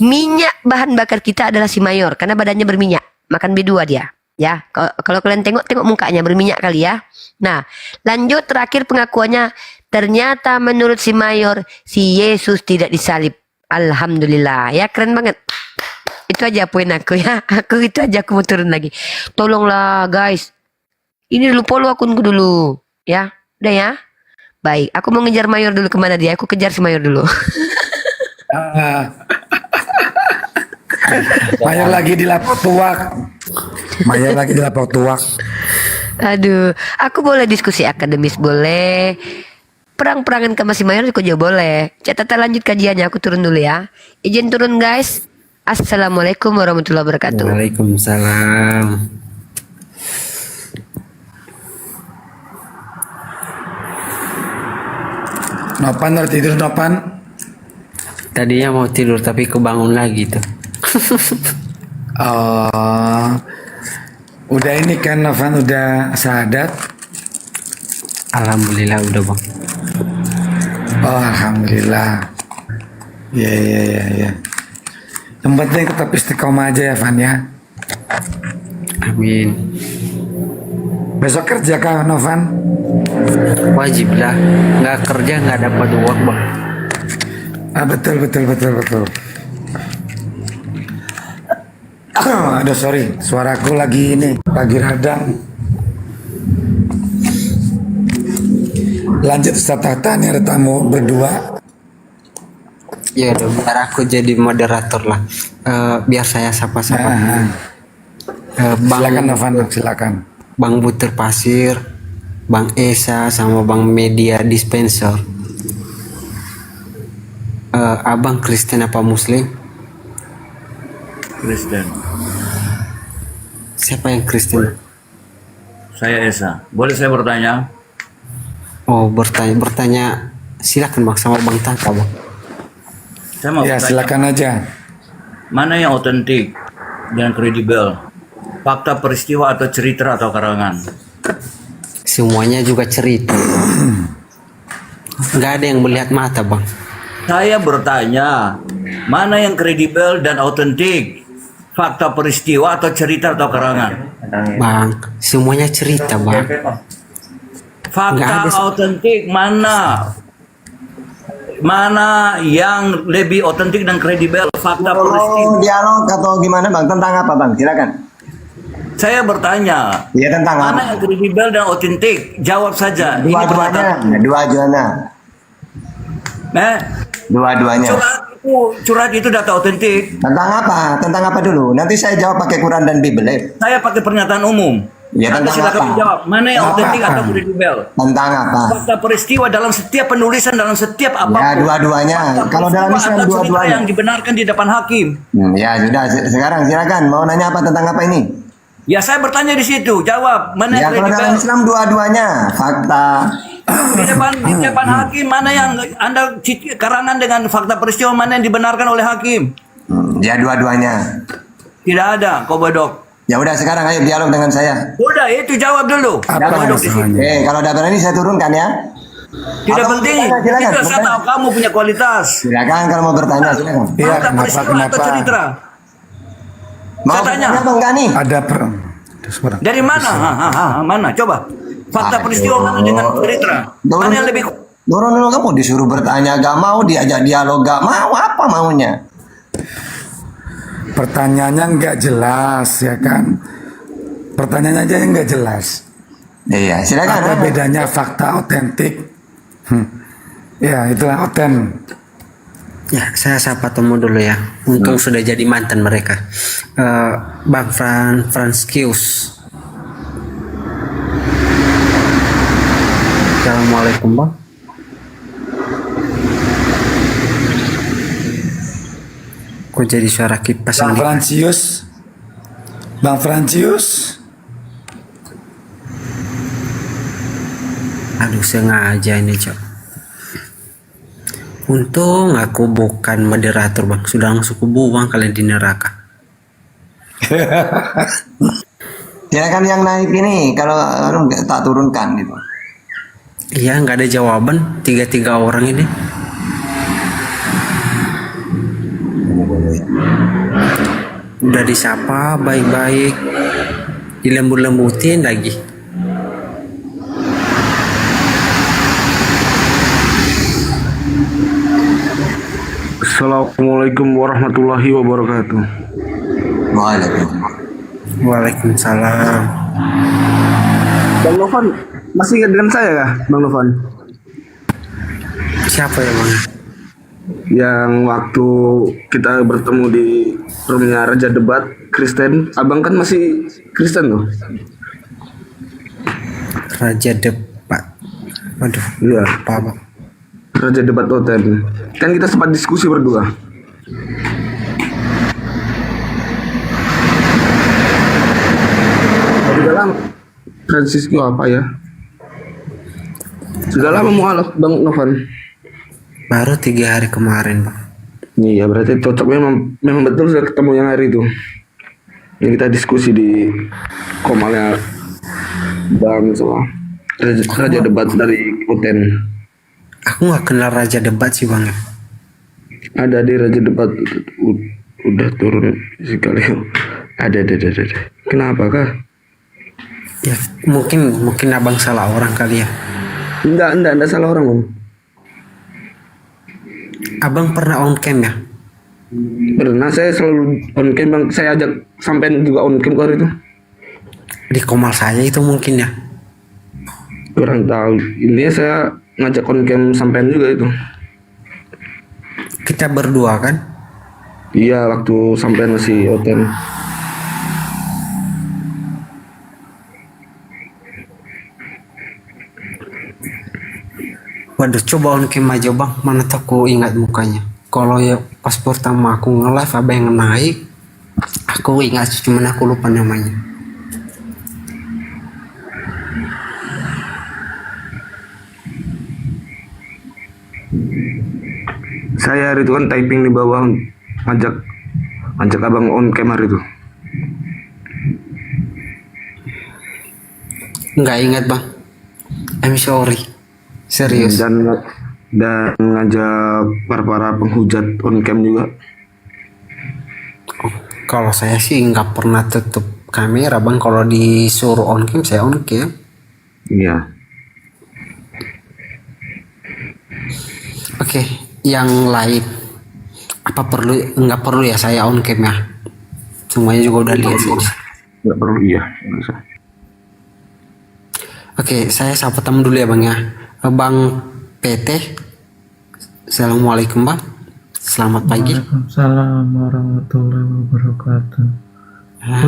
minyak bahan bakar kita adalah si Mayor. Karena badannya berminyak, makan B2 dia. Ya, kalau kalian tengok mukanya berminyak kali ya. Nah, lanjut terakhir pengakuannya. Ternyata menurut si Mayor, si Yesus tidak disalib. Alhamdulillah, ya keren banget. Itu aja poin aku ya. Itu aja aku mau turun lagi. Tolonglah guys. Ini dulu follow akunku dulu. Ya, udah ya. Baik, aku mau ngejar Mayor dulu kemana dia. Aku kejar si Mayor dulu. Mayor lagi di lapor tuak. Aduh, aku boleh diskusi akademis boleh. Perang-perangan ke masih Mayor aku juga boleh. Catatan lanjut kajiannya, aku turun dulu ya. Izin turun guys. Assalamualaikum warahmatullahi wabarakatuh. Waalaikumsalam. Nopan udah tidur Nopan? Tadinya mau tidur tapi kebangun lagi tuh. Oh, udah ini kan Novan udah sahadat? Alhamdulillah udah bang. Oh alhamdulillah. Ya. Yang penting tetap istiqomah aja ya Van ya. Amin. Besok kerja kah Novan? Wajib lah. Nggak kerja nggak dapat uang bang. Betul. Aduh sorry, suaraku lagi radang. Lanjut Ustaz Tata, nih ada tamu berdua. Ya udah, biar aku jadi moderator lah. Biar saya sapa-sapa. Silakan Novan, silakan. Bang Butir Pasir, Bang Esa, sama Bang Media Dispenser. Abang Kristen apa Muslim? Kristen. Siapa yang Kristen? Saya Esa. Boleh saya bertanya? Oh, bertanya. Silakan Bang, sama Bang Tata, Bang. Saya mau Ya, bertanya, silakan aja. mana yang otentik dan kredibel? Fakta peristiwa atau cerita atau karangan? Semuanya juga cerita. Nggak ada yang melihat mata, Bang. Saya bertanya, mana yang kredibel dan otentik? Fakta peristiwa atau cerita atau karangan? Bang, semuanya cerita, Bang. Nggak Fakta ada otentik mana? Mana yang lebih otentik dan kredibel? Fakta peristiwa. Dialog atau gimana bang? Tentang apa bang? Silakan. Saya bertanya. Iya tentang Mana apa? yang kredibel dan otentik? Jawab saja. Dua-duanya. Dua-duanya. Dua-duanya. Surat itu data otentik. Tentang apa? Tentang apa dulu? Nanti saya jawab pakai Quran dan Bible. Saya pakai pernyataan umum. Ya, Anda tentang silakan apa? menjawab. Mana yang Tentang otentik apa? atau kredibel? Tentang apa? Fakta peristiwa dalam setiap penulisan, dalam setiap apapun. Ya dua-duanya. Kalau dalam Islam atau cerita dua-duanya. yang dibenarkan di depan hakim. Ya sudah. Sekarang silakan. Mau nanya apa tentang apa ini? Ya saya bertanya di situ. Jawab. Mana Ya yang kalau dalam kredibel? Islam dua-duanya. Fakta. Di depan hakim mana yang Anda karangan dengan fakta peristiwa, mana yang dibenarkan oleh hakim? Ya dua-duanya. Tidak ada, kau bodok. Ya udah sekarang ayo dialog dengan saya. Udah itu jawab dulu. Kau bodok di sini. Kalau udah berani saya turunkan ya. Tidak Atau penting. silakan, silakan. Tidak, saya tahu kamu punya kualitas. Silakan kalau mau bertanya silakan. Fakta peristiwa atau cerita? Mau Saya tanya. bertanya apa enggak nih? Ada Dari mana? Mana? Coba. Fakta peristiwa mana dengan cerita? Mana yang lebih? Dorong dulu kamu disuruh bertanya gak mau, diajak dialog gak mau, apa maunya? Pertanyaannya nggak jelas ya kan? Pertanyaannya aja yang nggak jelas. Iya, silakan. Apa bedanya fakta otentik? Ya, itulah oten. Ya, saya sapa temu dulu ya. Untung sudah jadi mantan mereka. Bang Franskius. Assalamualaikum, Bang. Kok jadi suara kipas Bang ini? Francius. Bang Francius. Aduh, sengaja ini, Cok. Untung aku bukan moderator, Bang. Sudah langsung kubuang kalian di neraka. Silakan yang naik ini, kalau nggak tak turunkan gitu. Iya, nggak ada jawaban. Tiga orang ini. Udah disapa baik-baik, dilembut-lembutin lagi. Assalamualaikum warahmatullahi wabarakatuh. Waalaikumsalam. Bang Novan masih ingat dengan saya kah, Bang Novan? Siapa ya, Bang? Yang waktu kita bertemu di rumahnya Raja Debat Kristen, abang kan masih Kristen tuh. Raja Debat. Waduh, iya. Apa, Bang? Raja Debat Hotel. Kan kita sempat diskusi berdua. Sudah lama. Francisco apa ya? Sudah lama mualaf Bang Novan. Baru 3 hari kemarin, Bang. Iya, berarti cocok memang betul sudah ketemu yang hari itu. Yang kita diskusi di komalnya Bang soal Raja Debat dari Hotel. Aku nggak kenal Raja Debat sih, Bang. Ada di Raja Debat udah turun sekali. Ada. Kenapa kah? Ya, mungkin abang salah orang kali ya. Enggak salah orang, Bang. Abang pernah on cam ya? Pernah, saya selalu on cam, Bang. Saya ajak sampean juga on cam kali itu. Di komal saya itu mungkin ya. Kurang tahu. Ini saya ngajak on cam sampean juga itu. kita berdua kan? Iya, waktu sampai masih Oten. Waduh, coba on cam aja bang, mana tuh aku ingat mukanya. Kalau ya pas pertama aku nge-live apa yang naik, aku ingat cuman aku lupa namanya. Saya hari itu kan typing di bawah, ngajak abang on cam hari itu. Nggak ingat bang, I'm sorry, serius. Dan ngajak para penghujat on cam juga. Kalau saya sih nggak pernah tutup kamera bang, kalau disuruh on cam saya on cam. Iya. Oke, yang lain apa perlu, nggak perlu ya saya on cam ya? Semuanya juga udah lihat sih. Nggak perlu, iya. Oke, saya sapa tamu dulu ya bang ya. Bang PT, assalamualaikum bang. Selamat pagi. Waalaikumsalam warahmatullahi wabarakatuh.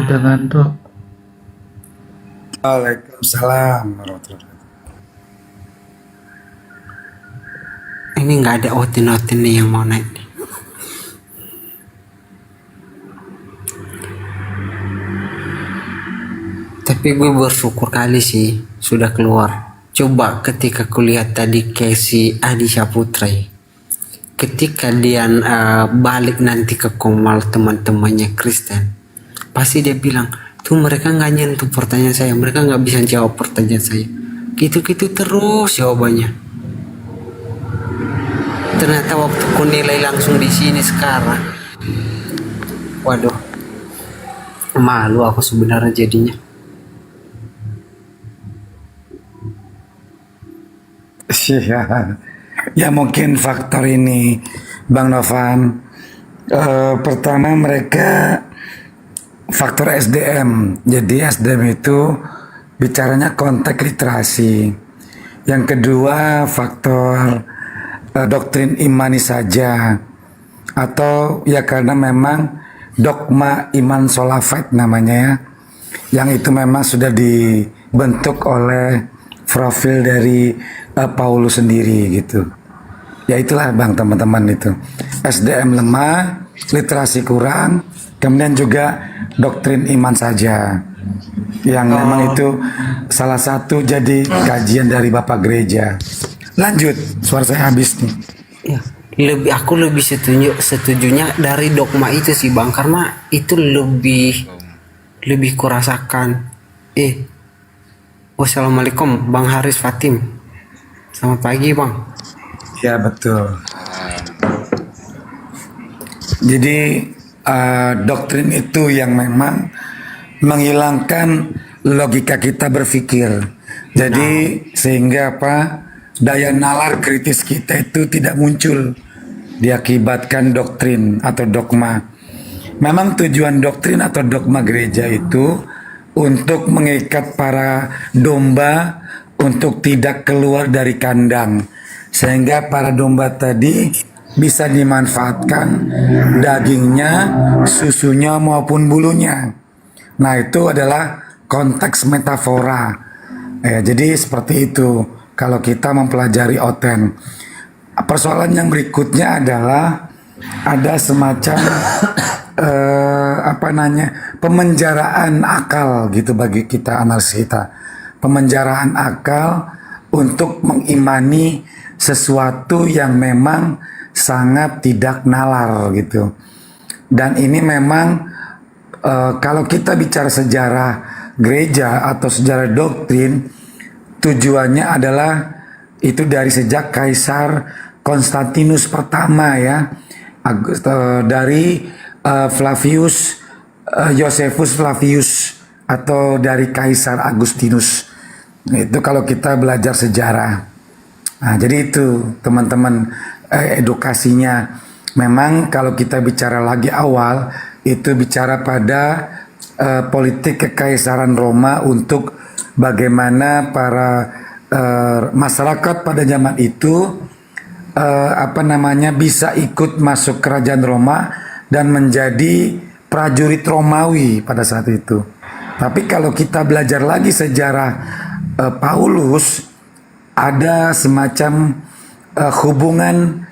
Udah ngantuk. Waalaikumsalam warahmatullahi wabarakatuh. Ini nggak ada otin-otin nih yang mau naik nih. Tapi gue bersyukur kali sih sudah keluar. Coba ketika kulihat tadi Casey Adi Saputri, ketika dia balik nanti ke Komal teman-temannya Kristen, pasti dia bilang tuh mereka nggak nyentuh pertanyaan saya, mereka nggak bisa jawab pertanyaan saya. Gitu-gitu terus jawabannya. Ternyata waktu ku nilai langsung di sini sekarang, waduh, malu aku sebenarnya jadinya. Iya, ya mungkin faktor ini, Bang Novan. Pertama mereka faktor SDM. Jadi SDM itu bicaranya konteks literasi. Yang kedua faktor doktrin imani saja, atau ya karena memang dogma iman solafat namanya ya, yang itu memang sudah dibentuk oleh profil dari Paulus sendiri gitu. Ya itulah bang teman-teman itu. SDM lemah, literasi kurang, kemudian juga doktrin iman saja. Yang memang itu salah satu jadi kajian dari Bapak Gereja. Lanjut, suara saya habis nih. Ya, aku lebih setujunya dari dogma itu sih bang, karena itu lebih kurasakan. Wassalamualaikum Bang Haris Fatim. Selamat pagi bang. Ya betul. Jadi doktrin itu yang memang menghilangkan logika kita berpikir. Jadi sehingga daya nalar kritis kita itu tidak muncul diakibatkan doktrin atau dogma. Memang tujuan doktrin atau dogma gereja itu untuk mengikat para domba untuk tidak keluar dari kandang, sehingga para domba tadi bisa dimanfaatkan dagingnya, susunya maupun bulunya. Nah itu adalah konteks metafora. Jadi seperti itu kalau kita mempelajari Oten. Persoalan yang berikutnya adalah ada semacam pemenjaraan akal gitu bagi kita analis kita. Pemenjaraan akal untuk mengimani sesuatu yang memang sangat tidak nalar gitu. Dan ini memang kalau kita bicara sejarah gereja atau sejarah doktrin, tujuannya adalah itu dari sejak Kaisar Konstantinus pertama ya, dari Flavius Josephus Flavius atau dari Kaisar Agustinus. Itu kalau kita belajar sejarah. Nah, jadi itu teman-teman edukasinya. Memang kalau kita bicara lagi awal itu bicara pada politik kekaisaran Roma untuk bagaimana para masyarakat pada zaman itu bisa ikut masuk kerajaan Roma dan menjadi prajurit Romawi pada saat itu. Tapi kalau kita belajar lagi sejarah Paulus, ada semacam hubungan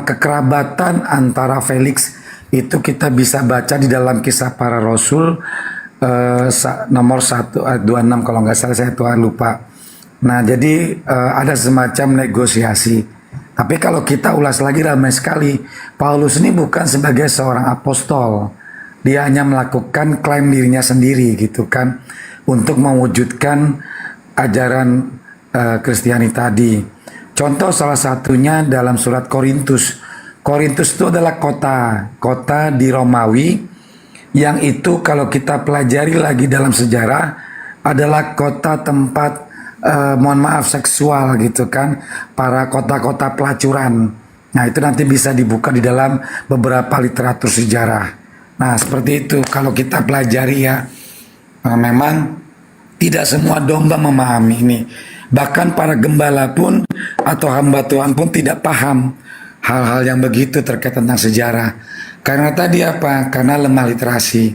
kekerabatan antara Felix, itu kita bisa baca di dalam Kisah Para Rasul nomor 1 ayat 26 kalau nggak salah, saya lupa. Nah, jadi ada semacam negosiasi. Tapi kalau kita ulas lagi ramai sekali, Paulus ini bukan sebagai seorang apostol. Dia hanya melakukan klaim dirinya sendiri gitu kan, untuk mewujudkan ajaran Kristiani tadi. Contoh salah satunya dalam surat Korintus. Korintus itu adalah kota di Romawi, yang itu kalau kita pelajari lagi dalam sejarah adalah kota tempat seksual gitu kan, para kota-kota pelacuran. Nah, itu nanti bisa dibuka di dalam beberapa literatur sejarah. Nah, seperti itu kalau kita pelajari ya. Memang tidak semua domba memahami ini. Bahkan para gembala pun atau hamba Tuhan pun tidak paham hal-hal yang begitu terkait tentang sejarah. Karena tadi apa? Karena lemah literasi.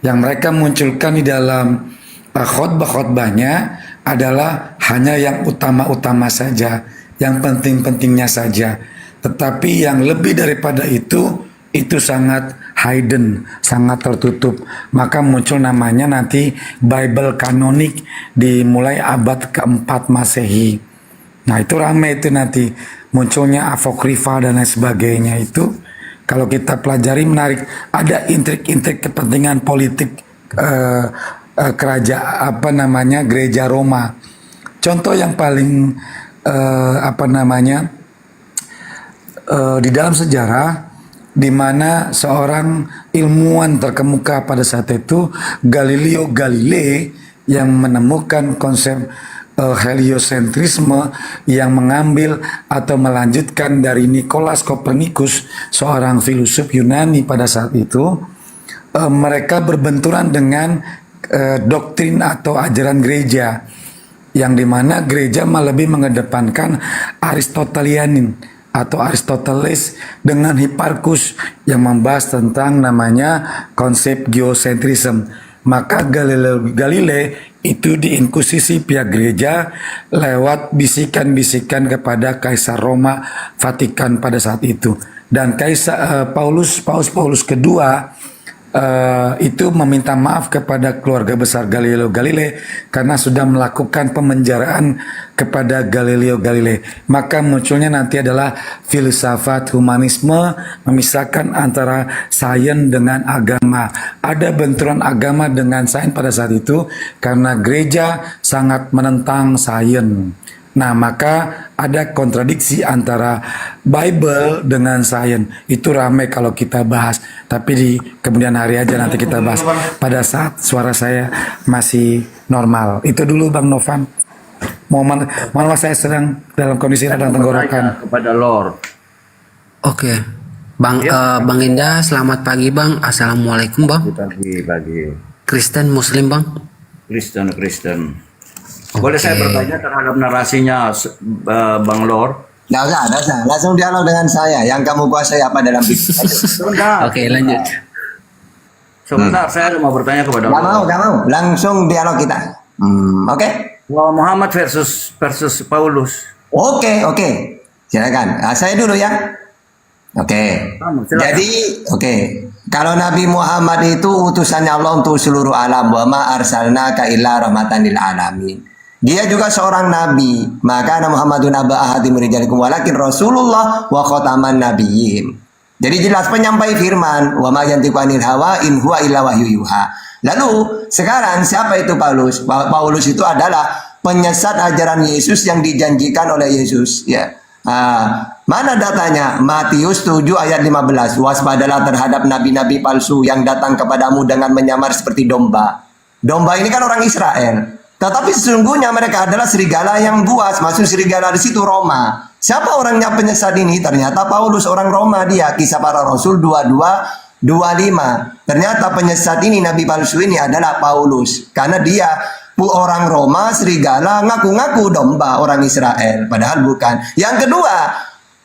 Yang mereka munculkan di dalam khotbah-khotbahnya adalah hanya yang utama-utama saja, yang penting-pentingnya saja. Tetapi yang lebih daripada itu sangat hidden, sangat tertutup. Maka muncul namanya nanti Bible kanonik dimulai abad keempat Masehi. Nah, itu ramai itu nanti munculnya apokrifa dan lain sebagainya. Itu kalau kita pelajari menarik, ada intrik-intrik kepentingan politik gereja Roma. Contoh yang paling di dalam sejarah, di mana seorang ilmuwan terkemuka pada saat itu, Galileo Galilei, yang menemukan konsep heliocentrisme, yang mengambil atau melanjutkan dari Nikolaus Kopernikus, seorang filsuf Yunani pada saat itu. Mereka berbenturan dengan doktrin atau ajaran gereja, yang dimana gereja malah lebih mengedepankan Aristotelianin atau Aristoteles dengan Hipparchus yang membahas tentang namanya konsep geocentrism. Maka Galileo Galilei itu diinkusisi pihak gereja lewat bisikan-bisikan kepada Kaisar Roma Vatikan pada saat itu. Dan Paus kedua itu meminta maaf kepada keluarga besar Galileo Galilei karena sudah melakukan pemenjaraan kepada Galileo Galilei. Maka munculnya nanti adalah filsafat humanisme, memisahkan antara sains dengan agama. Ada benturan agama dengan sains pada saat itu karena gereja sangat menentang sains. Nah, maka ada kontradiksi antara Bible dengan sains. Itu ramai kalau kita bahas. Tapi di kemudian hari aja nanti kita bahas pada saat suara saya masih normal. Itu dulu Bang Novan. Mohon maaf, saya sedang dalam kondisi radang tenggorokan. Kepada Lord. Oke. Bang Bang Indah, selamat pagi Bang. Assalamualaikum Bang. Pagi. Kristen Muslim Bang? Kristen. Boleh saya bertanya terhadap narasinya Bang Lord? Nggak usah. Langsung dialog dengan saya. Yang kamu kuasai apa dalam bisnis? Oke, lanjut. Sebentar, saya mau bertanya kepada Lord. Nggak mau. Langsung dialog kita. Oke? Muhammad versus Paulus. Oke. Silakan. Saya dulu ya. Oke. Jadi, kalau Nabi Muhammad itu utusannya Allah untuk seluruh alam. Wa ma arsalnaka illa rahmatan lil alamin. Dia juga seorang nabi. Maka Muhammadun aba ahadim rijalikum walakin Rasulullah wa khataman nabiyyin. Jadi jelas penyampai firman, wa ma yantiqu anil hawa in huwa illa wahyu yuha. Lalu sekarang siapa itu Paulus? Paulus itu adalah penyesat ajaran Yesus yang dijanjikan oleh Yesus, ya. Mana datanya? Matius 7 ayat 15. Waspadalah terhadap nabi-nabi palsu yang datang kepadamu dengan menyamar seperti domba. Domba ini kan orang Israel. Tetapi sesungguhnya mereka adalah serigala yang buas. Maksud serigala di situ Roma. Siapa orangnya penyesat ini? Ternyata Paulus orang Roma dia. Kisah Para Rasul 22 25. Ternyata penyesat ini, nabi palsu ini adalah Paulus. Karena dia orang Roma, serigala, ngaku-ngaku domba orang Israel. Padahal bukan. Yang kedua,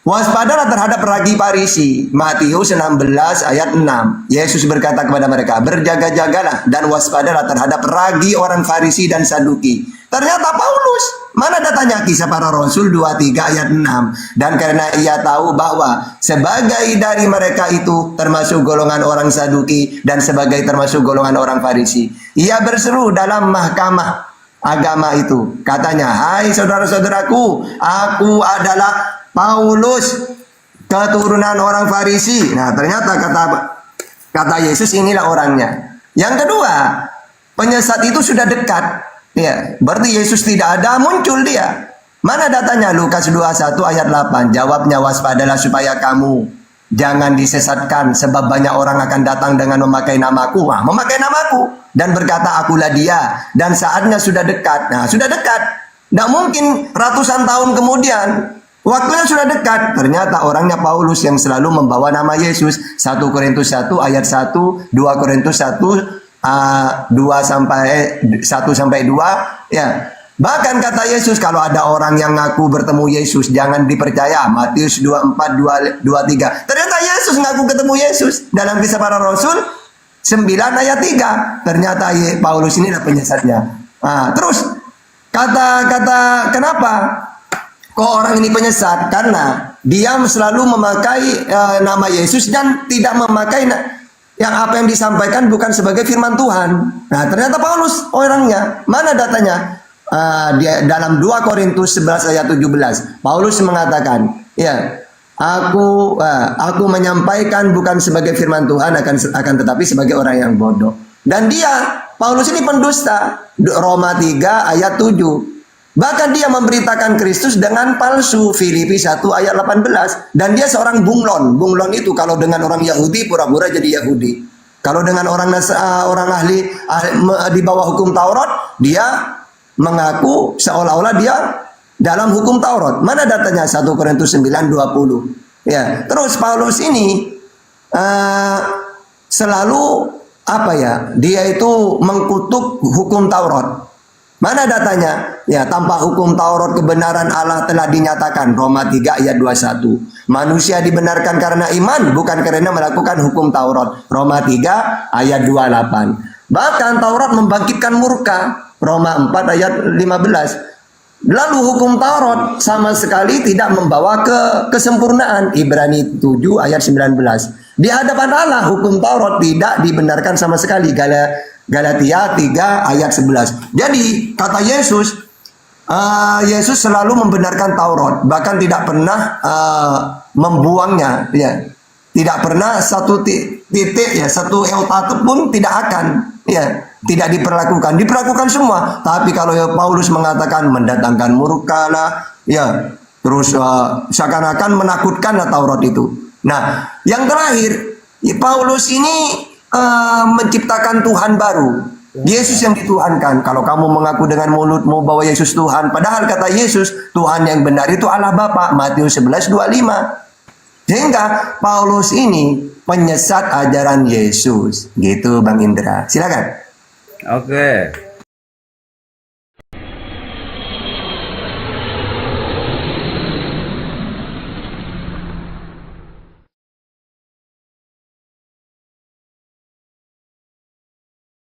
waspadalah terhadap ragi Farisi. Matius 16 ayat 6. Yesus berkata kepada mereka, berjaga-jagalah dan waspadalah terhadap ragi orang Farisi dan Saduki. Ternyata Paulus, mana datanya Kisah Para Rasul 23 ayat 6. Dan karena ia tahu bahwa sebagai dari mereka itu termasuk golongan orang Saduki dan sebagai termasuk golongan orang Farisi, ia berseru dalam mahkamah agama itu. Katanya, hai saudara-saudaraku, aku adalah Paulus, keturunan orang Farisi. Nah, ternyata kata Yesus, inilah orangnya. Yang kedua, penyesat itu sudah dekat. Ya, berarti Yesus tidak ada, muncul dia. Mana datanya? Lukas 21 ayat 8. Jawabnya, waspadalah supaya kamu jangan disesatkan, sebab banyak orang akan datang dengan memakai namaku. Wah, memakai namaku dan berkata, akulah dia, dan saatnya sudah dekat. Nah, sudah dekat. Tidak mungkin ratusan tahun kemudian. Waktunya sudah dekat. Ternyata orangnya Paulus yang selalu membawa nama Yesus. 1 Korintus 1 ayat 1, 2 Korintus 1 1 sampai 2, ya. Bahkan kata Yesus, kalau ada orang yang ngaku bertemu Yesus, jangan dipercaya. Matius 24 23. Ternyata Yesus ngaku ketemu Yesus dalam Kisah Para Rasul 9 ayat 3. Ternyata Paulus ini adalah penyesatnya. Nah, terus kata kenapa kok orang ini penyesat? Karena dia selalu memakai nama Yesus dan tidak memakai yang apa yang disampaikan bukan sebagai firman Tuhan. Nah, ternyata Paulus orangnya. Mana datanya? Dia dalam 2 Korintus 11 ayat 17. Paulus mengatakan, ya, aku menyampaikan bukan sebagai firman Tuhan, akan tetapi sebagai orang yang bodoh. Dan dia, Paulus ini pendusta. Roma 3 ayat 7. Bahkan dia memberitakan Kristus dengan palsu. Filipi 1 ayat 18. Dan dia seorang bunglon. Bunglon itu kalau dengan orang Yahudi pura-pura jadi Yahudi. Kalau dengan orang ahli di bawah hukum Taurat, dia mengaku seolah-olah dia dalam hukum Taurat. Mana datanya? 1 Korintus 9 20. Ya, terus Paulus ini selalu dia itu mengkutuk hukum Taurat. Mana datanya? Ya, tanpa hukum Taurat kebenaran Allah telah dinyatakan. Roma 3 ayat 21. Manusia dibenarkan karena iman, bukan karena melakukan hukum Taurat. Roma 3 ayat 28. Bahkan Taurat membangkitkan murka. Roma 4 ayat 15. Lalu hukum Taurat sama sekali tidak membawa kesempurnaan. Ibrani 7 ayat 19. Di hadapan Allah hukum Taurat tidak dibenarkan sama sekali. Galatia 3 ayat 11. Jadi kata Yesus, Yesus selalu membenarkan Taurat, bahkan tidak pernah membuangnya, ya. Tidak pernah satu titik, ya, satu eutatet pun tidak akan, ya, tidak diperlakukan semua. Tapi kalau Paulus mengatakan mendatangkan murka lah, ya, terus seakan-akan menakutkanlah Taurat itu. Nah, yang terakhir, ya, Paulus ini menciptakan Tuhan baru. Yesus yang dituhankan. Kalau kamu mengaku dengan mulutmu bahwa Yesus Tuhan, padahal kata Yesus, Tuhan yang benar itu Allah Bapa. Matius 11 25. Sehingga Paulus ini penyesat ajaran Yesus. Gitu Bang Indra. Silakan. Oke.